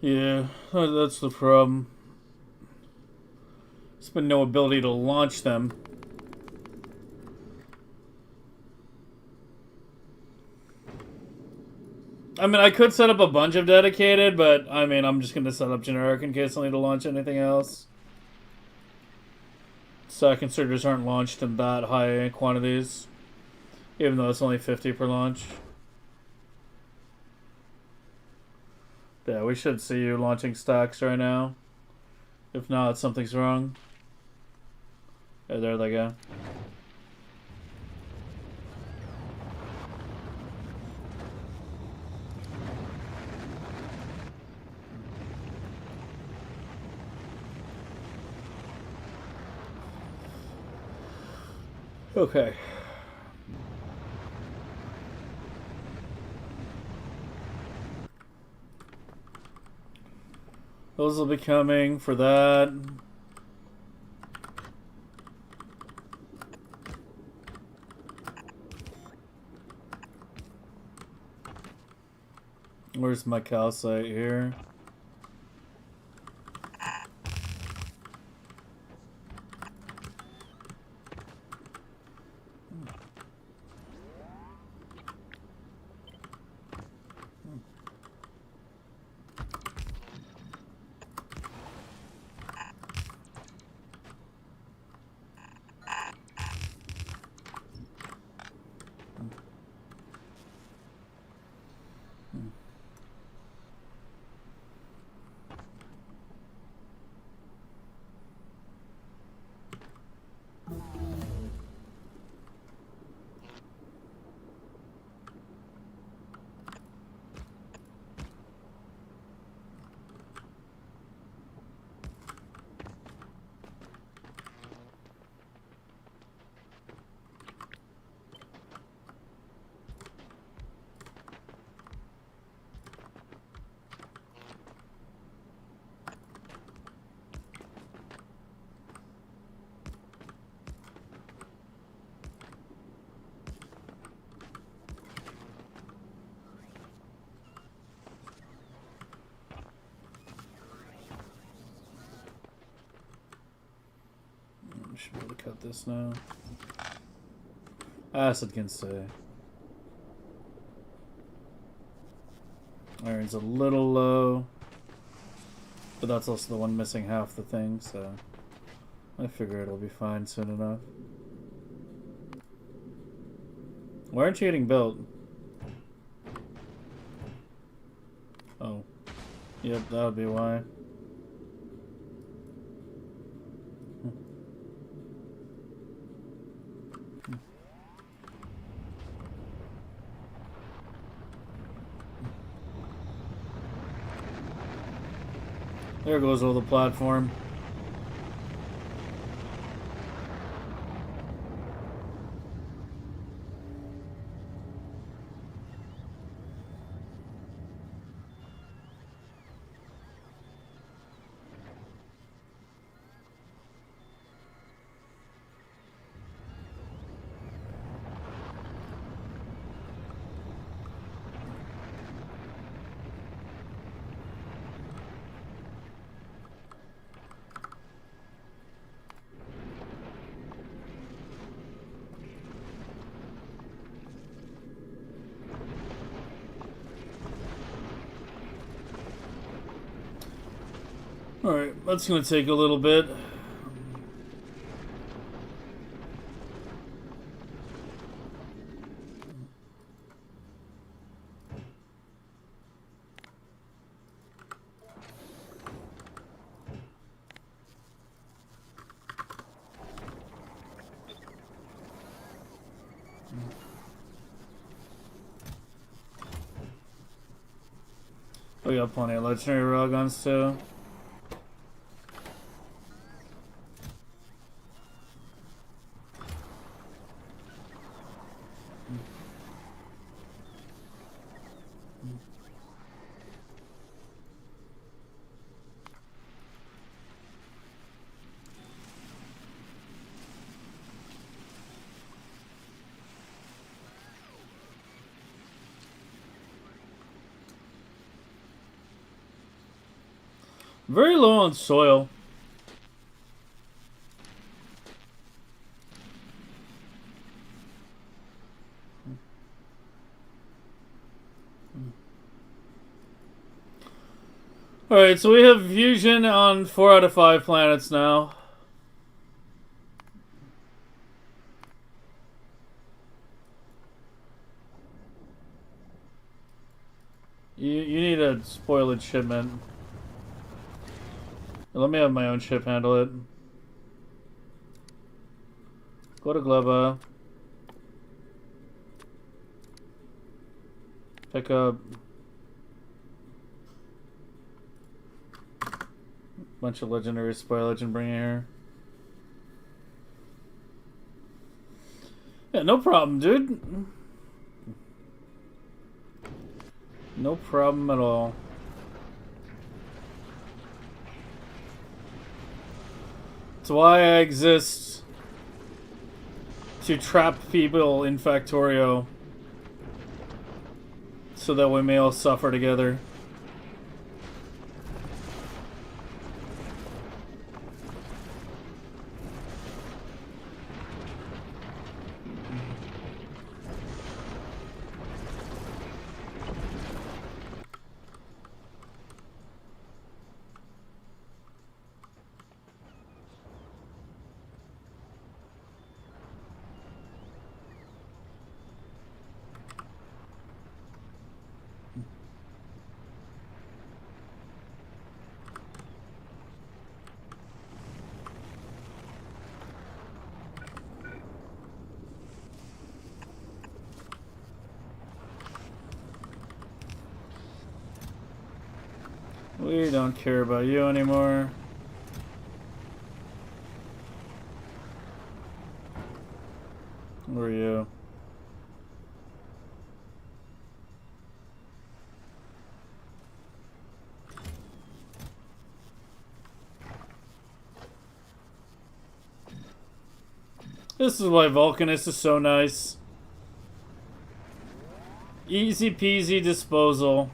Yeah, that's the problem. There's been no ability to launch them. I mean, I could set up a bunch of dedicated, but I mean, I'm just going to set up generic in case I need to launch anything else. Stack inserters aren't launched in that high quantities, even though it's only 50 per launch. Yeah, we should see you launching stacks right now. If not, something's wrong. Yeah, there they go. Okay. Those will be coming for that. Where's my calcite here? Should be able to cut this now. Acid can stay. Iron's a little low, but that's also the one missing half the thing, so I figure it'll be fine soon enough. Why aren't you getting built? Oh. Yep, that would be why. There goes all the platform. Alright, that's gonna take a little bit. We got plenty of legendary railguns too. Very low on soil. Alright, so we have fusion on 4 out of 5 planets now. You need a spoilage shipment. Let me have my own ship handle it. Go to Gleba. Pick up a bunch of legendary spoilage and bring it here. Yeah, no problem, dude. No problem at all. It's why I exist. To trap people in Factorio. So that we may all suffer together. We don't care about you anymore. Where are you? This is why Vulcanist is so nice. Easy peasy disposal.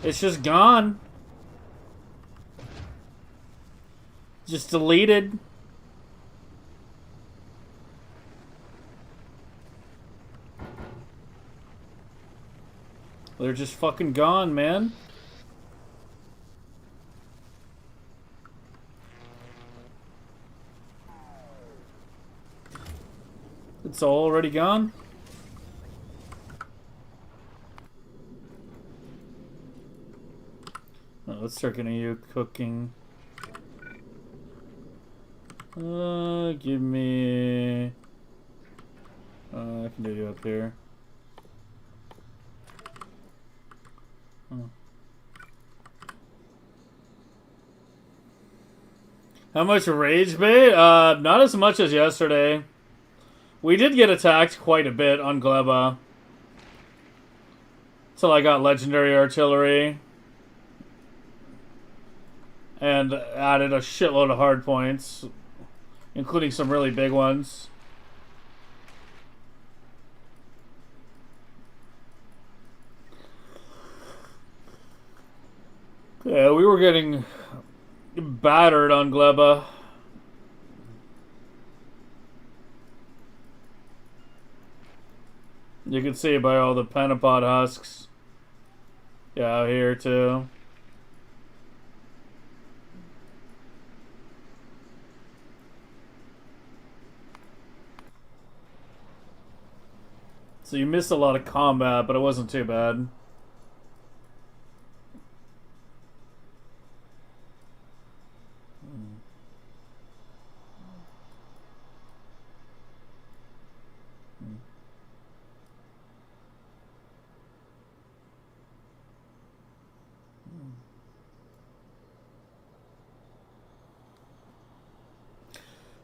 It's just gone. Just deleted. They're just fucking gone, man. It's already gone. Oh, let's start getting you cooking. Give me... I can do you up here. Oh. How much rage bait? Not as much as yesterday. We did get attacked quite a bit on Gleba. Till I got legendary artillery. And added a shitload of hard points. Including some really big ones. Yeah, we were getting battered on Gleba. You can see by all the Pentapod husks. Yeah, out here too. So you missed a lot of combat, but it wasn't too bad.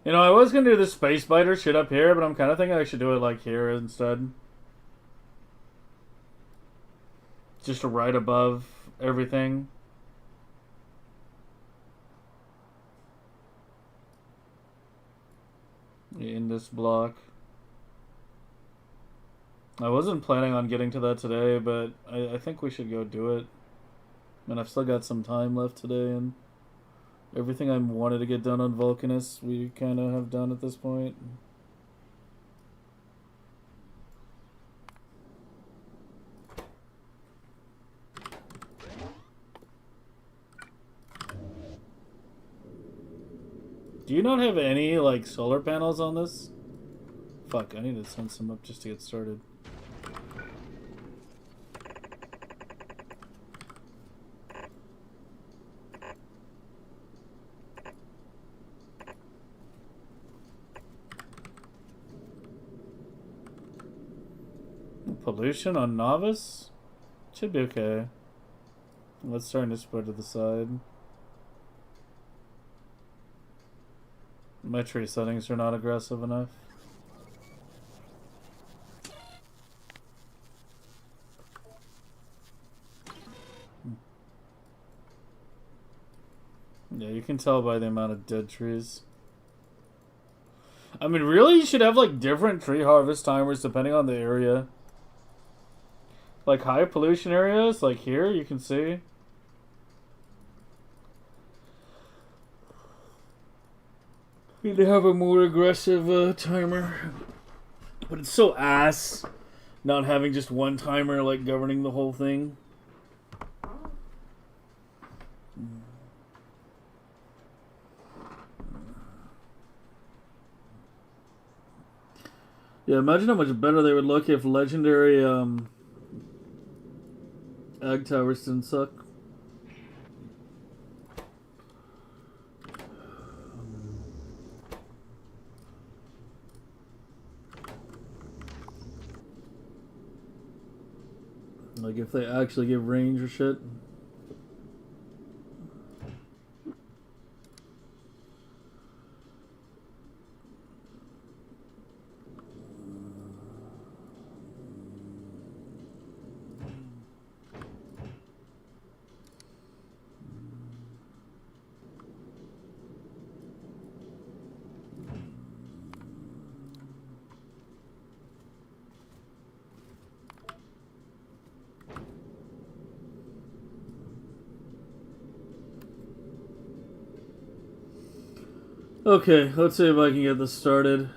You know, I was gonna do the space biter shit up here, but I'm kind of thinking I should do it like here instead. Just right above everything. In this block. I wasn't planning on getting to that today, but I think we should go do it. And I've still got some time left today, and everything I wanted to get done on Vulcanus, we kind of have done at this point. Do you not have any, like, solar panels on this? Fuck, I need to send some up just to get started. Pollution on Novice? Should be okay. Let's starting to spread to the side. My tree settings are not aggressive enough. Yeah, you can tell by the amount of dead trees. I mean, really, you should have, like, different tree harvest timers depending on the area. Like, high pollution areas, like here, you can see. You need to have a more aggressive timer. But it's so ass not having just one timer, like, governing the whole thing. Yeah, imagine how much better they would look if legendary, Ag towers didn't suck. Like if they actually give range or shit. Okay, let's see if I can get this started.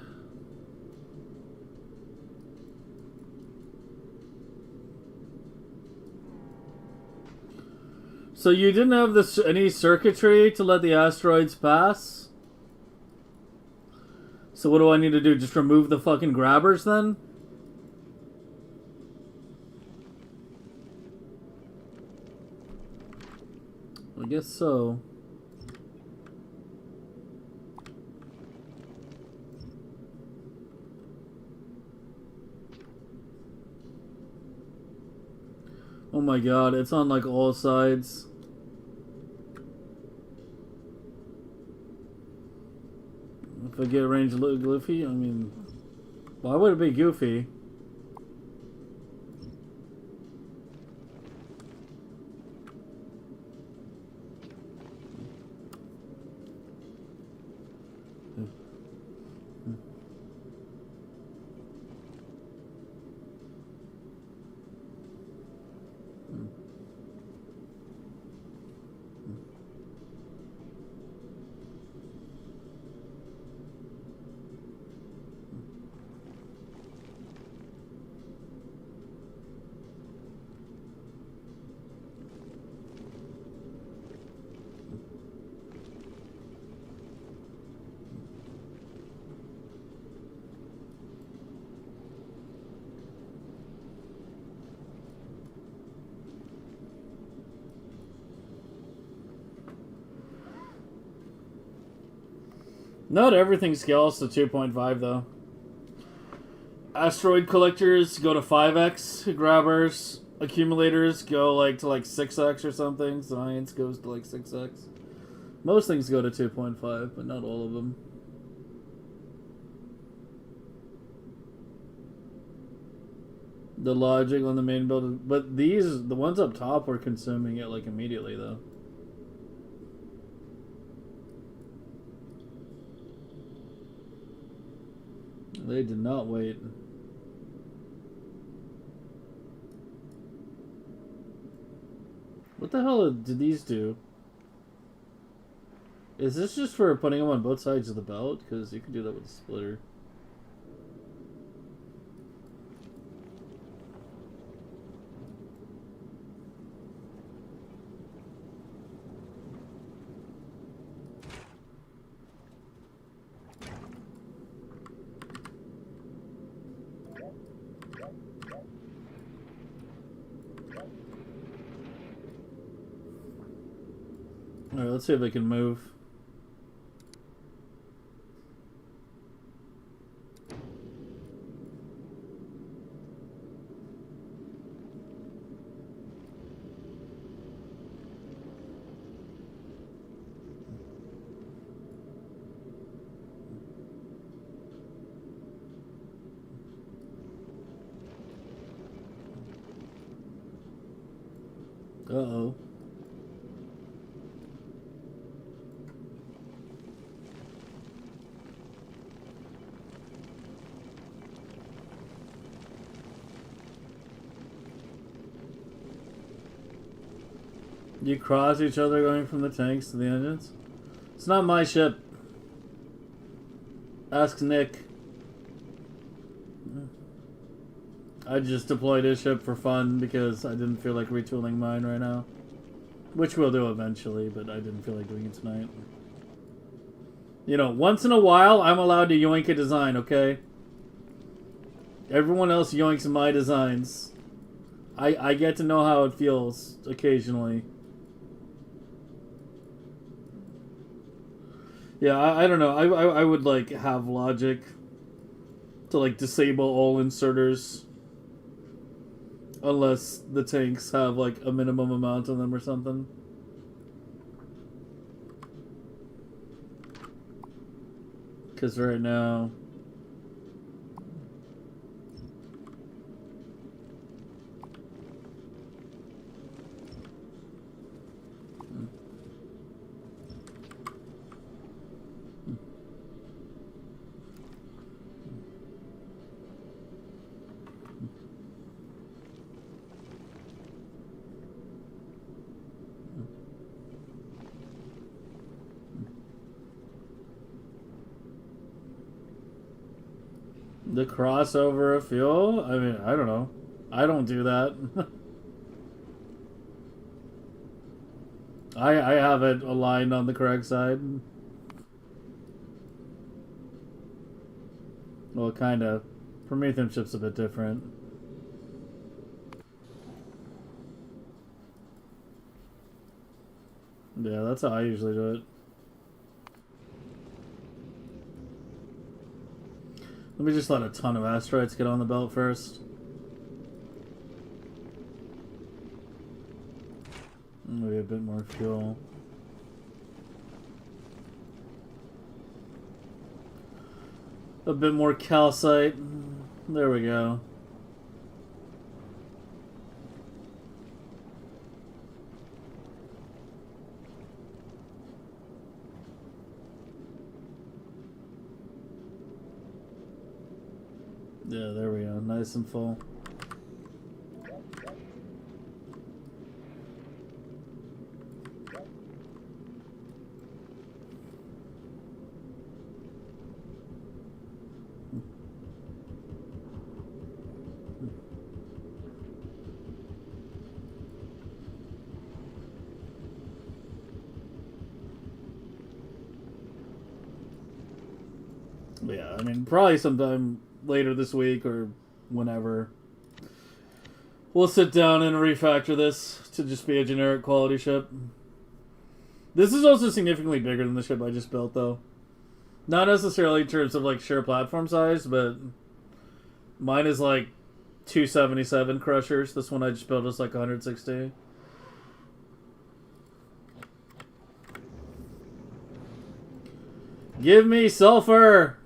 So you didn't have this any circuitry to let the asteroids pass? So what do I need to do? Just remove the fucking grabbers then? I guess so. Oh my god, it's on like all sides. If I get range a little goofy, I mean, why would it be goofy? Not everything scales to 2.5 though. Asteroid collectors go to 5x, grabbers, accumulators go like to like 6x or something, science goes to like 6x. Most things go to 2.5, but not all of them. The logic on the main build, but the ones up top were consuming it like immediately though. They did not wait. What the hell did these do? Is this just for putting them on both sides of the belt? Because you can do that with a splitter. Alright, let's see if I can move. Uh-oh. You cross each other going from the tanks to the engines? It's not my ship. Ask Nick. I just deployed his ship for fun because I didn't feel like retooling mine right now. Which we'll do eventually, but I didn't feel like doing it tonight. You know, once in a while, I'm allowed to yoink a design, okay? Everyone else yoinks my designs. I get to know how it feels occasionally. Yeah, I don't know. I would like have logic to like disable all inserters unless the tanks have like a minimum amount of them or something. Because right now... The crossover of fuel? I mean, I don't know. I don't do that. I have it aligned on the correct side. Well, kind of. Prometheum ship's a bit different. Yeah, that's how I usually do it. Let me just let a ton of asteroids get on the belt first. Maybe a bit more fuel. A bit more calcite. There we go. Yeah, there we go. Nice and full. Yeah, I mean, probably sometime later this week or whenever, we'll sit down and refactor this to just be a generic quality ship. This is also significantly bigger than the ship I just built, though. Not necessarily in terms of like sheer platform size, but mine is like 277 crushers. This one I just built is like 160. Give me sulfur!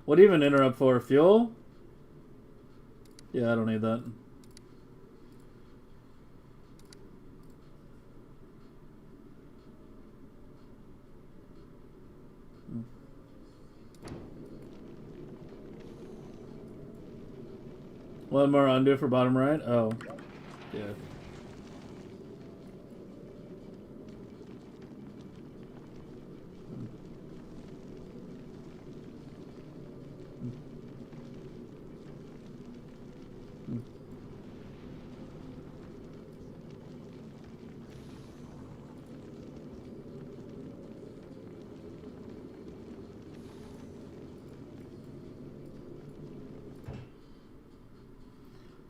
What even interrupt for? Fuel? Yeah, I don't need that. One more undo for bottom right? Oh. Yeah.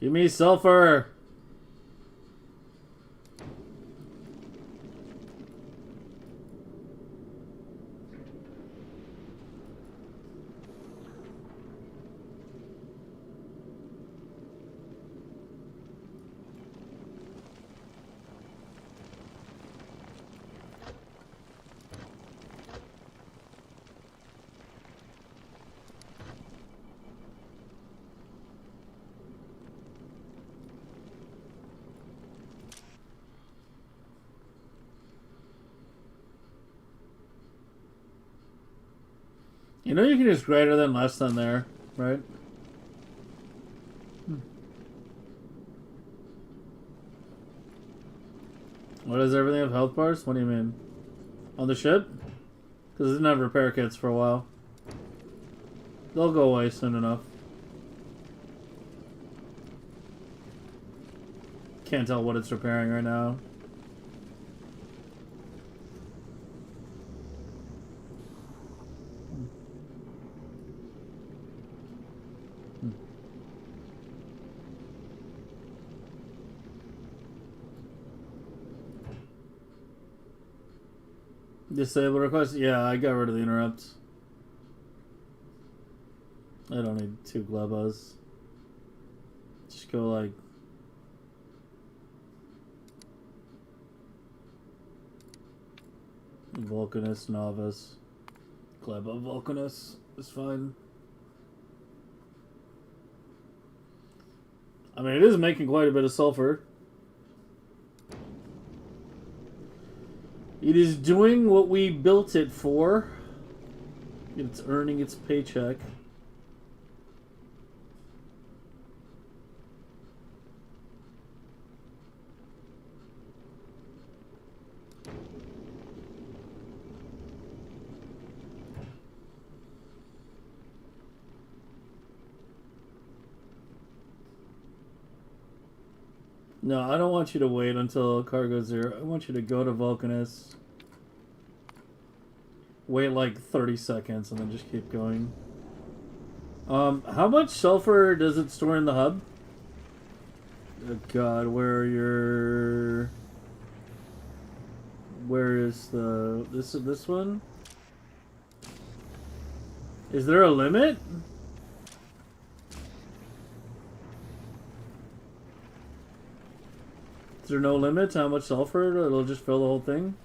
Give me sulfur! You know you can use greater than less than there, right? What, does everything have health bars? What do you mean? On the ship? Because it didn't have repair kits for a while. They'll go away soon enough. Can't tell what it's repairing right now. Disable request? Yeah, I got rid of the interrupts. I don't need 2 glebas. Just go like... Vulcanist, Novice. Gleba, Vulcanist is fine. I mean, it is making quite a bit of sulfur. It is doing what we built it for. It's earning its paycheck. No, I don't want you to wait until cargo's 0. I want you to go to Vulcanus. Wait like 30 seconds and then just keep going. How much sulfur does it store in the hub? Oh God, where is the... This one? Is there a limit? Is there no limit to how much sulfur? It'll just fill the whole thing?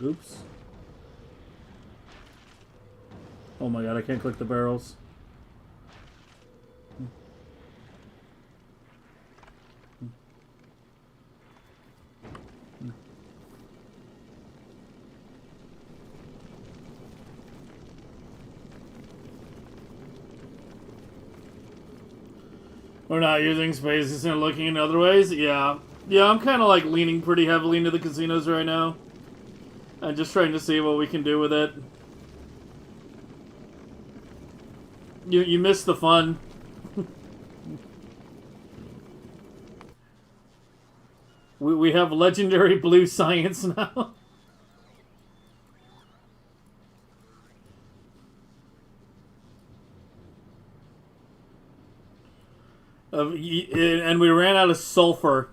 Oops. Oh my God, I can't click the barrels. We're not using spaces and looking in other ways? Yeah. Yeah, I'm kind of like leaning pretty heavily into the casinos right now. I'm just trying to see what we can do with it. You missed the fun. we have legendary blue science now. And we ran out of sulfur.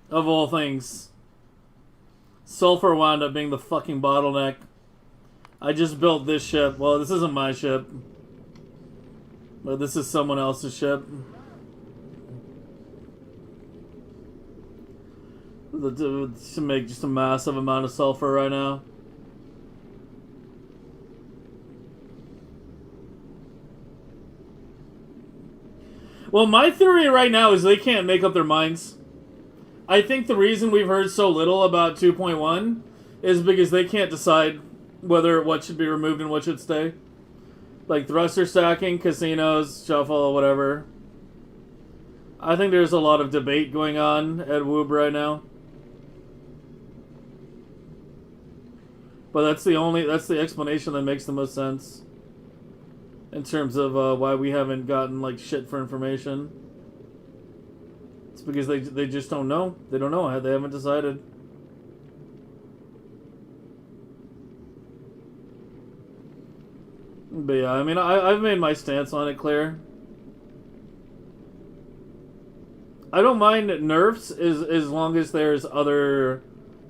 Of all things. Sulfur wound up being the fucking bottleneck. I just built this ship. Well, this isn't my ship. But this is someone else's ship. To make just a massive amount of sulfur right now. Well, my theory right now is they can't make up their minds. I think the reason we've heard so little about 2.1 is because they can't decide what should be removed and what should stay. Like thruster stacking, casinos, shuffle, whatever. I think there's a lot of debate going on at Woob right now. But that's the explanation that makes the most sense. In terms of why we haven't gotten like shit for information. It's because they just don't know. They don't know. They haven't decided. But yeah, I mean, I've made my stance on it clear. I don't mind nerfs as long as there's other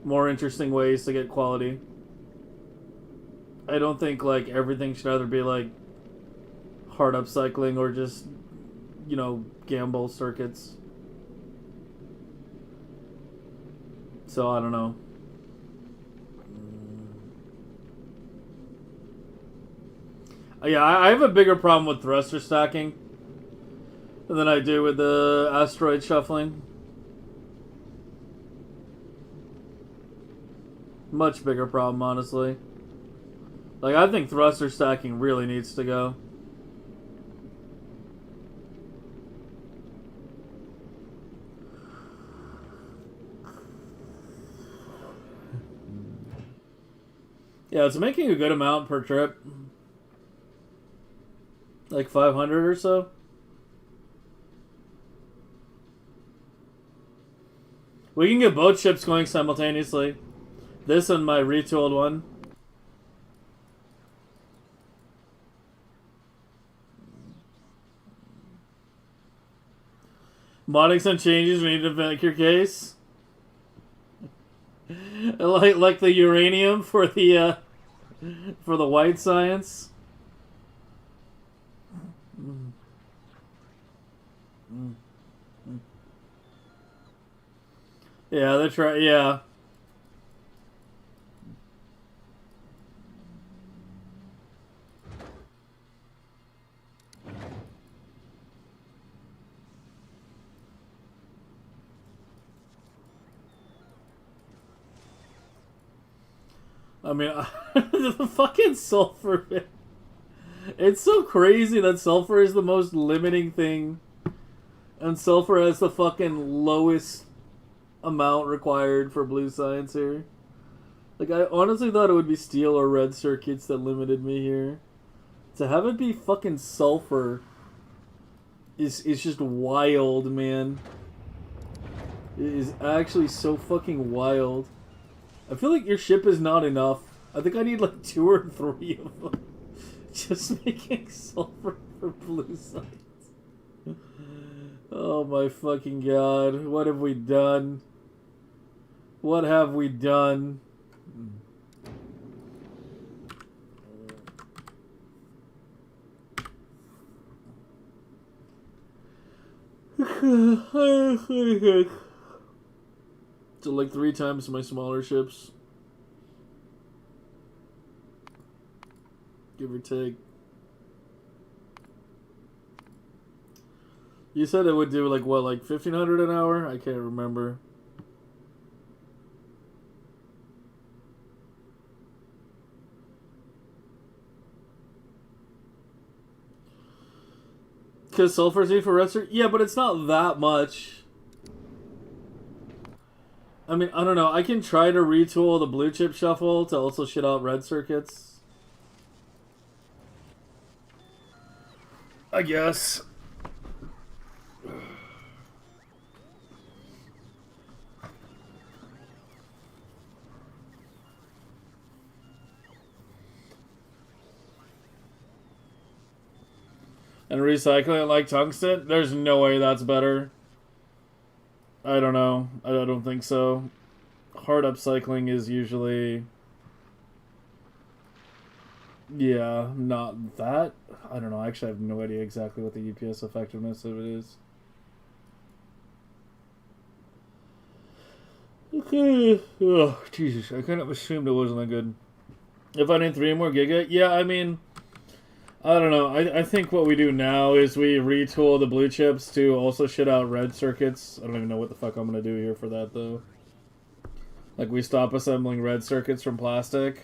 more interesting ways to get quality. I don't think like everything should either be like hard upcycling or just, you know, gamble circuits. So I don't know. Yeah, I have a bigger problem with thruster stacking than I do with the asteroid shuffling. Much bigger problem, honestly. Like, I think thruster stacking really needs to go. Yeah, it's making a good amount per trip. Like 500 or so. We can get both ships going simultaneously. This and my retooled one. Modding some changes we need to make your case. like the uranium for the white science. Yeah, that's right. Yeah. I mean, the fucking sulfur. It's so crazy that sulfur is the most limiting thing. And sulfur has the fucking lowest amount required for blue science here. Like, I honestly thought it would be steel or red circuits that limited me here. To have it be fucking sulfur is just wild, man. It is actually so fucking wild. I feel like your ship is not enough. I think I need like 2 or 3 of them. Just making sulfur for blue science. Oh my fucking god. What have we done? What have we done? So like 3 times my smaller ships. Give or take. You said it would do like what, like 1,500 an hour? I can't remember. Because sulfur's need for redstone? Yeah, but it's not that much. I mean, I don't know. I can try to retool the blue chip shuffle to also shit out red circuits. I guess. And recycling it like tungsten? There's no way that's better. I don't know. I don't think so. Hard upcycling is usually... yeah, not that. I don't know. Actually, I have no idea exactly what the UPS effectiveness of it is. Okay. Oh, Jesus. I kind of assumed it wasn't that good. If I need 3 more giga? Yeah, I mean... I don't know. I think what we do now is we retool the blue chips to also shit out red circuits. I don't even know what the fuck I'm gonna do here for that though. Like we stop assembling red circuits from plastic.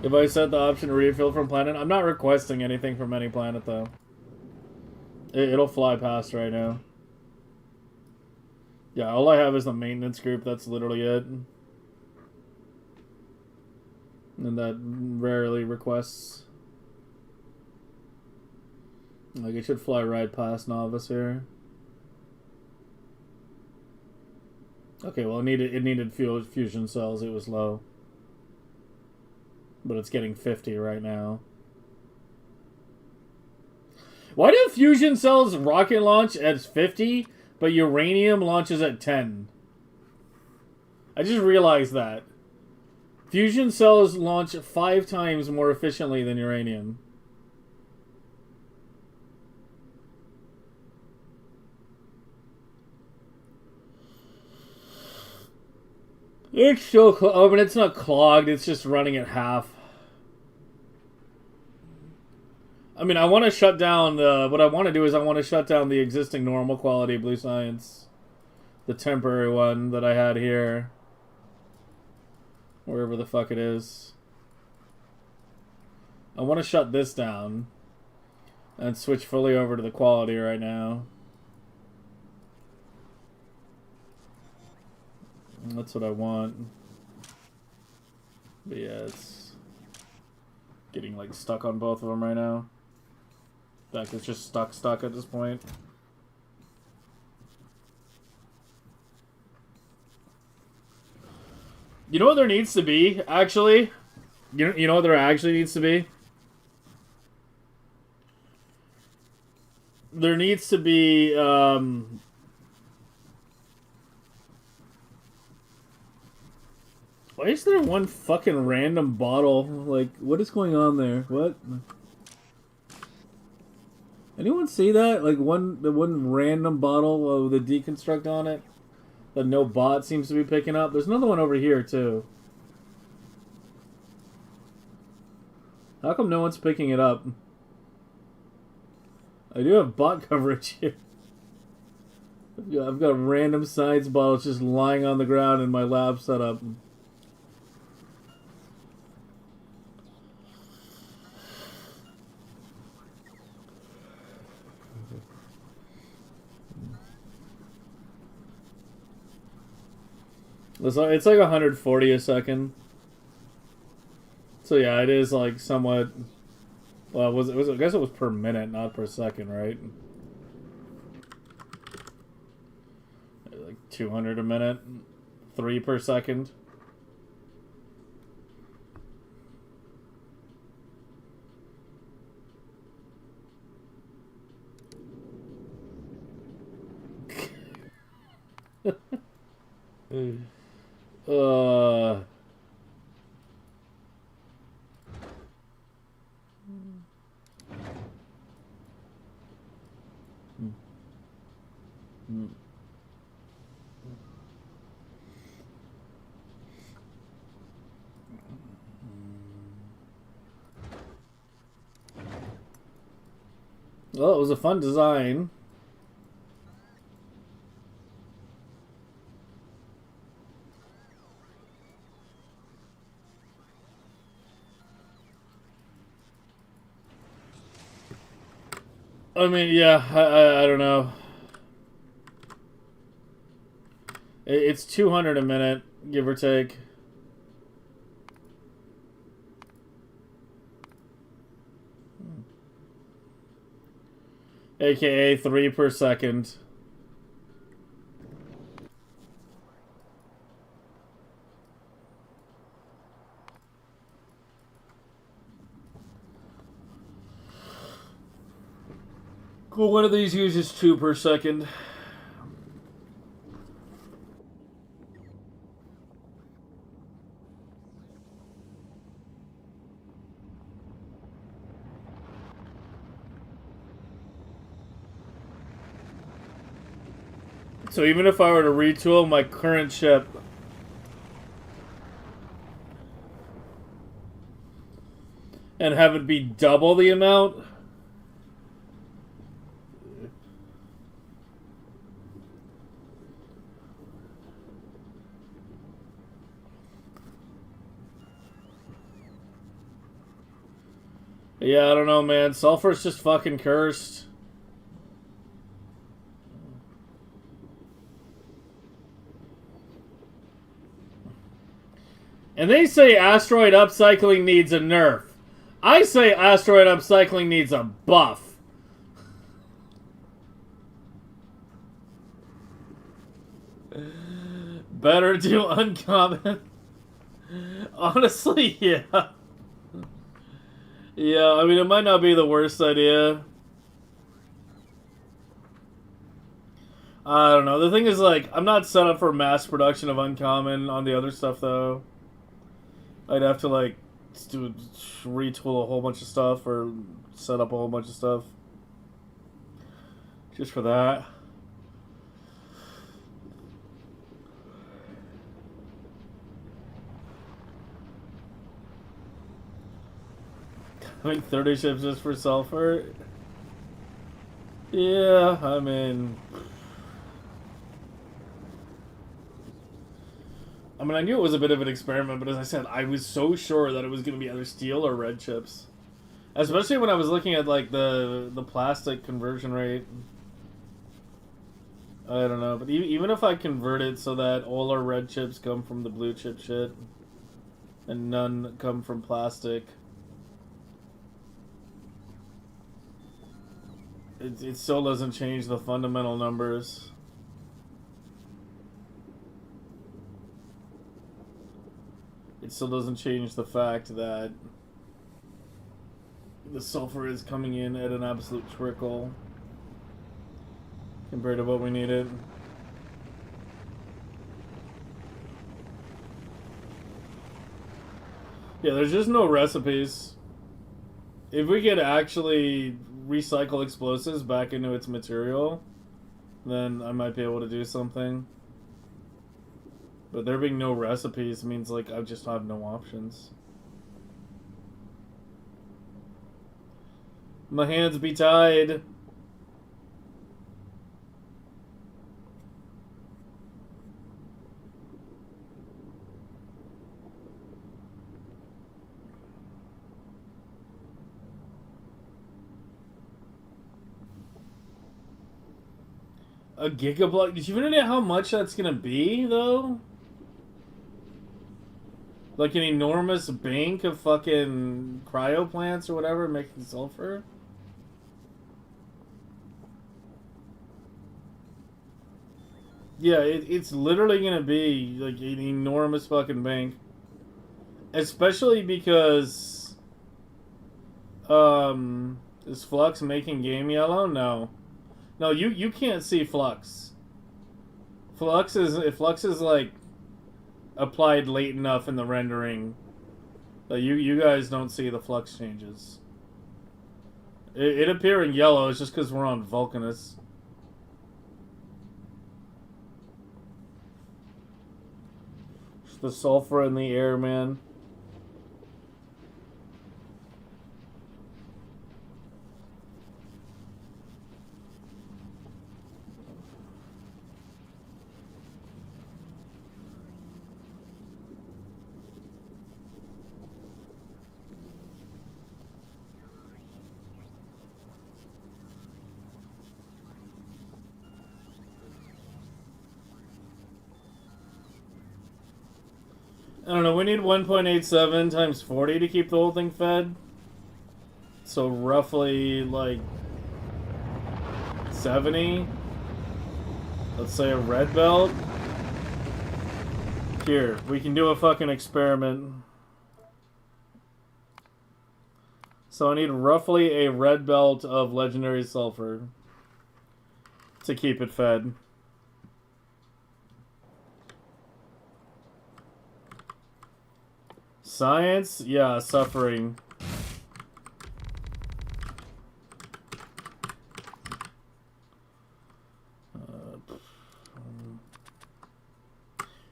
If I set the option to refill from planet, I'm not requesting anything from any planet though. It'll fly past right now. Yeah, all I have is the maintenance group. That's literally it. And that rarely requests. Like, it should fly right past Novice here. Okay, well, it needed fusion cells. It was low. But it's getting 50 right now. Why do fusion cells rocket launch at 50, but uranium launches at 10? I just realized that. Fusion cells launch 5 times more efficiently than uranium. It's so clogged. I mean, it's not clogged. It's just running at half. I mean, I want to shut down the... What I want to do is I want to shut down the existing normal quality Blue Science. The temporary one that I had here. Wherever the fuck it is. I want to shut this down. And switch fully over to the quality right now. That's what I want. But yeah, it's getting like stuck on both of them right now. In fact, it's just stuck at this point. You know what there needs to be, actually? You know what there actually needs to be? There needs to be, why is there one fucking random bottle? Like, what is going on there? What? Anyone see that? Like, the one random bottle with a deconstruct on it that no bot seems to be picking up? There's another one over here, too. How come no one's picking it up? I do have bot coverage here. I've got random science bottles just lying on the ground in my lab setup. It's like 140 a second. So yeah, it is like somewhat. Well, I guess it was per minute, not per second, right? Like 200 a minute, 3 per second. uh. Well, it was a fun design. I mean, yeah, I don't know. It's 200 a minute, give or take. AKA 3 per second. Cool, one of these uses 2 per second. So even if I were to retool my current ship and have it be double the amount, yeah, I don't know, man. Sulfur's just fucking cursed. And they say asteroid upcycling needs a nerf. I say asteroid upcycling needs a buff. Better do uncommon. Honestly, yeah. Yeah, I mean, it might not be the worst idea. I don't know. The thing is, like, I'm not set up for mass production of uncommon on the other stuff, though. I'd have to, like, retool a whole bunch of stuff or set up a whole bunch of stuff. Just for that. Having 30 ships just for sulfur? Yeah, I mean... I knew it was a bit of an experiment, but as I said, I was so sure that it was going to be either steel or red chips. Especially when I was looking at, like, the plastic conversion rate. I don't know, but even if I convert it so that all our red chips come from the blue chip shit, and none come from plastic, it still doesn't change the fundamental numbers. It still doesn't change the fact that the sulfur is coming in at an absolute trickle compared to what we needed. Yeah, there's just no recipes. If we could actually recycle explosives back into its material, then I might be able to do something. But there being no recipes means, like, I just have no options. My hands be tied. A gigablock? Did you even know how much that's gonna be, though? Like an enormous bank of fucking cryo plants or whatever making sulfur? Yeah, it's literally gonna be like an enormous fucking bank. Especially because is Flux making game yellow? No. No, you can't see Flux. Flux is like applied late enough in the rendering that you guys don't see the flux changes. It appearing yellow is just because we're on Vulcanus. Just the sulfur in the air, man. I don't know, we need 1.87 times 40 to keep the whole thing fed. So roughly, like, 70. Let's say a red belt. Here, we can do a fucking experiment. So I need roughly a red belt of legendary sulfur to keep it fed. Science? Yeah, suffering.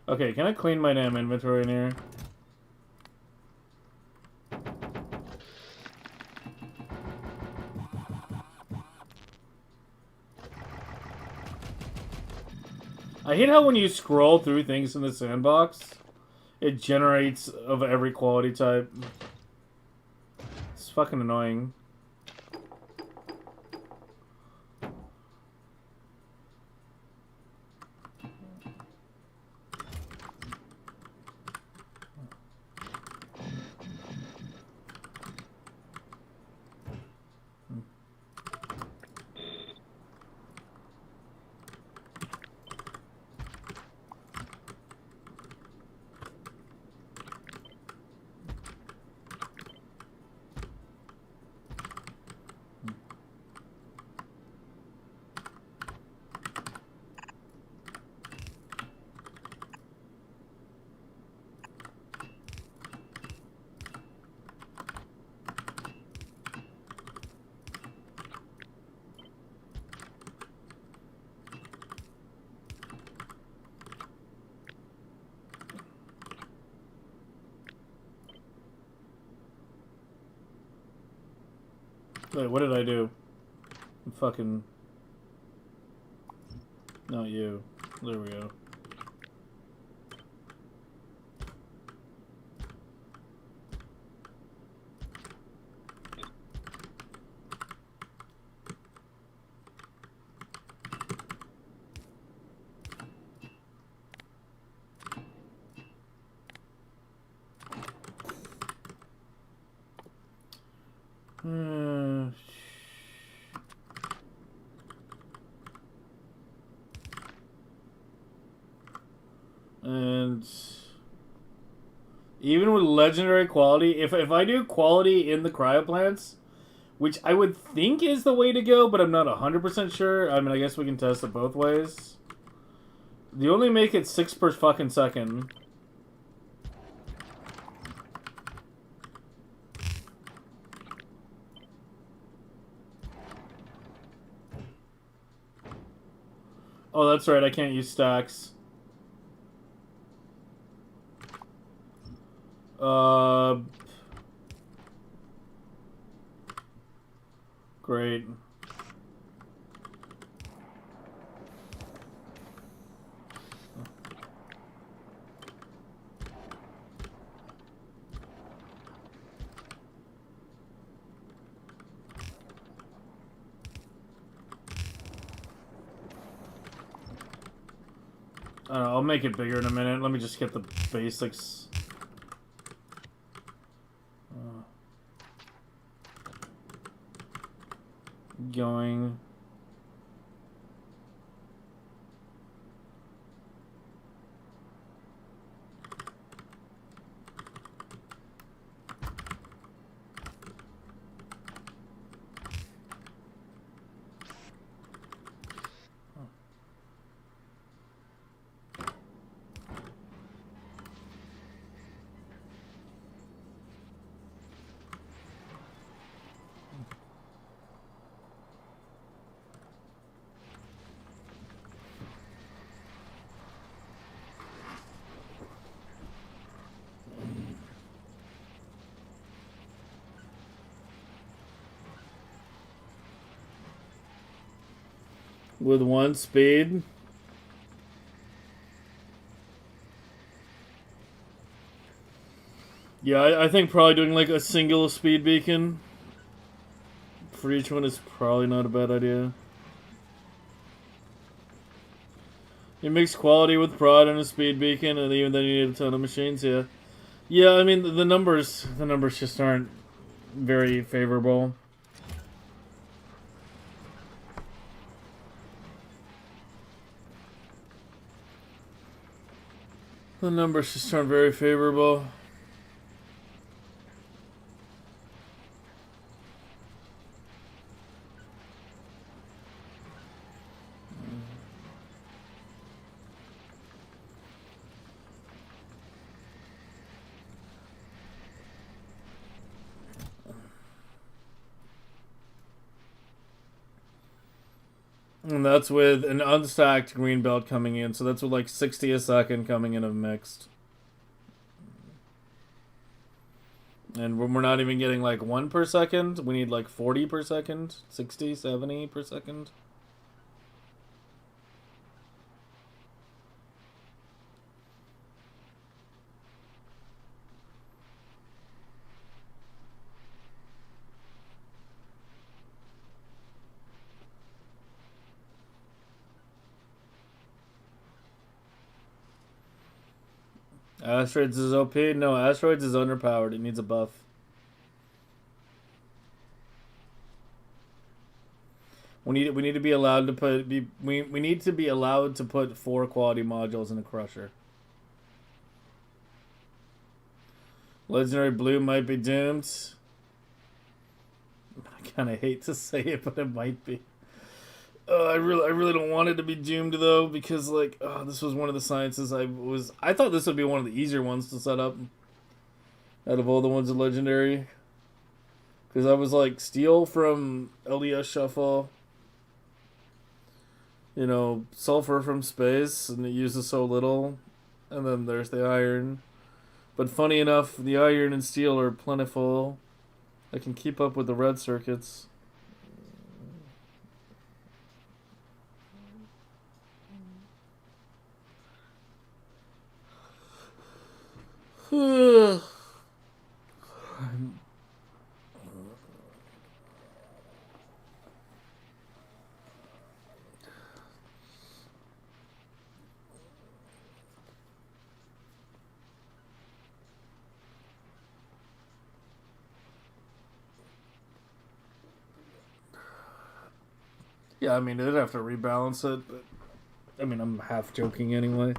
Okay, can I clean my damn inventory in here? I hate how when you scroll through things in the sandbox, it generates of every quality type. It's fucking annoying. Wait, what did I do? Fucking... Not you. There we go. And even with legendary quality, if I do quality in the cryoplants, which I would think is the way to go, but I'm not 100% sure. I mean, I guess we can test it both ways. You only make it 6 per fucking second. Oh, that's right. I can't use stacks. Great. I'll make it bigger in a minute. Let me just get the basics. Going. With 1 speed. Yeah, I think probably doing like a single speed beacon for each one is probably not a bad idea. You mix quality with prod and a speed beacon, and even then you need a ton of machines. Yeah, yeah. I mean the numbers just aren't very favorable. The numbers just aren't very favorable. And that's with an unstacked green belt coming in. So that's with like 60 a second coming in of mixed. And we're not even getting like 1 per second. We need like 40 per second, 60, 70 per second. Asteroids is OP? No, Asteroids is underpowered. It needs a buff. We need to be allowed to put we need to be allowed to put 4 quality modules in a crusher. Legendary blue might be doomed. I kind of hate to say it, but it might be. I really don't want it to be doomed though, because like this was one of the sciences I thought this would be one of the easier ones to set up out of all the ones in legendary, because I was like steel from LDS shuffle, you know, sulfur from space, and it uses so little, and then there's the iron. But funny enough, the iron and steel are plentiful. I can keep up with the red circuits. Yeah, I mean, they'd have to rebalance it, but I mean, I'm half joking anyway.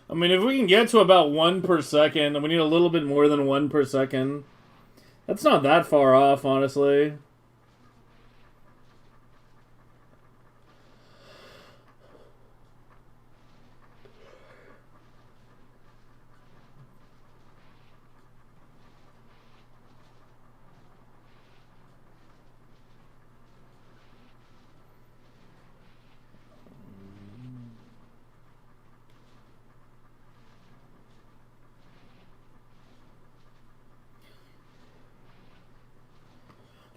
I mean, if we can get to about 1 per second, and we need a little bit more than 1 per second, that's not that far off, honestly.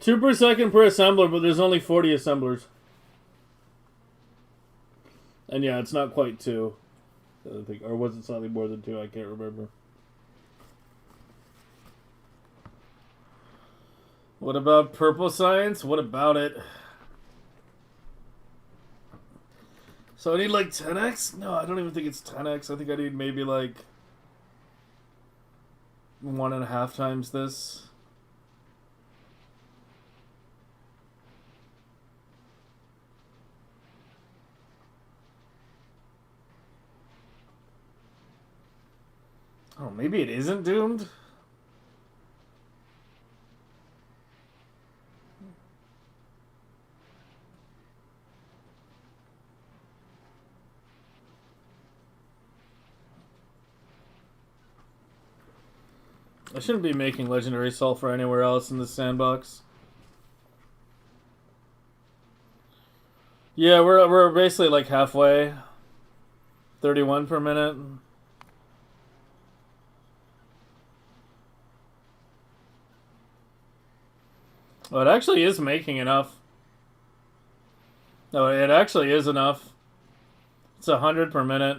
Two per second per assembler, but there's only 40 assemblers. And yeah, it's not quite 2. I think, or was it slightly more than 2? I can't remember. What about purple science? What about it? So I need like 10x? No, I don't even think it's 10x. I think I need maybe like 1.5 times this. Oh, maybe it isn't doomed? I shouldn't be making legendary sulfur anywhere else in the sandbox. Yeah, we're basically like halfway. 31 per minute. Oh, it actually is making enough. No, it actually is enough. It's 100 per minute.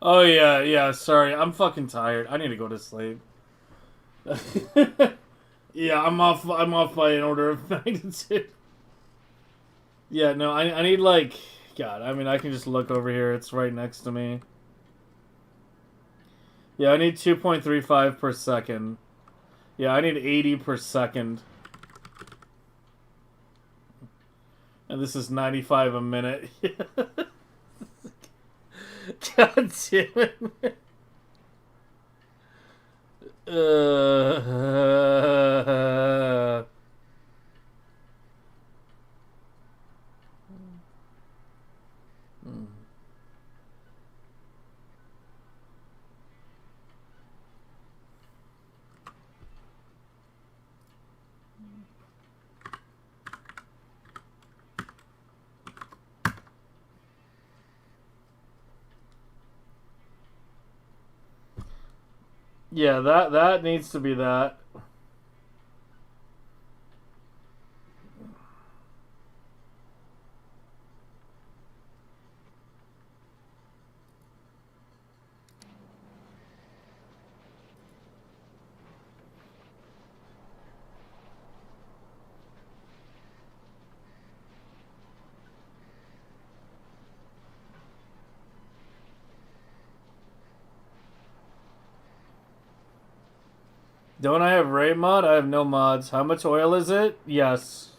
Oh yeah, sorry. I'm fucking tired. I need to go to sleep. Yeah, I'm off by an order of magnitude. Yeah, no, I need like God, I mean I can just look over here, it's right next to me. Yeah, I need 2.35 per second. Yeah, I need 80 per second. And this is 95 a minute. God damn it. Uh, yeah, that needs to be that. Don't I have Ray mod? I have no mods. How much oil is it? Yes.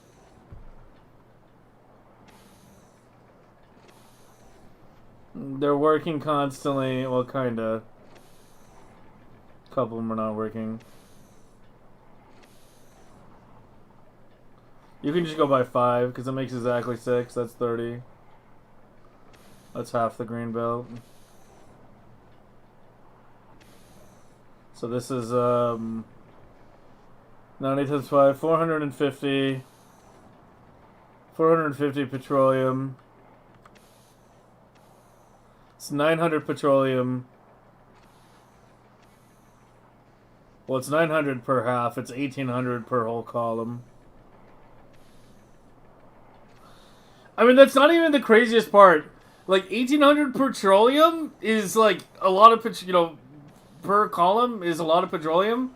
They're working constantly. Well, kinda. A couple of them are not working. You can just go by 5, because it makes exactly 6. That's 30. That's half the green belt. So this is 90 times 5, 450. 450 petroleum. It's 900 petroleum. Well, it's 900 per half. It's 1800 per whole column. I mean, that's not even the craziest part. Like, 1800 petroleum is like a lot of, per column is a lot of petroleum.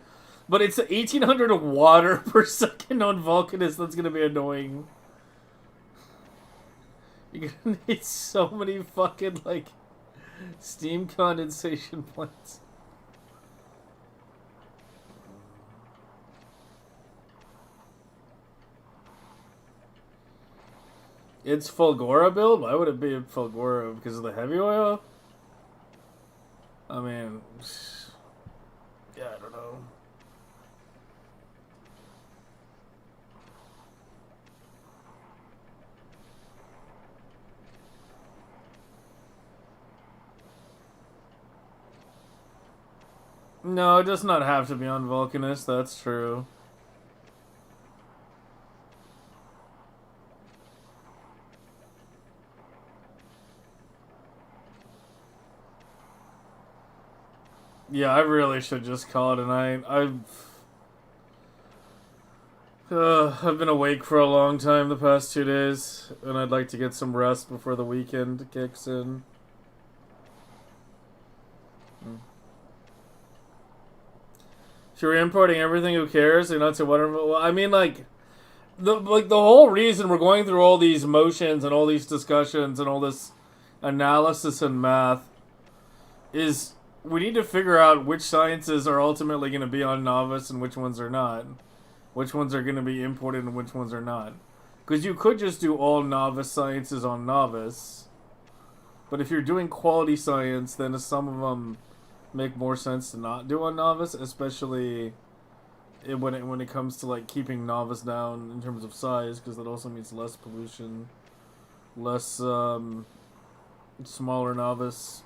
But it's 1800 of water per second on Vulcanus that's going to be annoying. You're going to need so many fucking, like, steam condensation plants. It's Fulgora build? Why would it be Fulgora? Because of the heavy oil? I mean, yeah, I don't know. No, it does not have to be on Vulcanus, that's true. Yeah, I really should just call it a night. I've been awake for a long time the past 2 days, and I'd like to get some rest before the weekend kicks in. If you're importing everything, who cares? You're not so wonderful. Well, I mean, the whole reason we're going through all these motions and all these discussions and all this analysis and math is we need to figure out which sciences are ultimately going to be on novice and which ones are not. Which ones are going to be imported and which ones are not. Because you could just do all novice sciences on novice. But if you're doing quality science, then some of them make more sense to not do on novice, especially when it comes to like keeping novice down in terms of size, because that also means less pollution, less smaller novice.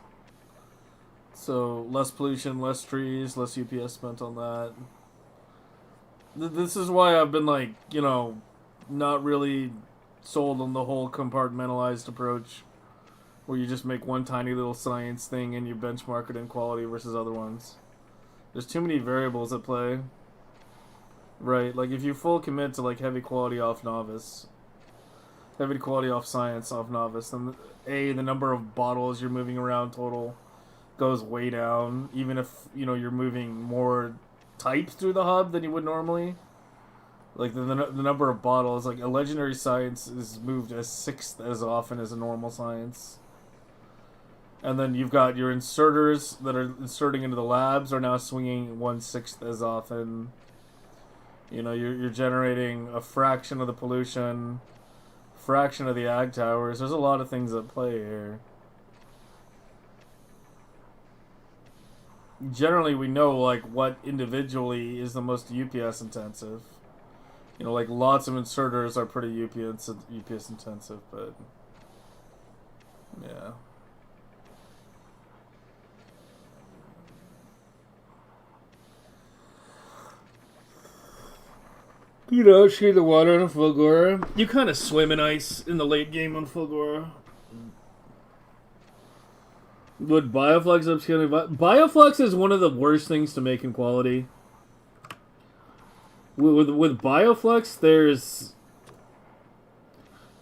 So less pollution, less trees, less UPS spent on that. This is why I've been like, not really sold on the whole compartmentalized approach, where you just make one tiny little science thing and you benchmark it in quality versus other ones. There's too many variables at play. Right, like if you full commit to like heavy quality off novice, heavy quality off science off novice, then the number of bottles you're moving around total goes way down, even if, you're moving more types through the hub than you would normally. Like the number of bottles, like a legendary science is moved as sixth as often as a normal science. And then you've got your inserters that are inserting into the labs are now swinging 1/6 as often. You're generating a fraction of the pollution, fraction of the ag towers. There's a lot of things at play here. Generally, we know like what individually is the most UPS intensive. Like lots of inserters are pretty UPS intensive, but yeah. Shoot the water on Fulgora. You kind of swim in ice in the late game on Fulgora. Would Bioflex upscaling? Bioflex is one of the worst things to make in quality. With Bioflex,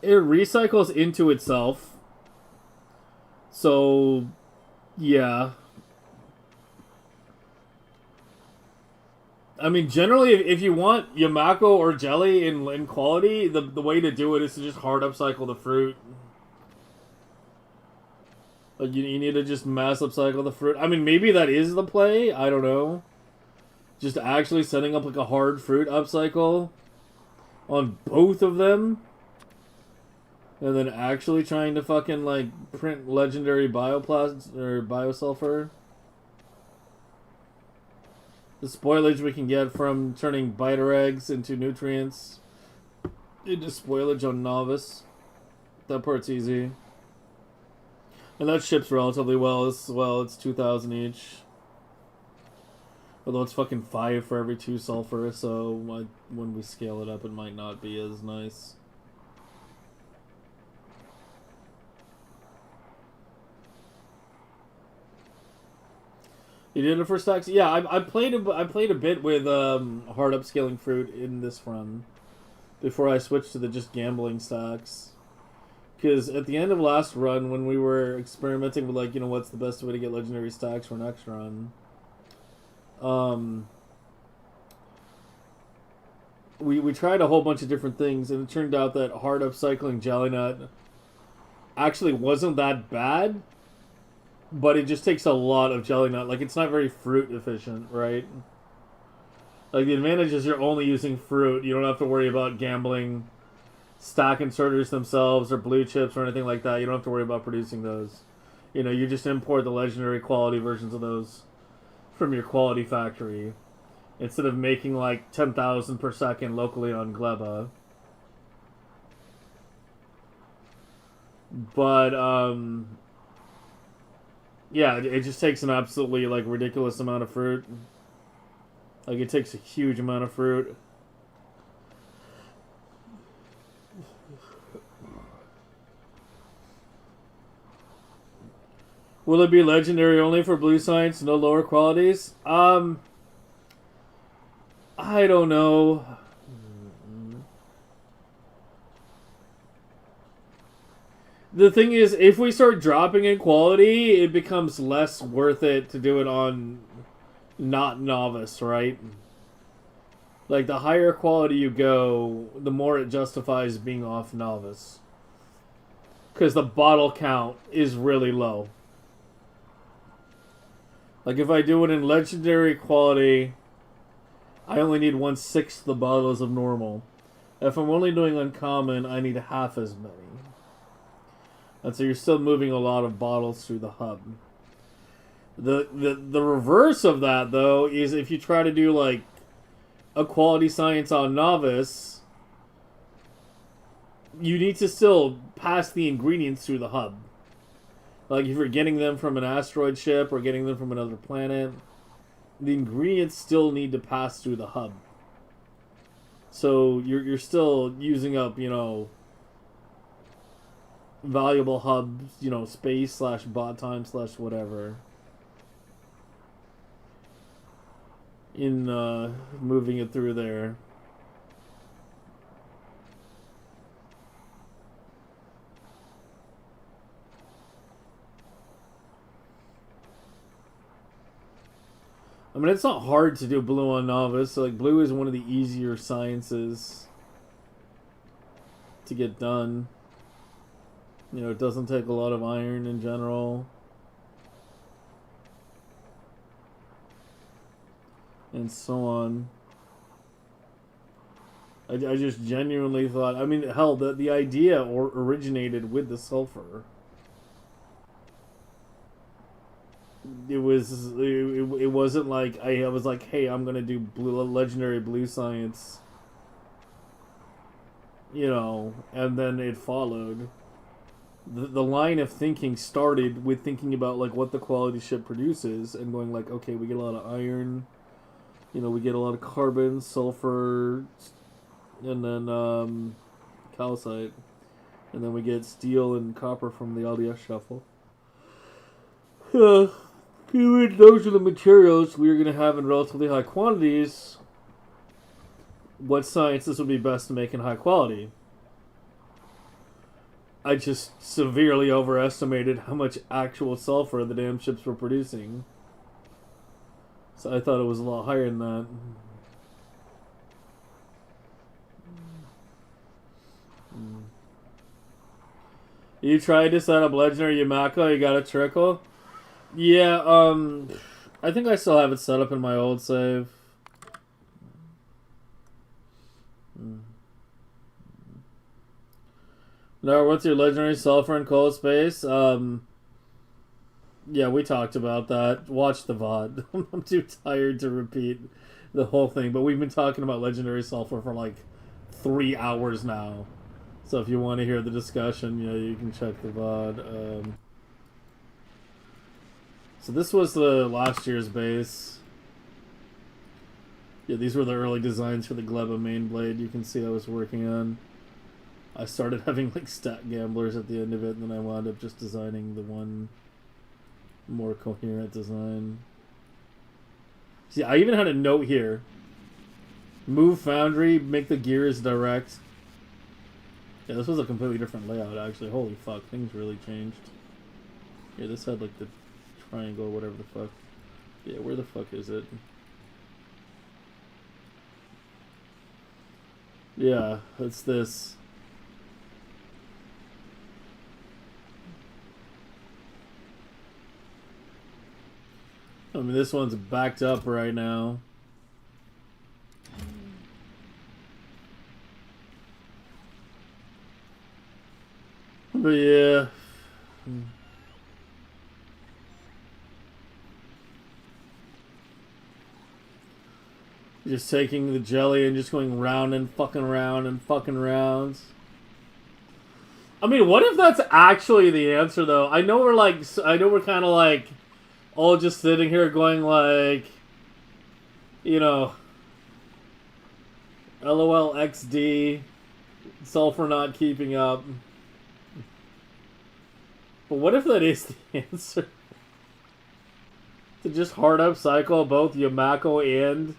it recycles into itself. So, yeah. I mean, generally, if you want Yamako or jelly in quality, the way to do it is to just hard upcycle the fruit. Like, you need to just mass upcycle the fruit. I mean, maybe that is the play. I don't know. Just actually setting up, like, a hard fruit upcycle on both of them. And then actually trying to fucking, like, print legendary bioplasm or biosulfur. The spoilage we can get from turning biter eggs into nutrients into spoilage on novice. That part's easy. And that ships relatively well as well. It's 2,000 each. Although it's fucking 5 for every 2 sulfur, so when we scale it up, it might not be as nice. You did it for stacks? Yeah, I played a bit with hard upscaling fruit in this run before I switched to the just gambling stacks. Because at the end of last run, when we were experimenting with like, what's the best way to get legendary stacks for next run, we tried a whole bunch of different things, and it turned out that hard upcycling jelly nut actually wasn't that bad. But it just takes a lot of jelly nut. Like, it's not very fruit efficient, right? Like, the advantage is you're only using fruit. You don't have to worry about gambling stack inserters themselves or blue chips or anything like that. You don't have to worry about producing those. You just import the legendary quality versions of those from your quality factory instead of making, like, 10,000 per second locally on Gleba. But, yeah, it just takes an absolutely, like, ridiculous amount of fruit. Like, it takes a huge amount of fruit. Will it be legendary only for blue science, no lower qualities? I don't know. The thing is, if we start dropping in quality, it becomes less worth it to do it on not novice, right? Like, the higher quality you go, the more it justifies being off novice. Because the bottle count is really low. Like, if I do it in legendary quality, I only need 1/6 the bottles of normal. If I'm only doing uncommon, I need half as many. And so you're still moving a lot of bottles through the hub. The reverse of that, though, is if you try to do, like, a quality science on novice, you need to still pass the ingredients through the hub. Like, if you're getting them from an asteroid ship or getting them from another planet, the ingredients still need to pass through the hub. So you're still using up, you know, valuable hub, you know, space / bot time / whatever in moving it through there. I mean, it's not hard to do blue on novice. So, like, blue is one of the easier sciences to get done. You know, it doesn't take a lot of iron in general. And so on. I just genuinely thought... I mean, hell, the idea originated with the sulfur. It wasn't like... I was like, hey, I'm going to do legendary blue science. You know, and then it followed. The line of thinking started with thinking about, like, what the quality ship produces and going like, okay, we get a lot of iron, you know, we get a lot of carbon, sulfur, and then calcite, and then we get steel and copper from the LDS shuffle. Those are the materials we're going to have in relatively high quantities. What sciences would be best to make in high quality? I just severely overestimated how much actual sulfur the damn ships were producing. So I thought it was a lot higher than that. You tried to set up legendary Yamako, you got a trickle? Yeah, I think I still have it set up in my old save. No, what's your legendary sulfur and cold space? Yeah, we talked about that. Watch the VOD. I'm too tired to repeat the whole thing, but we've been talking about legendary sulfur for like 3 hours now. So if you want to hear the discussion, you know, you can check the VOD. So this was the last year's base. Yeah, these were the early designs for the Gleba main blade you can see I was working on. I started having like stat gamblers at the end of it, and then I wound up just designing the one more coherent design. See, I even had a note here. Move foundry, make the gears direct. Yeah, this was a completely different layout, actually. Holy fuck, things really changed. Yeah, this had like the triangle or whatever the fuck. Yeah, where the fuck is it? Yeah, it's this. I mean, this one's backed up right now. But yeah. Just taking the jelly and just going round and fucking round and fucking rounds. I mean, what if that's actually the answer, though? I know we're kind of like all just sitting here going like, you know, LOL XD, sulfur not keeping up. But what if that is the answer? to just hard upcycle both Yamako and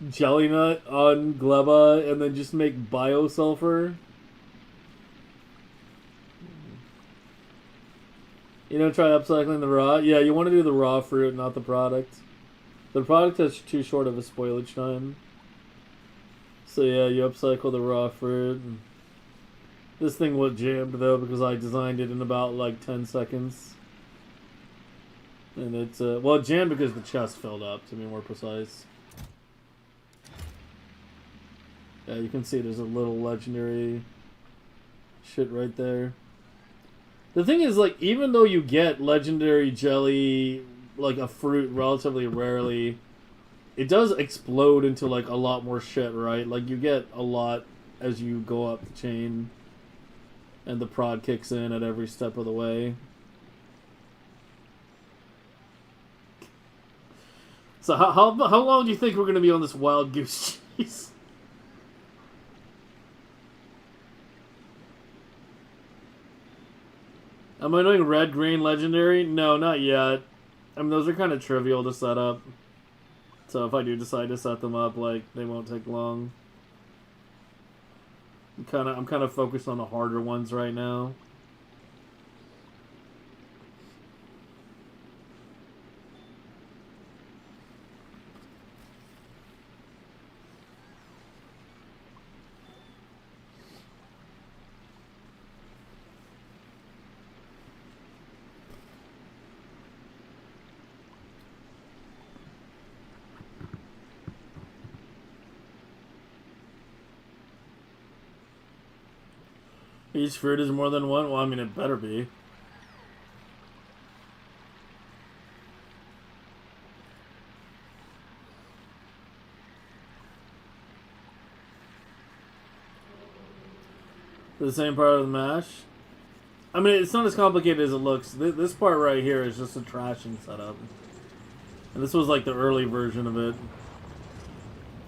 Jelly Nut on Gleba and then just make bio-sulfur. You know, try upcycling the raw? Yeah, you want to do the raw fruit, not the product. The product has too short of a spoilage time. So yeah, you upcycle the raw fruit. This thing was jammed though because I designed it in about like 10 seconds. And it's, well, it jammed because the chest filled up, to be more precise. Yeah, you can see there's a little legendary shit right there. The thing is, like, even though you get legendary jelly, like a fruit relatively rarely, it does explode into, like, a lot more shit, right? Like, you get a lot as you go up the chain, and the prod kicks in at every step of the way. So how long do you think we're going to be on this wild goose chase? Am I doing red, green, legendary? No, not yet. I mean, those are kind of trivial to set up. So if I do decide to set them up, like, they won't take long. I'm kind of focused on the harder ones right now. Each fruit is more than one? Well, I mean, it better be. The same part of the mash? I mean, it's not as complicated as it looks. This part right here is just a trashing setup. And this was like the early version of it.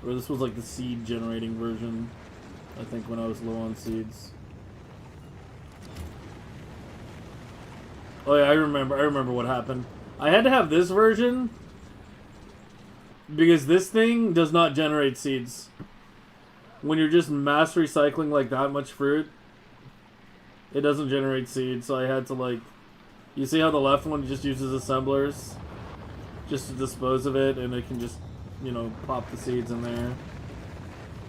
Or this was like the seed generating version, I think, when I was low on seeds. Oh yeah, I remember what happened. I had to have this version because this thing does not generate seeds. When you're just mass recycling like that much fruit, it doesn't generate seeds, so I had to, like... You see how the left one just uses assemblers? Just to dispose of it, and it can just, you know, pop the seeds in there.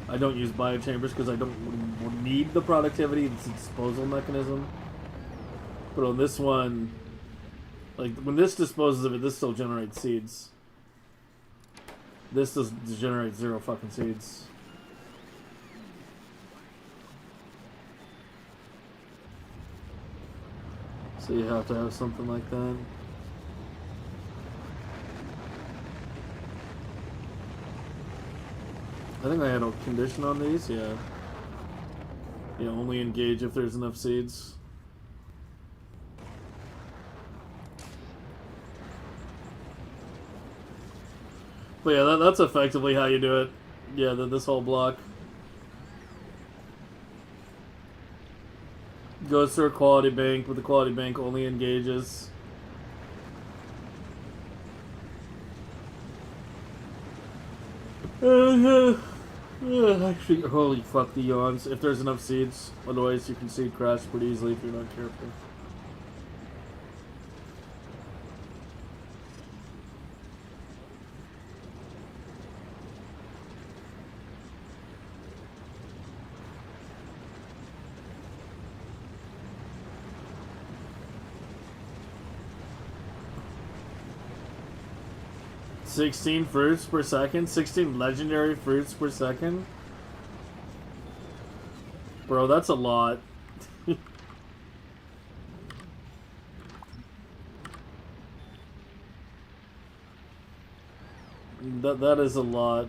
I don't use biochambers because I don't need the productivity, it's a disposal mechanism. But on this one, like, when this disposes of it, this still generates seeds. This does generate 0 fucking seeds. So you have to have something like that. I think I had a condition on these, yeah. You only engage if there's enough seeds. But yeah, that's effectively how you do it. Yeah, this whole block. Goes through a quality bank, but the quality bank only engages. Actually, holy fuck the yawns. If there's enough seeds, otherwise you can seed crash pretty easily if you're not careful. $16 fruits per second? 16 legendary fruits per second? Bro, that's a lot. That is a lot.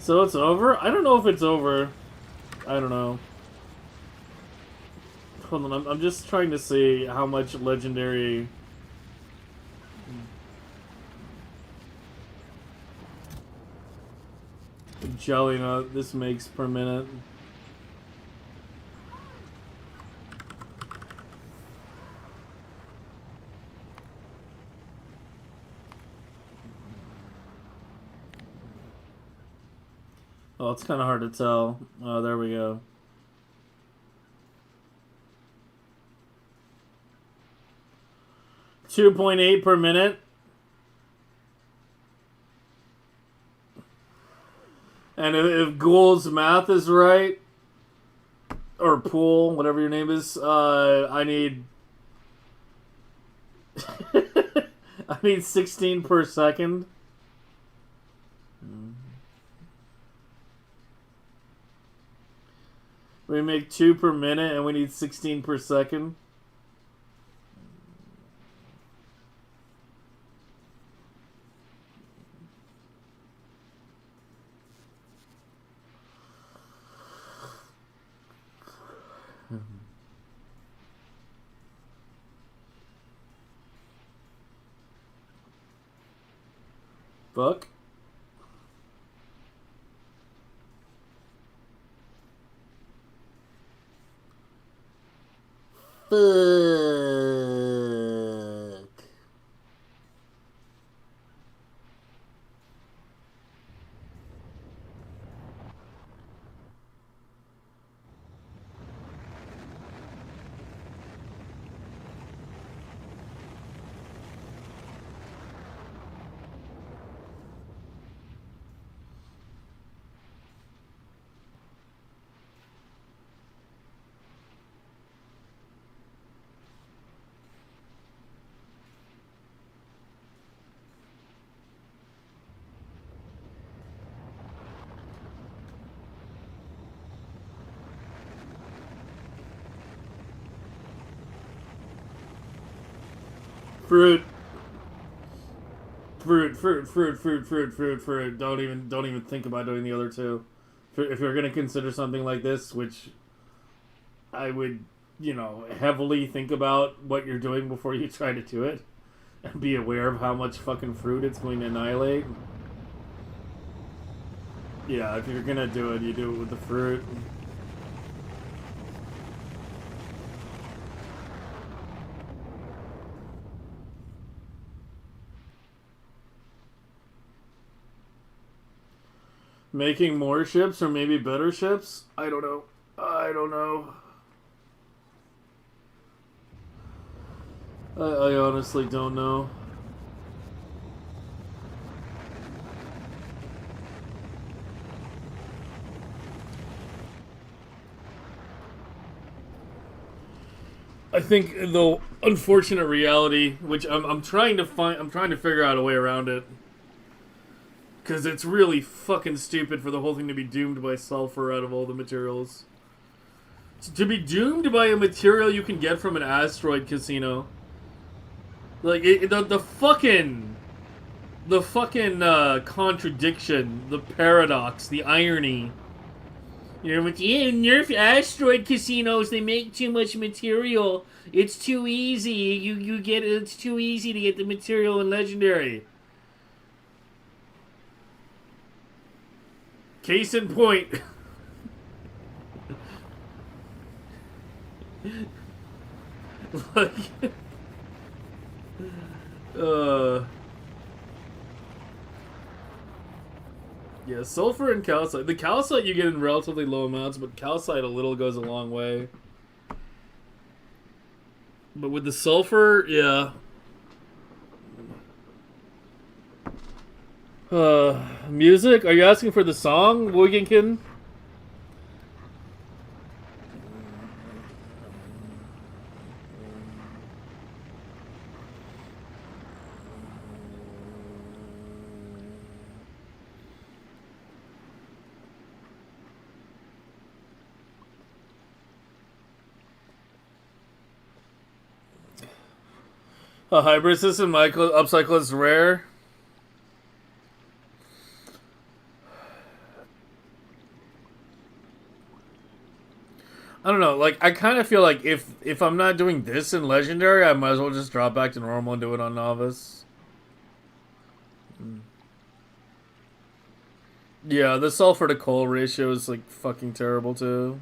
So it's over? I don't know if it's over. I don't know. Hold on, I'm just trying to see how much legendary... jelly nut this makes per minute. Oh, it's kind of hard to tell. Oh, there we go. $2.8 per minute. And if Ghoul's math is right, or Pool, whatever your name is, I need I need 16 per second. We make 2 per minute, and we need 16 per second. Fuck. Fuck. Fruit. Don't even think about doing the other two. If you're gonna consider something like this, which I would, heavily think about what you're doing before you try to do it, and be aware of how much fucking fruit it's going to annihilate. Yeah, if you're gonna do it, you do it with the fruit. Making more ships or maybe better ships? I don't know. I honestly don't know. I think the unfortunate reality, which I'm trying to figure out a way around it. Because it's really fucking stupid for the whole thing to be doomed by sulfur out of all the materials. To be doomed by a material you can get from an asteroid casino. Like, the fucking contradiction, the paradox, the irony. With nerf asteroid casinos, they make too much material. It's too easy. It's too easy to get the material in Legendary. Case in point. Like, yeah, sulfur and calcite. The calcite you get in relatively low amounts, but calcite a little goes a long way. But with the sulfur, yeah. Music? Are you asking for the song, Wigginkin? A hybrid system upcycle is rare. I don't know, like, I kind of feel like if I'm not doing this in Legendary, I might as well just drop back to normal and do it on Novice. Yeah, the sulfur to coal ratio is like fucking terrible too.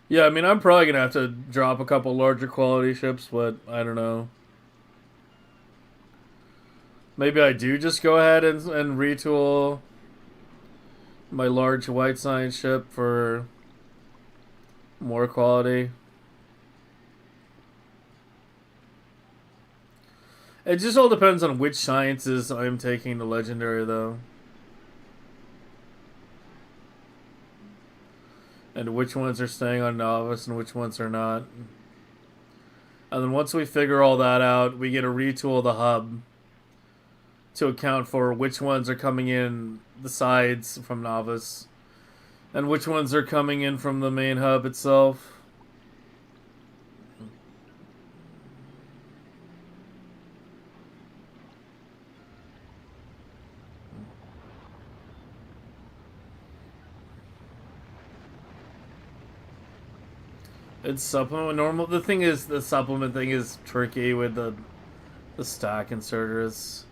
Yeah, I mean, I'm probably gonna have to drop a couple larger quality ships, but I don't know. Maybe I do just go ahead and retool my large white science ship for more quality. It just all depends on which sciences I'm taking to legendary, though. And which ones are staying on novice and which ones are not. And then once we figure all that out, we get to retool the hub to account for which ones are coming in the sides from novice and which ones are coming in from the main hub itself. It's supplement normal. The thing is, the supplement thing is tricky with the stack inserters.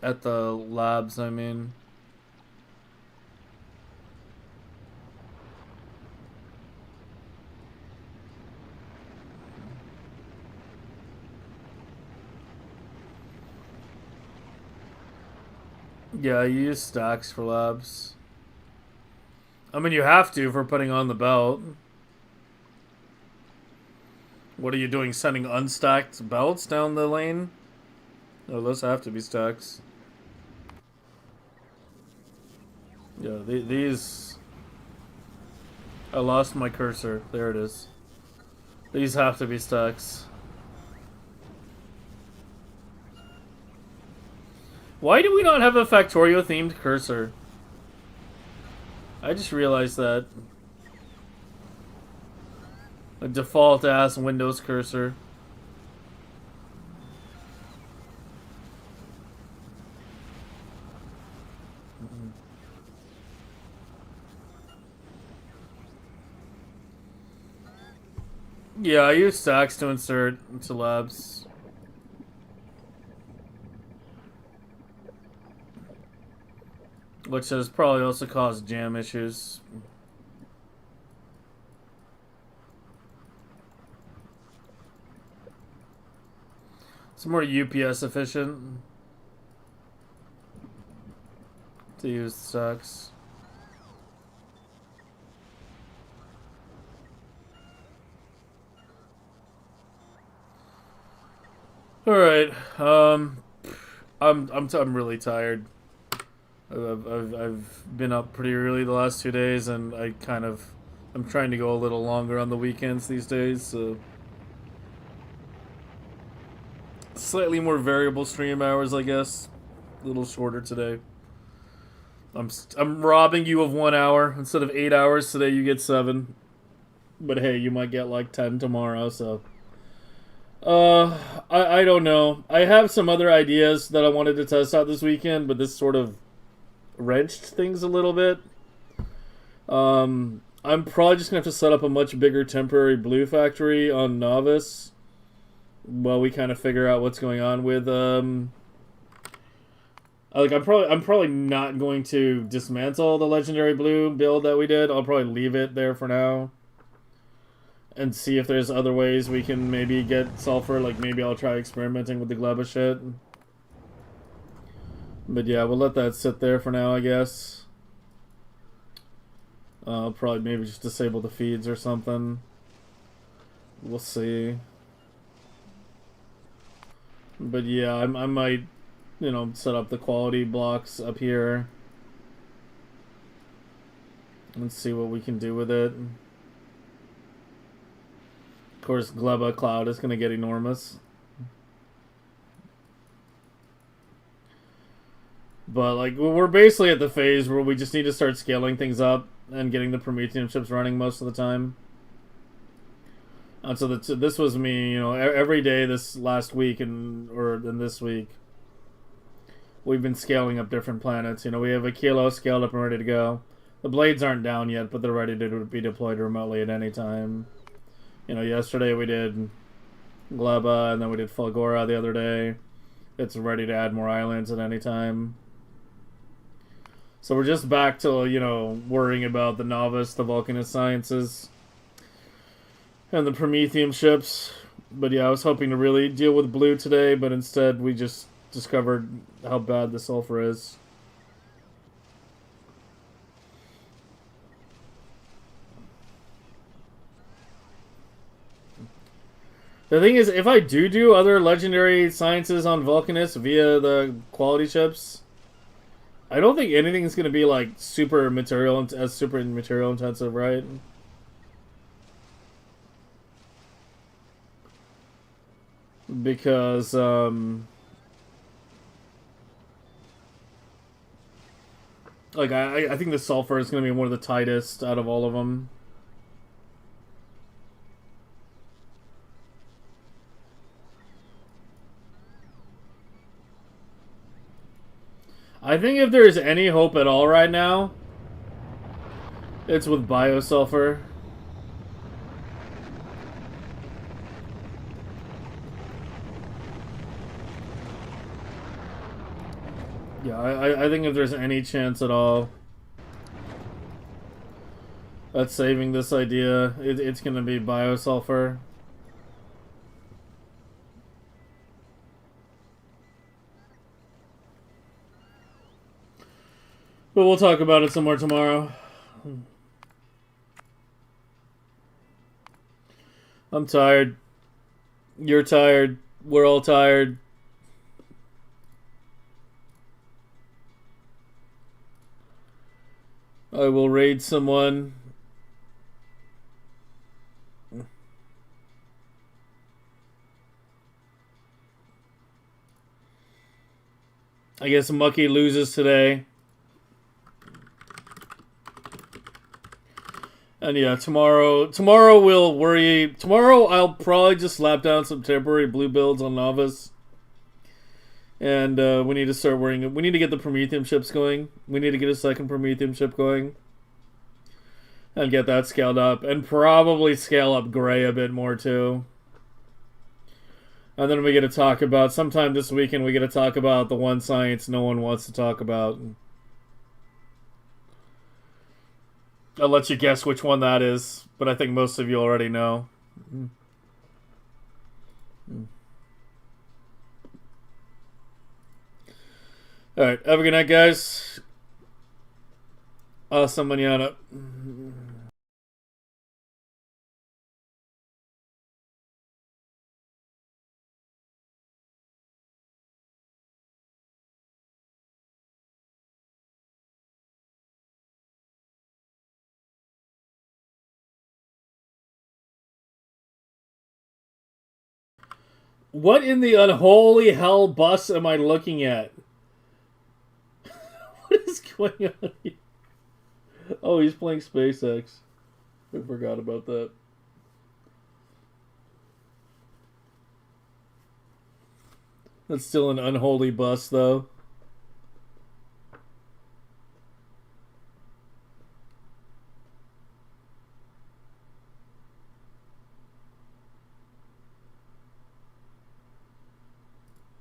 At the labs, I mean. Yeah, you use stacks for labs. I mean, you have to for putting on the belt. What are you doing, sending unstacked belts down the lane? No, those have to be stacks. Yeah, these... I lost my cursor. There it is. These have to be stacks. Why do we not have a Factorio themed cursor? I just realized that. A default ass Windows cursor. Yeah, I use stacks to insert into labs. Which has probably also caused jam issues. It's more UPS efficient to use stacks. All right, I'm really tired. I've been up pretty early the last 2 days, and I'm trying to go a little longer on the weekends these days. So slightly more variable stream hours, I guess. A little shorter today. I'm robbing you of 1 hour instead of 8 hours today. You get 7, but hey, you might get like 10 tomorrow. So. I don't know. I have some other ideas that I wanted to test out this weekend, but this sort of wrenched things a little bit. I'm probably just gonna have to set up a much bigger temporary blue factory on Novice while we kind of figure out what's going on with like I'm probably not going to dismantle the legendary blue build that we did. I'll probably leave it there for now. And see if there's other ways we can maybe get sulfur. Like, maybe I'll try experimenting with the Gleba shit. But yeah, we'll let that sit there for now, I guess. I'll probably maybe just disable the feeds or something. We'll see. But yeah, I might, you know, set up the quality blocks up here. And see what we can do with it. Of course, Gleba Cloud is going to get enormous. But, like, we're basically at the phase where we just need to start scaling things up and getting the Promethean ships running most of the time. And so this was me, every day this last week or in this week, we've been scaling up different planets. We have a kilo scaled up and ready to go. The blades aren't down yet, but they're ready to be deployed remotely at any time. Yesterday we did Gleba, and then we did Fulgora the other day. It's ready to add more islands at any time. So we're just back to, worrying about the Novice, the Vulcanist Sciences, and the Prometheum ships. But yeah, I was hoping to really deal with Blue today, but instead we just discovered how bad the sulfur is. The thing is, if I do other legendary sciences on Vulcanist via the quality ships, I don't think anything's going to be like super material intensive, right? Because like I think the sulfur is going to be one of the tightest out of all of them. I think if there's any hope at all right now, it's with biosulfur. Yeah, I think if there's any chance at all at saving this idea, it's going to be biosulfur. But we'll talk about it some more tomorrow. I'm tired. You're tired. We're all tired. I will raid someone. I guess Mucky loses today. And yeah, tomorrow we'll worry. Tomorrow I'll probably just slap down some temporary blue builds on Novice. And we need to start worrying. We need to get the Prometheum ships going. We need to get a second Prometheum ship going. And get that scaled up. And probably scale up Gray a bit more too. And then we get to talk about, sometime this weekend, we get to talk about the one science no one wants to talk about. I'll let you guess which one that is, but I think most of you already know. Alright, have a good night, guys. Awesome manana. What in the unholy hell bus am I looking at? What is going on here? Oh, he's playing SpaceX. I forgot about that. That's still an unholy bus, though.